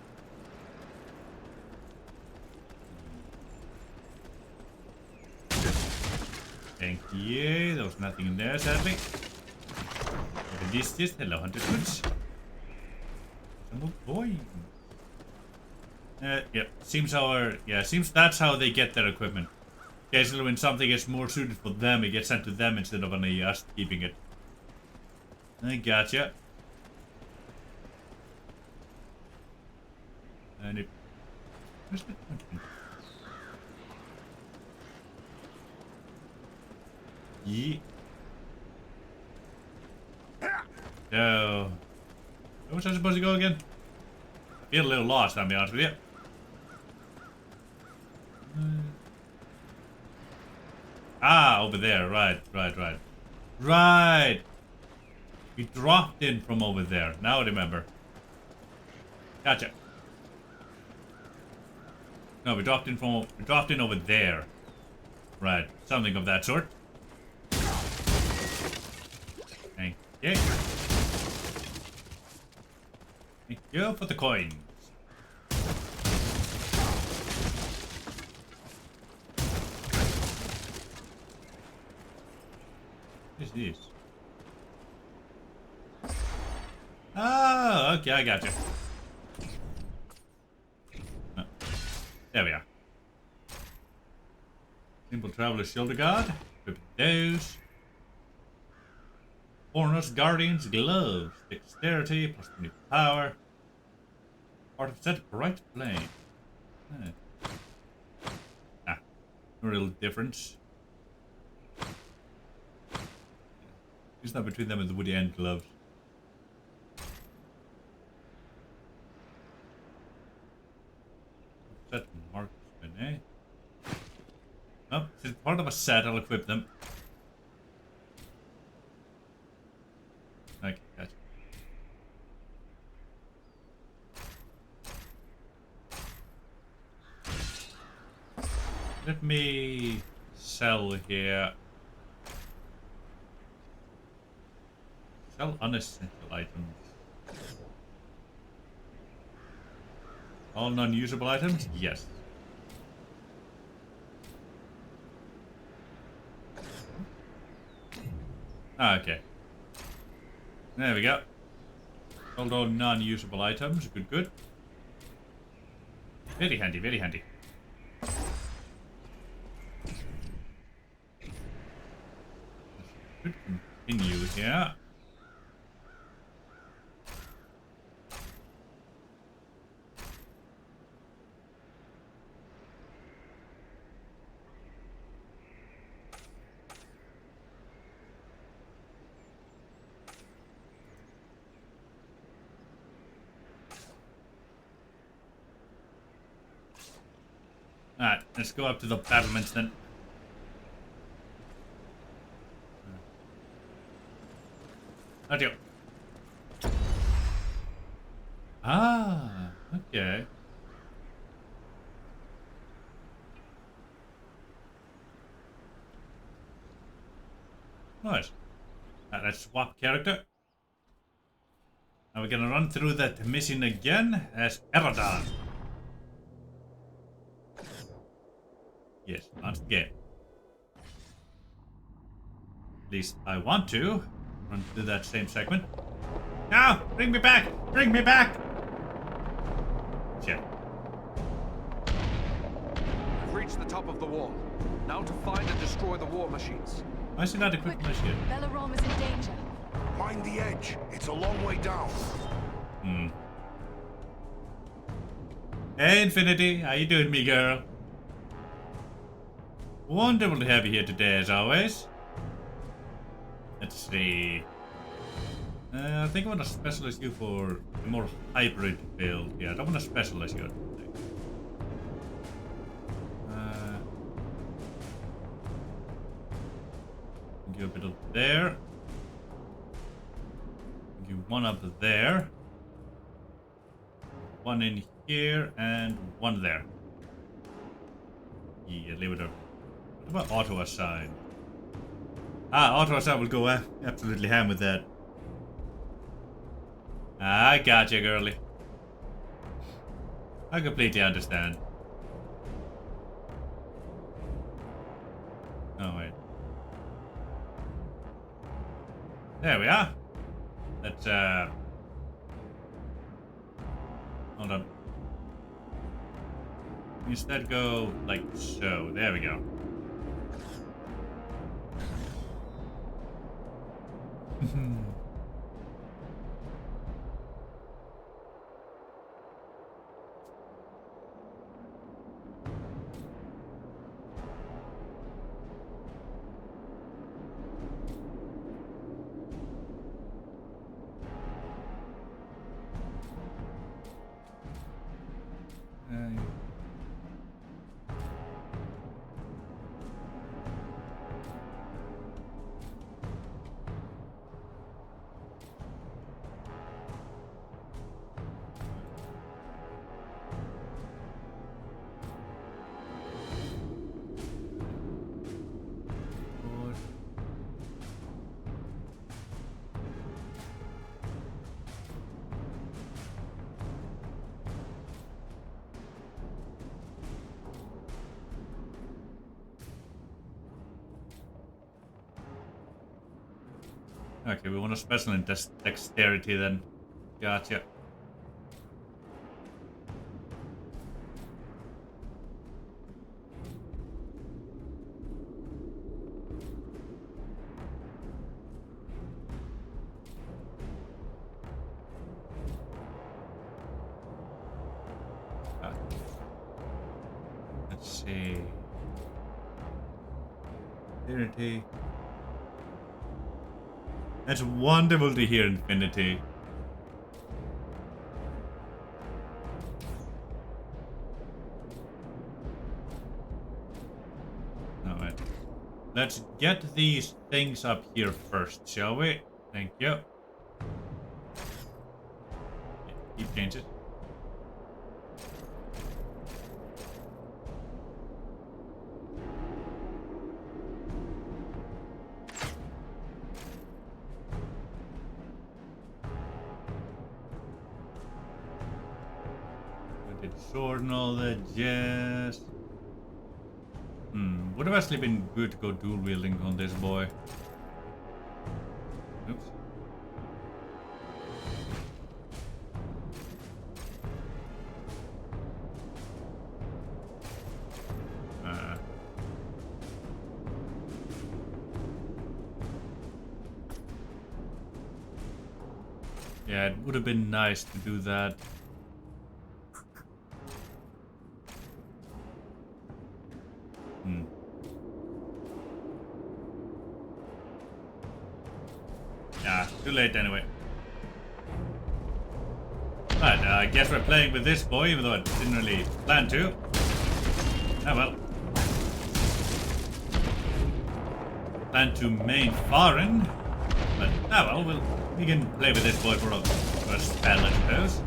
[SPEAKER 1] Thank you. There was nothing in there, sadly. What is this? Hello, hunter goods. Some more coin. Yep. Seems that's how they get their equipment. Occasionally, when something is more suited for them, it gets sent to them instead of us keeping it. I gotcha. And it. Where's the equipment? Yeah. So, where was I supposed to go again? I feel a little lost, I'll be honest with you. Over there. Right. Right. We dropped in from over there. Now I remember. Gotcha. No, we dropped in over there. Right. Something of that sort. Thank you. Thank you for the coins. What is this? Oh, okay, I got you. Oh, there we are. Simple Traveler Shoulder Guard. Equip those. Hornets, Guardian's Gloves. Dexterity, plus 20 power. Part of set bright flame. No real difference. What's that between them and the Woody End Gloves? Set marksman, eh? Oh, it's part of a set, I'll equip them. Okay, gotcha. Let me sell here. Sell unessential items. All non-usable items? Yes. Okay. There we go. Sold all non-usable items. Good. Very handy, very handy. Should continue here. Alright, let's go up to the battlements then. Adieu. Ah, okay. Nice. Let's swap character. Now we're gonna run through that mission again as Enedwaith. Yes, once again. At least I want to run through that same segment. No! Bring me back! Bring me back! Shit.
[SPEAKER 3] We've reached the top of the wall. Now to find and destroy the war machines.
[SPEAKER 1] Why is he not equipped my shit?
[SPEAKER 18] Belarom is in danger.
[SPEAKER 19] Mind the edge. It's a long way down.
[SPEAKER 1] Hey, Infinity. How you doing, me girl? Wonderful to have you here today, as always. Let's see. I think I want to specialize you for a more hybrid build. Yeah, I don't want to specialize you. Give a bit up there. Give one up there. One in here and one there. Yeah, leave it up. What about auto assign? Auto assign will go absolutely ham with that. I gotcha, girly. I completely understand. Oh, wait. There we are. Let's, hold on. Instead go like so. There we go. Okay, we want a special in dexterity then. Gotcha. Let's see. Dexterity. It's wonderful to hear Infinity. Alright. Let's get these things up here first, shall we? Thank you. Keep changes. Sword and all that jazz. Would have actually been good to go dual wielding on this boy. Oops. Yeah, it would have been nice to do that. Yeah, too late anyway. But I guess we're playing with this boy, even though I didn't really plan to. Ah well. Plan to main foreign, but ah well, we can play with this boy for a spell, I suppose.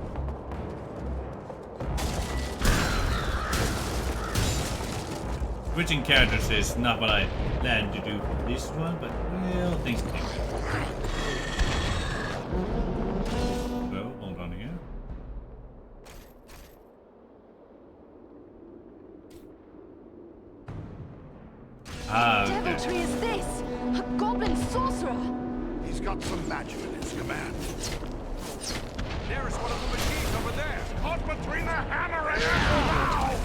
[SPEAKER 1] Switching characters is not what I planned to do for this one, but well, things can change. So, hold on here.
[SPEAKER 14] What deviltry is this? A goblin sorcerer!
[SPEAKER 19] He's got some magic in his command.
[SPEAKER 15] There's one of the machines over there. Caught between the hammer and anvil!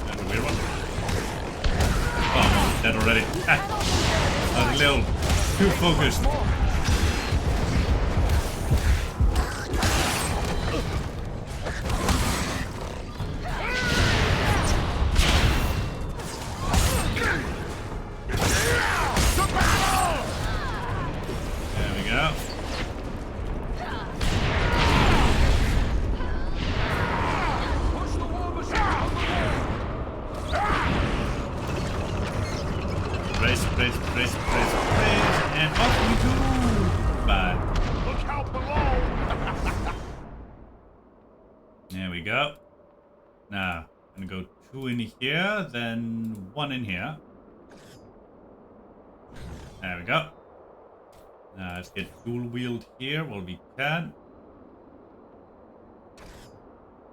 [SPEAKER 1] That's a weird one. Oh, no, dead already. I was a little too focused. There we go. Brace, and off we go! Bye.
[SPEAKER 19] Look out below!
[SPEAKER 1] There we go. Now, I'm gonna go 2 in here, then 1 in here. There we go. Now let's get dual wheeled here while we can.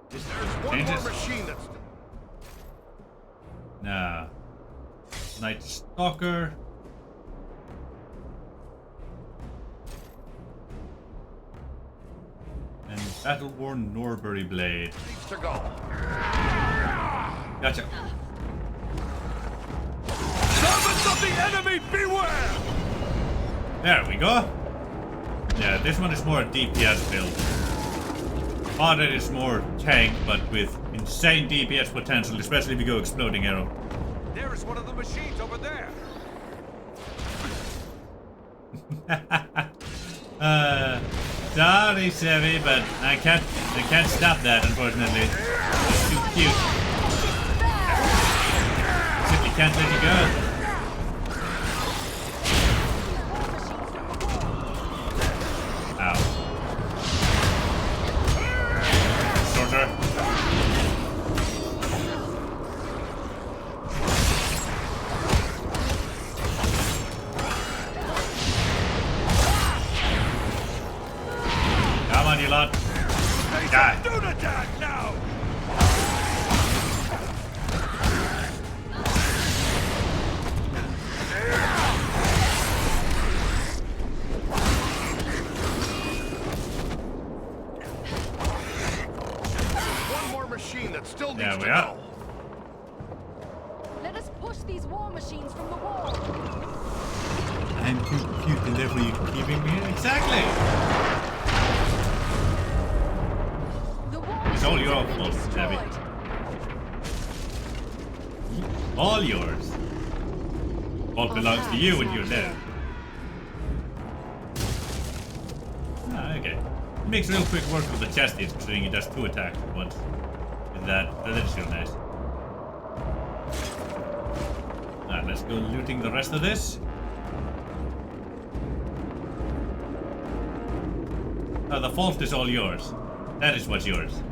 [SPEAKER 19] There's one more machine that's...
[SPEAKER 1] Now, Night Stalker. And Battle-Worn Norbury Blade.
[SPEAKER 19] Needs to go.
[SPEAKER 1] Gotcha.
[SPEAKER 19] Servants of the enemy, beware!
[SPEAKER 1] There we go. Yeah, this one is more DPS build. Harder is more tank, but with insane DPS potential, especially if you go exploding arrow.
[SPEAKER 19] There is one of the machines over there.
[SPEAKER 1] Sorry, Sevi, but I can't stop that, unfortunately. It's too cute. Simply can't let you go. Ow. Shorter. Come on, you lot. Die.
[SPEAKER 19] Don't attack now! One more machine that still needs to go.
[SPEAKER 14] Let us push these war machines from the wall.
[SPEAKER 1] I'm too cute and therefore you're keeping me here? Exactly! It's all your fault, Abby. All yours. All belongs to you when you're there. Ah, okay. It makes real quick work with the chesties, considering he does 2 attacks at once. That is still nice. Alright, let's go looting the rest of this. Oh, the fault is all yours. That is what's yours.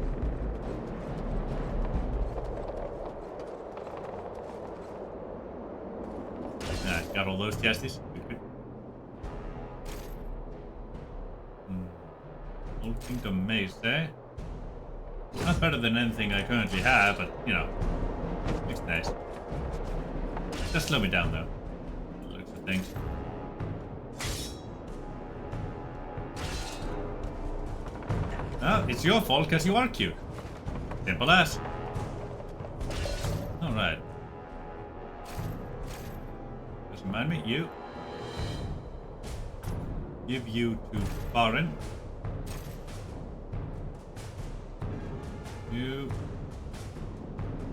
[SPEAKER 1] Alright, got all those chesties. Good. Old Kingdom Maze, eh? Not better than anything I currently have, but, you know, it's nice. Just slow me down, though. Look for things. Oh, it's your fault because you are cute. Simple as. Alright. Just remind me, you. Give you to Baron. You.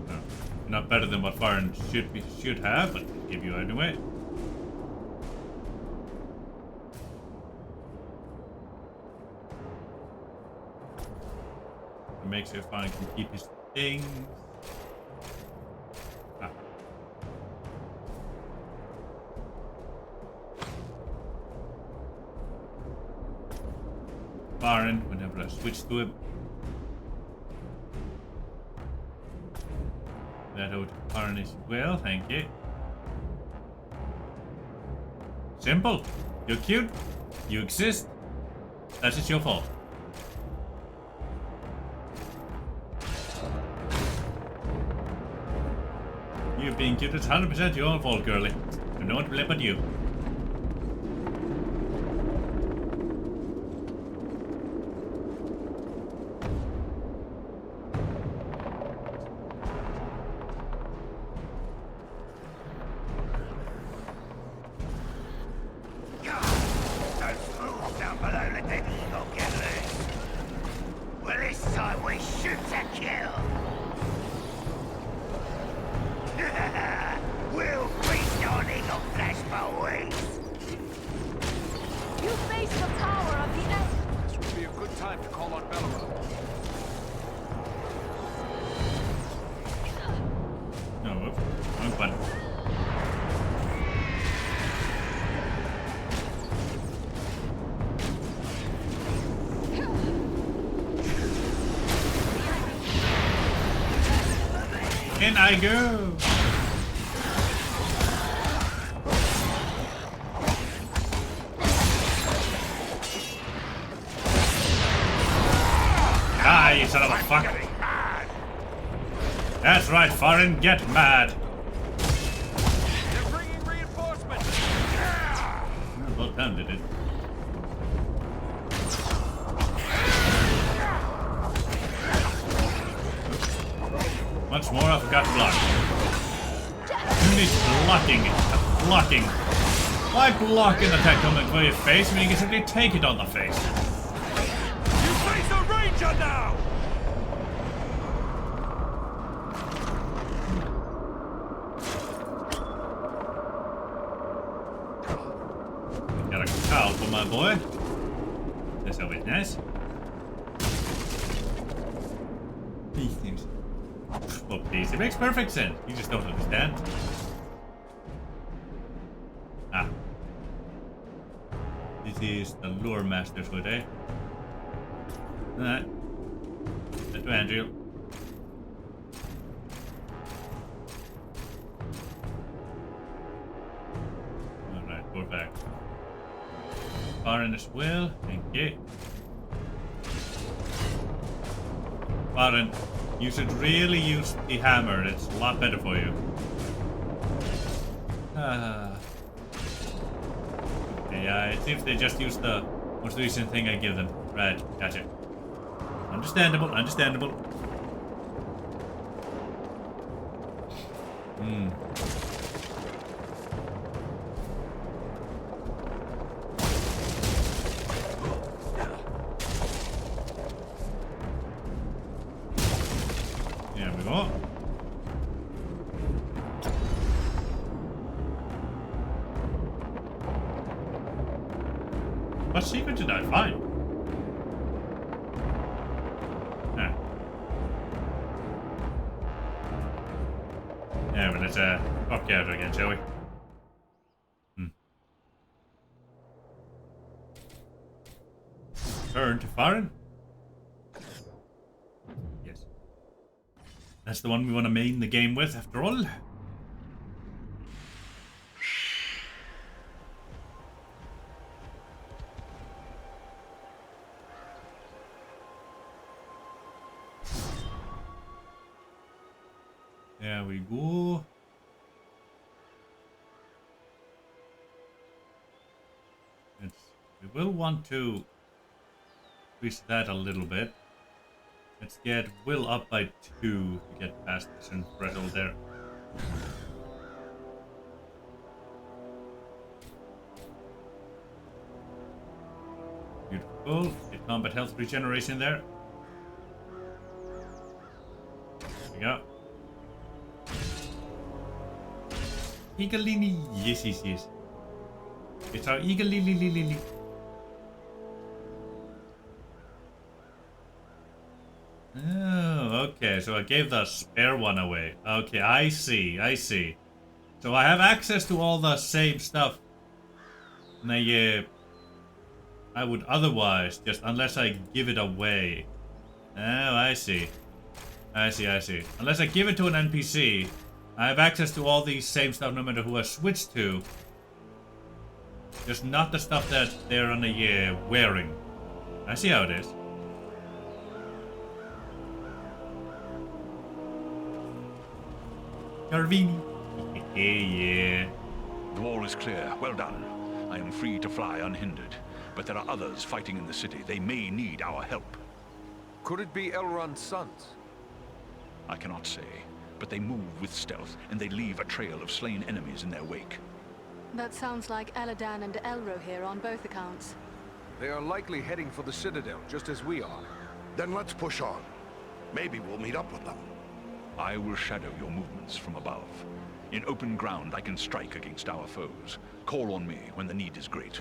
[SPEAKER 1] No, not better than what Baron should have, but give you anyway. Makes it fine, can keep his things. Ah. Baron, whenever I switch to him. That out to Baron as well, thank you. Simple. You're cute. You exist. That is your fault. You being cute is 100% your own fault, girlie. And no one to blame but you.
[SPEAKER 19] Well, this time we shoot to kill. We'll feast on eagle flesh for weeks.
[SPEAKER 14] You face the power of the end.
[SPEAKER 19] This would be a good time to call on Belleroth.
[SPEAKER 1] No, whoops. Wrong button. In I go! son of a fuck. That's right, Farin, get mad.
[SPEAKER 4] They're bringing reinforcements.
[SPEAKER 1] Well done, did it? Once more, I forgot to block. Who needs blocking? Blocking. Why block an attack coming for your face when you can simply take it on the face?
[SPEAKER 4] You face a ranger now!
[SPEAKER 1] Got a cow for my boy. That's always nice. He seems. Well, please, it makes perfect sense. You just don't understand. Ah. This is the lore master's hood, eh? Alright. That's to Andrew. Alright, we're back. Farin as well, thank you. Farin, you should really use the hammer, it's a lot better for you. Okay, it seems they just use the most recent thing I give them. Right, gotcha. Understandable, understandable. Hmm. There we go. What secret did I find? Ah. Yeah, well, let's pop out again, shall we? Turn to Farin. Yes. That's the one we want to main the game with, after all. There we go. We will want to increase that a little bit. Let's get Will up by 2 to get past this threshold there. Beautiful. Get combat health regeneration there. There we go. Eagle-lily. Yes, yes, yes. It's our eagle-lily. Oh, okay. So I gave the spare one away. Okay, I see. I see. So I have access to all the same stuff. And I would otherwise, just unless I give it away. Oh, I see. I see, I see. Unless I give it to an NPC, I have access to all these same stuff no matter who I switch to. Just not the stuff that they're on the wearing. I see how it is. Carvini. Yeah.
[SPEAKER 5] The wall is clear. Well done. I am free to fly unhindered. But there are others fighting in the city. They may need our help.
[SPEAKER 3] Could it be Elrond's sons?
[SPEAKER 5] I cannot say. But they move with stealth, and they leave a trail of slain enemies in their wake.
[SPEAKER 18] That sounds like Eladan and Elro here on both accounts.
[SPEAKER 3] They are likely heading for the Citadel, just as we are.
[SPEAKER 20] Then let's push on. Maybe we'll meet up with them.
[SPEAKER 5] I will shadow your movements from above. In open ground, I can strike against our foes. Call on me when the need is great.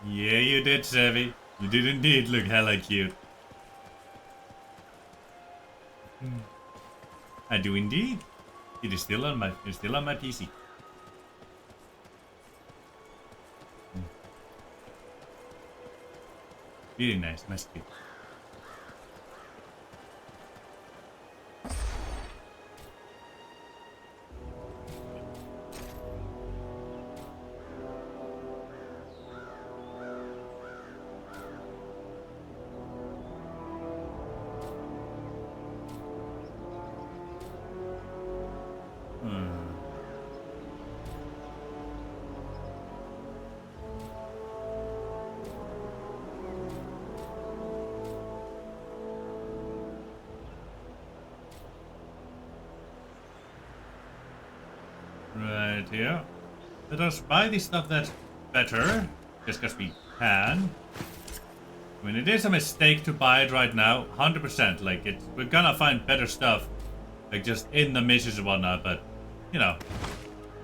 [SPEAKER 1] Yeah, you did, Savvy. You did indeed look hella cute. I do indeed. It is still on my PC. Very nice, must be. Right here. Let us buy the stuff that's better, just because we can. I mean, it is a mistake to buy it right now, 100%. Like, we're gonna find better stuff, like just in the missions and whatnot. But you know,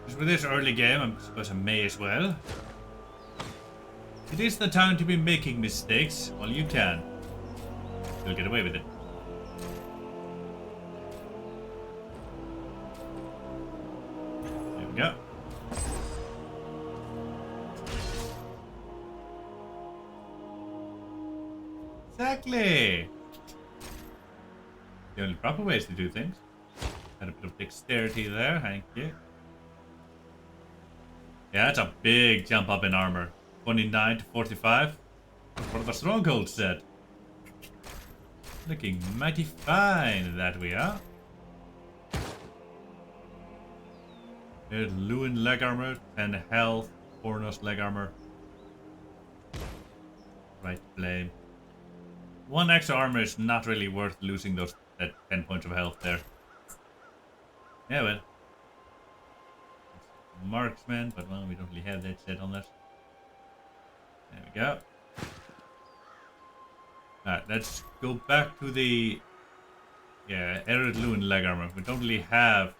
[SPEAKER 1] just with this early game, I suppose I may as well. It is the time to be making mistakes while you can. You'll get away with it. There we go. Exactly. The only proper ways to do things. Had a bit of dexterity there, thank you. Yeah, that's a big jump up in armor. 29 to 45. For the stronghold set. Looking mighty fine, that we are. There's Lewin leg armor, 10 health, Ornos leg armor. Right flame. 1 extra armor is not really worth losing that 10 points of health there. Yeah, well. Marksman, but well, we don't really have that set on that. There we go. Alright, let's go back to the Ered Lewin leg armor. We don't really have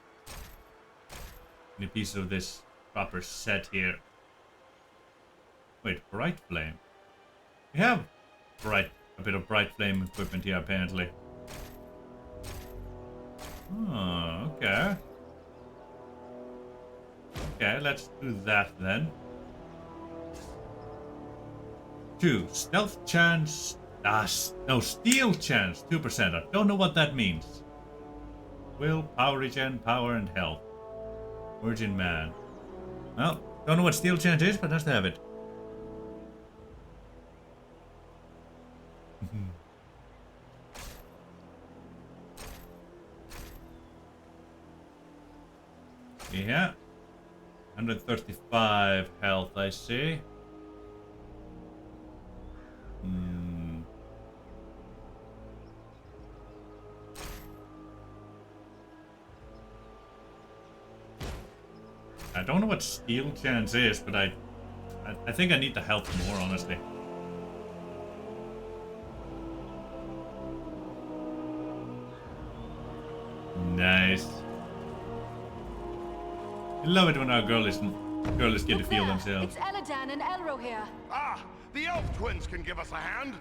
[SPEAKER 1] any pieces of this proper set here. Wait, bright flame. We have a bit of bright flame equipment here apparently. Oh, okay. Okay, let's do that then. 2 stealth chance. No, steal chance 2%. I don't know what that means. Will, power regen, power, and health. Virgin man. Well, don't know what steal chance is, but let's have it. Yeah. 135 health, I see. I don't know what steal chance is, but I think I need the health more, honestly. Nice. I love it when our girls get to feel themselves.
[SPEAKER 18] It's Eladan and Elro here.
[SPEAKER 20] Ah, the elf twins can give us a hand.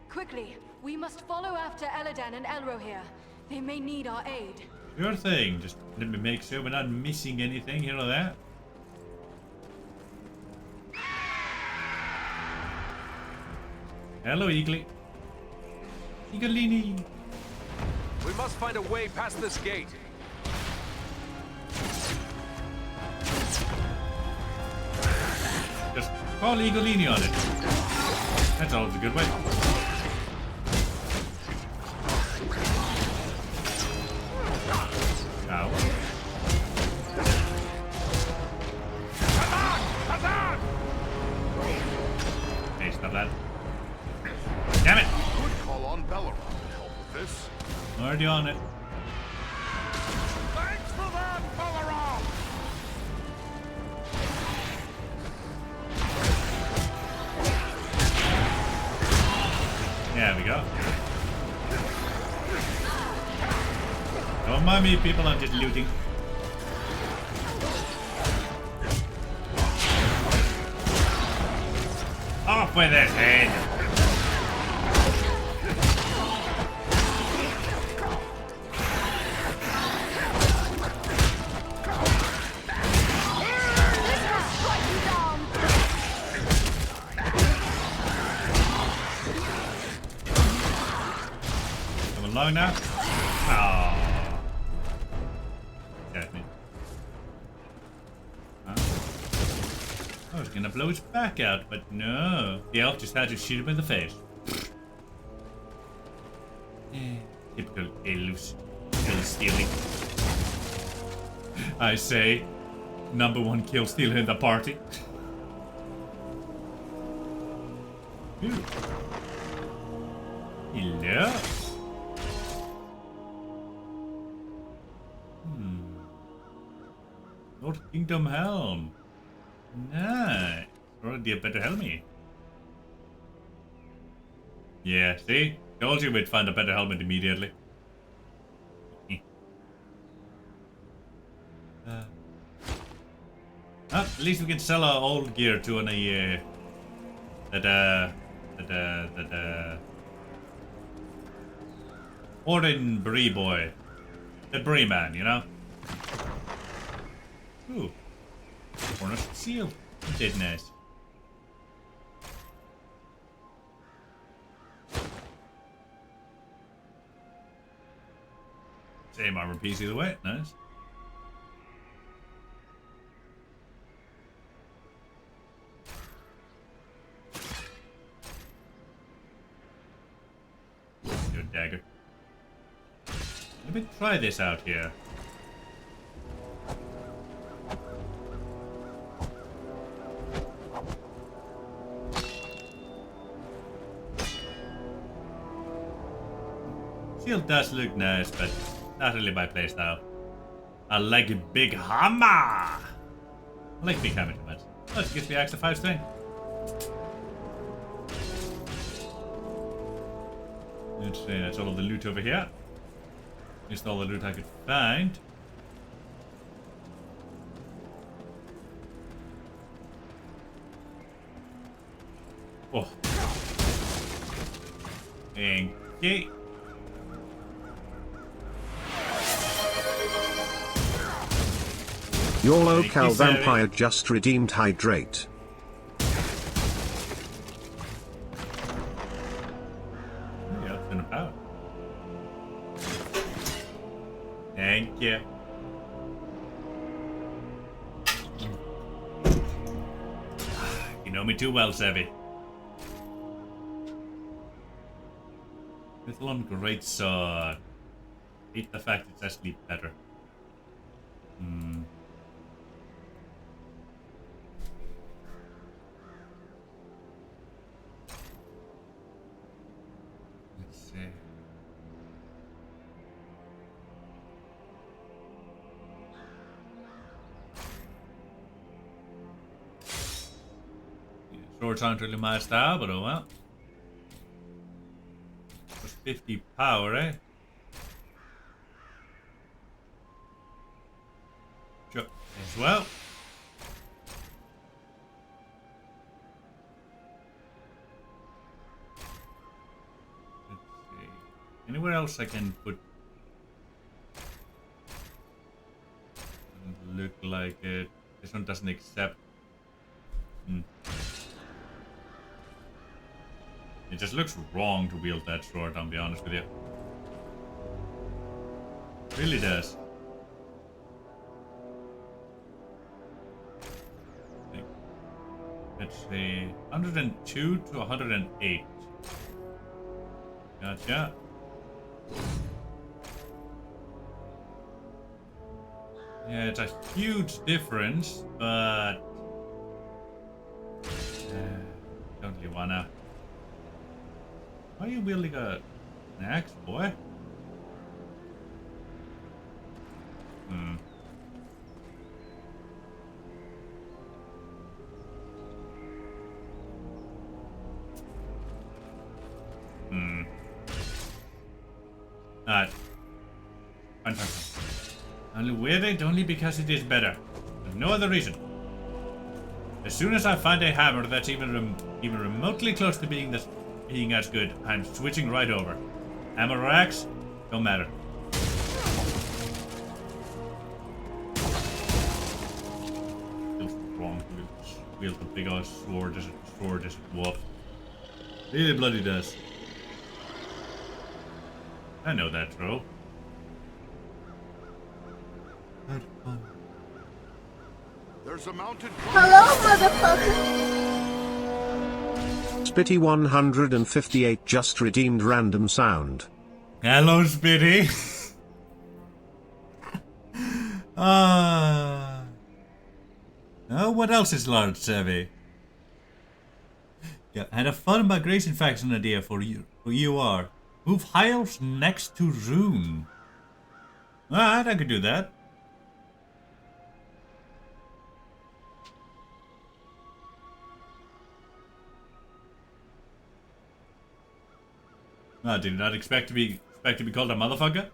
[SPEAKER 18] Quickly, we must follow after Eladan and Elro here. They may need our aid.
[SPEAKER 1] Sure thing. Just let me make sure we're not missing anything here or there. Hello, Eagly. Eaglini.
[SPEAKER 3] We must find a way past this gate.
[SPEAKER 1] Just call Eaglini on it. That's always a good way. Ow. Hey, stop that. Damn it!
[SPEAKER 20] Could call on Belleron to help with this.
[SPEAKER 1] Already on it.
[SPEAKER 20] Thanks for that, Belleron!
[SPEAKER 1] There we go. Don't mind me, people, I'm just looting. Off with his head! Come along now. Oh. Got me. Huh? I was gonna blow his back out, but no. The elf just had to shoot him in the face. Typical elves. Still stealing. I say, #1 kill stealer in the party. Ooh. Hello. Lord Kingdom Helm. Nice. Already a better helmet. Yeah, see? Told you we'd find a better helmet immediately. At least we can sell our old gear to an Orden Brie boy. The Brie man, you know? Ooh. Cornish seal. Did nice. Same armor piece either way. Nice. Your dagger. Let me try this out here. Shield does look nice, but not really my playstyle. I like a big hammer! I like big hammer too much. Let's get the extra 5 strength. Let's see, that's all of the loot over here. Just all the loot I could find. Oh. Thank you.
[SPEAKER 22] Your local vampire just redeemed hydrate.
[SPEAKER 1] Yeah, it's in a power. Thank you. You know me too well, Sevi. Mithlon great sword. Hate the fact it's actually better. Let's see. Yeah, swords aren't really my style, but oh well. Plus 50 power, eh? Sure, as well. Let's see. Anywhere else I can put? Doesn't look like it. This one doesn't accept. It just looks wrong to wield that sword, I'll be honest with you. It really does. Let's see, 102 to 108. Gotcha. Yeah, it's a huge difference, but don't really wanna. Why are you wielding an axe, boy? Alright. Fine. I'll wear it only because it is better. There's no other reason. As soon as I find a hammer that's even remotely close to being as good, I'm switching right over. Hammer or axe, don't matter. Feels wrong to wield the big ass sword as a dwarf. Really bloody does. I know that, bro.
[SPEAKER 20] There's a mounted.
[SPEAKER 9] Hello, motherfucker!
[SPEAKER 22] Spitty 158 just redeemed random sound.
[SPEAKER 1] Hello, Spitty. what else is large, Savvy? Yeah, and a fun migration faction idea for you. You are. Move high elves next to Rune. Alright, I could do that. I did not expect to be called a motherfucker.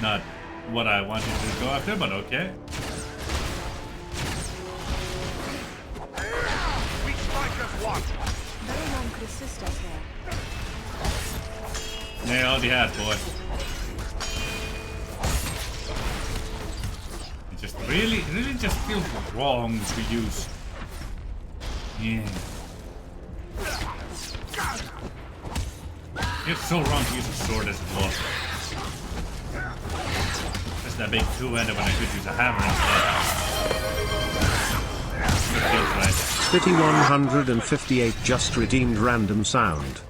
[SPEAKER 1] Not what I wanted to go after, but okay.
[SPEAKER 19] We strike as one.
[SPEAKER 18] No one could assist us here.
[SPEAKER 1] Nail the hat, boy. It just really just feels wrong to use. Yeah. It's so wrong to use a sword as a boss. Just that big two-hander when I could use a hammer instead. It feels right.
[SPEAKER 22] Spitty 158 just redeemed random sound.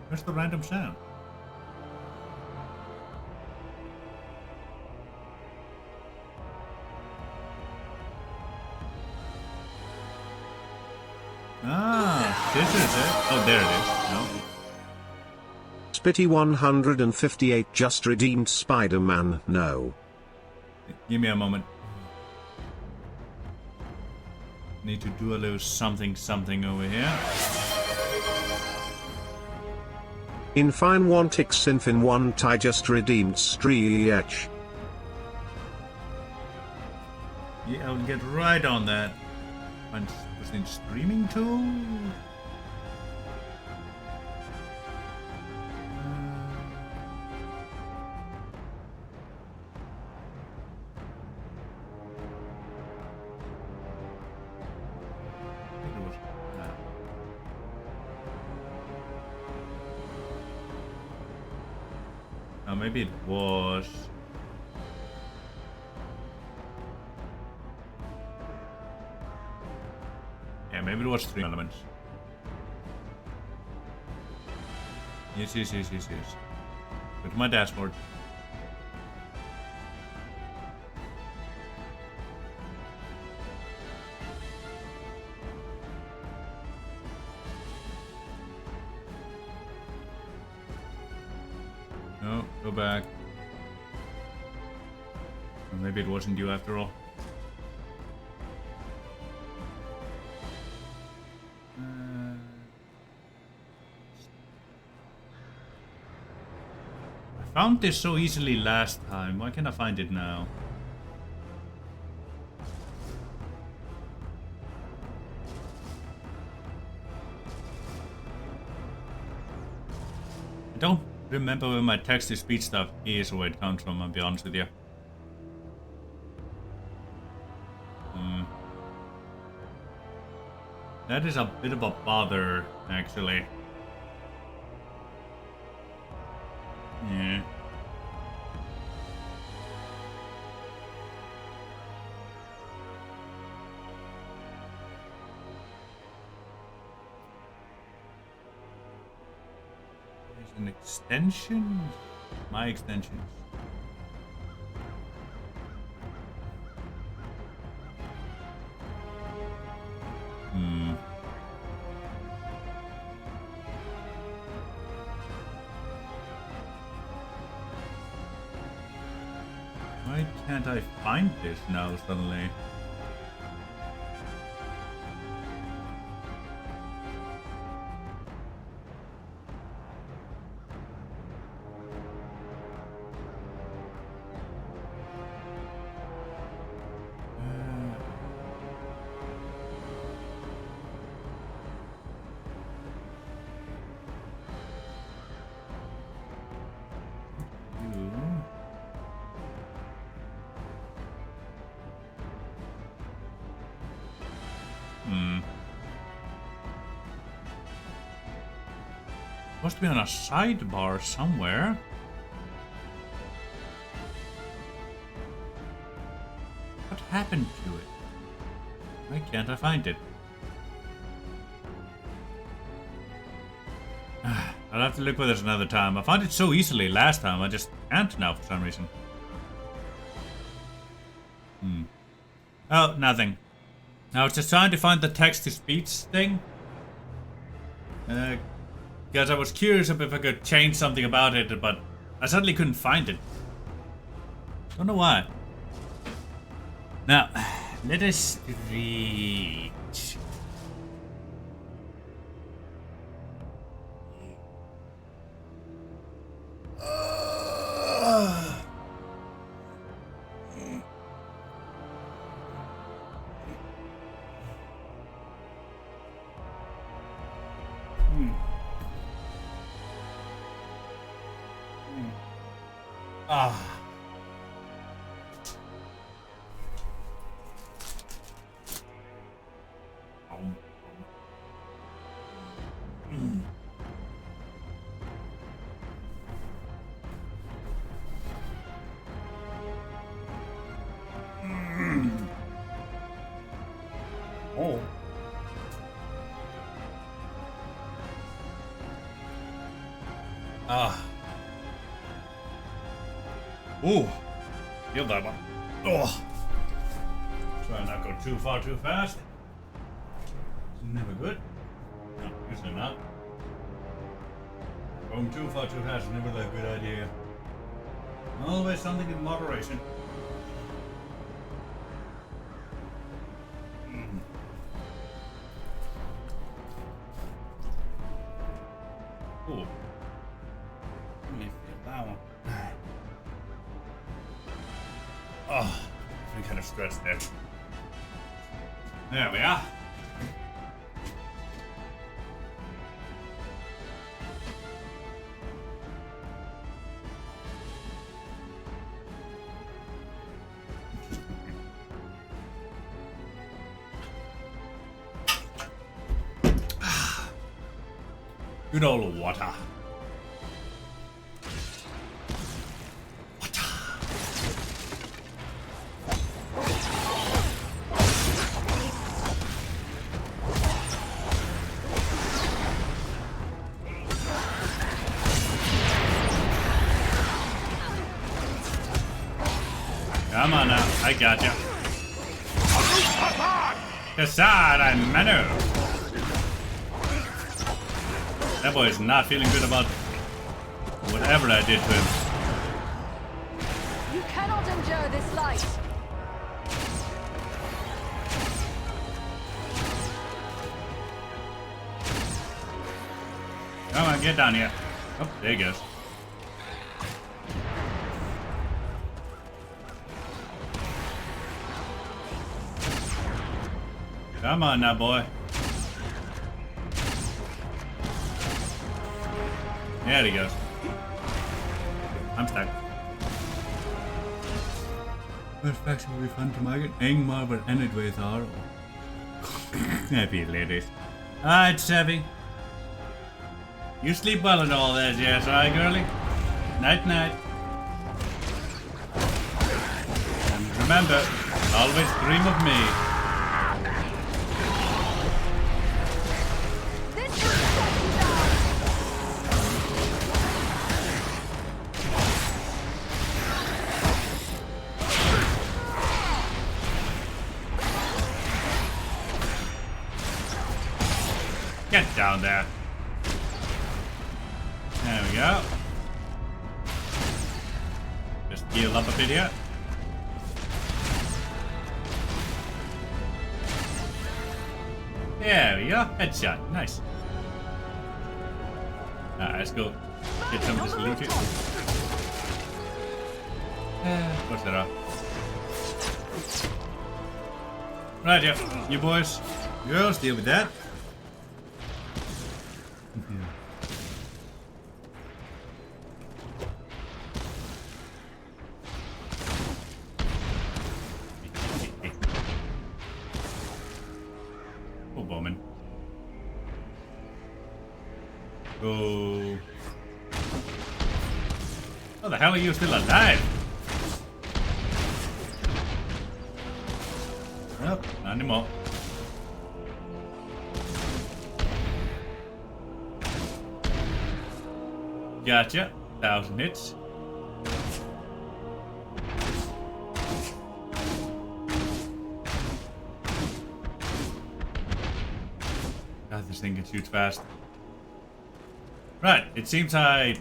[SPEAKER 1] Where's the random sound? Ah, this is it. Oh, there it is. No.
[SPEAKER 22] Spitty 158 just redeemed Spider-Man. No.
[SPEAKER 1] Give me a moment. Need to do a little something over here.
[SPEAKER 22] Infine 1 ticks Infin 1 tie just redeemed Streech.
[SPEAKER 1] Yeah, I'll get right on that. Was in streaming tool? Maybe it was. Yeah, maybe it was 3 elements. Yes. Go to my dashboard. No, go back. Or maybe it wasn't you after all. I found this so easily last time. Why can't I find it now? I don't remember where my text-to-speech stuff is or where it comes from, I'll be honest with you. That is a bit of a bother, actually. Yeah. There's an extension? My extensions. Why can't I find this now suddenly? Must be on a sidebar somewhere. happened to it? Why can't I find it? I'll have to look for this another time. I found it so easily last time, I just can't now for some reason. Oh, nothing. I was just trying to find the text-to-speech thing. Because I was curious if I could change something about it, but I suddenly couldn't find it. Don't know why. Now, let us read. Oh. Ooh. Feel that one. Oh. Try not to go too far too fast. It's never good. No, usually not. Going too far too fast is never a good idea. Always something in moderation. Ooh. Let me feel that one. Oh, I'm kind of stressed there. There we are. Good old water. Come on now, I got you. Decide, I'm Manu. That boy is not feeling good about whatever I did to him.
[SPEAKER 14] You cannot endure this light.
[SPEAKER 1] Come on, get down here. Oh, there he goes. Come on now, boy. There he goes. I'm stuck. First faction will be fun to market. Angmar where Enedwaith are. Happy ladies. Alright, Savvy. You sleep well and all that, yes, alright, girlie? Night night. And remember, always dream of me. Get down there. There we go. Just heal up a bit here. There we go. Headshot. Nice. Alright, let's go get some of this loot here. Push that off. Right, yeah. You boys, girls, deal with that. Oh, Bowman. Go. How the hell are you still alive? Nope, not anymore. Gotcha. 1,000 hits. God, this thing can shoot fast. Right, it seems I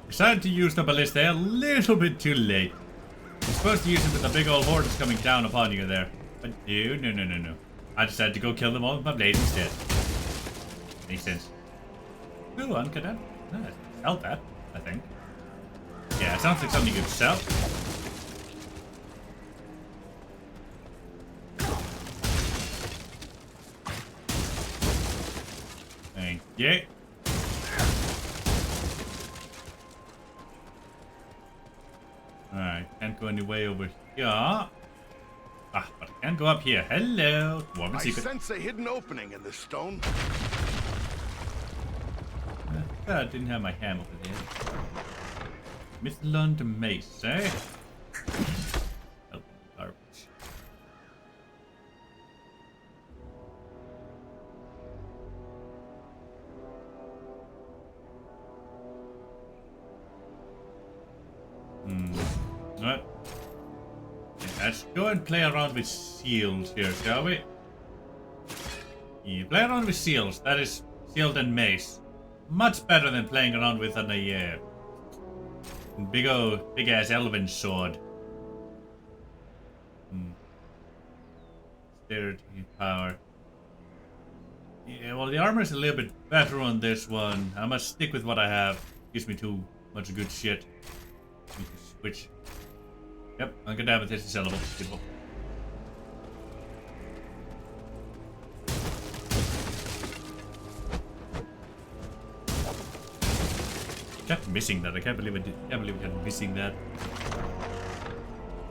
[SPEAKER 1] decided to use the ballista a little bit too late. You're supposed to use it with the big old horde that's coming down upon you there. But no. I decided to go kill them all with my blade instead. Makes sense. Ooh, uncadet. Nice. Sell that, I think. Yeah, it sounds like something you could sell. Thank you. Alright, can't go any way over here. Ah, but I can go up here. Hello. Warm and
[SPEAKER 20] I
[SPEAKER 1] secret.
[SPEAKER 20] sense a hidden opening in this stone.
[SPEAKER 1] I didn't have my hammer for this. Midland Mace, eh? Oh, garbage. Alright. Let's go and play around with seals here, shall we? Yeah, play around with seals. That is sealed and mace. Much better than playing around with a big ass elven sword. Dexterity, power. Yeah, well the armor is a little bit better on this one. I must stick with what I have. Gives me too much good shit. Switch. Yep, I'm gonna have it. This is sellable. Beautiful. Kept missing that. I can't believe I kept missing that.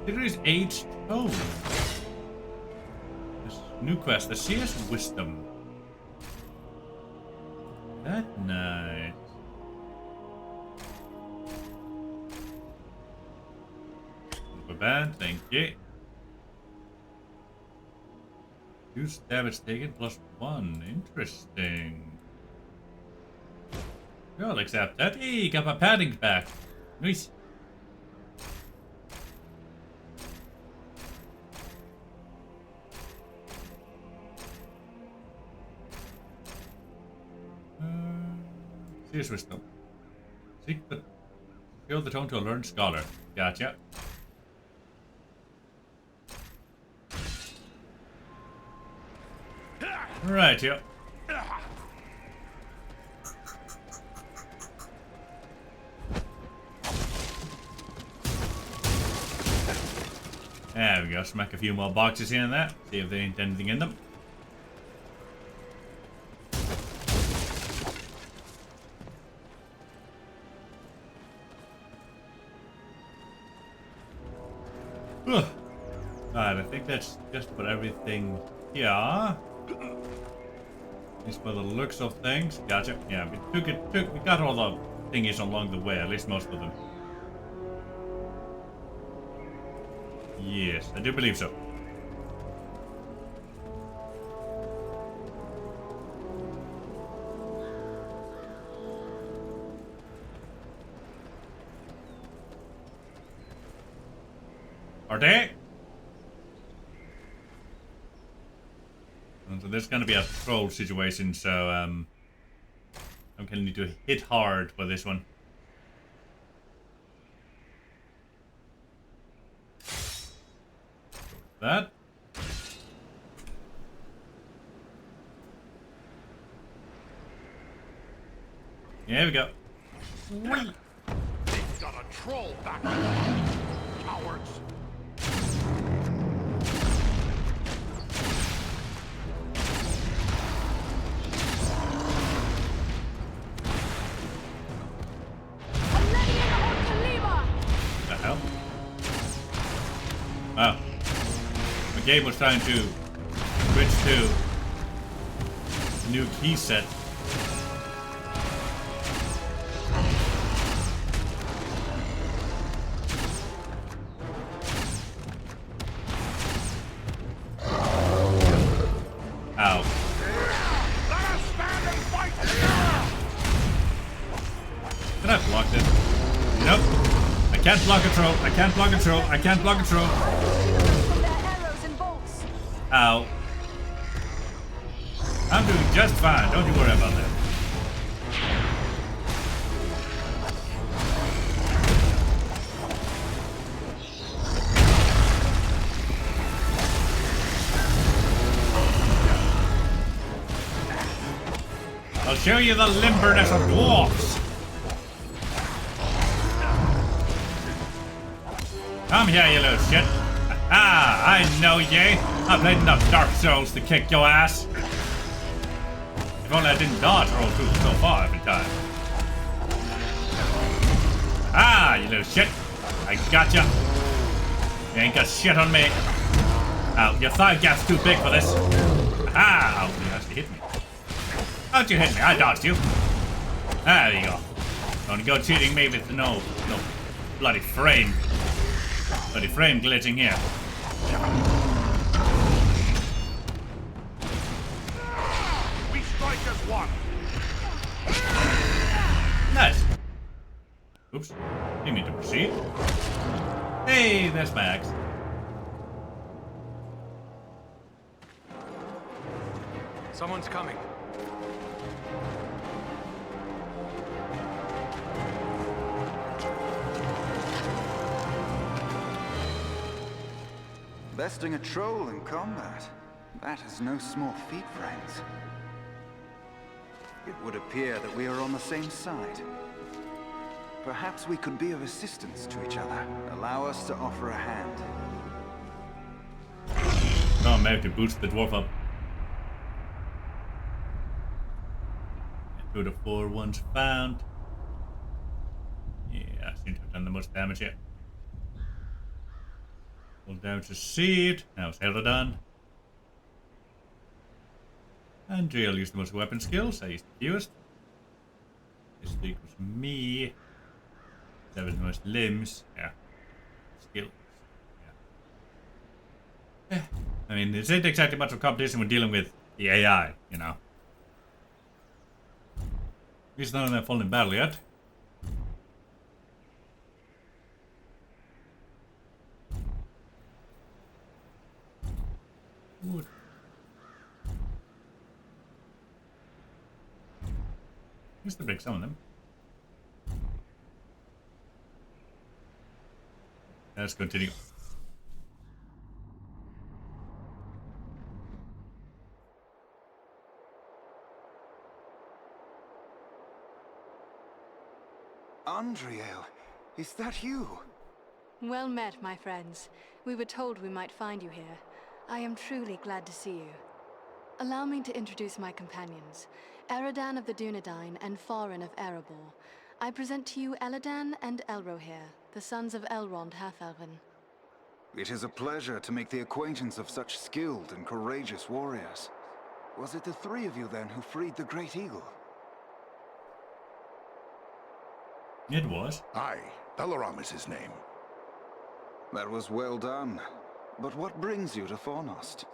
[SPEAKER 1] There is Age Tome. This new quest, the CS Wisdom. That nice. Bad, thank you. Use damage taken +1. Interesting. I'll accept that. Hey, got my padding back. Nice. Serious wisdom. Seek the fill the tone to a learned scholar. Gotcha. Right, yeah. There we go. Smack a few more boxes here and there. See if there ain't anything in them. Right, I think that's just about everything here. At least by the looks of things. Gotcha. Yeah, we got all the thingies along the way, at least most of them. Yes, I do believe so. Are they? So there's gonna be a troll situation, so I'm gonna need to hit hard for this one. That. There we go.
[SPEAKER 19] They've got a troll back there. Cowards.
[SPEAKER 1] The hell? Wow. The game was trying to switch to a new key set. block this. Nope. I can't block a troll. I can't block a troll. I can't block a troll. Ow. I'm doing just fine. Don't you worry about that. I'll show you the limberness of dwarfs. Come here, you little shit. Ah, I know ye. I played enough Dark Souls to kick your ass. If only I didn't dodge roll through so far every time. Ah, you little shit. I gotcha. You ain't got shit on me. Ow, your thigh gap's too big for this. Ah, oh, you actually hit me. Don't you hit me, I dodged you. There you go. Don't go cheating me with no bloody frame. Bloody frame glitching here.
[SPEAKER 20] We strike as one.
[SPEAKER 1] Nice. Oops. You need to proceed. Hey, there's my axe.
[SPEAKER 3] Someone's coming.
[SPEAKER 6] Besting a troll in combat. That is no small feat, friends. It would appear that we are on the same side. Perhaps we could be of assistance to each other. Allow us to offer a hand.
[SPEAKER 1] Oh, maybe to boost the dwarf up. Two to 4 once found. Yeah, I seem to have done the most damage here. Full damage to Seed. Now it's Eredon. And Driel used the most weapon skills. I used the fewest. This equals me. 7 most limbs. Yeah. Skills. Yeah. I mean, this isn't exactly much of a competition when dealing with the AI, you know. At least none of them have fallen in battle yet. Wood. Used to break some of them. Let's continue.
[SPEAKER 6] Andriel, is that you?
[SPEAKER 18] Well met, my friends. We were told we might find you here. I am truly glad to see you. Allow me to introduce my companions, Eredon of the Dunedain and Farin of Erebor. I present to you Eladan and Elrohir, the sons of Elrond Half-Elven.
[SPEAKER 6] It is a pleasure to make the acquaintance of such skilled and courageous warriors. Was it the three of you then who freed the Great Eagle?
[SPEAKER 1] It was.
[SPEAKER 20] Aye, Belaram is his name.
[SPEAKER 6] That was well done. But what brings you to Fornost?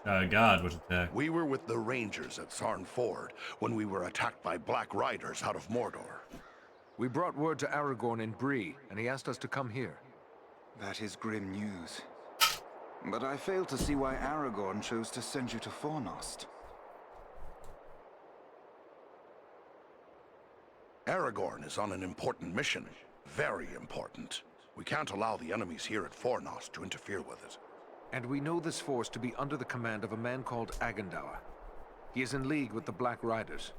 [SPEAKER 1] God was attacked.
[SPEAKER 20] We were with the Rangers at Sarn Ford when we were attacked by Black Riders out of Mordor.
[SPEAKER 3] We brought word to Aragorn in Bree, and he asked us to come here.
[SPEAKER 6] That is grim news. But I fail to see why Aragorn chose to send you to Fornost.
[SPEAKER 20] Aragorn is on an important mission. Very important. We can't allow the enemies here at Fornost to interfere with it.
[SPEAKER 3] And we know this force to be under the command of a man called Agandaur. He is in league with the Black Riders.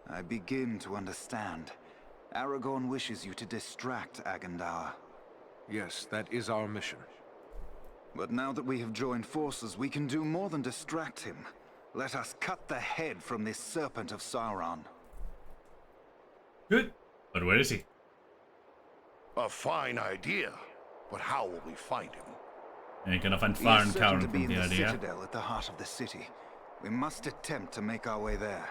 [SPEAKER 6] I begin to understand. Aragorn wishes you to distract Agandaur.
[SPEAKER 3] Yes, that is our mission.
[SPEAKER 6] But now that we have joined forces, we can do more than distract him. Let us cut the head from this serpent of Sauron.
[SPEAKER 1] Good. But where is he?
[SPEAKER 20] A fine idea. But how will we find him?
[SPEAKER 1] Ain't gonna find
[SPEAKER 6] He
[SPEAKER 1] fire
[SPEAKER 6] is
[SPEAKER 1] and
[SPEAKER 6] certain
[SPEAKER 1] cower
[SPEAKER 6] to be
[SPEAKER 1] from
[SPEAKER 6] in
[SPEAKER 1] the
[SPEAKER 6] the
[SPEAKER 1] idea.
[SPEAKER 6] citadel at the heart of the city. We must attempt to make our way there.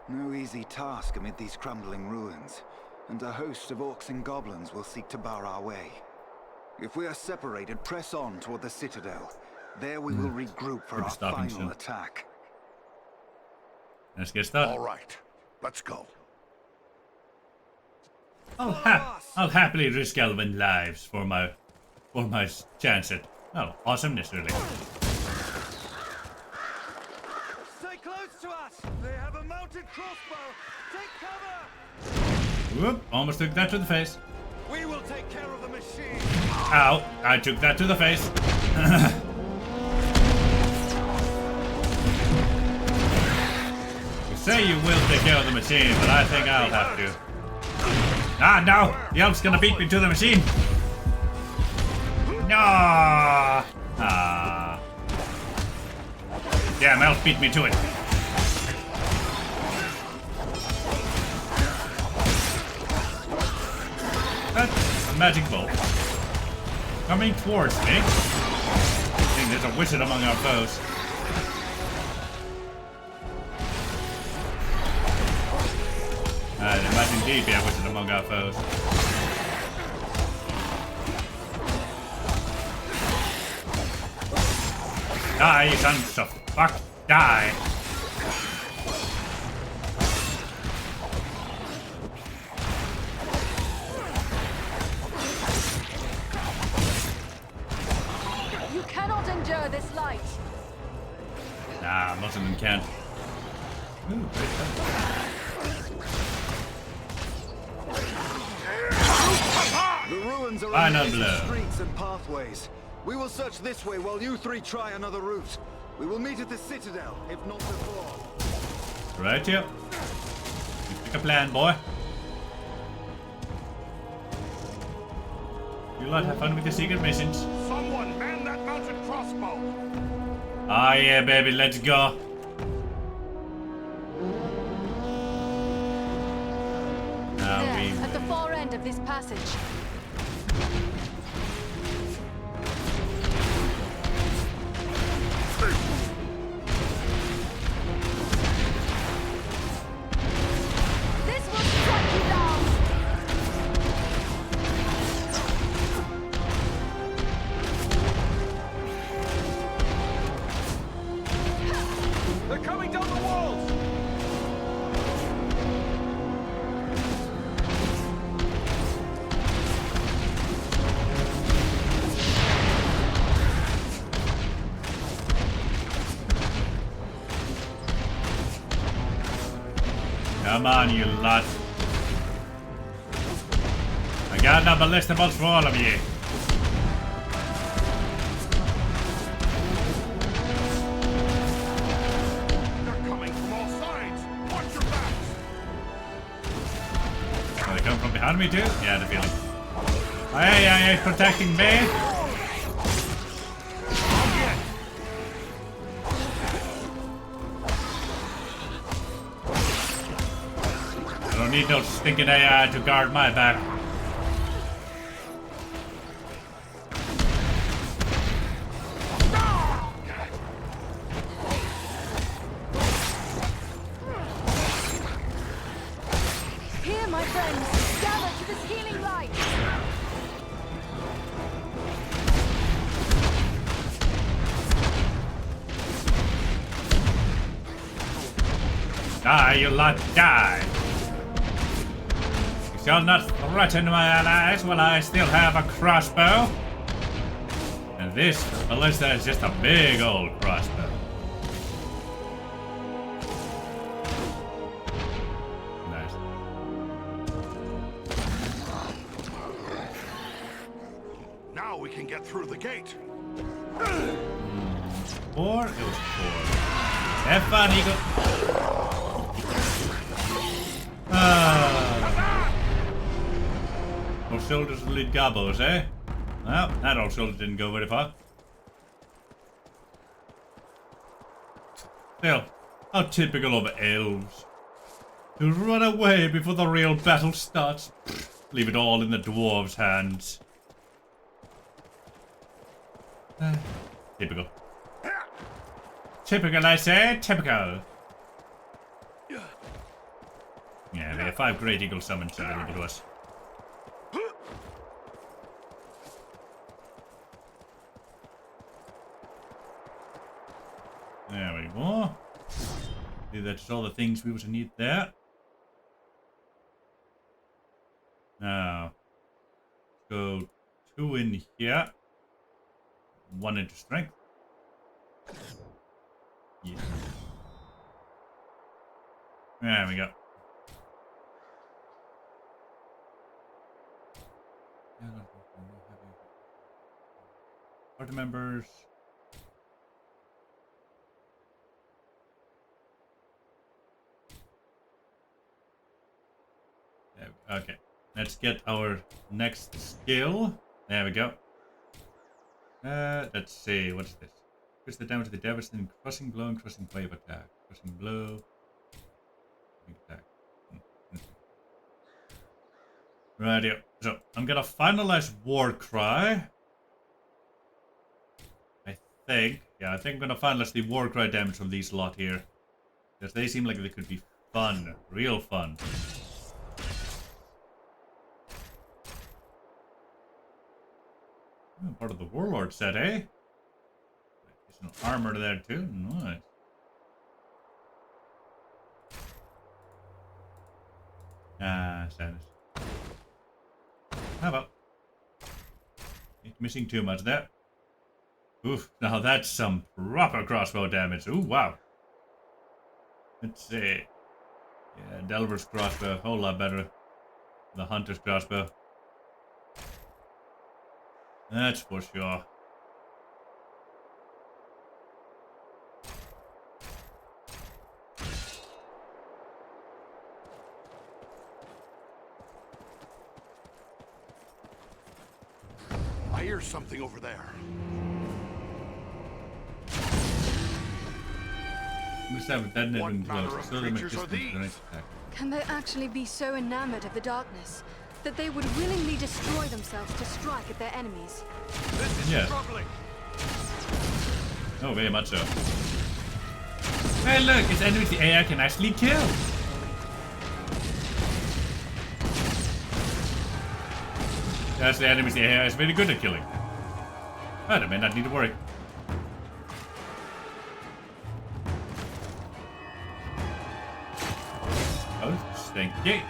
[SPEAKER 6] No easy task amid these crumbling ruins, and a host of orcs and goblins will seek to bar our way. If we are separated, press on toward the citadel. There we will regroup for our final attack.
[SPEAKER 1] Let's get started.
[SPEAKER 20] All right. Let's go.
[SPEAKER 1] I'll happily risk elven lives for my chance at awesomeness, really.
[SPEAKER 19] Stay close to us. They have a mounted crossbow. Take cover.
[SPEAKER 1] Whoop! Almost took that to the face.
[SPEAKER 19] We will take care of the machine.
[SPEAKER 1] Ow! I took that to the face. You say you will take care of the machine, but I think I'll have to. Ah, no! The elf's gonna beat me to the machine! No! Ah. Damn, elf beat me to it. That's a magic bolt. Coming towards me. I think there's a wizard among our foes. There might indeed be a wizard among our foes. Die, you sons of fuck! Die!
[SPEAKER 18] You cannot endure this light.
[SPEAKER 1] Nah, most of them can't. Ooh, great stuff.
[SPEAKER 6] The ruins are
[SPEAKER 1] Final
[SPEAKER 6] on
[SPEAKER 1] blow.
[SPEAKER 6] streets and pathways. We will search this way while you three try another route. We will meet at the citadel, if not before.
[SPEAKER 1] Right here. Pick a plan, boy. You lot have fun with the secret missions.
[SPEAKER 20] Someone man that mounted crossbow.
[SPEAKER 1] Ah, yeah, baby, let's go. Now
[SPEAKER 18] There, at the far end of this passage. This will strike you down.
[SPEAKER 19] They're coming down the walls.
[SPEAKER 1] Come on, you lot. I got enough ballistables for all of you.
[SPEAKER 20] They're coming from all sides. Watch your backs.
[SPEAKER 1] Oh, they come from behind me too? Yeah, the feeling. Hey, protecting me. I don't need no stinking AI to guard my back.
[SPEAKER 18] Here, my friends, gather to this healing light.
[SPEAKER 1] Die, you lot, die! You shall not threaten my allies while I still have a crossbow. And this ballista is just a big old crossbow. Nice.
[SPEAKER 20] Now we can get through the gate.
[SPEAKER 1] 4? It was 4. Have fun, Eagle. Old shoulders and lead gobos, eh? Well, that old shoulder didn't go very far. Still, how typical of elves. To run away before the real battle starts. Leave it all in the dwarves' hands. Typical. Typical, I say. Typical. Yeah, we have 5 great eagle summons available to us. There we go. See, that's all the things we would need there. Now, go 2 in here. 1 into strength. Yeah. There we go. Party members. Okay, let's get our next skill. There we go. Let's see, what's this? Increase the damage of the devastating crushing blow and crushing wave attack. Crushing blow. Big attack. Right here. So I'm gonna finalize War Cry. I think. Yeah, I think I'm gonna finalize the War Cry damage from these lot here. Because they seem like they could be fun. Real fun. Oh, part of the Warlord set, eh? Additional armor there too. Nice. Sadness. How about? Ain't missing too much there. Oof, now that's some proper crossbow damage. Ooh, wow. Let's see. Yeah, Delver's crossbow, a whole lot better. The Hunter's crossbow. That's for sure.
[SPEAKER 20] I hear something over there.
[SPEAKER 1] Must have a detonating
[SPEAKER 20] manner
[SPEAKER 1] close.
[SPEAKER 20] of
[SPEAKER 1] So they make
[SPEAKER 20] creatures are
[SPEAKER 1] distance
[SPEAKER 20] these?
[SPEAKER 1] grenade attack.
[SPEAKER 18] Can they actually be so enamored of the darkness that they would willingly destroy themselves to strike at their enemies?
[SPEAKER 20] This is
[SPEAKER 1] Yeah.
[SPEAKER 20] troubling.
[SPEAKER 1] Oh, very much so. Hey, look, it's enemies the AI can actually kill. That's the enemies the AI is very good at killing. But I may not need to worry. Oh, stinky.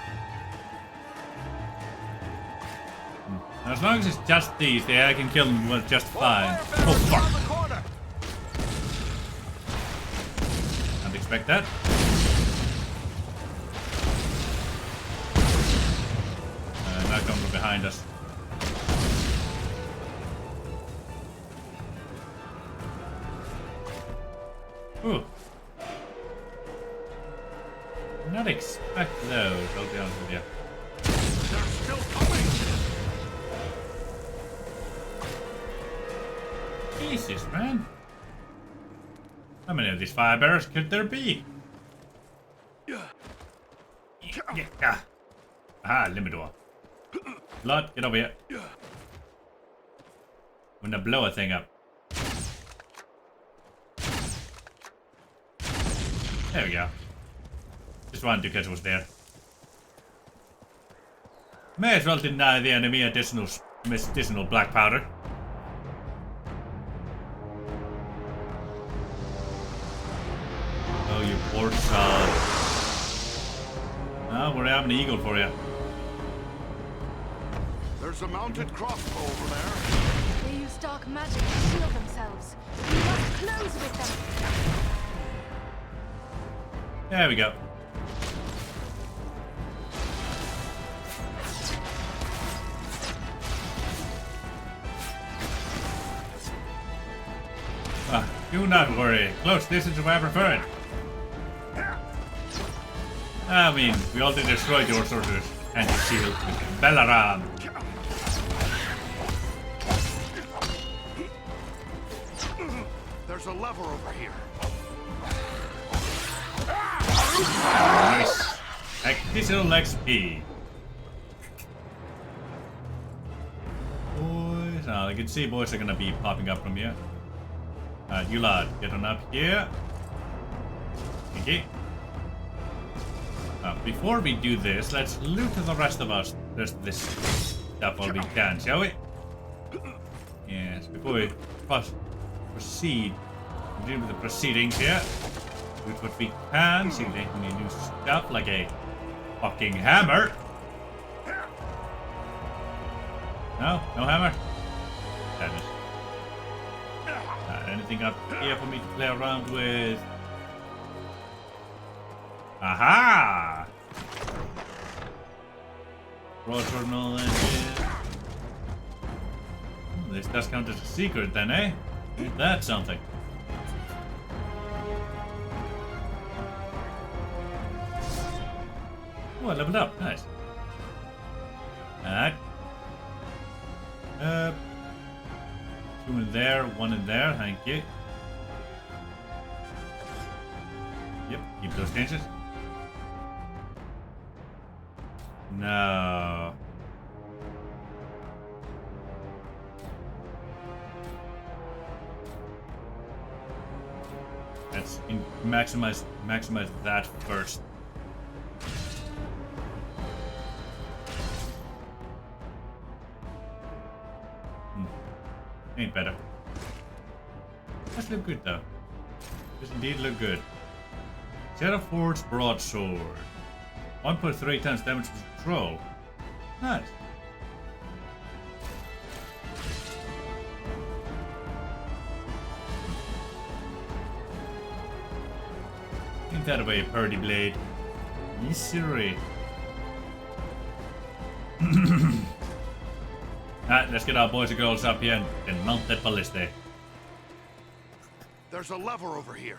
[SPEAKER 1] As long as it's just these, the AI can kill them just fine. Oh, fuck. Can't expect that. Not coming from behind us. Ooh. Did not expect those, I'll be honest with you.
[SPEAKER 20] They're still coming.
[SPEAKER 1] Jesus, man. How many of these fire bearers could there be? Yeah. Aha, Limidor. Blood, get over here. I'm gonna blow a thing up. There we go. Just wanted to catch what's there. May as well deny the enemy medicinal black powder. Oh, you poor child. Oh, we're having an eagle for you.
[SPEAKER 20] There's a mounted crossbow over there.
[SPEAKER 18] They use dark magic to shield themselves. We must close with them.
[SPEAKER 1] There we go. Do not worry. Close distance if I prefer it. I mean, we already destroyed your sorcerer's anti-shield with Belaram.
[SPEAKER 20] There's a lever over here.
[SPEAKER 1] Nice. Additional XP. Boys, I can see boys are gonna be popping up from here. You lot, get on up here. Okay. Before we do this, let's loot the rest of this stuff while we can, shall we? Yes, before we proceed, continue with the proceedings here. Loot what we can, see if they need new stuff like a fucking hammer. No? No hammer? Damn it. Anything up here for me to play around with? Aha! Broad engine. This does count as a secret then, eh? Ain't that something? Oh, I leveled up. Nice. Alright. Two in there, one in there. Thank you. Yep, keep those changes. No. Let's maximize that first. Ain't better. Does look good though. Does indeed look good. Terraforged broadsword. 1.3 times damage to control. Nice. Ain't that a purdy blade? Yes, sirree. Alright, let's get our boys and girls up here and mount that ballista.
[SPEAKER 20] There's a lever over here.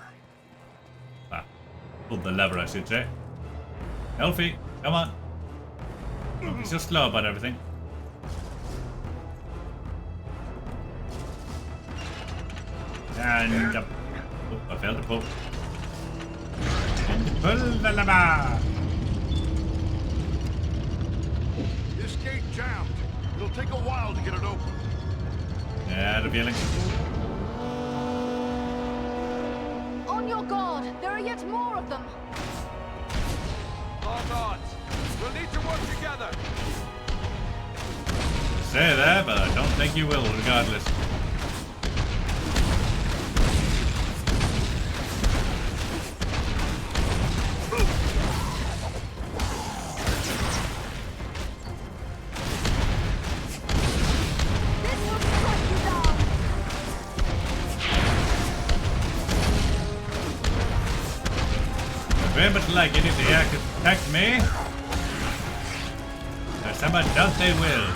[SPEAKER 1] Ah, pull the lever, I should say. Elfie, come on. Don't be so slow about everything. And oh, I failed to pull. And pull the lever.
[SPEAKER 20] This gate jammed. It'll take a while to get it open.
[SPEAKER 1] Yeah, the feeling.
[SPEAKER 18] On your guard! There are yet more of them!
[SPEAKER 19] Hold on. We'll need to work together.
[SPEAKER 1] Say that, but I don't think you will, regardless. Very much like it if they attack me. There's some I doubt they will.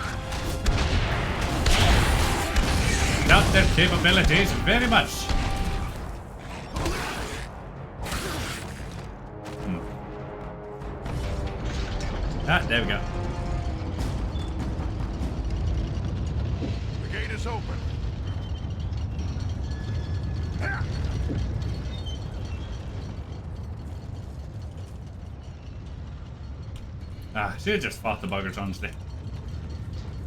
[SPEAKER 1] Doubt their capabilities very much. Ah, there we go.
[SPEAKER 20] The gate is open.
[SPEAKER 1] Ah, should have just fought the buggers, honestly.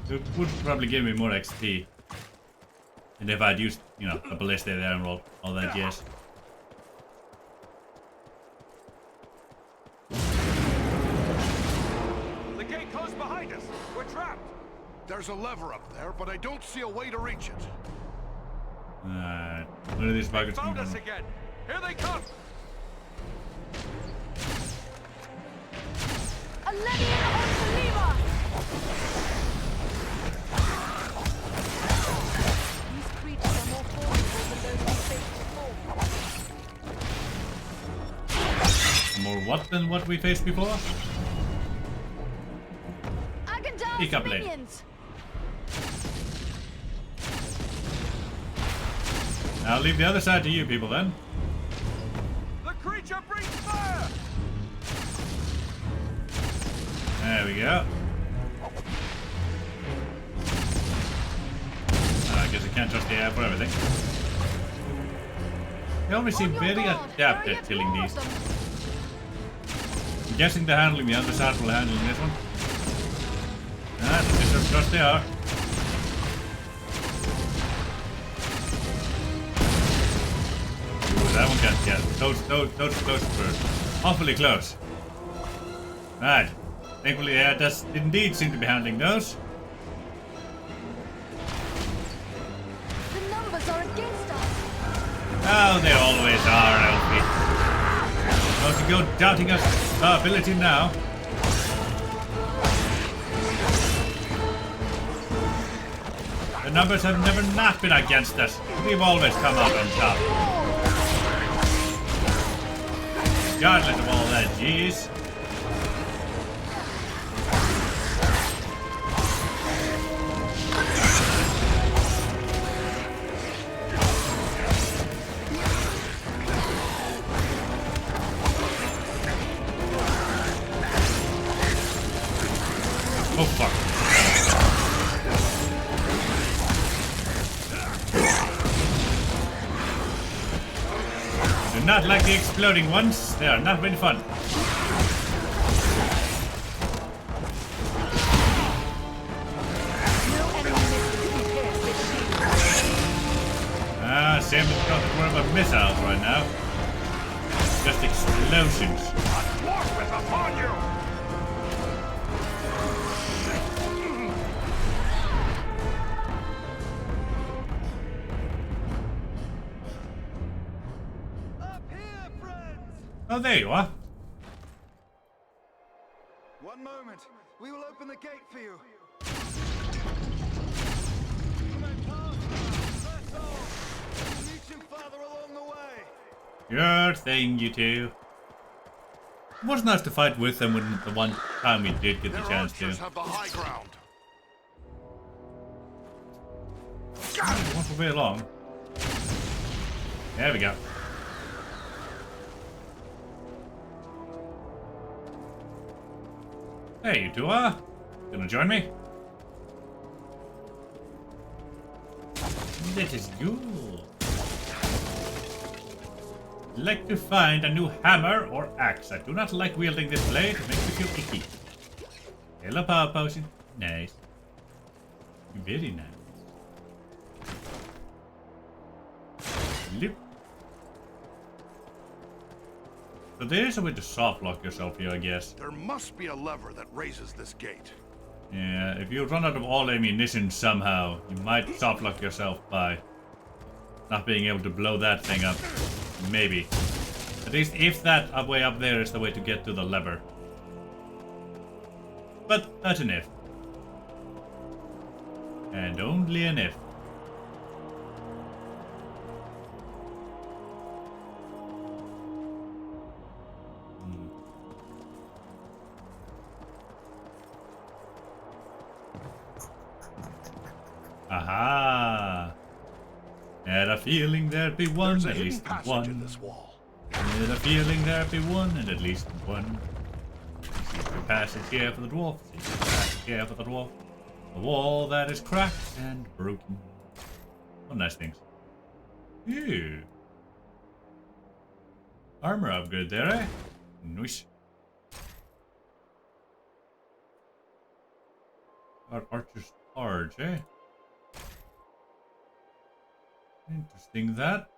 [SPEAKER 1] It would probably give me more XP. And if I'd used, you know, the ballista there and all that jazz.
[SPEAKER 19] The gate closed behind us. We're trapped.
[SPEAKER 20] There's a lever up there, but I don't see a way to reach it.
[SPEAKER 1] Where are these buggers
[SPEAKER 19] Found
[SPEAKER 1] coming
[SPEAKER 19] us
[SPEAKER 1] from?
[SPEAKER 19] again. Here they come.
[SPEAKER 18] These creatures are more formidable than those we faced before.
[SPEAKER 1] More what than what we faced before? Speak up, lady. I'll leave the other side to you people then.
[SPEAKER 19] The creature breathes fire.
[SPEAKER 1] There we go. I guess I can't trust the air for everything. They always seem very adept at killing these. I'm guessing they're handling the other side while handling this one. Ah, of course they are. Ooh, that one got those close first. Awfully close. Right. Thankfully, it does indeed seem to be handling those.
[SPEAKER 18] The numbers are against us.
[SPEAKER 1] Oh, they always are, Elfie. Don't you go doubting our ability now. The numbers have never not been against us. We've always come out on top. Regardless of all that, jeez. Oh fuck. Do not like the exploding ones. They are not very fun. Ah, Sam has got more of a missiles right now. Just explosions.
[SPEAKER 15] Dwarf is upon you!
[SPEAKER 1] Oh, there you are.
[SPEAKER 6] One moment. We will open the gate for you. Meet you farther along the way.
[SPEAKER 1] Sure thing, you two. It was nice to fight with them when the one time we did get the chance to.
[SPEAKER 15] Have the high ground.
[SPEAKER 1] Not for very long. There we go. Hey, you two are. Gonna join me? This is you. Like to find a new hammer or axe. I do not like wielding this blade. It makes me feel icky. Hello, power potion. Nice. Very nice. Loop. So there's a way to soft lock yourself here, I guess.
[SPEAKER 15] There must be a lever that raises this gate.
[SPEAKER 1] Yeah, if you run out of all ammunition somehow, you might soft lock yourself by not being able to blow that thing up. Maybe. At least if that way up there is the way to get to the lever. But that's an if. And only an if. Aha! Had a feeling there'd be one, at least one.
[SPEAKER 15] In this wall.
[SPEAKER 1] Had a feeling there'd be one, and at least one. Secret passage here for the dwarf. Secret passage here for the dwarf. A wall that is cracked and broken. Oh, nice things. Ew. Armor upgrade there, eh? Nice. Archer's Charge, eh? Interesting that.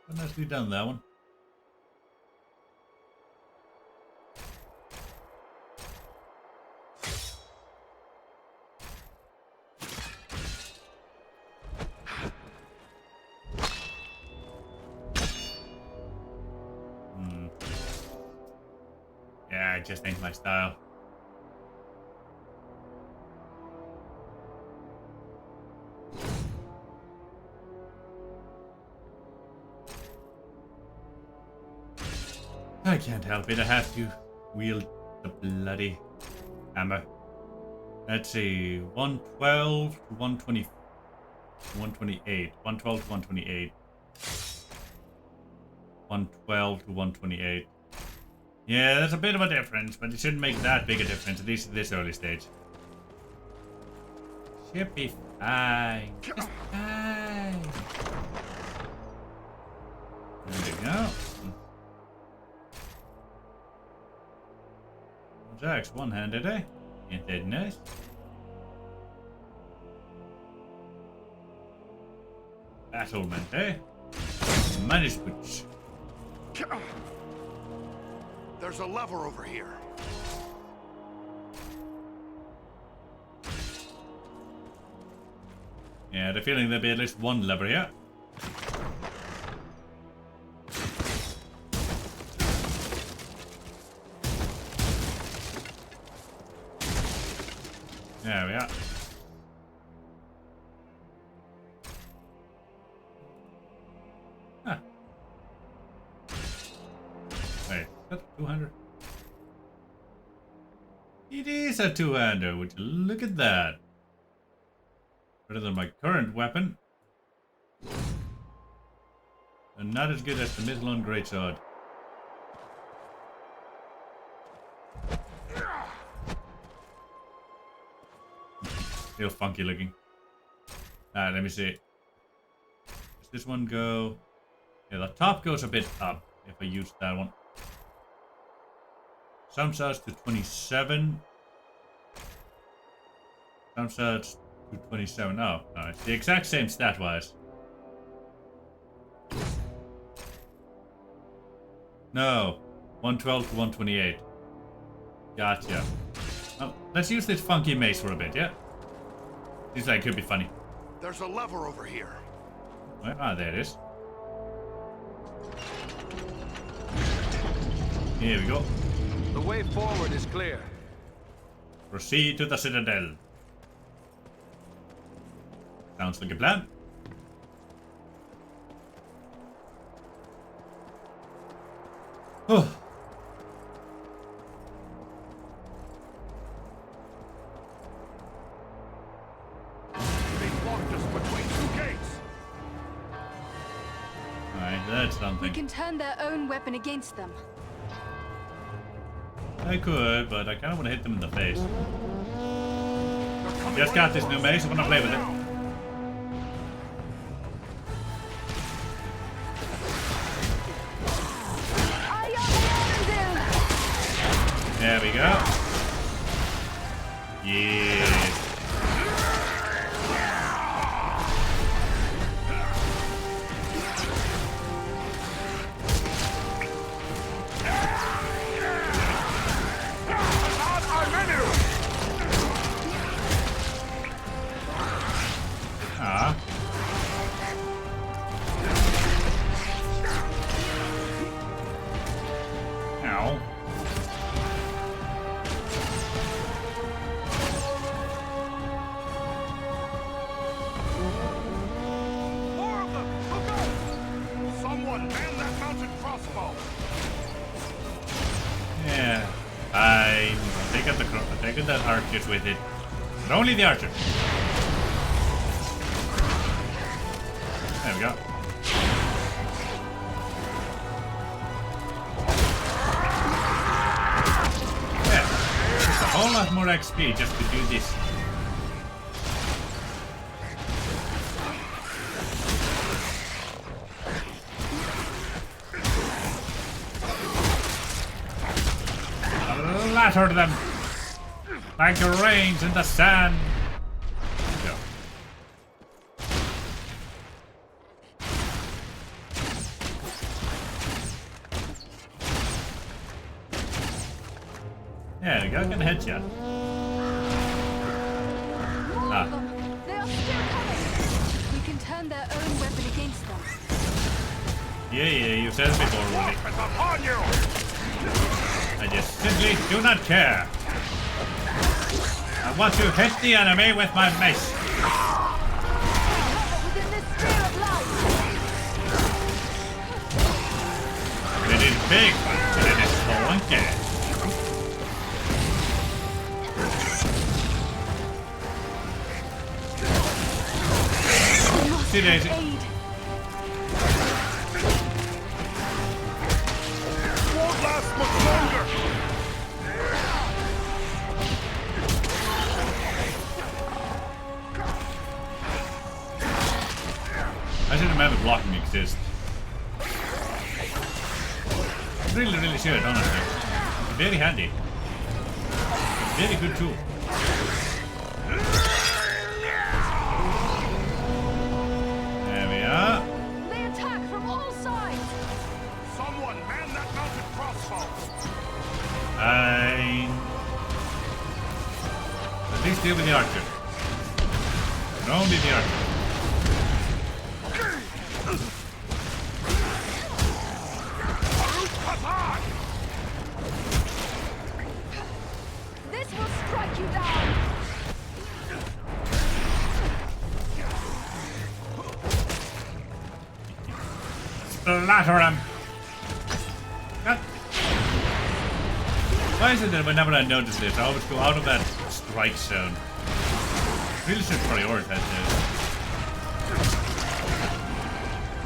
[SPEAKER 1] But nicely done, that one. Yeah, it just ain't my style. I can't help it, I have to wield the bloody hammer. Let's see, 112 to 120, 128, 112 to 128, 112 to 128. Yeah, there's a bit of a difference, but it shouldn't make that big a difference, at least at this early stage. Should be fine, just fine. There we go. Jack's one-handed, eh? Ain't that nice? Battlement, eh? Management.
[SPEAKER 15] There's a lever over here.
[SPEAKER 1] Yeah, I had a feeling there'd be at least one lever here. There we are. Huh. Wait, is that 200? It is a two-hander, would you look at that? Better than my current weapon. And not as good as the Mithlon Greatsword. Still funky looking. Let me see. Does this one go? Yeah, the top goes a bit up if I use that one. Some size to 27. Some size to 27. Oh, no, it's the exact same stat wise. No, 112 to 128. Gotcha. Well, let's use this funky mace for a bit, yeah? Seems like it could be funny.
[SPEAKER 20] There's a lever over here.
[SPEAKER 1] Well, there it is. Here we go.
[SPEAKER 3] The way forward is clear.
[SPEAKER 1] Proceed to the Citadel. Sounds like a plan. Oh. Alright, that's
[SPEAKER 18] We
[SPEAKER 1] something.
[SPEAKER 18] can turn their own weapon against them.
[SPEAKER 1] I could, but I kind of want to hit them in the face. Just got this new mace, I want to play with it. There we go. Yes. Ah. Ow.
[SPEAKER 20] More of them! Look out! Someone man that mounted crossbow!
[SPEAKER 1] Yeah. I take out the take out that archers with it. But only the archer. There we go. Yeah. It's a whole lot more XP just to do this. Slatter them like rains in the sand. Go. There we go, get a headshot. Ah.
[SPEAKER 18] They are still coming. We can turn their own weapon against them.
[SPEAKER 1] Yeah, you said it before, Willie.
[SPEAKER 20] Upon you!
[SPEAKER 1] I just simply do not care. I want to hit the enemy with my mace. It is big, but it is clunky. See, Daisy.
[SPEAKER 20] Won't last much longer!
[SPEAKER 1] I should remember blocking exists. Really should, honestly. Very handy. Very good tool. There we are.
[SPEAKER 18] They attack from all sides.
[SPEAKER 20] Someone man that mounted crossbow!
[SPEAKER 1] At least deal with the archer. And only the archer.
[SPEAKER 18] This will strike you down.
[SPEAKER 1] splatter him! God. Why is it that whenever I notice this, I always go out of that strike zone? Really should prioritize this.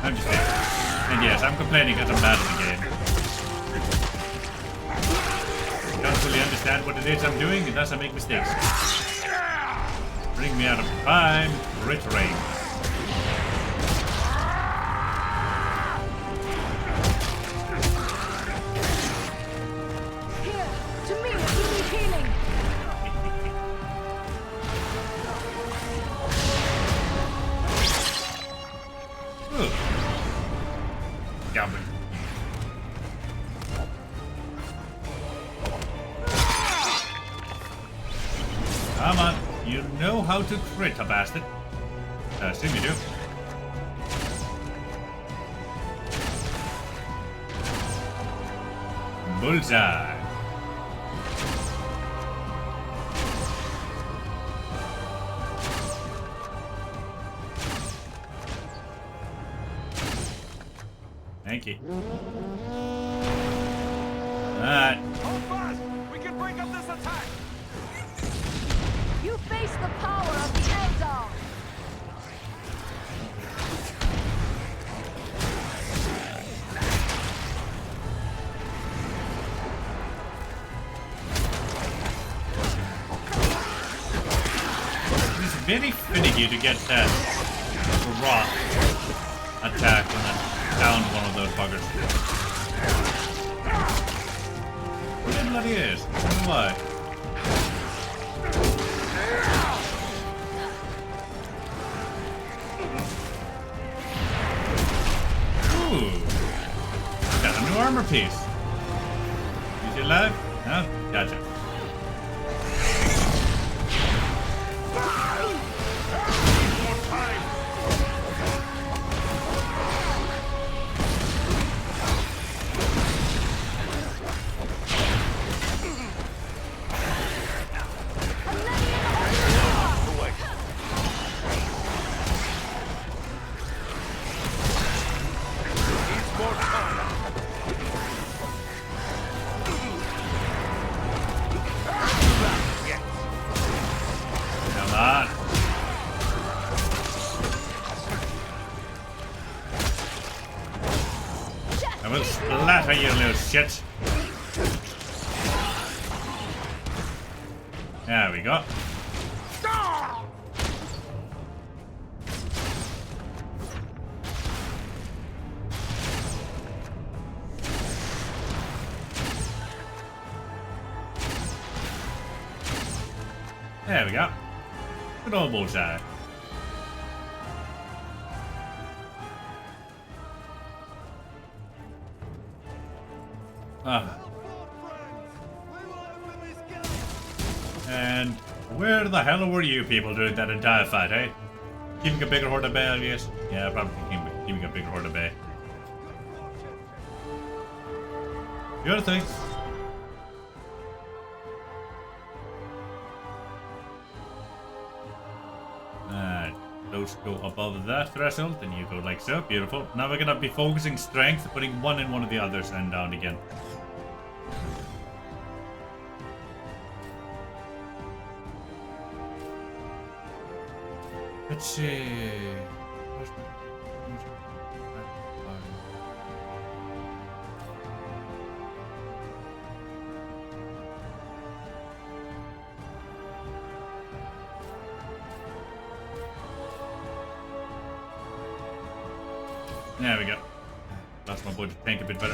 [SPEAKER 1] I'm just kidding. And yes, I'm complaining because I'm bad at the game. I don't fully understand what it is I'm doing, and thus I make mistakes. Bring me out of prime crit range.
[SPEAKER 14] Here, to me, if you need healing.
[SPEAKER 1] Ooh. Goblin. Come on, you know how to crit a bastard. I assume you do. Bullseye. Thank you. Alright.
[SPEAKER 19] Hold fast! We can break up this attack!
[SPEAKER 14] You face the power of the Eldar.
[SPEAKER 1] It's very finicky to get that raw attack and then down one of those buggers. It bloody is. I don't know why. Ooh. Got a new armor piece. Is he alive? No? Gotcha. Come on. I will splatter you, little shit. There we go. There we go. Good old bullseye. Ah. And where the hell were you people doing that entire fight, eh? Keeping a bigger horde at bay, I guess? Yeah, probably keeping a bigger horde at bay. The other thing. Those go above that threshold, then you go like so. Beautiful. Now we're gonna be focusing strength, putting one in one of the others and down again. Let's see. There we go. That's my budget tank a bit better.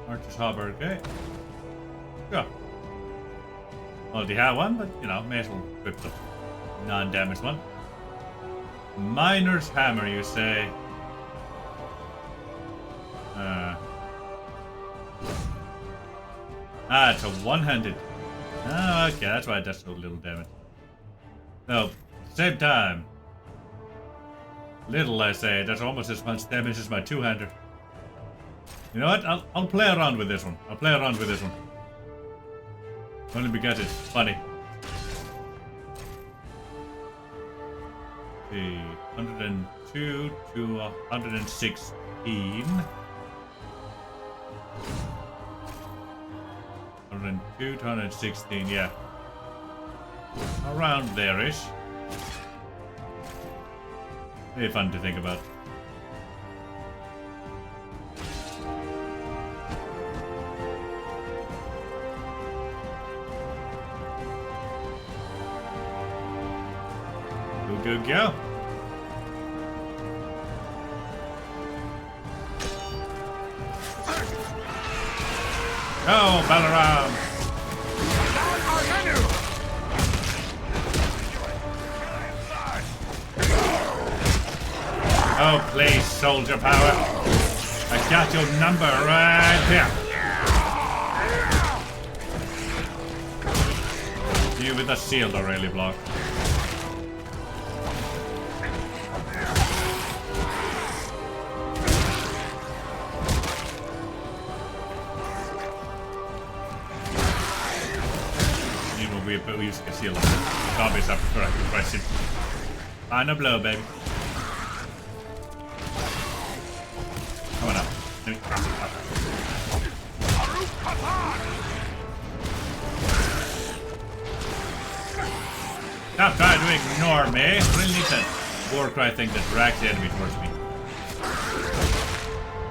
[SPEAKER 1] Archer's Harbor, okay. Go. Already have one, but you know, may as well equip the non-damaged one. Miner's Hammer, you say? It's a one-handed. Oh, okay, that's why it does so little damage. No, same time. Little, I say, does almost as much damage as my two-hander. You know what? I'll play around with this one. Only because it's funny. Okay, 102 to 116. 102 to 116, yeah. Around there-ish. Very fun to think about. Go, go. Go, Balaram! Oh, please, soldier power. I got your number right here. You with a shield are really blocked. We use conceal. Zombies up for question. Final blow, baby. Come on up. Stop trying to ignore me. Really need that war cry thing that drags the enemy towards me.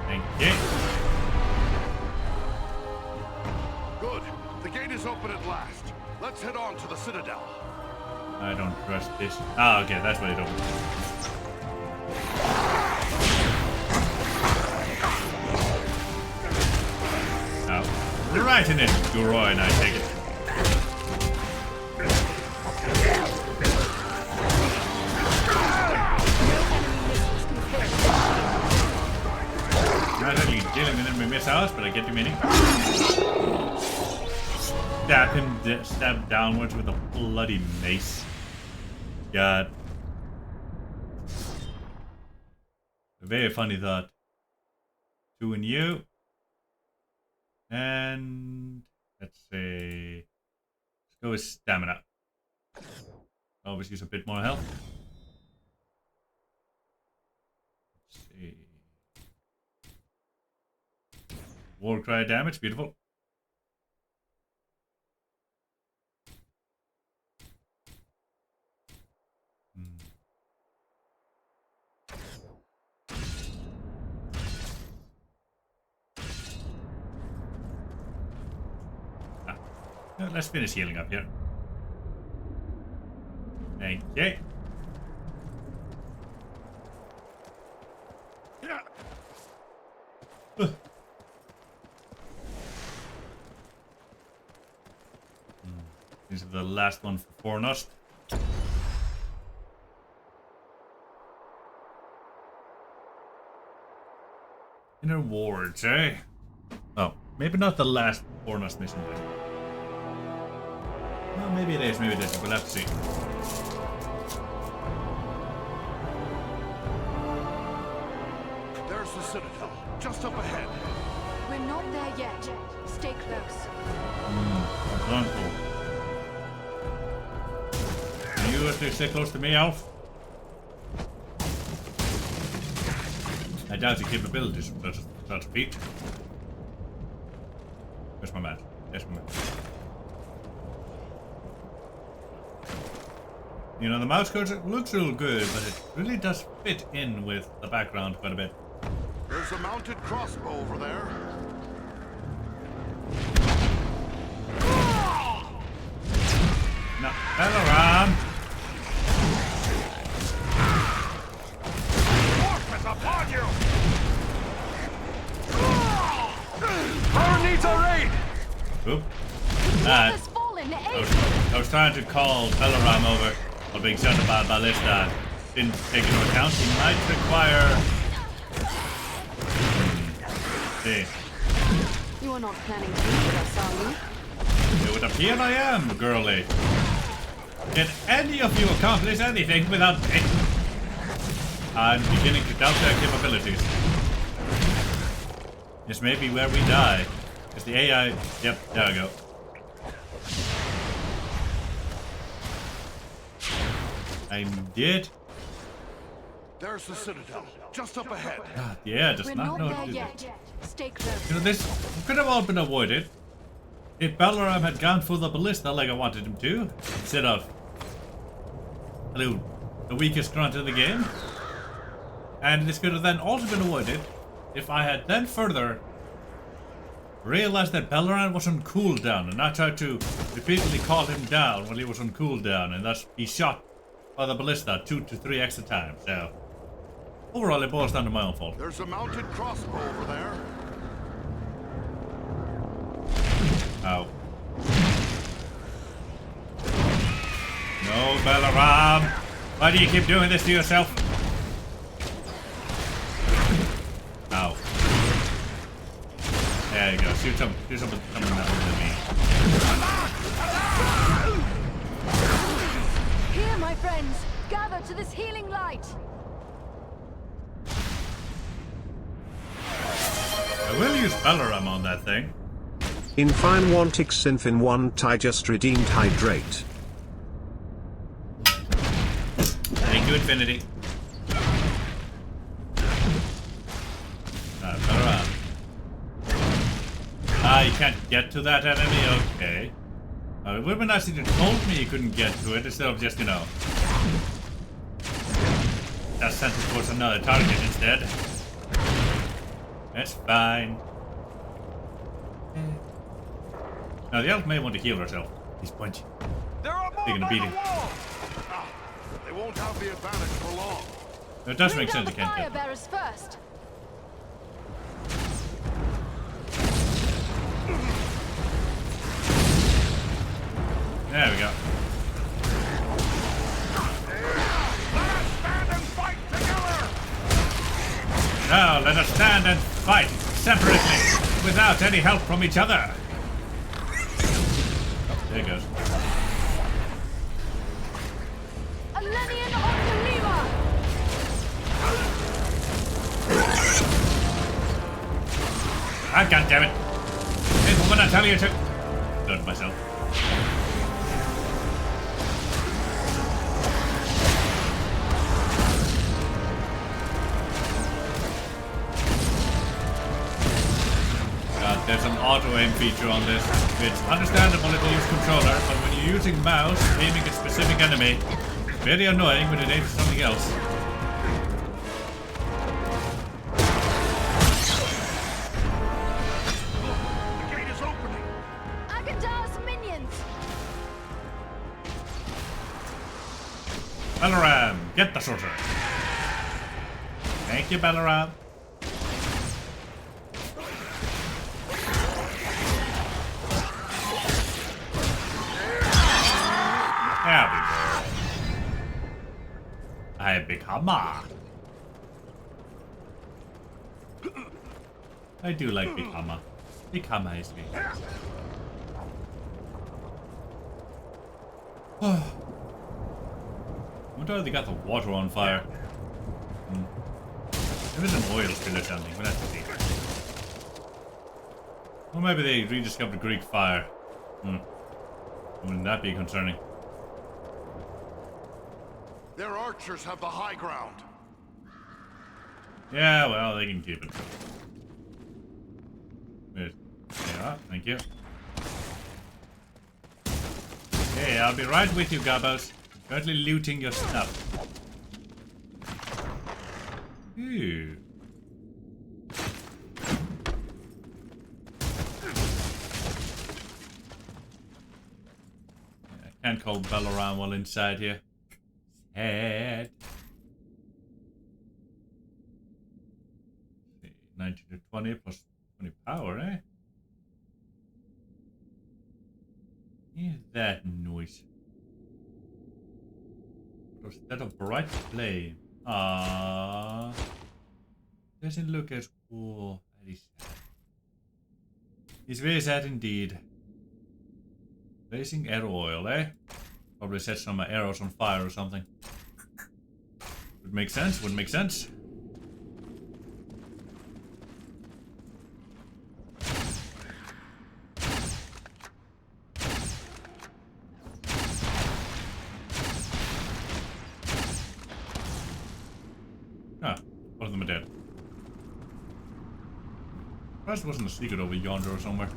[SPEAKER 1] Thank you.
[SPEAKER 20] Good. The gate is open at last. Let's head on to the Citadel.
[SPEAKER 1] I don't trust this. Ah, okay, that's what it opens. Now, right in it, Guroin, I take it. Not only dealing with enemy missiles, but I get you meaning. Stab downwards with a bloody mace. God. A very funny thought. 2 and you. And let's say let's go with stamina. Always use a bit more health. Let's see. War cry damage, beautiful. Let's finish healing up here. Thank you. This is the last one for Fornost. Inner wards, eh? Oh, maybe not the last Fornost mission. Well, maybe it is, maybe it isn't. We'll have to see.
[SPEAKER 20] There's the Citadel, just up ahead.
[SPEAKER 18] We're not there yet. Stay close.
[SPEAKER 1] Can you stay close to me, Alf? I doubt the capabilities of such feat. Where's my man? There's my man. You know, the mouse cursor looks real good, but it really does fit in with the background quite a bit.
[SPEAKER 20] There's a mounted crossbow over there.
[SPEAKER 1] No, Balaram!
[SPEAKER 20] Dwarf is upon you! Power needs a raid!
[SPEAKER 1] Oop. I was trying to call Balaram over while being shot by a ballista. Didn't take into account he might require... See.
[SPEAKER 18] You are not planning to leave with us, are you?
[SPEAKER 1] It would appear I am, girly. Can any of you accomplish anything without me? I'm beginning to doubt their capabilities. This may be where we die. Because the AI... Yep, there we go. I'm dead.
[SPEAKER 20] There's the Citadel, just up ahead.
[SPEAKER 1] God, yeah, does
[SPEAKER 18] We're
[SPEAKER 1] not
[SPEAKER 18] not
[SPEAKER 1] know
[SPEAKER 18] there
[SPEAKER 1] how to do
[SPEAKER 18] yet.
[SPEAKER 1] that.
[SPEAKER 18] Stay close.
[SPEAKER 1] You know, this could have all been avoided if Balaram had gone for the ballista like I wanted him to, instead of, hello, the weakest grunt in the game. And this could have then also been avoided if I had then further realized that Balaram was on cooldown, and I tried to repeatedly call him down when he was on cooldown, and thus he shot by the ballista 2 to 3 extra times. So overall, it boils down to my own fault.
[SPEAKER 20] There's a mounted crossbow over there.
[SPEAKER 1] Ow. No, Balaram! Why do you keep doing this to yourself? Ow. There you go. Shoot someone that than me.
[SPEAKER 18] Here, my friends, gather to this healing light.
[SPEAKER 1] I will use Balaram on that thing.
[SPEAKER 22] Infine 1 ticks Sinfin 1 Ty just redeemed hydrate.
[SPEAKER 1] Thank you, Infinity. Balaram. Ah, you can't get to that enemy? Okay. It would have been nice if you told me you couldn't get to it instead of just, you know, just sent it towards another target instead. That's fine. Now the elf may want to heal herself. He's punchy. Taking a beating.
[SPEAKER 20] They won't have the advantage for long.
[SPEAKER 1] It does make sense you can't
[SPEAKER 18] Fire
[SPEAKER 1] get.
[SPEAKER 18] bearers first.
[SPEAKER 1] There we go. Now let us stand and fight separately without any help from each other. There it goes.
[SPEAKER 18] Alenian Octolima!
[SPEAKER 1] Ah, goddammit. Hey, woman, I tell you to. Done myself. There's an auto-aim feature on this. It's understandable if you use controller, but when you're using mouse, aiming at specific enemy, very annoying when it aims at something else.
[SPEAKER 20] The gate is opening.
[SPEAKER 18] Agandar's minions!
[SPEAKER 1] Balaram, get the sorcerer. Thank you, Balaram. There we go. I have big hammer. I do like big hammer. Big hammer is me. I wonder how they got the water on fire. Maybe it's an oil spill or something. We'll have to see. Or maybe they rediscovered Greek fire. Wouldn't that be concerning?
[SPEAKER 20] Their archers have the high ground.
[SPEAKER 1] Yeah, well, they can keep it. Yeah, thank you. Hey, I'll be right with you, Gabos. Currently looting your stuff. Ooh. I can't call Balaram while inside here. Sad. 19 to 20 plus 20 power, eh? Yeah, that noise. Was that a bright flame? Ah, doesn't look as cool. That is sad. It's very sad indeed. Blazing arrow oil, eh? Probably set some arrows on fire or something. Would make sense, would make sense. Both of them are dead. Perhaps there wasn't a secret over yonder or somewhere.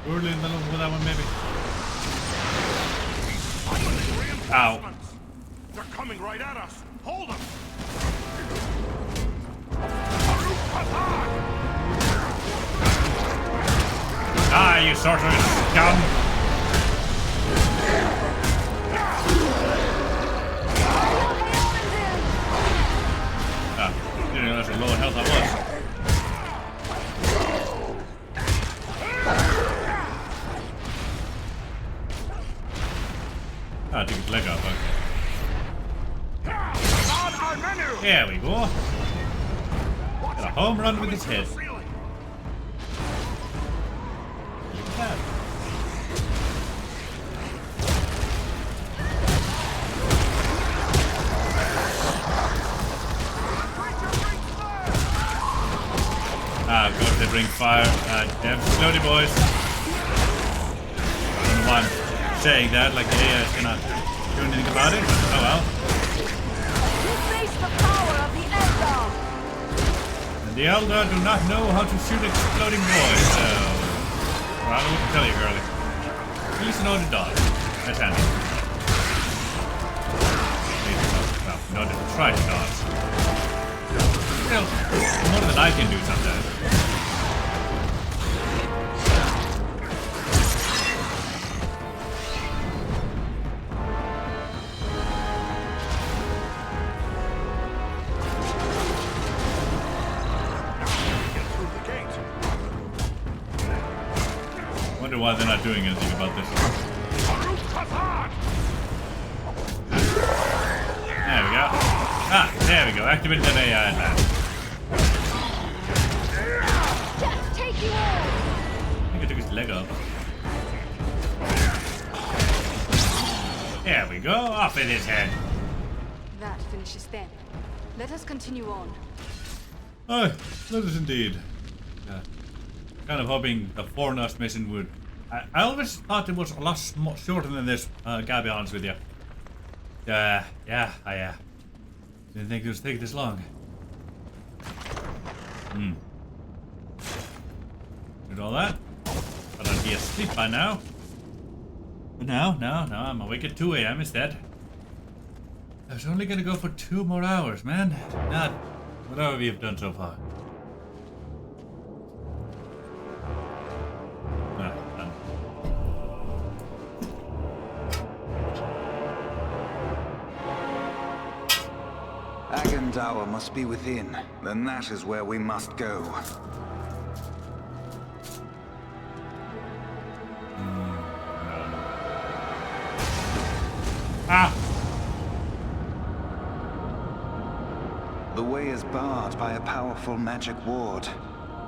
[SPEAKER 1] Early in the middle of that one, maybe. Ow.
[SPEAKER 20] They're coming right at us. Hold them.
[SPEAKER 1] Ah, you sorcerous scum! Ah, didn't realize how low in health I was. Ah, I took his leg off, okay. There we go. Got a home run with his head. Ah, of course they bring fire. Damn slowly, boys. I don't know why I'm saying that, like the AI is gonna do anything about it. Oh well.
[SPEAKER 14] You face the power of the Eldar.
[SPEAKER 1] And the Eldar do not know how to shoot exploding boys, so... Well, I don't know what to tell you, girlie. At least you know how to dodge. That's handy. Well, you know how to try to dodge. Still, more than I can do sometimes. Wonder why they're not doing anything about this. There we go. Ah, there we go. Activate that AI at last.
[SPEAKER 14] Take you all.
[SPEAKER 1] I think I took his leg off. There we go. Off in his head.
[SPEAKER 18] That finishes them. Let us continue on.
[SPEAKER 1] Oh, let us indeed. Kind of hoping the Fornost mission would... I always thought it was a lot shorter than this, gotta be honest with you. Yeah, I didn't think it would take this long. Did all that? But I'd be asleep by now. But no, I'm awake at 2 AM instead. I was only gonna go for 2 more hours, man. Not whatever we've done so far. Done.
[SPEAKER 6] Agendour must be within. Then that is where we must go.
[SPEAKER 1] Ah!
[SPEAKER 6] The way is barred by a powerful magic ward.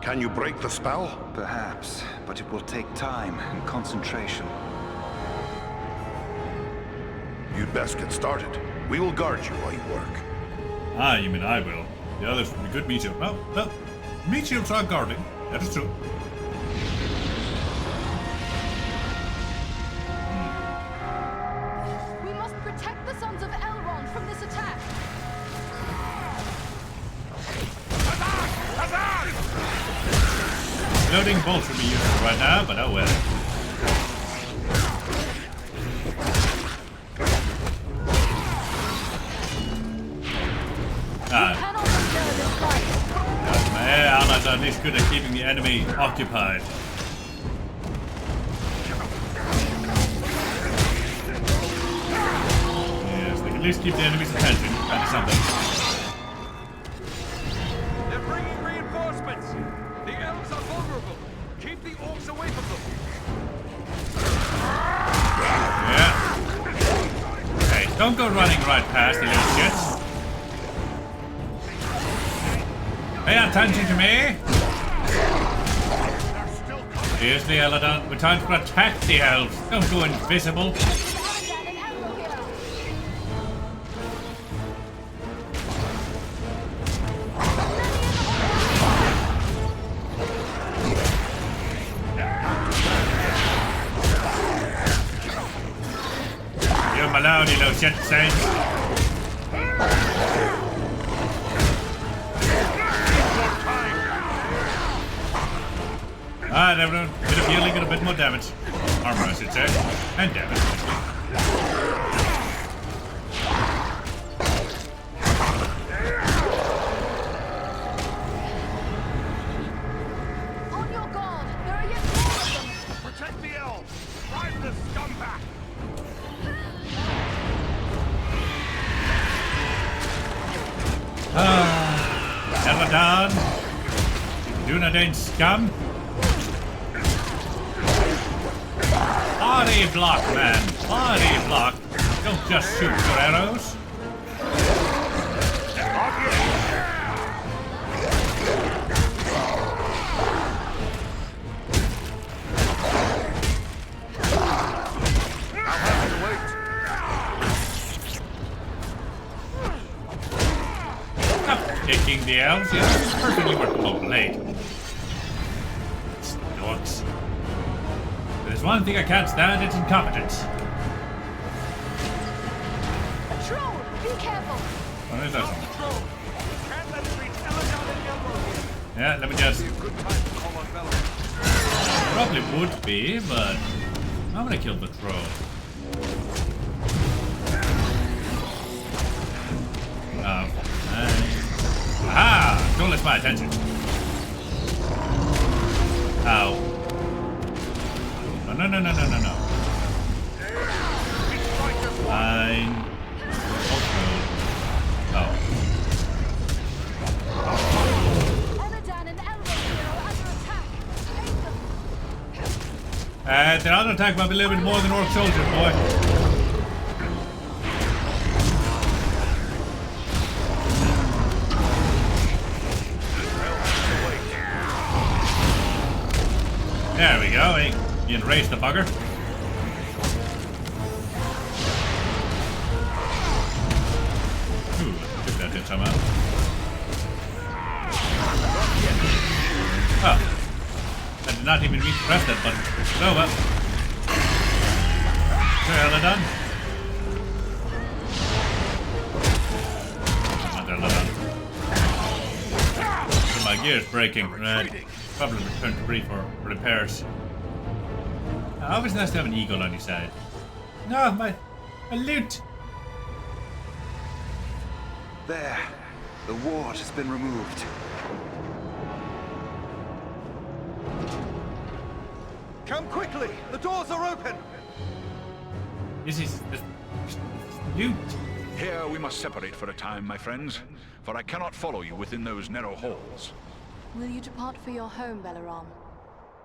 [SPEAKER 20] Can you break the spell?
[SPEAKER 6] Perhaps, but it will take time and concentration.
[SPEAKER 20] You'd best get started. We will guard you while you work.
[SPEAKER 1] Ah, you mean I will. The others will be good meat shields. Well, meat shields are guarding. That is true.
[SPEAKER 14] We must protect the sons of Elrond from this attack.
[SPEAKER 1] Loading bolts would be useful right now, but oh well. My air allies are at least good at keeping the enemy occupied. Yes, they can at least keep the enemy's attention. That is something.
[SPEAKER 19] They're bringing reinforcements. The elves are vulnerable. Keep the orcs away from them.
[SPEAKER 1] Yeah. Hey, don't go running right past the little shits. Pay attention to me! Seriously, Eladon, we're trying to protect the elves. Don't go invisible. You're Maloney, little shit saint. Alright, everyone. Bit of healing and a bit more damage. Armor, I should say. And damage.
[SPEAKER 19] On your guard! There are yet more of them! Protect the elves! Drive the scum back!
[SPEAKER 1] Eredon! Dunedain scum! Body block, man! Body block! Don't just shoot your arrows! Taking the elves, yes, it's perfectly workable blade. Storks. There's one thing I can't stand, it's incompetence.
[SPEAKER 19] A troll! Be careful!
[SPEAKER 1] What is that? Yeah, let me just... Probably would be, but... I'm gonna kill the troll. Aha! Don't let my attention. Ow. No, no, no, no, no, no, no. Fine. Oh. They're under attack by a little bit more than orc soldiers, boy. There we go. You can raise the bugger. Ooh, took that hit somehow. Oh. I did not even mean to press that button. So well. Well done. So my gear's breaking. Right. Probably return to brief for repairs. Always nice to have an eagle on your side. No, my loot!
[SPEAKER 6] There. The ward has been removed.
[SPEAKER 19] Come quickly! The doors are open!
[SPEAKER 1] This is loot.
[SPEAKER 5] Here we must separate for a time, my friends, for I cannot follow you within those narrow halls.
[SPEAKER 18] Will you depart for your home, Belleron?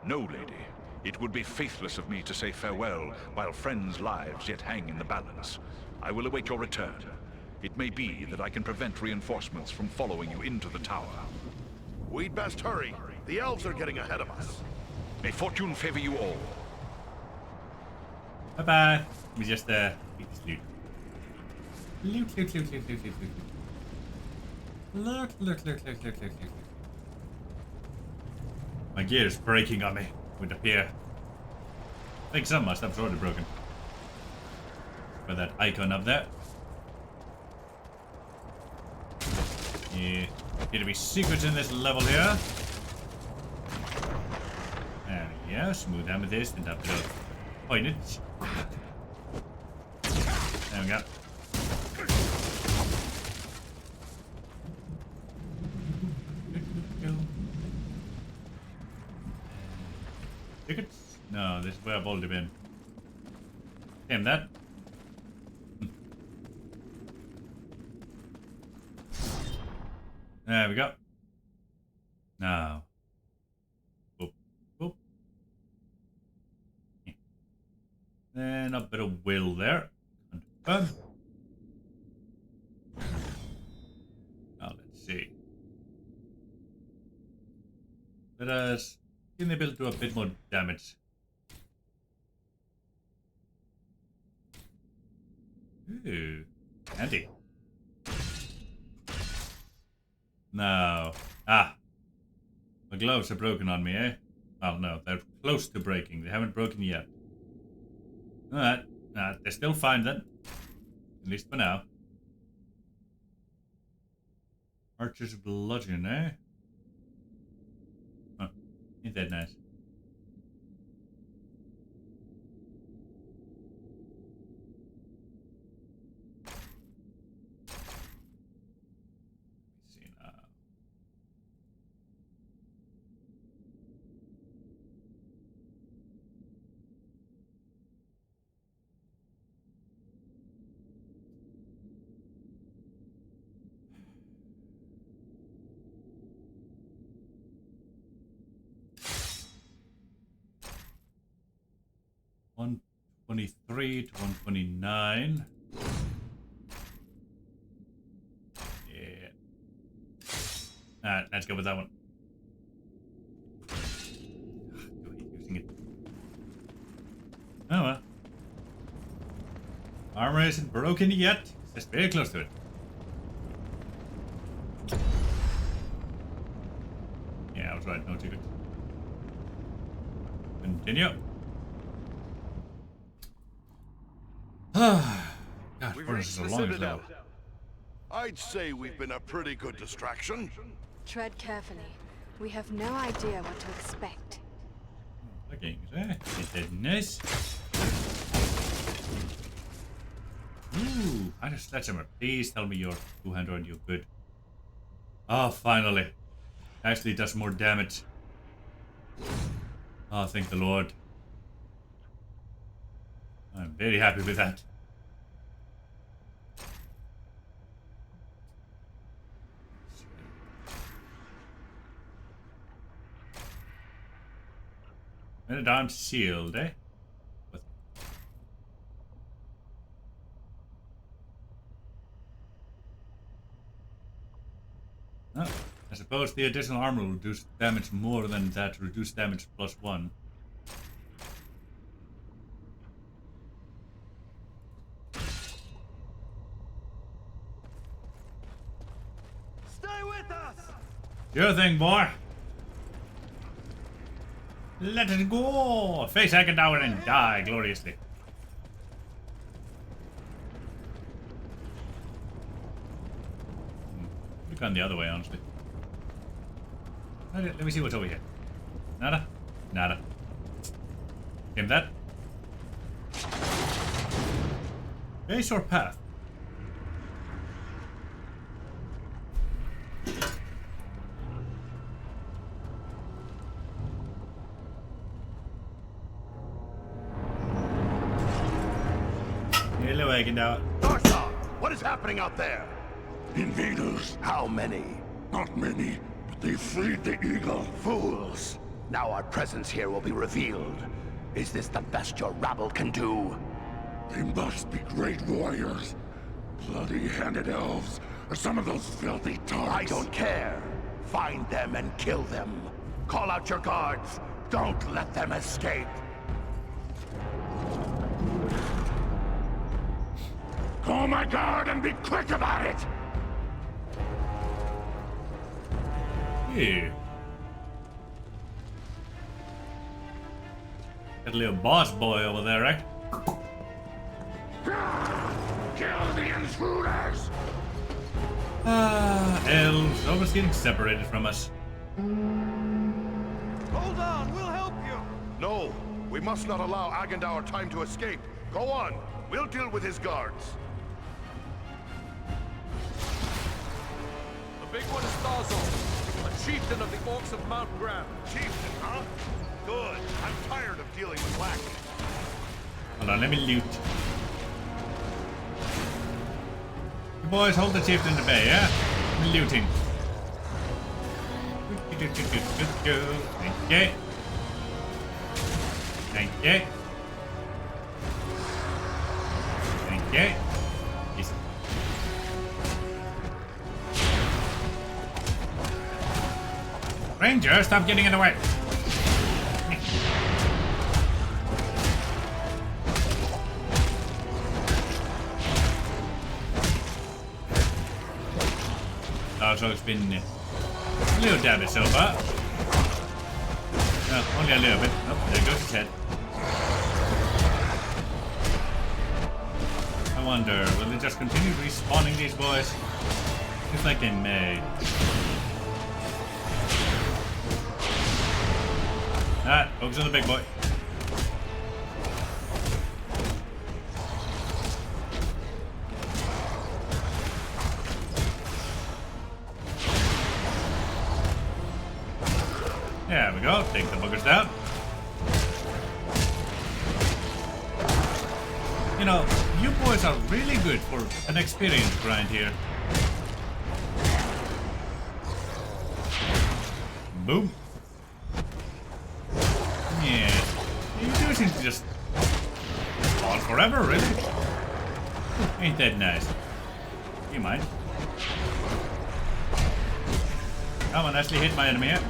[SPEAKER 5] No, lady. It would be faithless of me to say farewell while friends' lives yet hang in the balance. I will await your return. It may be that I can prevent reinforcements from following you into the tower.
[SPEAKER 20] We'd best hurry. The elves are getting ahead of us.
[SPEAKER 5] May fortune favor you all.
[SPEAKER 1] Bye-bye. Let me just, take this loot. Loot. Look. My gear is breaking on me with the pier. I think some of my stuff's already broken. By that icon up there. Yeah. Appear to be secrets in this level here. There we go. Smooth amethyst and up to the pointed. There we go. Tickets? No, this is where I've already been. Damn that. There we go. Now. Boop. Then a bit of will there. Confirm. Now let's see. Let us can able to do a bit more damage. Ooh, handy. No. Ah. My gloves are broken on me, eh? Well, no, they're close to breaking. They haven't broken yet. Alright. They're still fine then. At least for now. Archer's bludgeon, eh? Huh. Ain't that nice? 123 to 129. Yeah. Alright, let's go with that one. I hate using it. Oh well. Armor isn't broken yet. It's just very close to it. Yeah, I was right. No ticket. Continue. God,
[SPEAKER 20] We've
[SPEAKER 1] forest is
[SPEAKER 20] reached
[SPEAKER 1] so
[SPEAKER 20] the
[SPEAKER 1] long as
[SPEAKER 20] Citadel.
[SPEAKER 1] well.
[SPEAKER 20] I'd say we've been a pretty good distraction.
[SPEAKER 18] Tread carefully. We have no idea what to expect.
[SPEAKER 1] Looking, eh? It's nice. Ooh, I just sledgehammer. Please tell me you're two-hander and you're good. Oh, finally. Actually does more damage. Oh, thank the Lord. I'm very happy with that. Men-at-arms shield, eh? What? Oh, I suppose the additional armor will reduce damage more than that reduced damage +1.
[SPEAKER 19] Stay with us!
[SPEAKER 1] Sure thing, boy. Let it go! Face Agendour and die gloriously. Could have gone the other way, honestly. Let me see what's over here. Nada? Nada. Game that. Base or path? Hello, Agendour.
[SPEAKER 20] Darsa, what is happening out there?
[SPEAKER 15] Invaders.
[SPEAKER 20] How many?
[SPEAKER 15] Not many, but they freed the eagle.
[SPEAKER 20] Fools. Now our presence here will be revealed. Is this the best your rabble can do?
[SPEAKER 15] They must be great warriors. Bloody-handed elves, or some of those filthy tarts.
[SPEAKER 20] I don't care. Find them and kill them. Call out your guards. Don't let them escape.
[SPEAKER 15] Call my guard and be quick about it!
[SPEAKER 1] Here. Got a little boss boy over there, right?
[SPEAKER 15] Kill the intruders!
[SPEAKER 1] Elves, always getting separated from us.
[SPEAKER 20] Hold on, we'll help you. No, we must not allow Agendour time to escape. Go on, we'll deal with his guards.
[SPEAKER 3] The big one is Thazol, a chieftain of the Orcs of Mount Graham.
[SPEAKER 20] Chieftain, huh? Good. I'm tired of dealing with lackeys.
[SPEAKER 1] Hold on, let me loot. You boys, hold the chieftain to bay, yeah? I'm looting. Thank you. Thank you. Thank you. Easy. Ranger, stop getting in the way. So it's been a little damage so far. No, only a little bit. Oh, there goes his head. I wonder, will they just continue respawning these boys? Looks like they may. Alright, focus on the big boy. There we go, take the buggers down. You know, you boys are really good for an experience grind here. Boom. Yeah, you do seem to just on forever, really? Ain't that nice? You mind? Come on, actually hit my enemy here.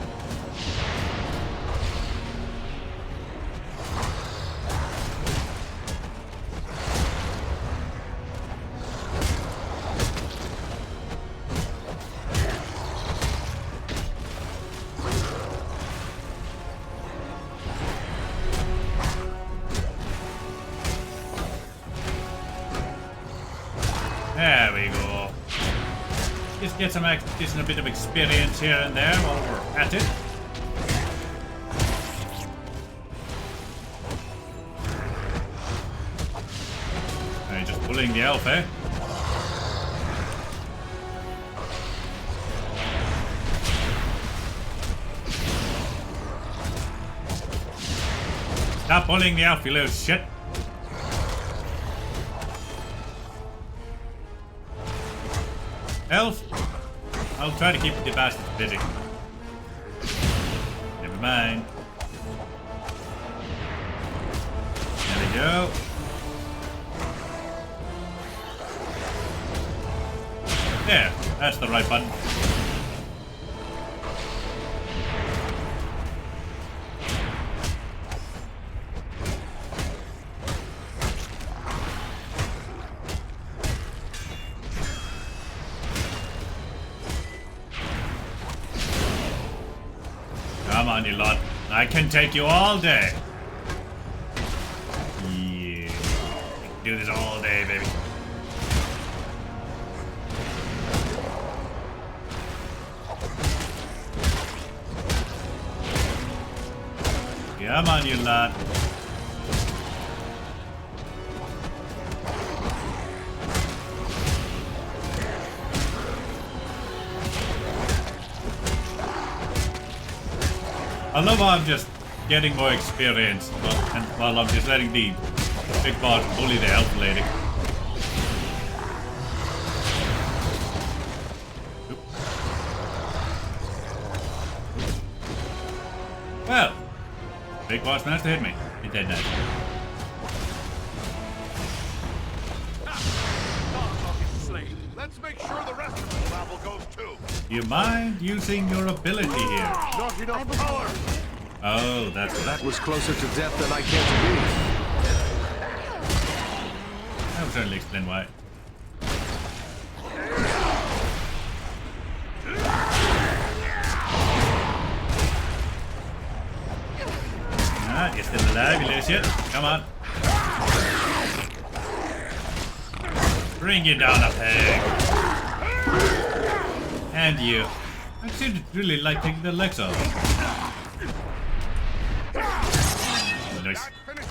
[SPEAKER 1] There we go. Just get a bit of experience here and there while we're at it. Hey, just bullying the elf, eh? Stop bullying the elf, you little shit. Elf, I'll try to keep the bastards busy. Never mind. There we go. There, that's the right button. Come on, you lot. I can take you all day. Yeah. I can do this all day, baby. Come on, you lot. I love how I'm just getting more experience while I'm just letting the big boss bully the elf lady. Well, big boss managed to hit me. He did that.
[SPEAKER 20] Let's make sure the rest of the rabble goes too.
[SPEAKER 1] Do you mind using your ability here?
[SPEAKER 20] Not enough power.
[SPEAKER 1] Oh, that's
[SPEAKER 3] that was closer to death than I care to be.
[SPEAKER 1] That will certainly explain why. Ah, you're still alive, you little shit. Come on. Bring you down a peg. And you. I seem to really like taking the legs off. Nice.
[SPEAKER 18] Quickly,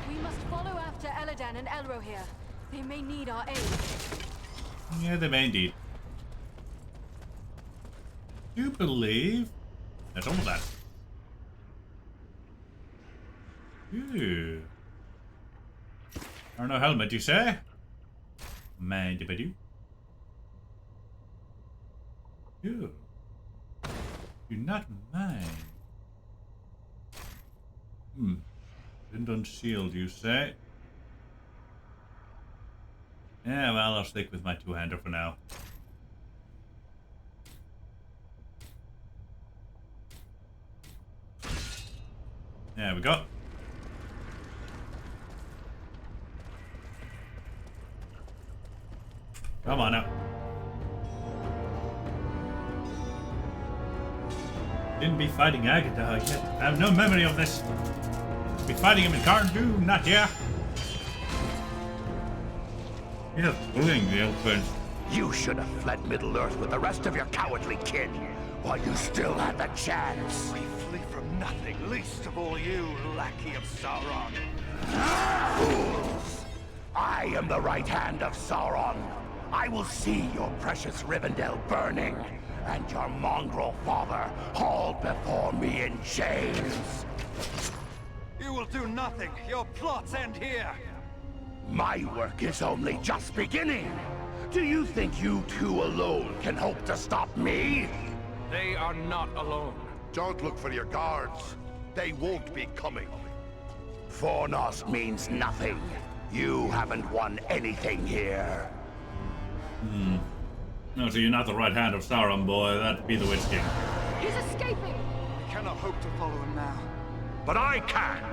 [SPEAKER 18] we must follow after Eladan and Elro here. They may need our aid.
[SPEAKER 1] Yeah, they may indeed. You believe? That's all of that. Ooh. Or no helmet, you say? Mind if I do? You. Do not mind. Didn't shield, you say? Yeah, well, I'll stick with my two-hander for now. There we go. Come on now. Didn't be fighting Agatha yet. I have no memory of this. Be fighting him in Carndu, not here. He's bullying the elephant.
[SPEAKER 12] You should have fled Middle-earth with the rest of your cowardly kin, while you still had the chance.
[SPEAKER 19] We flee from nothing, least of all you, lackey of Sauron.
[SPEAKER 12] Fools! I am the right hand of Sauron. I will see your precious Rivendell burning, and your mongrel father hauled before me in chains.
[SPEAKER 19] You will do nothing. Your plots end here.
[SPEAKER 12] My work is only just beginning. Do you think you two alone can hope to stop me?
[SPEAKER 3] They are not alone.
[SPEAKER 20] Don't look for your guards. They won't be coming. Fornos means nothing. You haven't won anything here.
[SPEAKER 1] No, so you're not the right hand of Sauron, boy. That'd be the Witch King.
[SPEAKER 14] He's escaping!
[SPEAKER 6] We cannot hope to follow him now.
[SPEAKER 20] But I can!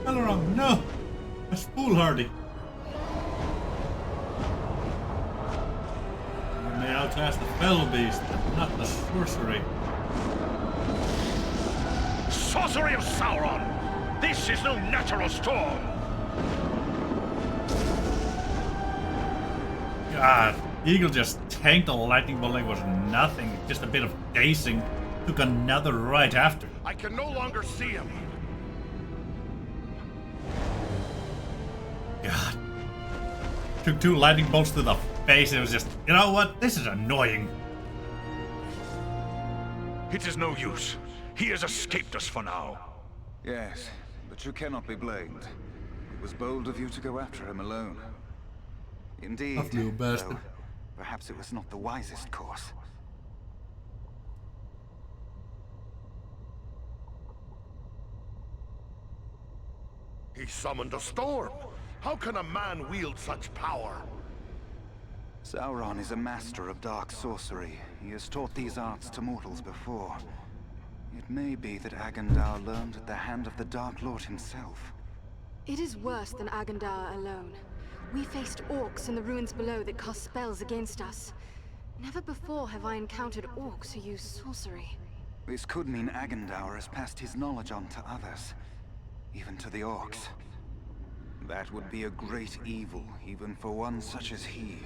[SPEAKER 1] Belleroth, no! That's foolhardy. You may outlast the Fell Beast, but not the sorcery.
[SPEAKER 5] Sorcery of Sauron! This is no natural storm!
[SPEAKER 1] God, Eagle just tanked a lightning bolt like it was nothing. Just a bit of dazing. Took another right after.
[SPEAKER 20] I can no longer see him.
[SPEAKER 1] God. Took 2 lightning bolts to the face. It was just, you know what? This is annoying.
[SPEAKER 5] It is no use. He has escaped us for now.
[SPEAKER 6] Yes, but you cannot be blamed. It was bold of you to go after him alone. Indeed,
[SPEAKER 1] Tough little bastard.
[SPEAKER 6] though, perhaps it was not the wisest course.
[SPEAKER 20] He summoned a storm. How can a man wield such power?
[SPEAKER 6] Sauron is a master of dark sorcery. He has taught these arts to mortals before. It may be that Agandaur learned at the hand of the Dark Lord himself.
[SPEAKER 18] It is worse than Agandaur alone. We faced orcs in the ruins below that cast spells against us. Never before have I encountered orcs who use sorcery.
[SPEAKER 6] This could mean Agandaur has passed his knowledge on to others, even to the orcs. That would be a great evil, even for one such as he.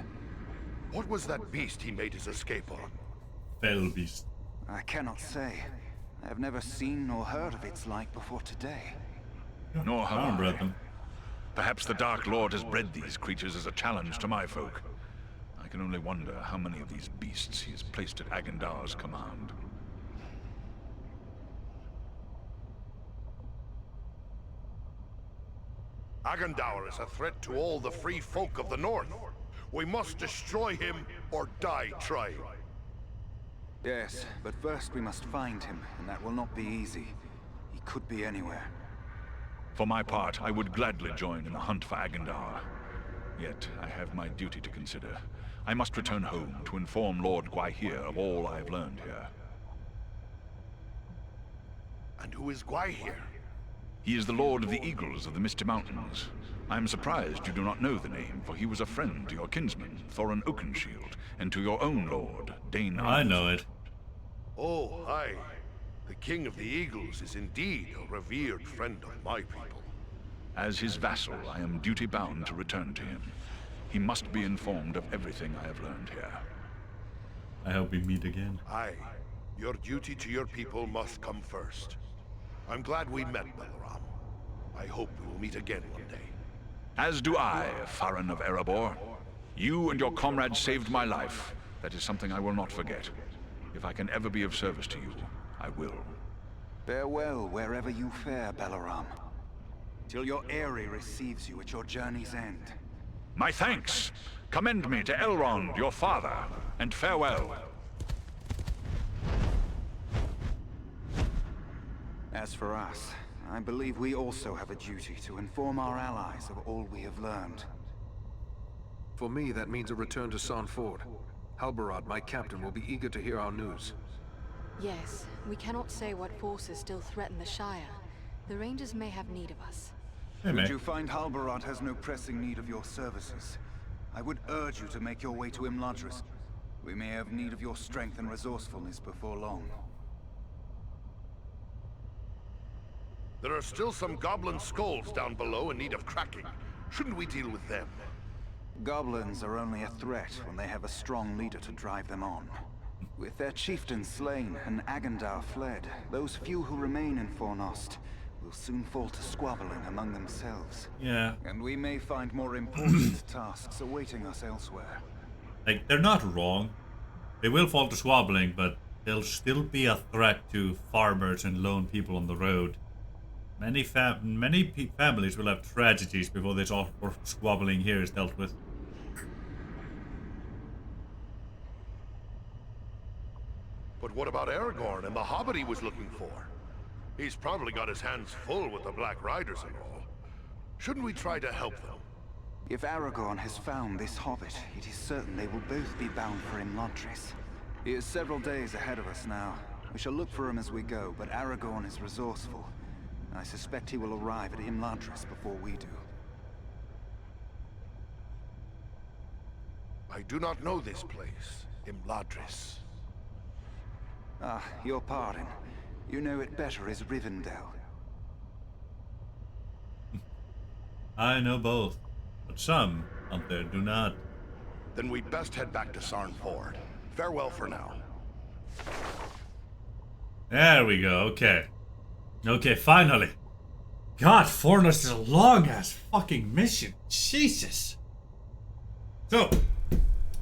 [SPEAKER 20] What was that beast he made his escape on?
[SPEAKER 1] Fell Beast.
[SPEAKER 6] I cannot say. I have never seen nor heard of its like before today.
[SPEAKER 5] Nor have
[SPEAKER 1] Sauron
[SPEAKER 5] I.
[SPEAKER 1] bred them.
[SPEAKER 5] Perhaps the Dark Lord has bred these creatures as a challenge to my folk. I can only wonder how many of these beasts he has placed at Agandaur's command.
[SPEAKER 20] Agandaur is a threat to all the free folk of the north. We must destroy him or die trying.
[SPEAKER 6] Yes, but first we must find him, and that will not be easy. He could be anywhere.
[SPEAKER 5] For my part, I would gladly join in the hunt for Agandaur. Yet, I have my duty to consider. I must return home to inform Lord Gwaihir of all I have learned here.
[SPEAKER 20] And who is Gwaihir?
[SPEAKER 5] He is the Lord of the Eagles of the Misty Mountains. I am surprised you do not know the name, for he was a friend to your kinsman, Thorin Oakenshield, and to your own lord, Dane
[SPEAKER 1] I know it.
[SPEAKER 20] Oh, aye. The King of the Eagles is indeed a revered friend of my people.
[SPEAKER 5] As his vassal, I am duty-bound to return to him. He must be informed of everything I have learned here.
[SPEAKER 1] I hope we meet again.
[SPEAKER 20] Aye. Your duty to your people must come first. I'm glad we met, Belleroth. I hope we will meet again one day.
[SPEAKER 5] As do I, Farron of Erebor. You and your comrades saved my life. That is something I will not forget. If I can ever be of service to you, I will.
[SPEAKER 6] Farewell wherever you fare, Belleroth. Till your Eyrie receives you at your journey's end.
[SPEAKER 5] My thanks! Commend me to Elrond, your father, and farewell.
[SPEAKER 6] As for us, I believe we also have a duty to inform our allies of all we have learned.
[SPEAKER 3] For me, that means a return to Sanford. Halbarad, my captain, will be eager to hear our news.
[SPEAKER 18] Yes, we cannot say what forces still threaten the Shire. The Rangers may have need of us.
[SPEAKER 1] Hey,
[SPEAKER 6] Should
[SPEAKER 1] mate.
[SPEAKER 6] you find Halbarad has no pressing need of your services, I would urge you to make your way to Imladris. We may have need of your strength and resourcefulness before long.
[SPEAKER 20] There are still some goblin skulls down below in need of cracking. Shouldn't we deal with them?
[SPEAKER 6] Goblins are only a threat when they have a strong leader to drive them on. With their chieftain slain and Agandaur fled, those few who remain in Fornost will soon fall to squabbling among themselves.
[SPEAKER 1] Yeah.
[SPEAKER 6] And we may find more important tasks awaiting us elsewhere.
[SPEAKER 1] Like, they're not wrong. They will fall to squabbling, but they'll still be a threat to farmers and lone people on the road. Many families will have tragedies before this awkward squabbling here is dealt with.
[SPEAKER 20] But what about Aragorn and the hobbit he was looking for? He's probably got his hands full with the Black Riders and all. Shouldn't we try to help them?
[SPEAKER 6] If Aragorn has found this hobbit, it is certain they will both be bound for Imladris. He is several days ahead of us now. We shall look for him as we go, but Aragorn is resourceful. I suspect he will arrive at Imladris before we do.
[SPEAKER 20] I do not know this place, Imladris.
[SPEAKER 6] Ah, your pardon. You know it better as Rivendell.
[SPEAKER 1] I know both, but some out there do not.
[SPEAKER 20] Then we'd best head back to Sarn Ford. Farewell for now.
[SPEAKER 1] There we go, okay. Okay, finally. God, Fornos is a long-ass fucking mission. Jesus. So,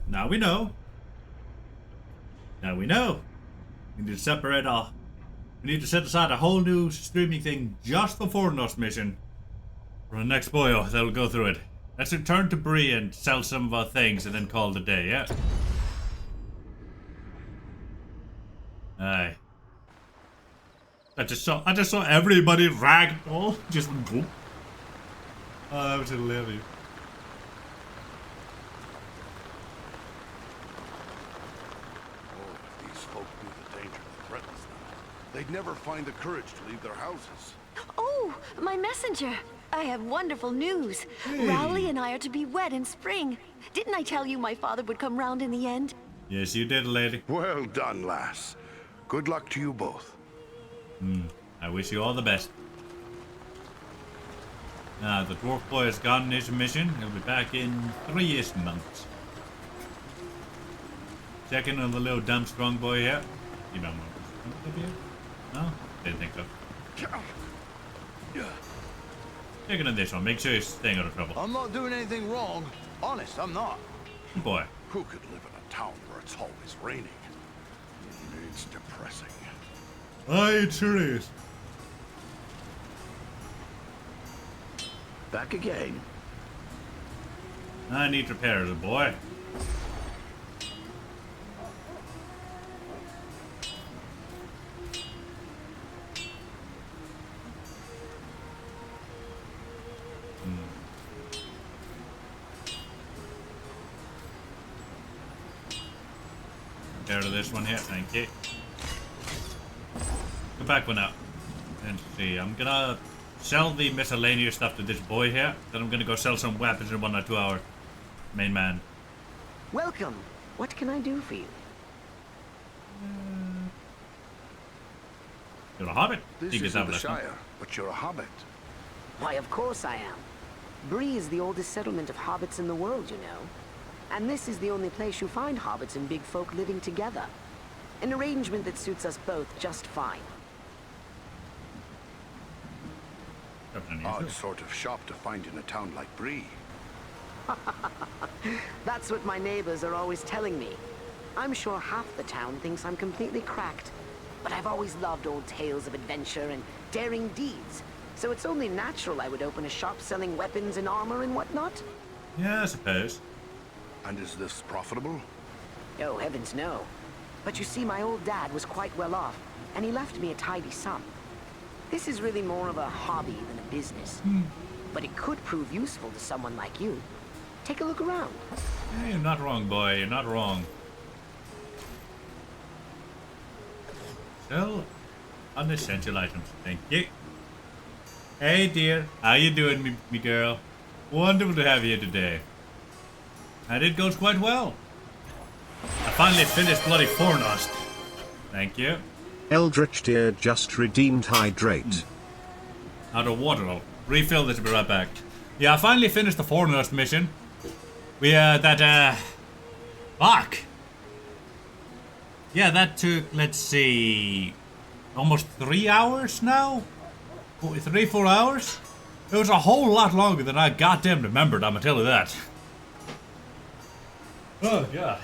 [SPEAKER 1] now we know. Now we know. We need to separate off. We need to set aside a whole new streaming thing just for Fornos mission. For the next boyo that'll go through it. Let's return to Bree and sell some of our things and then call it a day, yeah? Aye. I just saw everybody ragdoll. Just whoop. Oh, that was hilarious.
[SPEAKER 20] These folk knew the danger that threatens them. They'd never find the courage to leave their houses.
[SPEAKER 14] Oh, my messenger. I have wonderful news. Rowley and I are to be wed in spring. Didn't I tell you my father would come round in the end?
[SPEAKER 1] Yes, you did, lady.
[SPEAKER 20] Well done, lass. Good luck to you both.
[SPEAKER 1] I wish you all the best. Now, the dwarf boy has gotten his mission. He'll be back in 3-ish months. Checking on the little dumb strong boy here. You don't know. No? Didn't think so. Checking on this one. Make sure he's staying out of trouble.
[SPEAKER 13] I'm not doing anything wrong. Honest, I'm not.
[SPEAKER 1] Good boy.
[SPEAKER 20] Who could live in a town where it's always raining? It's depressing.
[SPEAKER 1] Aye, it sure is.
[SPEAKER 12] Back again.
[SPEAKER 1] I need repairs, boy. Repair to this one here, thank you. Go back one up. And see, I'm gonna sell the miscellaneous stuff to this boy here. Then I'm gonna go sell some weapons in 1 or 2 hours. Main man.
[SPEAKER 10] Welcome. What can I do for you?
[SPEAKER 1] You're a hobbit.
[SPEAKER 20] This
[SPEAKER 1] Think it's
[SPEAKER 20] isn't the
[SPEAKER 1] having a-
[SPEAKER 20] Shire, but you're a hobbit.
[SPEAKER 10] Why, of course I am. Bree is the oldest settlement of hobbits in the world, you know. And this is the only place you find hobbits and big folk living together. An arrangement that suits us both just fine.
[SPEAKER 20] Odd sort of shop to find in a town like Bree.
[SPEAKER 10] That's what my neighbors are always telling me. I'm sure half the town thinks I'm completely cracked. But I've always loved old tales of adventure and daring deeds. So it's only natural I would open a shop selling weapons and armor and whatnot.
[SPEAKER 1] Yeah, I suppose.
[SPEAKER 20] And is this profitable?
[SPEAKER 10] Oh, heavens no. But you see, my old dad was quite well off, and he left me a tidy sum. This is really more of a hobby than a business. But it could prove useful to someone like you. Take a look around.
[SPEAKER 1] Yeah, you're not wrong, boy. You're not wrong. Sell unessential items. Thank you. Hey, dear. How you doing, me girl? Wonderful to have you here today. And it goes quite well. I finally finished bloody Fornost. Thank you.
[SPEAKER 22] Eldritch Deer just redeemed hydrate.
[SPEAKER 1] Out of water. I'll refill this and be right back. Yeah, I finally finished the Fornost mission. We, fuck. Yeah, that took, let's see, almost 3 hours now? 3-4 hours? It was a whole lot longer than I goddamn remembered, I'm gonna tell you that. Oh, God.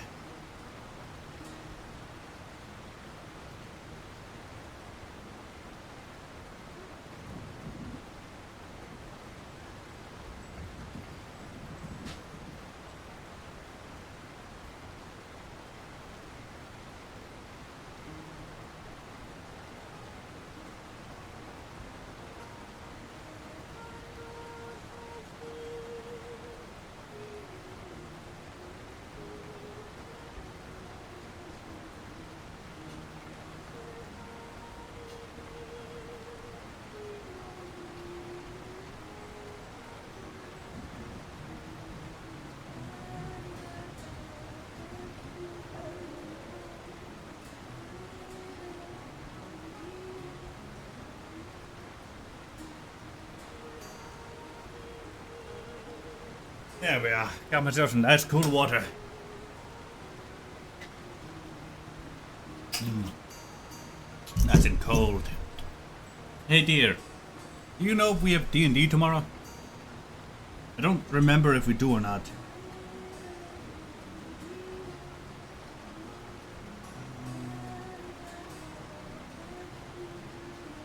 [SPEAKER 1] There we are. Got myself some nice cool water. Nice and cold. Hey dear, do you know if we have D&D tomorrow? I don't remember if we do or not.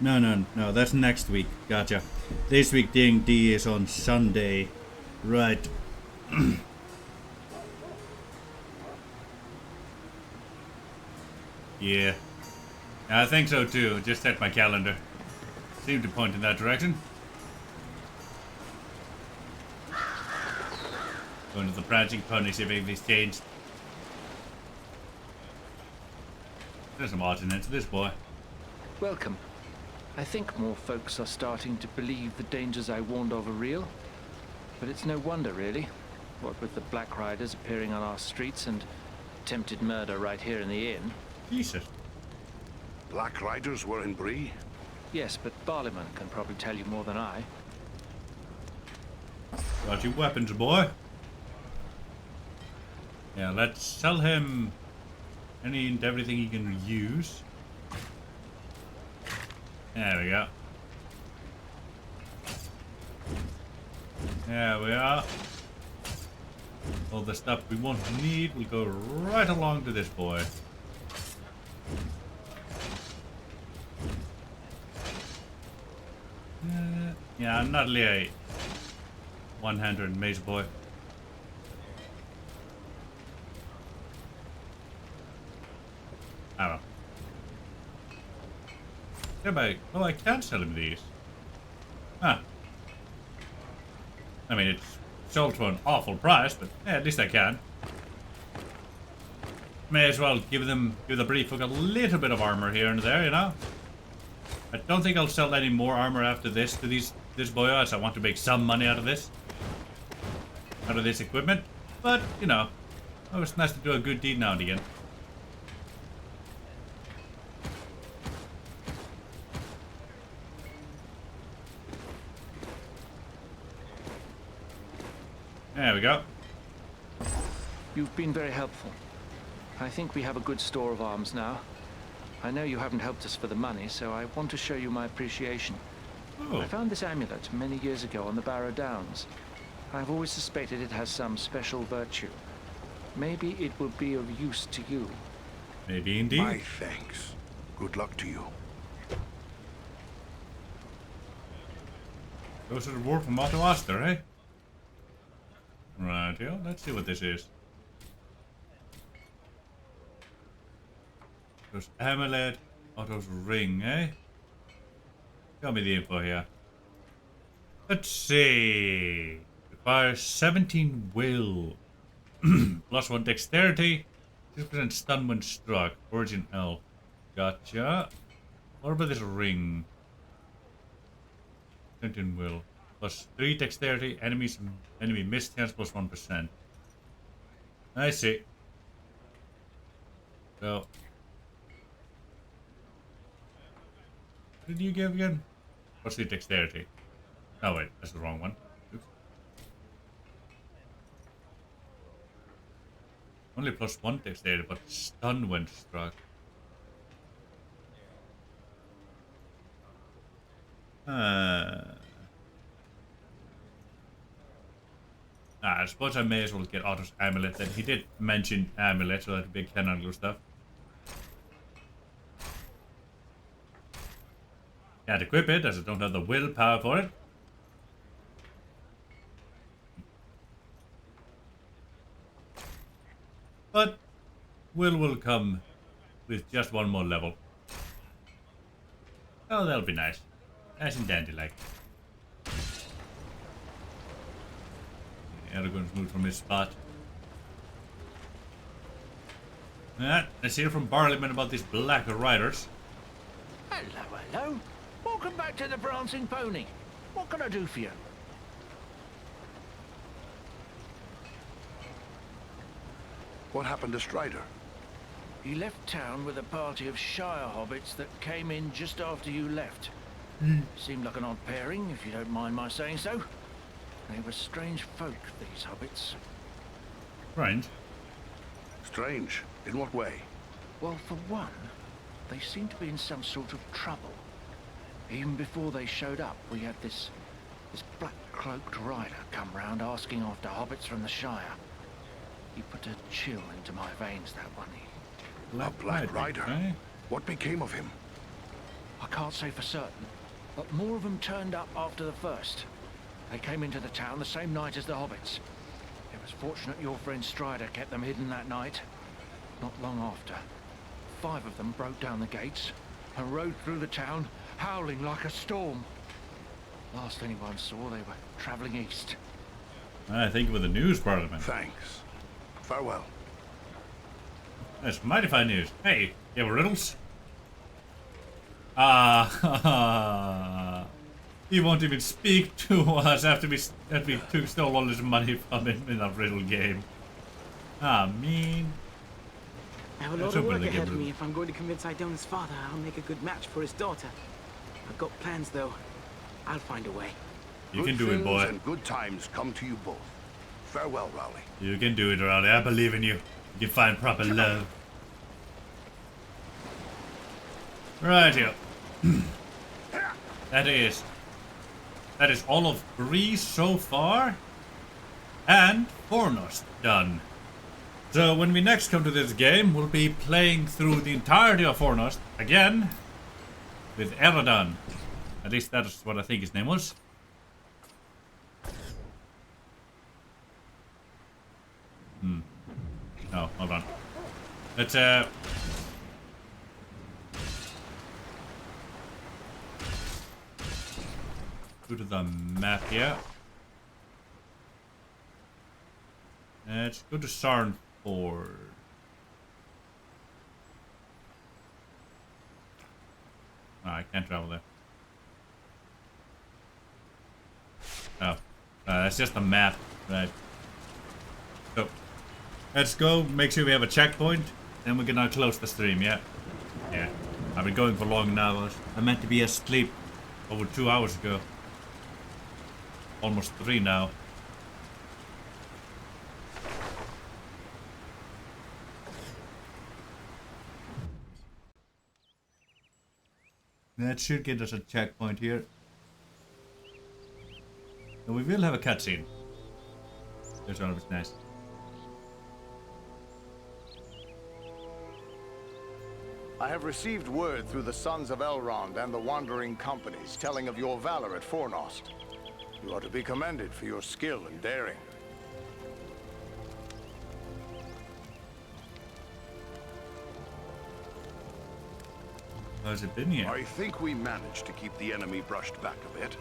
[SPEAKER 1] No, that's next week. Gotcha. This week D&D is on Sunday. Right. Yeah. I think so too. Just checked my calendar. Seemed to point in that direction. Going to the Prancing Pony, see if anything's changed. There's some odds to this boy.
[SPEAKER 17] Welcome. I think more folks are starting to believe the dangers I warned of are real. But it's no wonder, really. What with the Black Riders appearing on our streets and attempted murder right here in the inn.
[SPEAKER 1] Jesus.
[SPEAKER 20] Black Riders were in Bree?
[SPEAKER 17] Yes, but Barleyman can probably tell you more than I.
[SPEAKER 1] Got your weapons, boy. Yeah, let's sell him any and everything he can use. There we go. There we are. All the stuff we won't need will go right along to this boy. Yeah, I'm not really a one-handed mace boy. I don't know. Oh, I can sell him these. Huh. I mean, it's sold for an awful price, but yeah, at least I can. May as well give the brief folk a little bit of armor here and there, you know? I don't think I'll sell any more armor after this to this boyos. I want to make some money out of this. Out of this equipment. But, you know, oh, it's nice to do a good deed now and again. There we go.
[SPEAKER 17] You've been very helpful. I think we have a good store of arms now. I know you haven't helped us for the money, so I want to show you my appreciation.
[SPEAKER 1] Oh.
[SPEAKER 17] I found this amulet many years ago on the Barrow Downs. I've always suspected it has some special virtue. Maybe it will be of use to you.
[SPEAKER 1] Maybe indeed.
[SPEAKER 20] My thanks. Good luck to you.
[SPEAKER 1] Goes to the war from Otto Oster, eh? Right, yeah, let's see what this is. There's amulet, Otto's ring, eh? Tell me the info here. Let's see. Requires 17 will. Plus 1 dexterity. 6% stun when struck. Origin elf. Gotcha. What about this ring? 17 will. Plus 3 dexterity. Enemy miss chance plus 1%. I see. So. What did you give again? What's the dexterity? Oh wait, that's the wrong one. Oops. Only plus 1 dexterity, but stun when struck. I suppose I may as well get Otto's amulet then. He did mention amulet, so that'd be canonical stuff. Can't equip it as I don't have the willpower for it. But will come with just one more level. Oh, that'll be nice. Nice and dandy like. Aragorn's moved from his spot. Let's hear from Barleyman about these Black Riders.
[SPEAKER 4] Hello. Welcome back to the Prancing Pony. What can I do for you?
[SPEAKER 20] What happened to Strider?
[SPEAKER 4] He left town with a party of Shire hobbits that came in just after you left. Seemed like an odd pairing, if you don't mind my saying so. They were strange folk, these hobbits.
[SPEAKER 1] Strange?
[SPEAKER 20] Strange? In what way?
[SPEAKER 4] Well, for one, they seemed to be in some sort of trouble. Even before they showed up, we had this black-cloaked rider come round asking after hobbits from the Shire. He put a chill into my veins, that one.
[SPEAKER 20] A Black Rider? Eh? What became of him?
[SPEAKER 4] I can't say for certain, but more of them turned up after the first. They came into the town the same night as the hobbits. It was fortunate your friend Strider kept them hidden that night. Not long after, 5 of them broke down the gates and rode through the town, howling like a storm. Last anyone saw, they were traveling east.
[SPEAKER 1] I think with the news part of it.
[SPEAKER 20] Thanks. Farewell.
[SPEAKER 1] That's mighty fine news. Hey, you have riddles? He won't even speak to us after we stole all his money from him in a riddle game. Mean.
[SPEAKER 11] I have a lot of work ahead of me if I'm going to convince Idona's father I'll make a good match for his daughter. I've got plans, though. I'll find a way.
[SPEAKER 1] You can do it, boy.
[SPEAKER 20] And good times come to you both. Farewell, Rowley.
[SPEAKER 1] You can do it, Rowley. I believe in you. You can find proper love. Right here. That is all of Bree so far, and Fornost done. So when we next come to this game, we'll be playing through the entirety of Fornost again with Eredon. At least that's what I think his name was. Oh, hold on. Let's go to the map here. Let's go to Sarnford. Oh, I can't travel there. Oh, that's just a map, right? So, let's go. Make sure we have a checkpoint. Then we can now close the stream. Yeah, yeah. I've been going for long now. I meant to be asleep over 2 hours ago. Almost 3 now. That should get us a checkpoint here. And we will have a cutscene. That's always nice.
[SPEAKER 13] I have received word through the Sons of Elrond and the Wandering Companies telling of your valor at Fornost. You are to be commended for your skill and daring.
[SPEAKER 1] How's it been here?
[SPEAKER 20] I think we managed to keep the enemy brushed back a bit.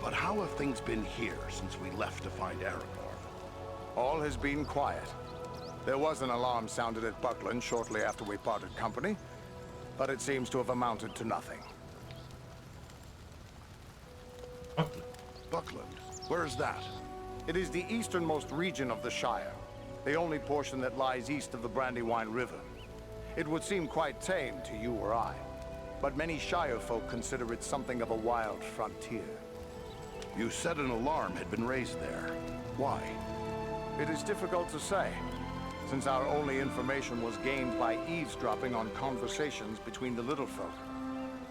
[SPEAKER 20] But how have things been here since we left to find Aragorn?
[SPEAKER 13] All has been quiet. There was an alarm sounded at Buckland shortly after we parted company, but it seems to have amounted to nothing.
[SPEAKER 20] Buckland? Where is that?
[SPEAKER 13] It is the easternmost region of the Shire, the only portion that lies east of the Brandywine River. It would seem quite tame to you or I, but many Shire folk consider it something of a wild frontier.
[SPEAKER 20] You said an alarm had been raised there. Why?
[SPEAKER 13] It is difficult to say, since our only information was gained by eavesdropping on conversations between the little folk,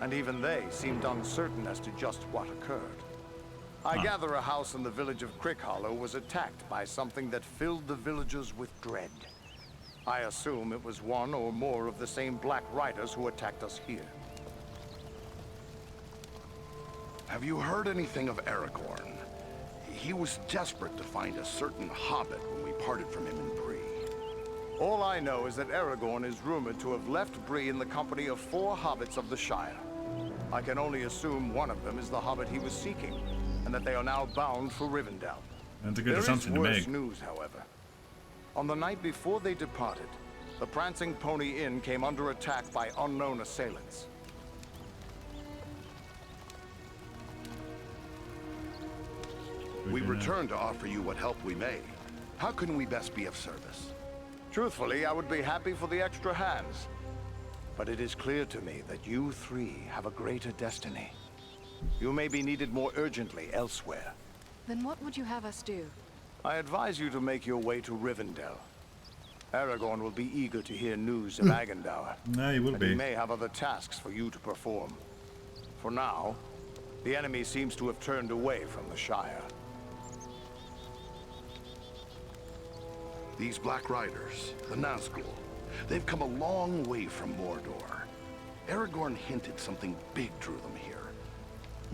[SPEAKER 13] and even they seemed uncertain as to just what occurred. I gather a house in the village of Crickhollow was attacked by something that filled the villagers with dread. I assume it was one or more of the same Black Riders who attacked us here.
[SPEAKER 20] Have you heard anything of Aragorn? He was desperate to find a certain hobbit when we parted from him in Bree.
[SPEAKER 13] All I know is that Aragorn is rumored to have left Bree in the company of 4 hobbits of the Shire. I can only assume one of them is the hobbit he was seeking, and that they are now bound for Rivendell.
[SPEAKER 1] That's a good assumption to make.
[SPEAKER 13] There is worse news, however. On the night before they departed, the Prancing Pony Inn came under attack by unknown assailants.
[SPEAKER 20] We return to offer you what help we may. How can we best be of service?
[SPEAKER 13] Truthfully, I would be happy for the extra hands. But it is clear to me that you 3 have a greater destiny. You may be needed more urgently elsewhere.
[SPEAKER 18] Then what would you have us do?
[SPEAKER 13] I advise you to make your way to Rivendell. Aragorn will be eager to hear news of Agendour.
[SPEAKER 1] No, he will
[SPEAKER 13] and
[SPEAKER 1] be.
[SPEAKER 13] He may have other tasks for you to perform. For now, the enemy seems to have turned away from the Shire.
[SPEAKER 20] These Black Riders, the Nazgul, they've come a long way from Mordor. Aragorn hinted something big drew them here.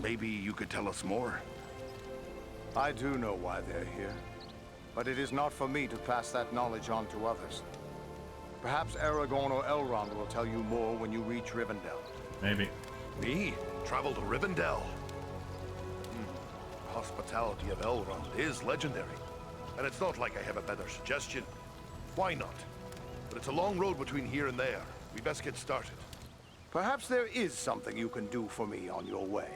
[SPEAKER 20] Maybe you could tell us more?
[SPEAKER 13] I do know why they're here, but it is not for me to pass that knowledge on to others. Perhaps Aragorn or Elrond will tell you more when you reach Rivendell.
[SPEAKER 1] Maybe.
[SPEAKER 20] Me? Travel to Rivendell? Hospitality of Elrond is legendary. And it's not like I have a better suggestion. Why not? But it's a long road between here and there. We best get started.
[SPEAKER 13] Perhaps there is something you can do for me on your way.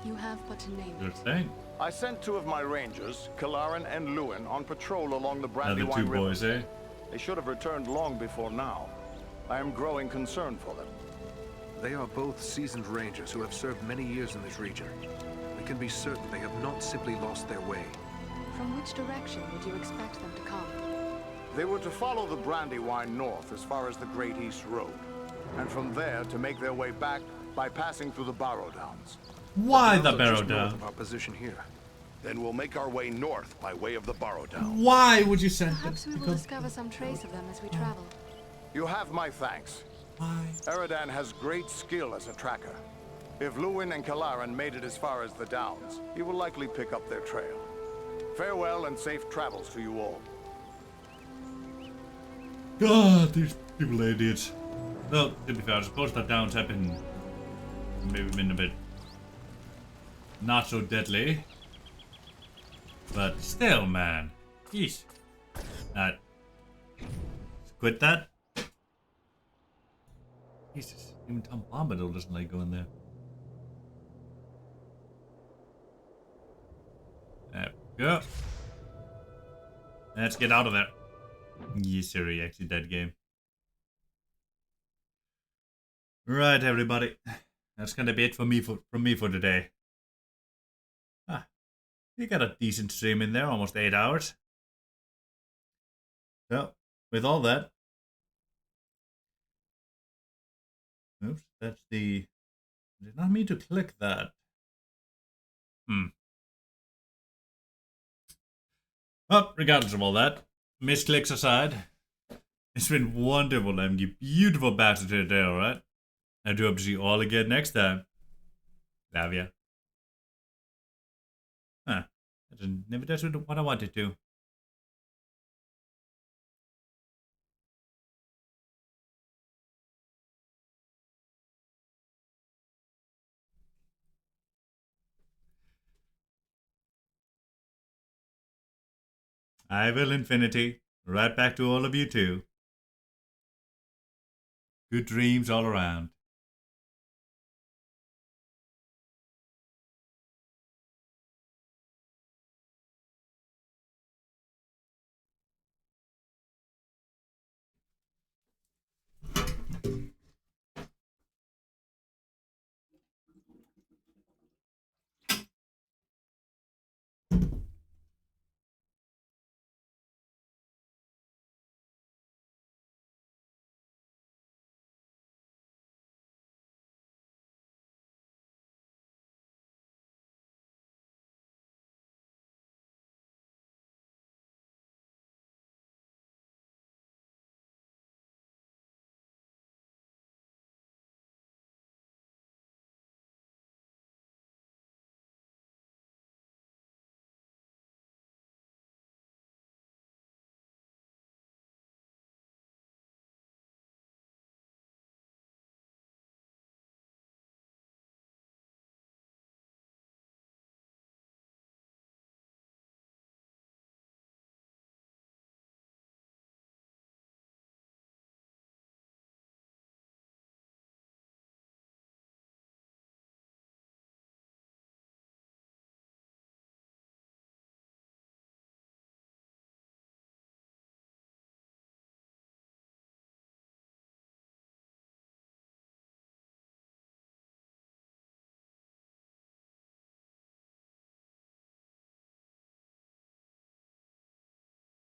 [SPEAKER 18] You have but to name
[SPEAKER 1] Good
[SPEAKER 18] it.
[SPEAKER 1] thing.
[SPEAKER 13] I sent 2 of my rangers, Kalarin and Lewin, on patrol along the
[SPEAKER 1] Now
[SPEAKER 13] Brandywine
[SPEAKER 1] the 2
[SPEAKER 13] River.
[SPEAKER 1] boys, eh?
[SPEAKER 13] They should have returned long before now. I am growing concerned for them.
[SPEAKER 3] They are both seasoned rangers who have served many years in this region. We can be certain they have not simply lost their way.
[SPEAKER 18] From which direction would you expect them to come?
[SPEAKER 13] They were to follow the Brandywine north as far as the Great East Road, and from there to make their way back by passing through the Barrow Downs.
[SPEAKER 1] Why the
[SPEAKER 3] Downs are
[SPEAKER 1] Barrow
[SPEAKER 3] just north
[SPEAKER 1] Down?
[SPEAKER 3] of our position here.
[SPEAKER 20] Then we'll make our way north by way of the Barrow Downs.
[SPEAKER 1] Why would you send them?
[SPEAKER 18] Perhaps we will discover some trace of them as we travel.
[SPEAKER 13] You have my thanks.
[SPEAKER 1] Why?
[SPEAKER 13] Eridan has great skill as a tracker. If Lewin and Kalarin made it as far as the Downs, he will likely pick up their trail. Farewell and safe travels to you all.
[SPEAKER 1] God, these people are idiots. Well, to be fair, I suppose that Downs have been maybe been a bit not so deadly. But still, man. Jeez. That. Quit that. Jesus. Even Tom Bombadil doesn't like going there. There we go. Let's get out of there. Yes, sir. Actually, dead game. Right, everybody. That's gonna be it from me for today. You got a decent stream in there, almost 8 hours. So, with all that, oops, that's the. I did not mean to click that. Well, regardless of all that, misclicks aside, it's been wonderful having you beautiful bastard today, alright? I do hope to see you all again next time. Love ya. Huh. That never does what I wanted to. I will, Infinity. Right back to all of you too. Good dreams all around.